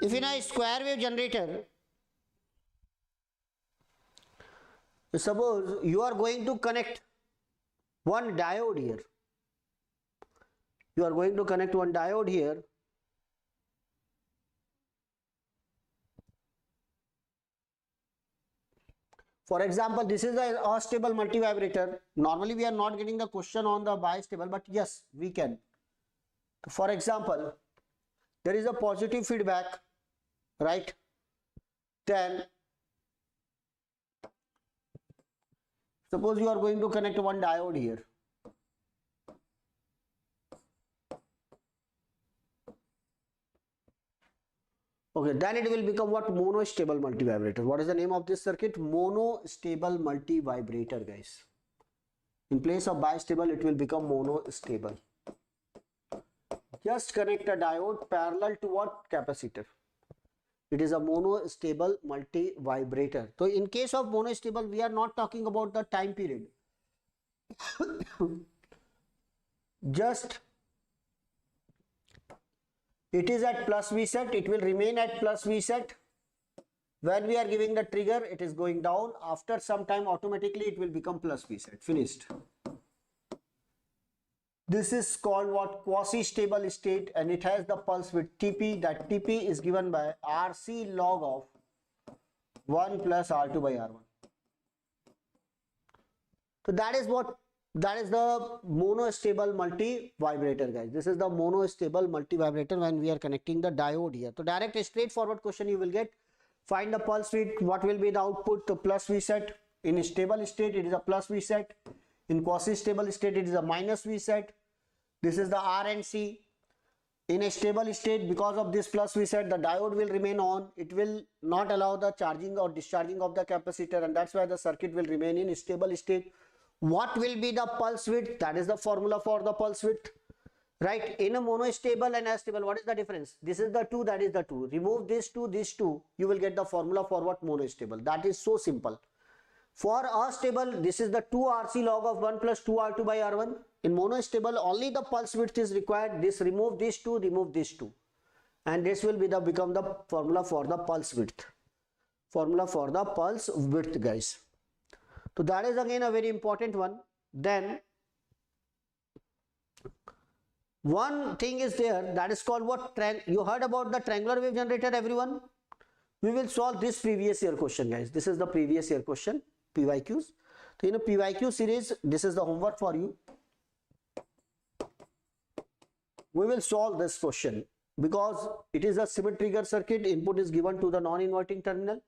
if in a square wave generator, suppose you are going to connect one diode here. You are going to connect one diode here. For example, this is a astable multivibrator. Normally we are not getting the question on the bistable, but yes, we can. For example, there is a positive feedback, right? Then suppose you are going to connect one diode here. Okay, then it will become what? Monostable multivibrator. What is the name of this circuit? Monostable multivibrator, guys. In place of bistable, it will become monostable. Just connect a diode parallel to what? Capacitor. It is a monostable multivibrator. So in case of monostable, we are not talking about the time period. Just it is at plus V set, it will remain at plus V set. When we are giving the trigger, it is going down. After some time, automatically it will become plus V set. Finished. This is called what? Quasi-stable state, and it has the pulse width Tp. That Tp is given by Rc log of 1 plus R2 by R1. So that is the monostable multi-vibrator, guys. This is the monostable multi-vibrator when we are connecting the diode here. So direct straightforward question you will get. Find the pulse width. What will be the output? The plus V set. In stable state, it is a plus V set. In quasi-stable state, it is a minus V set. This is the R and C. In a stable state, because of this plus V set, the diode will remain on. It will not allow the charging or discharging of the capacitor, and that's why the circuit will remain in stable state. What will be the pulse width? That is the formula for the pulse width. Right? In a monostable and astable, what is the difference? This is the 2, that is the 2. Remove this 2, this 2, you will get the formula for what? Monostable. That is so simple. For astable, this is the 2 Rc log of 1 plus 2 R2 by R1. In monostable, only the pulse width is required. This remove this 2, remove this 2. And this will be become the formula for the pulse width. Formula for the pulse width, guys. So that is again a very important one. Then one thing is there, that is called what? You heard about the triangular wave generator, everyone? We will solve this previous year question, guys. This is the previous year question, PYQs. So in a PYQ series, this is the homework for you. We will solve this question because it is a Schmitt trigger circuit. Input is given to the non-inverting terminal.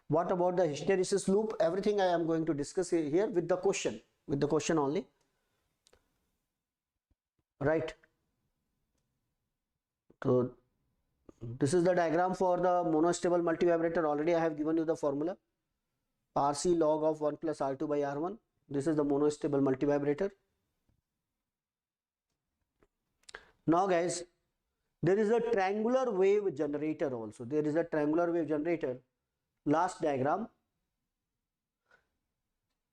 What about the hysteresis loop? Everything I am going to discuss here with the question only. Right. So this is the diagram for the monostable multivibrator. Already I have given you the formula. Rc log of 1 plus R2 by R1. This is the monostable multivibrator. Now guys, there is a triangular wave generator also. There is a triangular wave generator. Last diagram.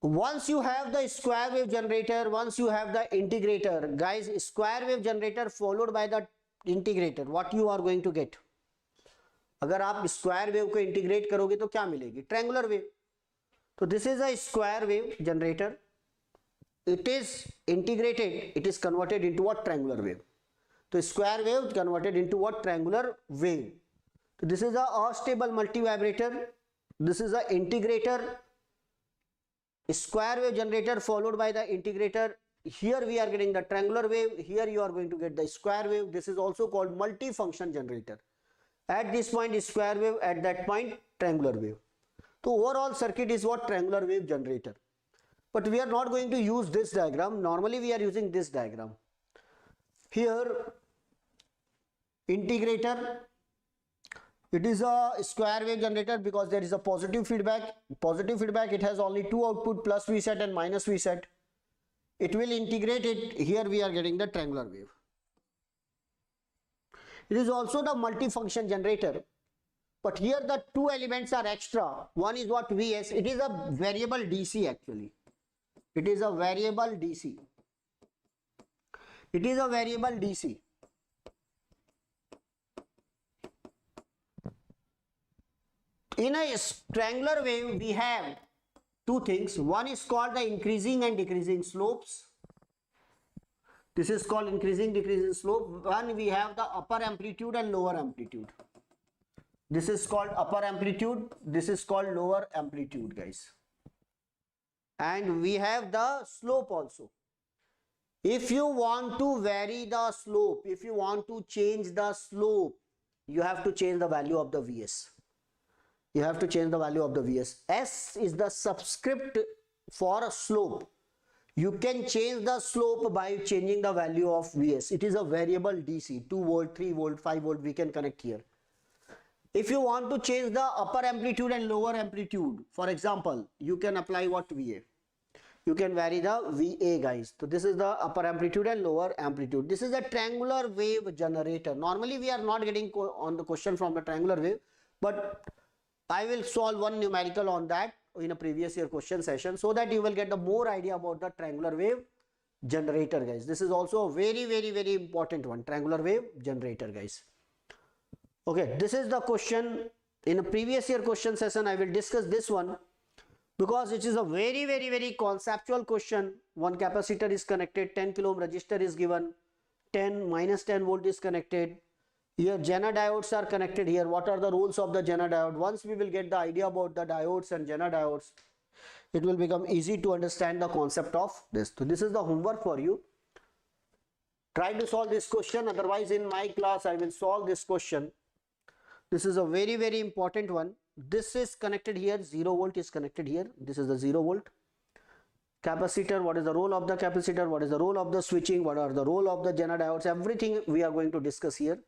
Once you have the square wave generator, once you have the integrator, guys, square wave generator followed by the integrator, what you are going to get? अगर आप square wave को integrate करोगे तो क्या मिलेगी? Triangular wave. So this is a square wave generator. It is integrated. It is converted into what? Triangular wave. So square wave converted into what? Triangular wave. So this is a astable multivibrator. This is a integrator. Square wave generator followed by the integrator. Here we are getting the triangular wave. Here you are going to get the square wave. This is also called multifunction generator. At this point is square wave, at that point triangular wave. So overall circuit is what? Triangular wave generator. But we are not going to use this diagram. Normally we are using this diagram. Here integrator, it is a square wave generator because there is a positive feedback. Positive feedback, it has only two output, plus V set and minus V set. It will integrate it. Here we are getting the triangular wave. It is also the multifunction generator. But here the two elements are extra. One is what? Vs. It is a variable DC actually. It is a variable DC. It is a variable DC. In a triangular wave, we have two things. One is called the increasing and decreasing slopes. This is called increasing, decreasing slope. One, we have the upper amplitude and lower amplitude. This is called upper amplitude. This is called lower amplitude, guys. And we have the slope also. If you want to vary the slope, if you want to change the slope, you have to change the value of the Vs. You have to change the value of the Vs. S is the subscript for a slope. You can change the slope by changing the value of Vs. It is a variable DC, 2 volt, 3 volt, 5 volt, we can connect here. If you want to change the upper amplitude and lower amplitude, for example, you can apply what? VA. You can vary the VA, guys. So this is the upper amplitude and lower amplitude. This is a triangular wave generator. Normally we are not getting on the question from the triangular wave, but I will solve one numerical on that in a previous year question session so that you will get the more idea about the triangular wave generator, guys. This is also a very, very, very important one, triangular wave generator, guys. Okay, this is the question. In a previous year question session, I will discuss this one. because it is a very conceptual question. One capacitor is connected, 10 kilo ohm resistor is given, 10 minus 10 volt is connected. Here Jenner diodes are connected here. What are the rules of the Jenner diode? Once we will get the idea about the diodes and Jenner diodes, it will become easy to understand the concept of this. So this is the homework for you. Try to solve this question, otherwise in my class I will solve this question. This is a very important one. This is connected here, 0 volt is connected here. This is the 0 volt. Capacitor, what is the role of the capacitor, what is the role of the switching, what are the role of the Jenner diodes, everything we are going to discuss here.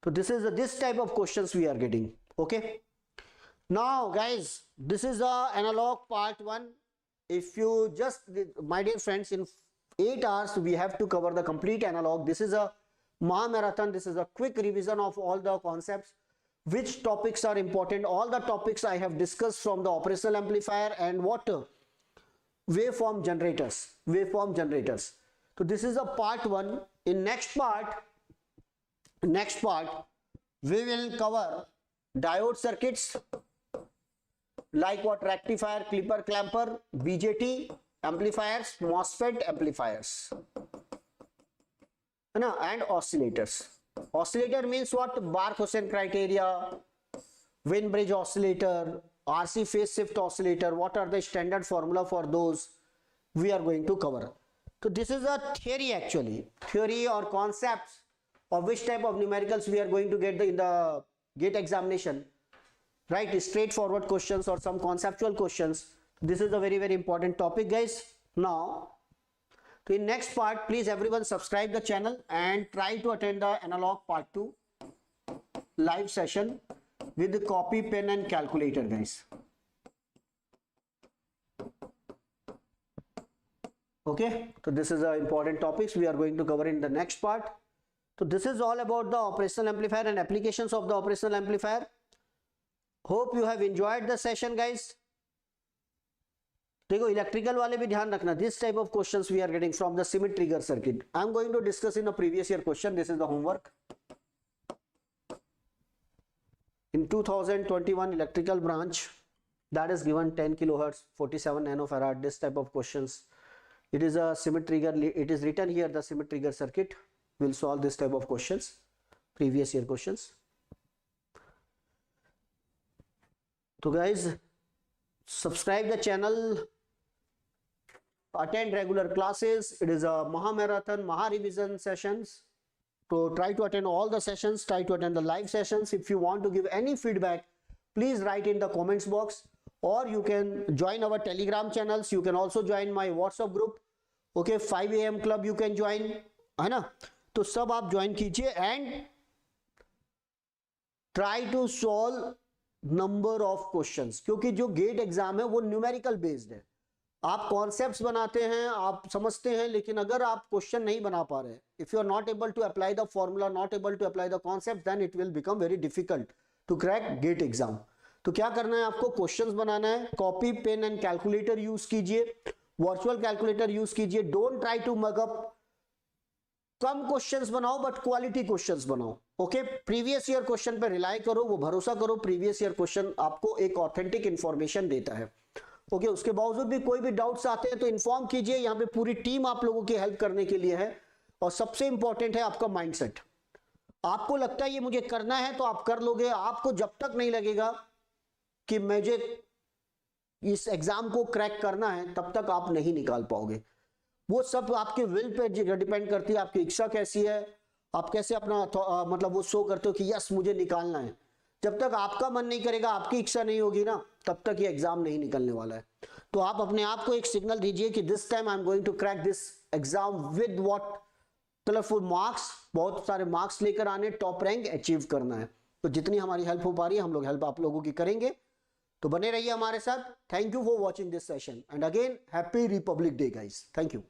So this is this type of questions we are getting. Okay. Now guys, this is the analog part 1. If you just, my dear friends, in 8 hours we have to cover the complete analog. This is a Maha marathon. This is a quick revision of all the concepts, which topics are important. All the topics I have discussed, from the operational amplifier and what waveform generators. So this is a part 1. In next part we will cover diode circuits, like what rectifier, clipper, clamper, BJT, amplifiers, MOSFET amplifiers, and oscillators. Oscillator means what? Bark-Hussein criteria, Wien bridge oscillator, RC phase shift oscillator. What are the standard formula for those? We are going to cover. So this is a theory, actually, theory or concepts of which type of numericals we are going to get in the GATE examination, right? Straightforward questions or some conceptual questions. This is a very important topic, guys. Now, so in next part, please everyone subscribe the channel and try to attend the analog part 2 live session with the copy, pen and calculator, guys. Okay, so this is the important topics we are going to cover in the next part. So this is all about the operational amplifier and applications of the operational amplifier. Hope you have enjoyed the session, guys. देखो electrical वाले भी ध्यान रखना. This type of questions we are getting from the Schmitt trigger circuit. I am going to discuss in a previous year question. This is the homework. In 2021 electrical branch, that is given 10 kilohertz, 47 nanofarad. This type of questions. It is a Schmitt trigger. It is written here, the Schmitt trigger circuit. We'll solve this type of questions, previous year questions. So guys, subscribe the channel, attend regular classes. It is a Maha marathon, Maha revision sessions. So try to attend all the sessions, try to attend the live sessions. If you want to give any feedback, please write in the comments box, or you can join our Telegram channels. You can also join my WhatsApp group. Okay, 5 AM club you can join, है ना? तो सब आप join कीजिए and try to solve number of questions, क्योंकि जो gate exam है वो न्यूमेरिकल बेस्ड है. आप कॉन्सेप्ट्स बनाते हैं, आप समझते हैं, लेकिन अगर आप क्वेश्चन नहीं बना पा रहे, if you are not able to apply the formula, not able to apply the concept, then it will become very difficult to crack GATE exam. तो क्या करना है आपको? क्वेश्चंस बनाना है, copy pen and calculator use कीजिए, virtual calculator use कीजिए. Don't try to mug up. कम क्वेश्चंस बनाओ बट क्वालिटी क्वेश्चंस बनाओ. ओके, प्रीवियस ईयर क्वेश्चन पे रिलाई करो, वो भरोसा करो, प्रीवियस ईयर क्वेश्चन आपको एक ऑथेंटिक इंफॉर्मेशन देता है. ओके, उसके बावजूद भी कोई भी डाउट्स आते हैं तो इन्फॉर्म कीजिए. यहाँ पे पूरी टीम आप लोगों की हेल्प करने के लिए है. और सबसे इंपॉर्टेंट है आपका माइंडसेट. आपको लगता है ये मुझे करना है तो आप कर लोगे. आपको जब तक नहीं लगेगा कि मुझे इस एग्जाम को क्रैक करना है, तब तक आप नहीं निकाल पाओगे. वो सब आपके विल पे डिपेंड करती है. आपकी इच्छा कैसी है, आप कैसे अपना मतलब वो शो करते हो कि यस मुझे निकालना है. जब तक आपका मन नहीं करेगा, आपकी इच्छा नहीं होगी ना, तब तक ये एग्जाम नहीं निकलने वाला है. तो आप अपने आप को एक सिग्नल दीजिए कि this time I am going to crack this exam with what colourful marks. बहुत सारे मार्क्स लेकर आने, टॉप रैंक अचीव करना है. तो जितनी हमारी हेल्प हो पा रही है, हम लोग हेल्प आप लोगों की करेंगे. तो बने रहिए हमारे साथ. Thank you for watching this session and again happy Republic day guys. Thank you.